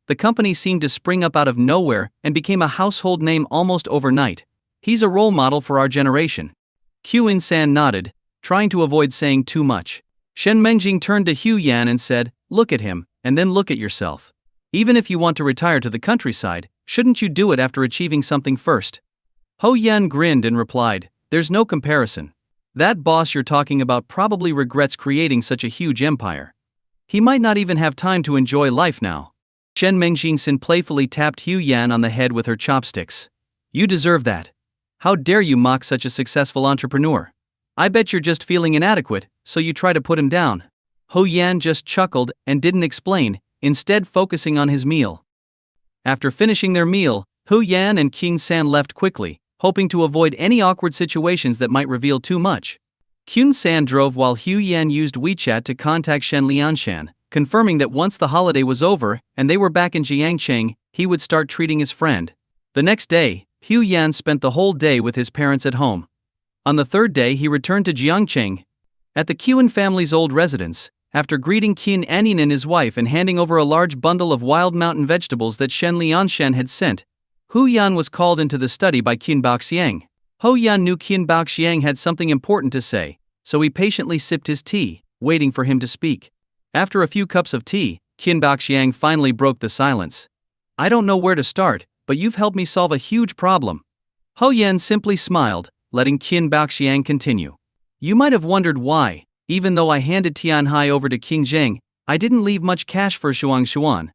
Speaker 1: The company seemed to spring up out of nowhere and became a household name almost overnight. He's a role model for our generation. Qin San nodded, trying to avoid saying too much. Shen Mengjing turned to Hu Yan and said, look at him, and then look at yourself. Even if you want to retire to the countryside, shouldn't you do it after achieving something first? Hu Yan grinned and replied, there's no comparison. That boss you're talking about probably regrets creating such a huge empire. He might not even have time to enjoy life now. Shen Mengjing playfully tapped Hu Yan on the head with her chopsticks. You deserve that. How dare you mock such a successful entrepreneur? I bet you're just feeling inadequate, so you try to put him down. Hu Yan just chuckled and didn't explain, instead focusing on his meal. After finishing their meal, Hu Yan and Qin San left quickly, hoping to avoid any awkward situations that might reveal too much. Qin San drove while Hu Yan used WeChat to contact Shen Lianshan, confirming that once the holiday was over and they were back in Jiangcheng, he would start treating his friend. The next day, Hu Yan spent the whole day with his parents at home. On the third day he returned to Jiangcheng. At the Qin family's old residence, after greeting Qin Anin and his wife and handing over a large bundle of wild mountain vegetables that Shen Lianshan had sent, Hu Yan was called into the study by Qin Baoxiang. Hu Yan knew Qin Baoxiang had something important to say, so he patiently sipped his tea, waiting for him to speak. After a few cups of tea, Qin Baoxiang finally broke the silence. I don't know where to start, but you've helped me solve a huge problem. Hu Yan simply smiled, letting Qin Baoxiang continue. You might have wondered why, even though I handed Tianhai over to King Zheng, I didn't leave much cash for Shuang.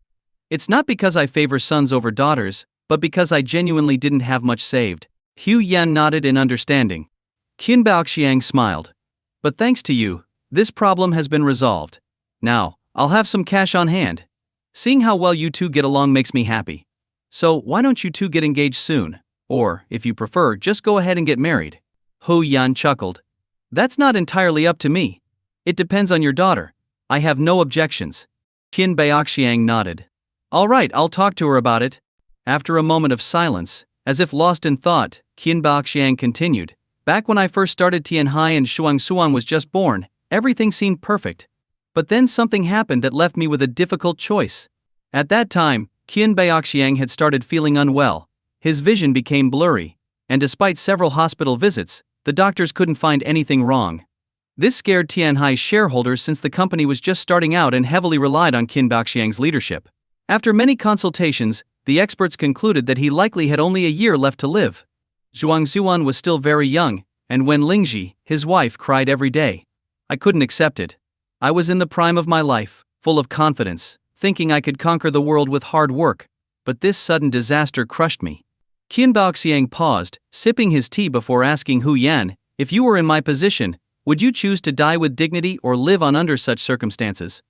Speaker 1: It's not because I favor sons over daughters, but because I genuinely didn't have much saved. Hu Yan nodded in understanding. Qin Baoxiang smiled. But thanks to you, this problem has been resolved. Now, I'll have some cash on hand. Seeing how well you two get along makes me happy. So, why don't you two get engaged soon? Or, if you prefer, just go ahead and get married. Hu Yan chuckled. That's not entirely up to me. It depends on your daughter. I have no objections. Qin Baoxiang nodded. All right, I'll talk to her about it. After a moment of silence, as if lost in thought, Qin Baoxiang continued. Back when I first started Tianhai and Shuangsuan was just born, everything seemed perfect. But then something happened that left me with a difficult choice. At that time, Qin Baoxiang had started feeling unwell. His vision became blurry, and despite several hospital visits, the doctors couldn't find anything wrong. This scared Tianhai's shareholders since the company was just starting out and heavily relied on Qin Baoxiang's leadership. After many consultations, the experts concluded that he likely had only a year left to live. Zhuangzuan was still very young, and when Lingji, his wife, cried every day, I couldn't accept it. I was in the prime of my life, full of confidence, thinking I could conquer the world with hard work, but this sudden disaster crushed me. Qin Baoxiang paused, sipping his tea before asking Hu Yan, if you were in my position, would you choose to die with dignity or live on under such circumstances?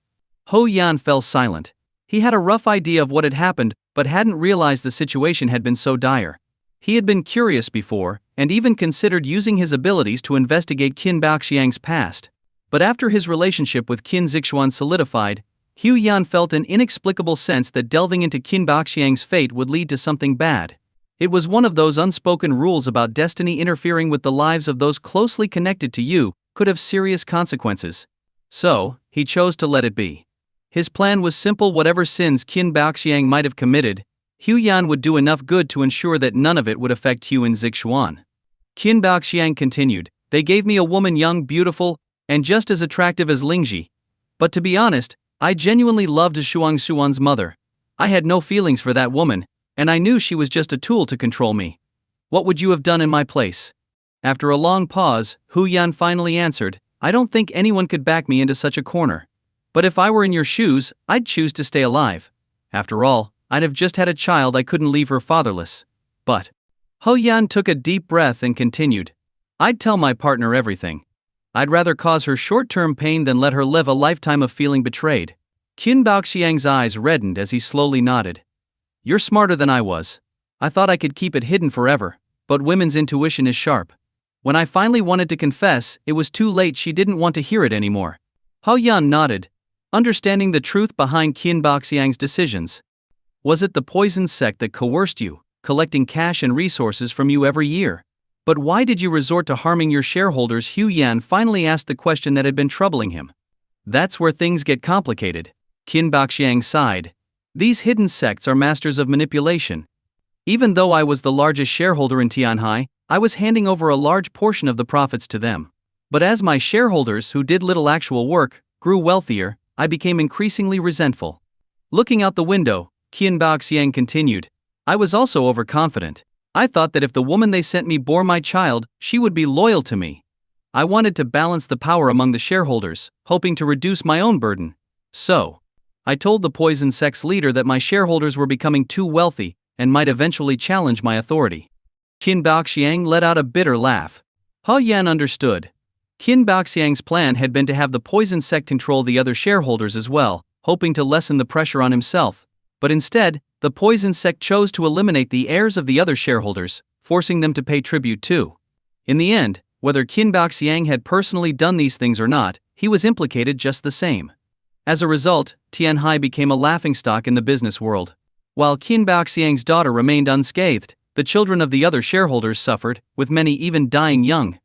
Speaker 1: Hu Yan fell silent. He had a rough idea of what had happened, but hadn't realized the situation had been so dire. He had been curious before, and even considered using his abilities to investigate Qin Baoxiang's past. But after his relationship with Qin Zixuan solidified, Hu Yan felt an inexplicable sense that delving into Qin Baoxiang's fate would lead to something bad. It was one of those unspoken rules about destiny interfering with the lives of those closely connected to you, could have serious consequences. So, he chose to let it be. His plan was simple: whatever sins Qin Baoxiang might have committed, Hu Yan would do enough good to ensure that none of it would affect Hu and Zixuan. Qin Baoxiang continued, they gave me a woman young, beautiful, and just as attractive as Lingji. But to be honest, I genuinely loved Shuangsuan's mother. I had no feelings for that woman, and I knew she was just a tool to control me. What would you have done in my place? After a long pause, Hu Yan finally answered, I don't think anyone could back me into such a corner. But if I were in your shoes, I'd choose to stay alive. After all, I'd have just had a child, I couldn't leave her fatherless. But Hu Yan took a deep breath and continued, I'd tell my partner everything. I'd rather cause her short-term pain than let her live a lifetime of feeling betrayed. Qin Baoxiang's eyes reddened as he slowly nodded. You're smarter than I was. I thought I could keep it hidden forever, but women's intuition is sharp. When I finally wanted to confess, it was too late. She didn't want to hear it anymore. Hu Yan nodded, understanding the truth behind Qin Baoxiang's decisions. Was it the poison sect that coerced you, collecting cash and resources from you every year? But why did you resort to harming your shareholders? Hu Yan finally asked the question that had been troubling him. That's where things get complicated. Qin Baoxiang sighed. These hidden sects are masters of manipulation. Even though I was the largest shareholder in Tianhai, I was handing over a large portion of the profits to them. But as my shareholders, who did little actual work, grew wealthier, I became increasingly resentful. Looking out the window, Qin Baoxiang continued, I was also overconfident. I thought that if the woman they sent me bore my child, she would be loyal to me. I wanted to balance the power among the shareholders, hoping to reduce my own burden. So, I told the poison sect's leader that my shareholders were becoming too wealthy and might eventually challenge my authority. Qin Baoxiang let out a bitter laugh. Hu Yan understood. Qin Baoxiang's plan had been to have the poison sect control the other shareholders as well, hoping to lessen the pressure on himself. But instead, the poison sect chose to eliminate the heirs of the other shareholders, forcing them to pay tribute too. In the end, whether Qin Baoxiang had personally done these things or not, he was implicated just the same. As a result, Tianhai became a laughingstock in the business world. While Qin Baoxiang's daughter remained unscathed, the children of the other shareholders suffered, with many even dying young.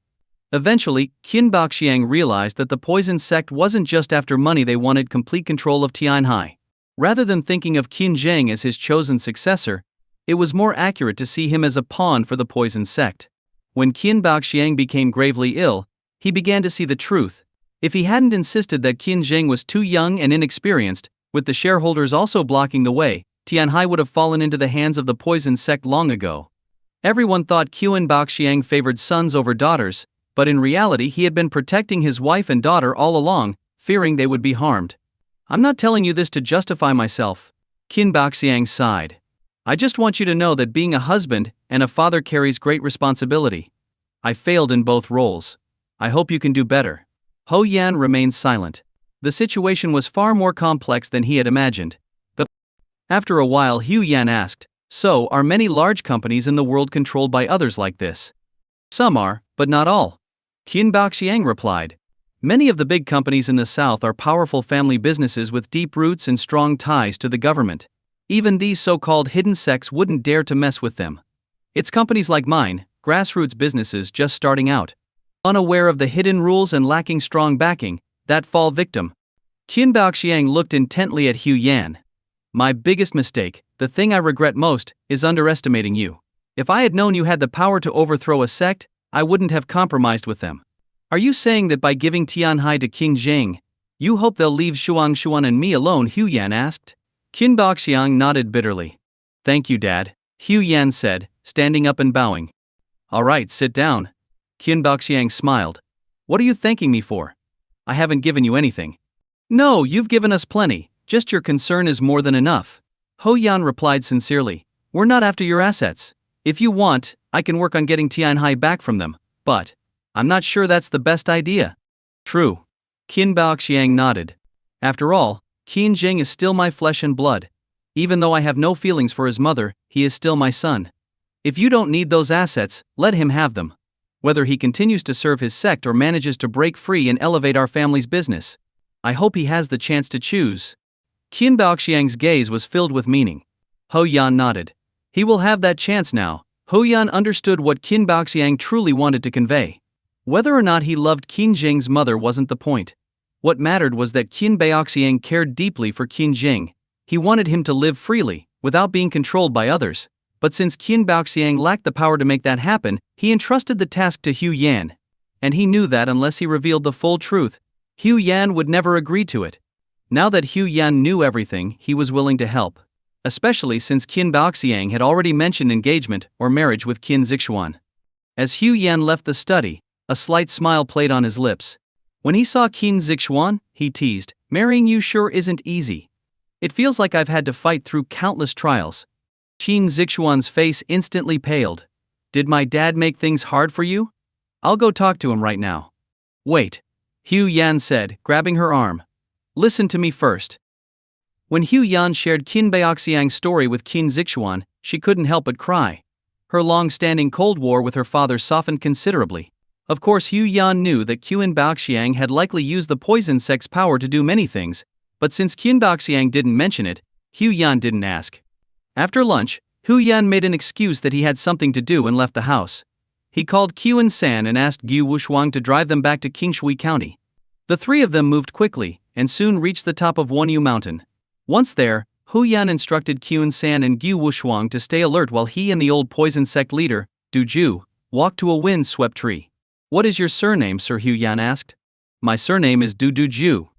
Speaker 1: Eventually, Qin Baoxiang realized that the poison sect wasn't just after money, they wanted complete control of Tianhai. Rather than thinking of Qin Zheng as his chosen successor, it was more accurate to see him as a pawn for the poison sect. When Qin Baoxiang became gravely ill, he began to see the truth. If he hadn't insisted that Qin Zheng was too young and inexperienced, with the shareholders also blocking the way, Tianhai would have fallen into the hands of the poison sect long ago. Everyone thought Qin Baoxiang favored sons over daughters, but in reality he had been protecting his wife and daughter all along, fearing they would be harmed. I'm not telling you this to justify myself. Qin Baoxiang sighed. I just want you to know that being a husband and a father carries great responsibility. I failed in both roles. I hope you can do better. Hu Yan remained silent. The situation was far more complex than he had imagined. After a while, Hu Yan asked, So, are many large companies in the world controlled by others like this? Some are, but not all. Qin Baoxiang replied. Many of the big companies in the South are powerful family businesses with deep roots and strong ties to the government. Even these so-called hidden sects wouldn't dare to mess with them. It's companies like mine, grassroots businesses just starting out, unaware of the hidden rules and lacking strong backing, that fall victim. Qin Baoxiang looked intently at Hu Yan. My biggest mistake, the thing I regret most, is underestimating you. If I had known you had the power to overthrow a sect, I wouldn't have compromised with them. Are you saying that by giving Tianhai to King Zheng, you hope they'll leave Shuang and me alone? Hu Yan asked. Qin Baoxiang nodded bitterly. Thank you, Dad, Hu Yan said, standing up and bowing. All right, sit down. Qin Baoxiang smiled. What are you thanking me for? I haven't given you anything. No, you've given us plenty, just your concern is more than enough. Ho Yan replied sincerely. We're not after your assets. If you want, I can work on getting Tianhai back from them, but I'm not sure that's the best idea. True. Qin Baoxiang nodded. After all, Qin Zheng is still my flesh and blood. Even though I have no feelings for his mother, he is still my son. If you don't need those assets, let him have them. Whether he continues to serve his sect or manages to break free and elevate our family's business, I hope he has the chance to choose. Qin Baoxiang's gaze was filled with meaning. Ho Yan nodded. He will have that chance now. Ho Yan understood what Qin Baoxiang truly wanted to convey. Whether or not he loved Qin Zheng's mother wasn't the point. What mattered was that Qin Baoxiang cared deeply for Qin Zheng. He wanted him to live freely, without being controlled by others. But since Qin Baoxiang lacked the power to make that happen, he entrusted the task to Hu Yan. And he knew that unless he revealed the full truth, Hu Yan would never agree to it. Now that Hu Yan knew everything, he was willing to help. Especially since Qin Baoxiang had already mentioned engagement or marriage with Qin Zixuan. As Hu Yan left the study, a slight smile played on his lips. When he saw Qin Zixuan, he teased, marrying you sure isn't easy. It feels like I've had to fight through countless trials. Qin Zixuan's face instantly paled. Did my dad make things hard for you? I'll go talk to him right now. Wait. Hu Yan said, grabbing her arm. Listen to me first. When Hu Yan shared Qin Baoxiang's story with Qin Zixuan, she couldn't help but cry. Her long-standing Cold War with her father softened considerably. Of course, Hu Yan knew that Qin Baoxiang had likely used the poison sect's power to do many things, but since Qin Baoxiang didn't mention it, Hu Yan didn't ask. After lunch, Hu Yan made an excuse that he had something to do and left the house. He called Qin San and asked Gu Wushuang to drive them back to Qingshui County. The three of them moved quickly, and soon reached the top of Wanyu Mountain. Once there, Hu Yan instructed Qin San and Gu Wushuang to stay alert while he and the old poison sect leader, Du Ju, walked to a wind-swept tree. What is your surname, Sir? Hu Yan asked. My surname is Du Ju.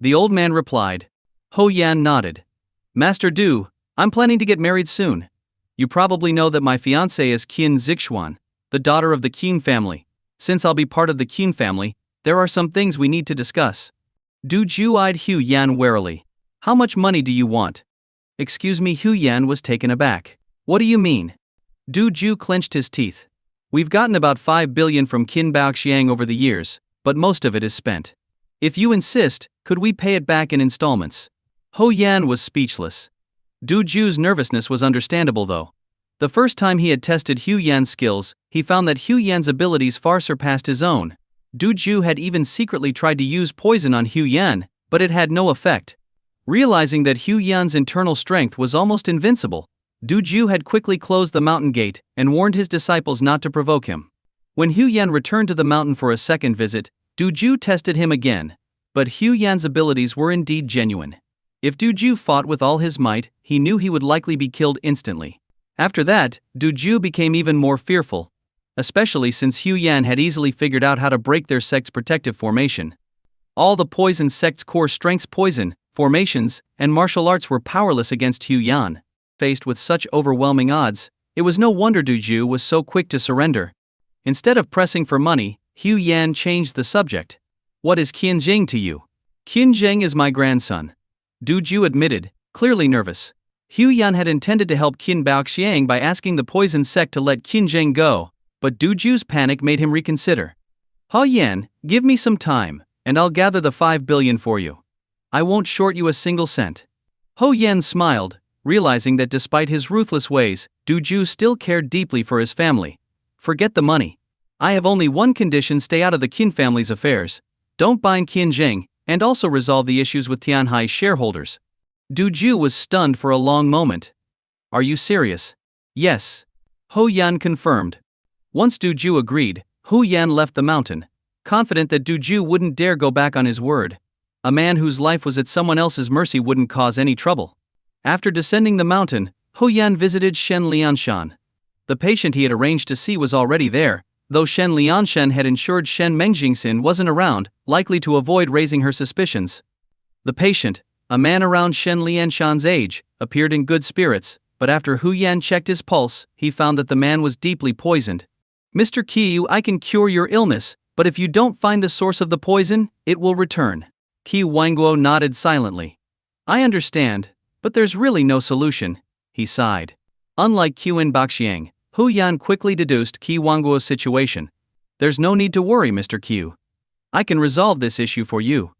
Speaker 1: The old man replied. Ho Yan nodded. Master Du, I'm planning to get married soon. You probably know that my fiancée is Qin Zixuan, the daughter of the Qin family. Since I'll be part of the Qin family, there are some things we need to discuss. Du Ju eyed Hu Yan warily. How much money do you want? Excuse me, Hu Yan was taken aback. What do you mean? Du Ju clenched his teeth. We've gotten about 5 billion from Qin Baoxiang over the years, but most of it is spent. If you insist, could we pay it back in installments? Ho Yan was speechless. Du Ju's nervousness was understandable though. The first time he had tested Hu Yan's skills, he found that Hu Yan's abilities far surpassed his own. Du Ju had even secretly tried to use poison on Hu Yan, but it had no effect. Realizing that Hu Yan's internal strength was almost invincible, Du Ju had quickly closed the mountain gate and warned his disciples not to provoke him. When Hu Yan returned to the mountain for a second visit, Du Ju tested him again. But Hu Yan's abilities were indeed genuine. If Du Ju fought with all his might, he knew he would likely be killed instantly. After that, Du Ju became even more fearful, especially since Hu Yan had easily figured out how to break their sect's protective formation. All the poison sect's core strengths, poison, formations, and martial arts were powerless against Hu Yan. Faced with such overwhelming odds, it was no wonder Du Ju was so quick to surrender. Instead of pressing for money, Hu Yan changed the subject. What is Qin Zheng to you? Qin Zheng is my grandson. Du Ju admitted, clearly nervous. Hu Yan had intended to help Qin Baoxiang by asking the poison sect to let Qin Zheng go, but Du Ju's panic made him reconsider. Ho Yan, give me some time, and I'll gather the 5 billion for you. I won't short you a single cent. Ho Yan smiled, realizing that despite his ruthless ways, Du Ju still cared deeply for his family. Forget the money. I have only one condition: stay out of the Qin family's affairs. Don't bind Qin Zheng, and also resolve the issues with Tianhai's shareholders. Du Ju was stunned for a long moment. Are you serious? Yes. Hu Yan confirmed. Once Du Ju agreed, Hu Yan left the mountain, confident that Du Ju wouldn't dare go back on his word. A man whose life was at someone else's mercy wouldn't cause any trouble. After descending the mountain, Hu Yan visited Shen Lianshan. The patient he had arranged to see was already there, though Shen Lianshan had ensured Shen Mengjingxin wasn't around, likely to avoid raising her suspicions. The patient, a man around Shen Lianshan's age, appeared in good spirits, but after Hu Yan checked his pulse, he found that the man was deeply poisoned. Mr. Qiyu, I can cure your illness, but if you don't find the source of the poison, it will return. Qi Wanguo nodded silently. I understand, but there's really no solution, he sighed. Unlike Qin Baxiang, Hu Yan quickly deduced Qi Wanguo's situation. There's no need to worry, Mr. Qiu. I can resolve this issue for you.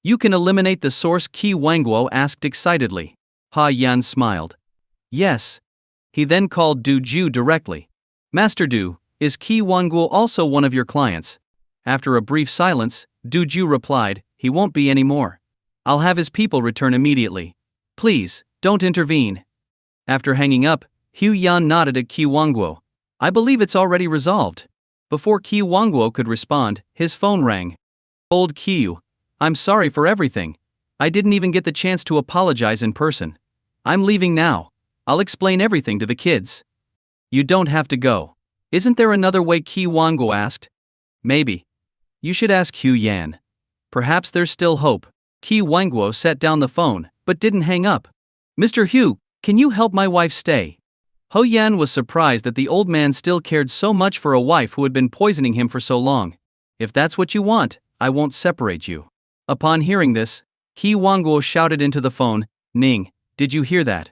Speaker 1: You can eliminate the source, Qi Wanguo asked excitedly. Ha Yan smiled. Yes. He then called Du Ju directly. Master Du, is Qi Wanguo also one of your clients? After a brief silence, Du Ju replied, he won't be anymore. I'll have his people return immediately. Please, don't intervene. After hanging up, Hu Yan nodded at Qi Wanguo. I believe it's already resolved. Before Qi Wanguo could respond, his phone rang. Old Qiu, I'm sorry for everything. I didn't even get the chance to apologize in person. I'm leaving now. I'll explain everything to the kids. You don't have to go. Isn't there another way? Qi Wanguo asked. Maybe. You should ask Hu Yan. Perhaps there's still hope. Qi Wanguo set down the phone, but didn't hang up. Mr. Hu, can you help my wife stay? Hu Yan was surprised that the old man still cared so much for a wife who had been poisoning him for so long. If that's what you want, I won't separate you. Upon hearing this, Qi Wanguo shouted into the phone, Ning, did you hear that?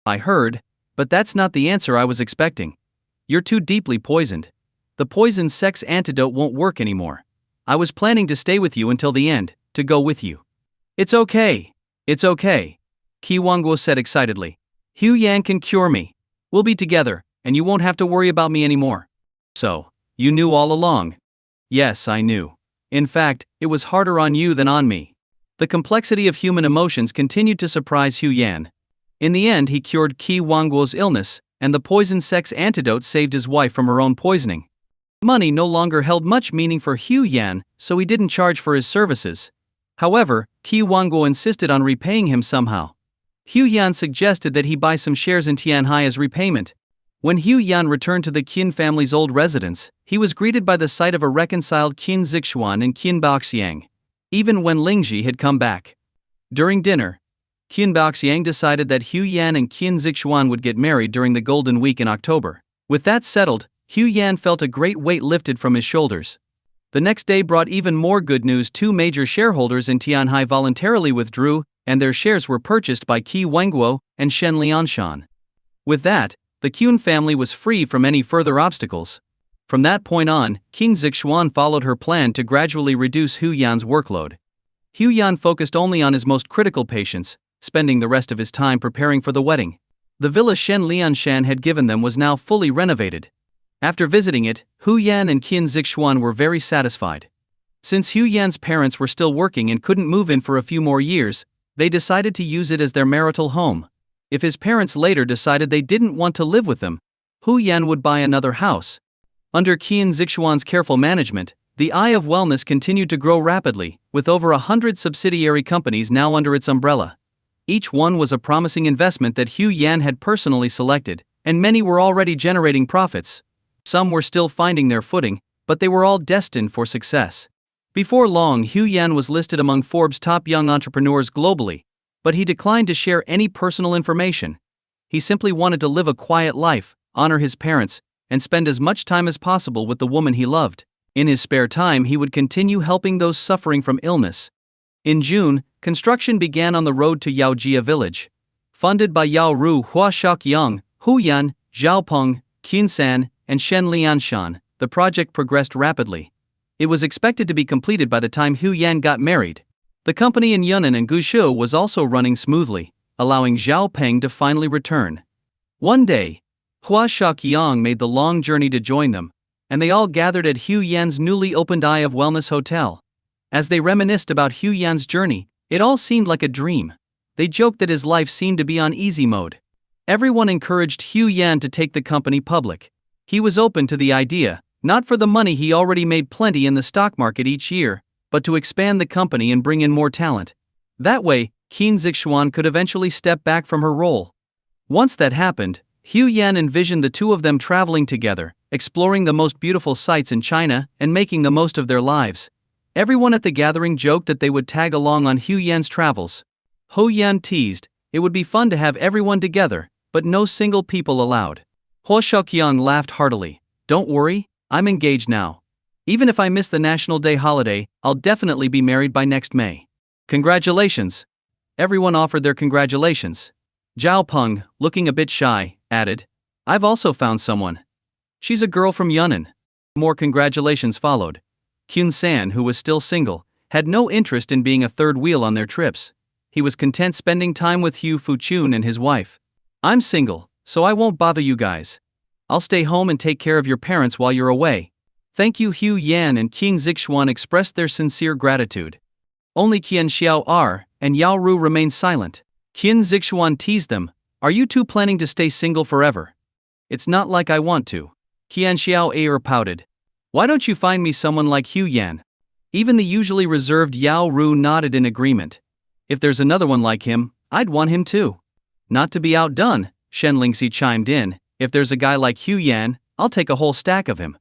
Speaker 1: I heard, but that's not the answer I was expecting. You're too deeply poisoned. The poison sex antidote won't work anymore. I was planning to stay with you until the end, to go with you. It's okay. It's okay. Qi Wanguo said excitedly. Hu Yan can cure me. We'll be together, and you won't have to worry about me anymore. So, you knew all along? Yes, I knew. In fact, it was harder on you than on me. The complexity of human emotions continued to surprise Hu Yan. In the end, he cured Qi Wanguo's illness, and the poison sex antidote saved his wife from her own poisoning. Money no longer held much meaning for Hu Yan, so he didn't charge for his services. However, Qi Wanguo insisted on repaying him somehow. Hu Yan suggested that he buy some shares in Tianhai as repayment. When Hu Yan returned to the Qin family's old residence, he was greeted by the sight of a reconciled Qin Zixuan and Qin Baoxiang, even when Lingji had come back. During dinner, Qin Baoxiang decided that Hu Yan and Qin Zixuan would get married during the Golden Week in October. With that settled, Hu Yan felt a great weight lifted from his shoulders. The next day brought even more good news. Two major shareholders in Tianhai voluntarily withdrew, and their shares were purchased by Qi Wanguo and Shen Lianshan. With that, the Qin family was free from any further obstacles. From that point on, Qin Zixuan followed her plan to gradually reduce Hu Yan's workload. Hu Yan focused only on his most critical patients, spending the rest of his time preparing for the wedding. The villa Shen Lianshan had given them was now fully renovated. After visiting it, Hu Yan and Qin Zixuan were very satisfied. Since Hu Yan's parents were still working and couldn't move in for a few more years, they decided to use it as their marital home. If his parents later decided they didn't want to live with them, Hu Yan would buy another house. Under Qin Zixuan's careful management, the Eye of Wellness continued to grow rapidly, with over 100 subsidiary companies now under its umbrella. Each one was a promising investment that Hu Yan had personally selected, and many were already generating profits. Some were still finding their footing, but they were all destined for success. Before long, Hu Yan was listed among Forbes' top young entrepreneurs globally, but he declined to share any personal information. He simply wanted to live a quiet life, honor his parents, and spend as much time as possible with the woman he loved. In his spare time, he would continue helping those suffering from illness. In June, construction began on the road to Yaojia village. Funded by Yao Ru, Hua Shaoqiang, Hu Yan, Zhao Peng, Qin San, and Shen Lianshan, the project progressed rapidly. It was expected to be completed by the time Hu Yan got married. The company in Yunnan and Guizhou was also running smoothly. allowing Zhao Peng to finally return. One day, Hua Shaoqiang made the long journey to join them, and they all gathered at Hu Yan's newly opened Eye of Wellness Hotel. As they reminisced about Hu Yan's journey, it all seemed like a dream. They joked that his life seemed to be on easy mode. Everyone encouraged Hu Yan to take the company public. He was open to the idea, not for the money, he already made plenty in the stock market each year, but to expand the company and bring in more talent. That way, Qin Zixuan could eventually step back from her role. Once that happened, Hu Yan envisioned the two of them traveling together, exploring the most beautiful sights in China and making the most of their lives. Everyone at the gathering joked that they would tag along on Hu Yan's travels. Hu Yan teased, it would be fun to have everyone together, but no single people allowed. Hua Shaoqiang laughed heartily. Don't worry, I'm engaged now. Even if I miss the National Day holiday, I'll definitely be married by next May. Congratulations. Everyone offered their congratulations. Zhao Peng, looking a bit shy, added, I've also found someone. She's a girl from Yunnan. More congratulations followed. Kyun San, who was still single, had no interest in being a third wheel on their trips. He was content spending time with Hu Fuchun and his wife. I'm single, so I won't bother you guys. I'll stay home and take care of your parents while you're away. Thank you. Hu Yan and Qin Zixuan expressed their sincere gratitude. Only Qian Xiao and Yao Ru remained silent. Qin Zixuan teased them, are you two planning to stay single forever? It's not like I want to. Qian Xiao pouted. Why don't you find me someone like Hu Yan? Even the usually reserved Yao Ru nodded in agreement. If there's another one like him, I'd want him too. Not to be outdone, Shen Lingxi chimed in, if there's a guy like Hu Yan, I'll take a whole stack of him.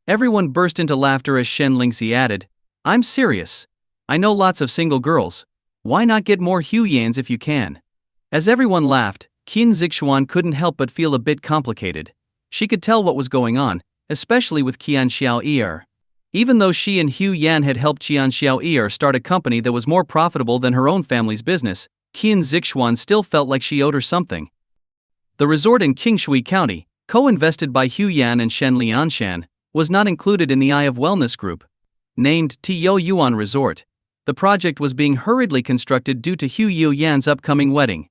Speaker 1: Everyone burst into laughter as Shen Lingxi added, I'm serious. I know lots of single girls. Why not get more Hu Yans if you can? As everyone laughed, Qin Zixuan couldn't help but feel a bit complicated. She could tell what was going on, especially with Qian Xiao. Even though she and Hu Yan had helped Qian Xiao start a company that was more profitable than her own family's business, Qin Zixuan still felt like she owed her something. The resort in Qingshui County, co-invested by Hu Yan and Shen Lianshan, was not included in the Eye of Wellness Group. Named Tio Yuan Resort, the project was being hurriedly constructed due to Hu Yan's upcoming wedding.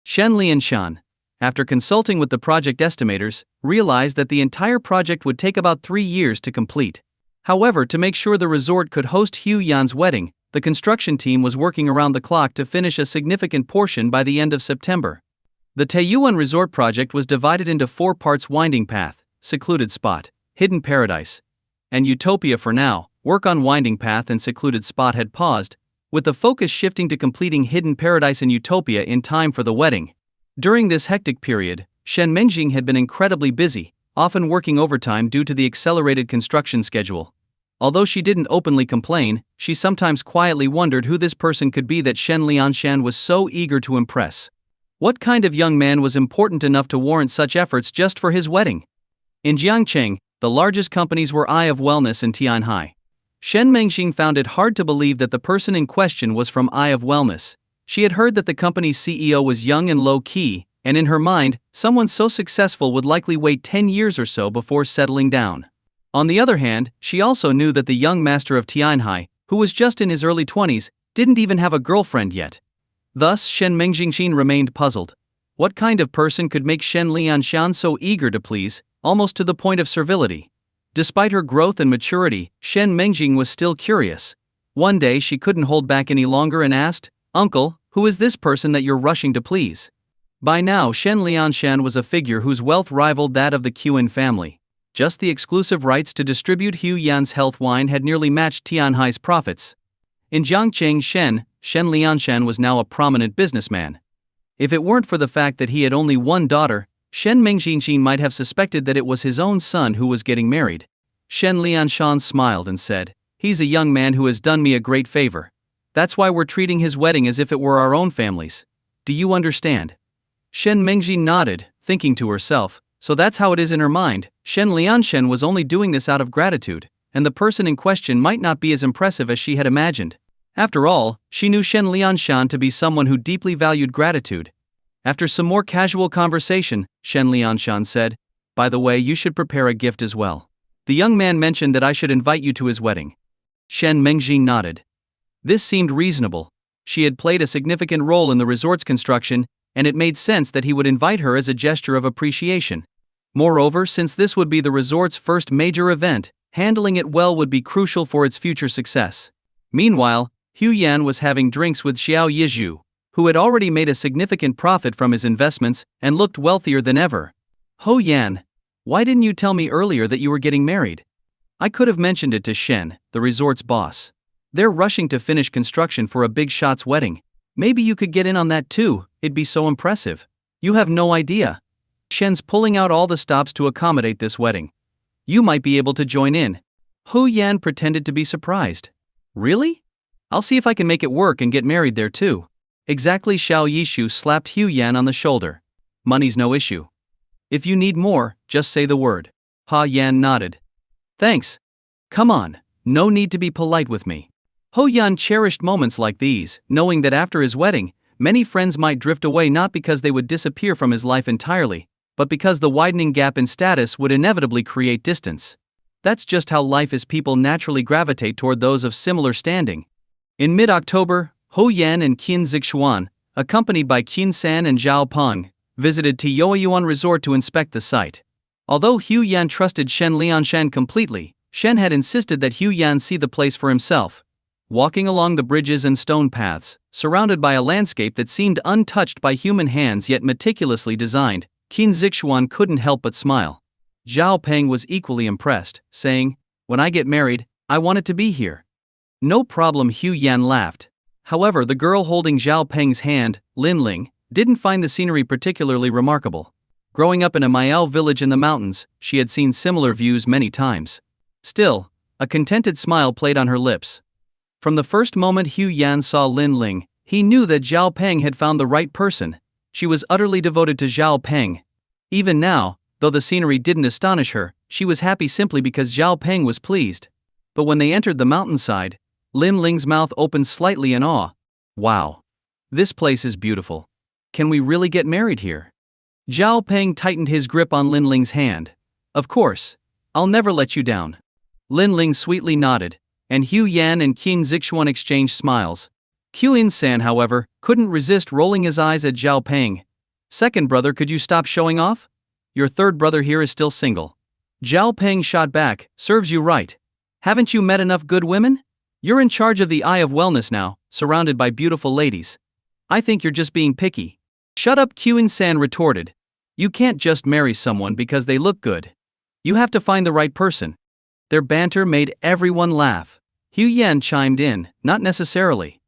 Speaker 1: Shen Lianshan, after consulting with the project estimators, realized that the entire project would take about 3 years to complete. However, to make sure the resort could host Hu Yan's wedding, the construction team was working around the clock to finish a significant portion by the end of September. The Taiyuan Resort project was divided into 4 parts: Winding Path, Secluded Spot, Hidden Paradise, and Utopia. For now, work on Winding Path and Secluded Spot had paused, with the focus shifting to completing Hidden Paradise and Utopia in time for the wedding. During this hectic period, Shen Mengjing had been incredibly busy, often working overtime due to the accelerated construction schedule. Although she didn't openly complain, she sometimes quietly wondered who this person could be that Shen Lianshan was so eager to impress. What kind of young man was important enough to warrant such efforts just for his wedding? In Jiangcheng, the largest companies were Eye of Wellness and Tianhai. Shen Mengjing found it hard to believe that the person in question was from Eye of Wellness. She had heard that the company's CEO was young and low-key, and in her mind, someone so successful would likely wait 10 years or so before settling down. On the other hand, she also knew that the young master of Tianhai, who was just in his early 20s, didn't even have a girlfriend yet. Thus, Shen Mengjing remained puzzled. What kind of person could make Shen Lianshan so eager to please, almost to the point of servility? Despite her growth and maturity, Shen Mengjing was still curious. One day she couldn't hold back any longer and asked, Uncle, who is this person that you're rushing to please? By now Shen Lianshan was a figure whose wealth rivaled that of the Qin family. Just the exclusive rights to distribute Hu Yan's health wine had nearly matched Tianhai's profits. In Jiangcheng, Shen Lianshan was now a prominent businessman. If it weren't for the fact that he had only one daughter, Shen Mengjing might have suspected that it was his own son who was getting married. Shen Lianshan smiled and said, He's a young man who has done me a great favor. That's why we're treating his wedding as if it were our own family's. Do you understand? Shen Mengjing nodded, thinking to herself, so that's how it is in her mind. Shen Lianshan was only doing this out of gratitude, and the person in question might not be as impressive as she had imagined. After all, she knew Shen Lianshan to be someone who deeply valued gratitude. After some more casual conversation, Shen Lianshan said, By the way, you should prepare a gift as well. The young man mentioned that I should invite you to his wedding. Shen Mengjing nodded. This seemed reasonable. She had played a significant role in the resort's construction, and it made sense that he would invite her as a gesture of appreciation. Moreover, since this would be the resort's first major event, handling it well would be crucial for its future success. Meanwhile, Hu Yan was having drinks with Xiao Yizhu, who had already made a significant profit from his investments and looked wealthier than ever. "Ho Yan, why didn't you tell me earlier that you were getting married?" "I could have mentioned it to Shen, the resort's boss. They're rushing to finish construction for a big shot's wedding. Maybe you could get in on that too, it'd be so impressive. You have no idea. Shen's pulling out all the stops to accommodate this wedding. You might be able to join in." Hu Yan pretended to be surprised. "Really? I'll see if I can make it work and get married there too." Exactly. Xiao Yishu slapped Hu Yan on the shoulder. "Money's no issue. If you need more, just say the word." Ha Yan nodded. "Thanks. Come on, no need to be polite with me." Ho Yan cherished moments like these, knowing that after his wedding, many friends might drift away not because they would disappear from his life entirely, but because the widening gap in status would inevitably create distance. That's just how life is. People naturally gravitate toward those of similar standing. In mid-October, Ho Yan and Qin Zixuan, accompanied by Qin San and Zhao Peng, visited Tiaoyuan Resort to inspect the site. Although Hu Yan trusted Shen Lianshan completely, Shen had insisted that Hu Yan see the place for himself. Walking along the bridges and stone paths, surrounded by a landscape that seemed untouched by human hands yet meticulously designed, Qin Zixuan couldn't help but smile. Zhao Peng was equally impressed, saying, "When I get married, I want it to be here." "No problem," Hu Yan laughed. However, the girl holding Zhao Peng's hand, Lin Ling, didn't find the scenery particularly remarkable. Growing up in a Miao village in the mountains, she had seen similar views many times. Still, a contented smile played on her lips. From the first moment Hu Yan saw Lin Ling, he knew that Zhao Peng had found the right person. She was utterly devoted to Zhao Peng. Even now, though the scenery didn't astonish her, she was happy simply because Zhao Peng was pleased. But when they entered the mountainside, Lin Ling's mouth opened slightly in awe. "Wow. This place is beautiful. Can we really get married here?" Zhao Peng tightened his grip on Lin Ling's hand. "Of course. I'll never let you down." Lin Ling sweetly nodded, and Hu Yan and Qin Zixuan exchanged smiles. Qin San, however, couldn't resist rolling his eyes at Zhao Peng. "Second brother, could you stop showing off? Your third brother here is still single." Zhao Peng shot back, "Serves you right. Haven't you met enough good women? You're in charge of the Eye of Wellness now, surrounded by beautiful ladies. I think you're just being picky." "Shut up," Qin San retorted. "You can't just marry someone because they look good. You have to find the right person." Their banter made everyone laugh. Hu Yan chimed in, "Not necessarily.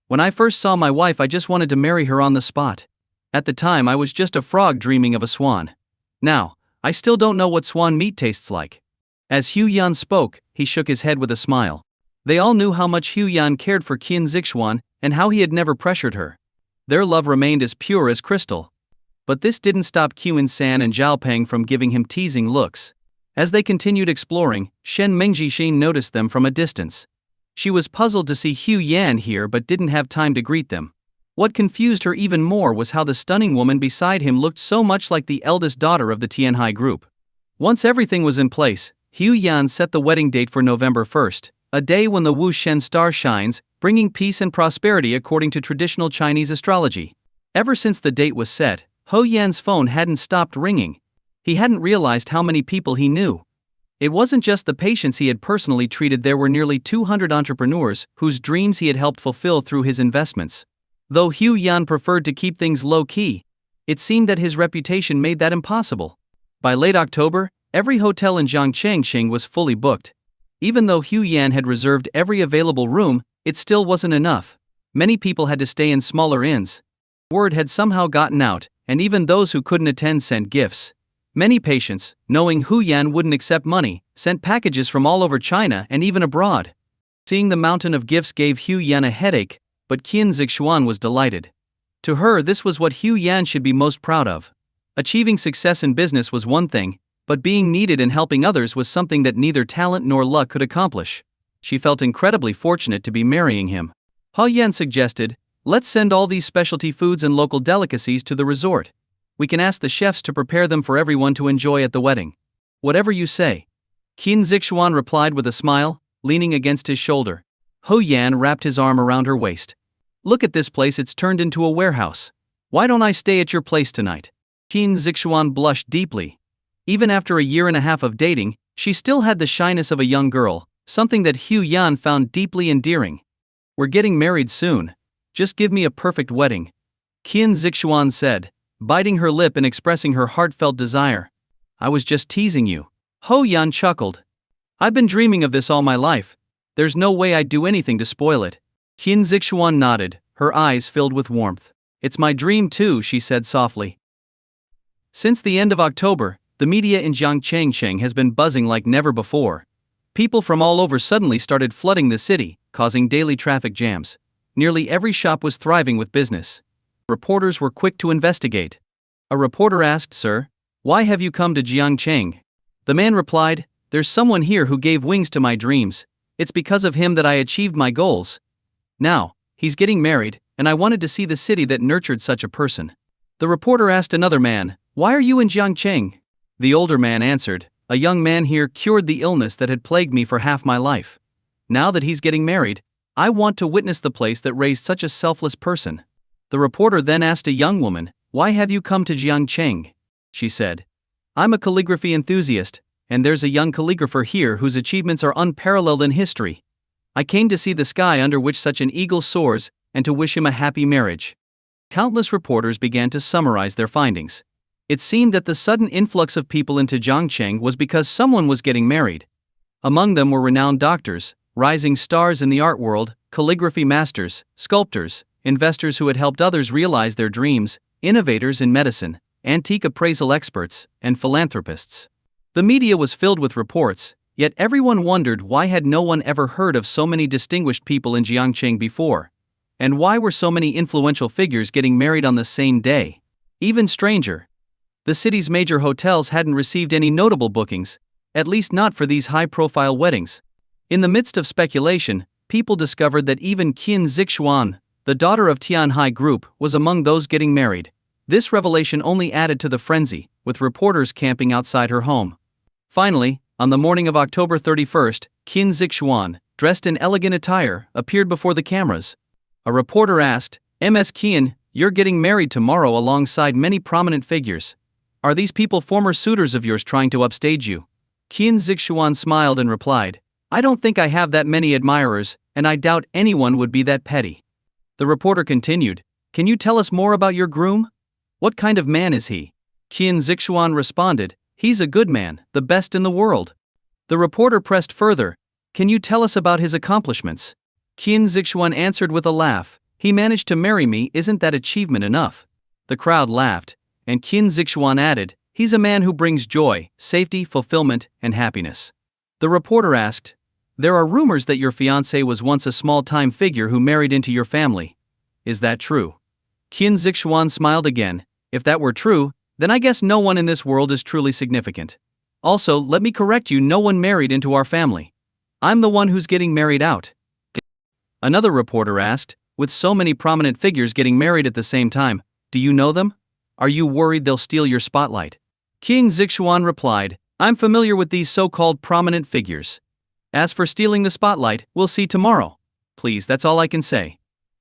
Speaker 1: When I first saw my wife, I just wanted to marry her on the spot. At the time, I was just a frog dreaming of a swan. Now, I still don't know what swan meat tastes like." As Hu Yan spoke, he shook his head with a smile. They all knew how much Hu Yan cared for Qin Zixuan and how he had never pressured her. Their love remained as pure as crystal. But this didn't stop Qin San and Zhao Peng from giving him teasing looks. As they continued exploring, Shen Mengjixin noticed them from a distance. She was puzzled to see Hu Yan here but didn't have time to greet them. What confused her even more was how the stunning woman beside him looked so much like the eldest daughter of the Tianhai group. Once everything was in place, Hu Yan set the wedding date for November 1st, a day when the Wu Shen star shines, bringing peace and prosperity according to traditional Chinese astrology. Ever since the date was set, Ho Yan's phone hadn't stopped ringing. He hadn't realized how many people he knew. It wasn't just the patients he had personally treated, there were nearly 200 entrepreneurs whose dreams he had helped fulfill through his investments. Though Hu Yan preferred to keep things low-key, it seemed that his reputation made that impossible. By late October, every hotel in Zhangchengqing was fully booked. Even though Hu Yan had reserved every available room, it still wasn't enough. Many people had to stay in smaller inns. Word had somehow gotten out, and even those who couldn't attend sent gifts. Many patients, knowing Hu Yan wouldn't accept money, sent packages from all over China and even abroad. Seeing the mountain of gifts gave Hu Yan a headache, but Qin Zixuan was delighted. To her, this was what Hu Yan should be most proud of. Achieving success in business was one thing, but being needed and helping others was something that neither talent nor luck could accomplish. She felt incredibly fortunate to be marrying him. Ho Yan suggested, "Let's send all these specialty foods and local delicacies to the resort. We can ask the chefs to prepare them for everyone to enjoy at the wedding." "Whatever you say." Qin Zixuan replied with a smile, leaning against his shoulder. Ho Yan wrapped his arm around her waist. "Look at this place, it's turned into a warehouse. Why don't I stay at your place tonight? Qin Zixuan blushed deeply. Even after a year and a half of dating, she still had the shyness of a young girl, something that Hu Yan found deeply endearing. We're getting married soon. Just give me a perfect wedding, Qin Zixuan said, biting her lip and expressing her heartfelt desire. I was just teasing you. Ho Yan chuckled. I've been dreaming of this all my life. There's no way I'd do anything to spoil it. Qin Zixuan nodded, her eyes filled with warmth. It's my dream too, she said softly. Since the end of October, the media in Jiangcheng has been buzzing like never before. People from all over suddenly started flooding the city, causing daily traffic jams. Nearly every shop was thriving with business. Reporters were quick to investigate. A reporter asked, Sir, why have you come to Jiangcheng? The man replied, There's someone here who gave wings to my dreams. It's because of him that I achieved my goals. Now, he's getting married, and I wanted to see the city that nurtured such a person. The reporter asked another man, Why are you in Jiangcheng? The older man answered, A young man here cured the illness that had plagued me for half my life. Now that he's getting married, I want to witness the place that raised such a selfless person. The reporter then asked a young woman, Why have you come to Jiangcheng? She said, I'm a calligraphy enthusiast, and there's a young calligrapher here whose achievements are unparalleled in history. I came to see the sky under which such an eagle soars, and to wish him a happy marriage. Countless reporters began to summarize their findings. It seemed that the sudden influx of people into Jiangcheng was because someone was getting married. Among them were renowned doctors, rising stars in the art world, calligraphy masters, sculptors, investors who had helped others realize their dreams, innovators in medicine, antique appraisal experts, and philanthropists. The media was filled with reports, yet everyone wondered why had no one ever heard of so many distinguished people in Jiangcheng before? And why were so many influential figures getting married on the same day? Even stranger, the city's major hotels hadn't received any notable bookings, at least not for these high-profile weddings. In the midst of speculation, people discovered that even Qin Zixuan, the daughter of Tianhai Group, was among those getting married. This revelation only added to the frenzy, with reporters camping outside her home. Finally, on the morning of October 31st, Qin Zixuan, dressed in elegant attire, appeared before the cameras. A reporter asked, Ms. Qin, you're getting married tomorrow alongside many prominent figures. Are these people former suitors of yours trying to upstage you? Qin Zixuan smiled and replied, I don't think I have that many admirers, and I doubt anyone would be that petty. The reporter continued, Can you tell us more about your groom? What kind of man is he? Qin Zixuan responded, He's a good man, the best in the world. The reporter pressed further, Can you tell us about his accomplishments? Qin Zixuan answered with a laugh, He managed to marry me, isn't that achievement enough? The crowd laughed, and Qin Zixuan added, He's a man who brings joy, safety, fulfillment, and happiness. The reporter asked, There are rumors that your fiancé was once a small-time figure who married into your family. Is that true? Qin Zixuan smiled again, If that were true, then I guess no one in this world is truly significant. Also, let me correct you, no one married into our family. I'm the one who's getting married out. Another reporter asked, With so many prominent figures getting married at the same time, do you know them? Are you worried they'll steal your spotlight? Qin Zixuan replied, I'm familiar with these so-called prominent figures. As for stealing the spotlight, we'll see tomorrow. Please, that's all I can say.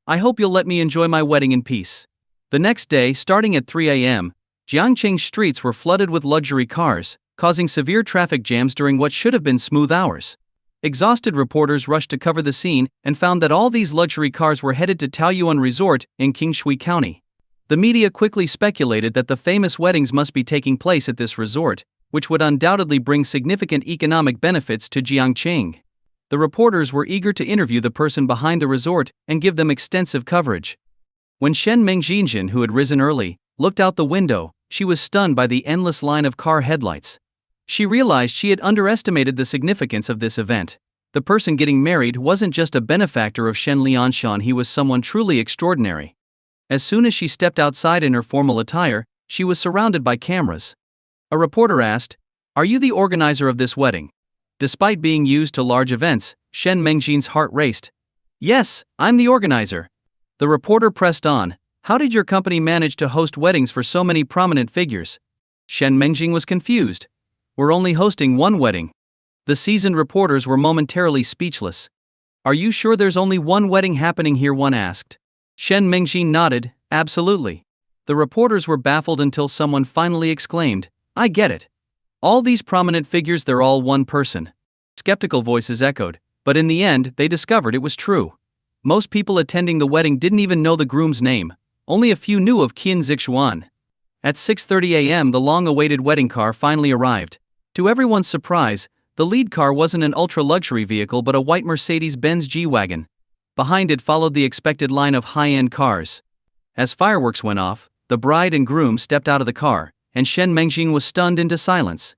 Speaker 1: I hope you'll let me enjoy my wedding in peace. The next day, starting at 3 a.m., Jiangcheng streets were flooded with luxury cars, causing severe traffic jams during what should have been smooth hours. Exhausted reporters rushed to cover the scene and found that all these luxury cars were headed to Taoyuan Resort in Qingshui County. The media quickly speculated that the famous weddings must be taking place at this resort, which would undoubtedly bring significant economic benefits to Jiangcheng. The reporters were eager to interview the person behind the resort and give them extensive coverage. When Shen Mengjinjin, who had risen early, looked out the window, she was stunned by the endless line of car headlights. She realized she had underestimated the significance of this event. The person getting married wasn't just a benefactor of Shen Lianshan, he was someone truly extraordinary. As soon as she stepped outside in her formal attire, she was surrounded by cameras. A reporter asked, Are you the organizer of this wedding? Despite being used to large events, Shen Mengjin's heart raced. Yes, I'm the organizer. The reporter pressed on, How did your company manage to host weddings for so many prominent figures? Shen Mengjin was confused. We're only hosting one wedding. The seasoned reporters were momentarily speechless. Are you sure there's only one wedding happening here? One asked. Shen Mengjin nodded, Absolutely. The reporters were baffled until someone finally exclaimed, "I get it. All these prominent figures, they're all one person." Skeptical voices echoed, but in the end, they discovered it was true. Most people attending the wedding didn't even know the groom's name. Only a few knew of Qin Zixuan. At 6:30 a.m., the long-awaited wedding car finally arrived. To everyone's surprise, the lead car wasn't an ultra-luxury vehicle but a white Mercedes-Benz G-Wagon. Behind it followed the expected line of high-end cars. As fireworks went off, the bride and groom stepped out of the car, and Shen Mengjing was stunned into silence.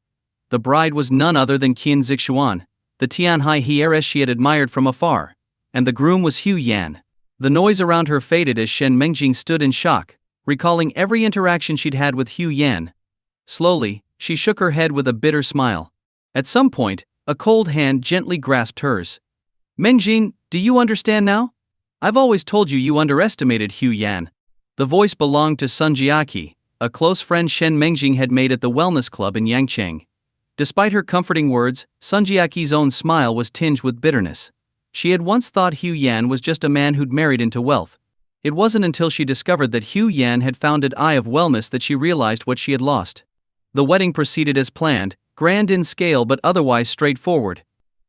Speaker 1: The bride was none other than Qin Zixuan, the Tianhai heiress she had admired from afar. And the groom was Hu Yan. The noise around her faded as Shen Mengjing stood in shock, recalling every interaction she'd had with Hu Yan. Slowly, she shook her head with a bitter smile. At some point, a cold hand gently grasped hers. "Mengjing, do you understand now? I've always told you you underestimated Hu Yan." The voice belonged to Sun Jiaqi, a close friend Shen Mengjing had made at the wellness club in Yangcheng. Despite her comforting words, Sun Jiaqi's own smile was tinged with bitterness. She had once thought Hu Yan was just a man who'd married into wealth. It wasn't until she discovered that Hu Yan had founded Eye of Wellness that she realized what she had lost. The wedding proceeded as planned, grand in scale but otherwise straightforward.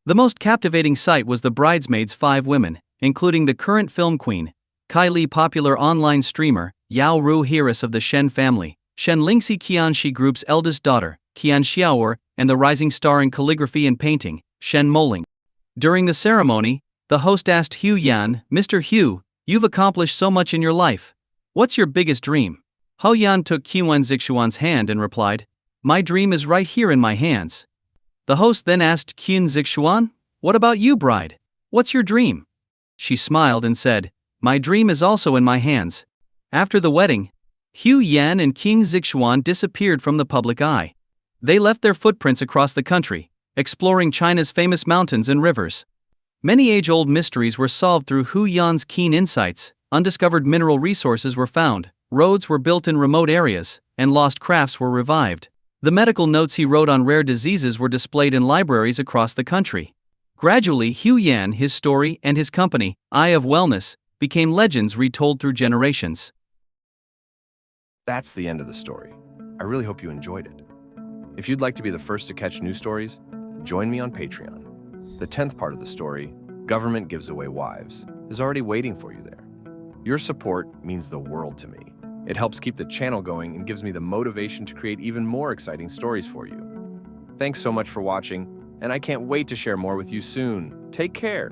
Speaker 1: The most captivating sight was the bridesmaids, 5 women, including the current film queen, Kai Li, popular online streamer, Yao Ru, heiress of the Shen family, Shen Lingxi, Qianxi Group's eldest daughter, Qian Xiaoer, and the rising star in calligraphy and painting, Shen Moling. During the ceremony, the host asked Hu Yan, "Mr. Hu, you've accomplished so much in your life. What's your biggest dream?" Hu Yan took Qin Zixuan's hand and replied, "My dream is right here in my hands." The host then asked Qin Zixuan, "What about you, bride? What's your dream?" She smiled and said, "My dream is also in my hands." After the wedding, Hu Yan and Qin Zixuan disappeared from the public eye. They left their footprints across the country, exploring China's famous mountains and rivers. Many age-old mysteries were solved through Hu Yan's keen insights. Undiscovered mineral resources were found, roads were built in remote areas, and lost crafts were revived. The medical notes he wrote on rare diseases were displayed in libraries across the country. Gradually, Hu Yan, his story, and his company, Eye of Wellness, became legends retold through generations.
Speaker 2: That's the end of the story. I really hope you enjoyed it. If you'd like to be the first to catch new stories, join me on Patreon. The 10th part of the story, Government Gives Away Wives, is already waiting for you there. Your support means the world to me. It helps keep the channel going and gives me the motivation to create even more exciting stories for you. Thanks so much for watching, and I can't wait to share more with you soon. Take care.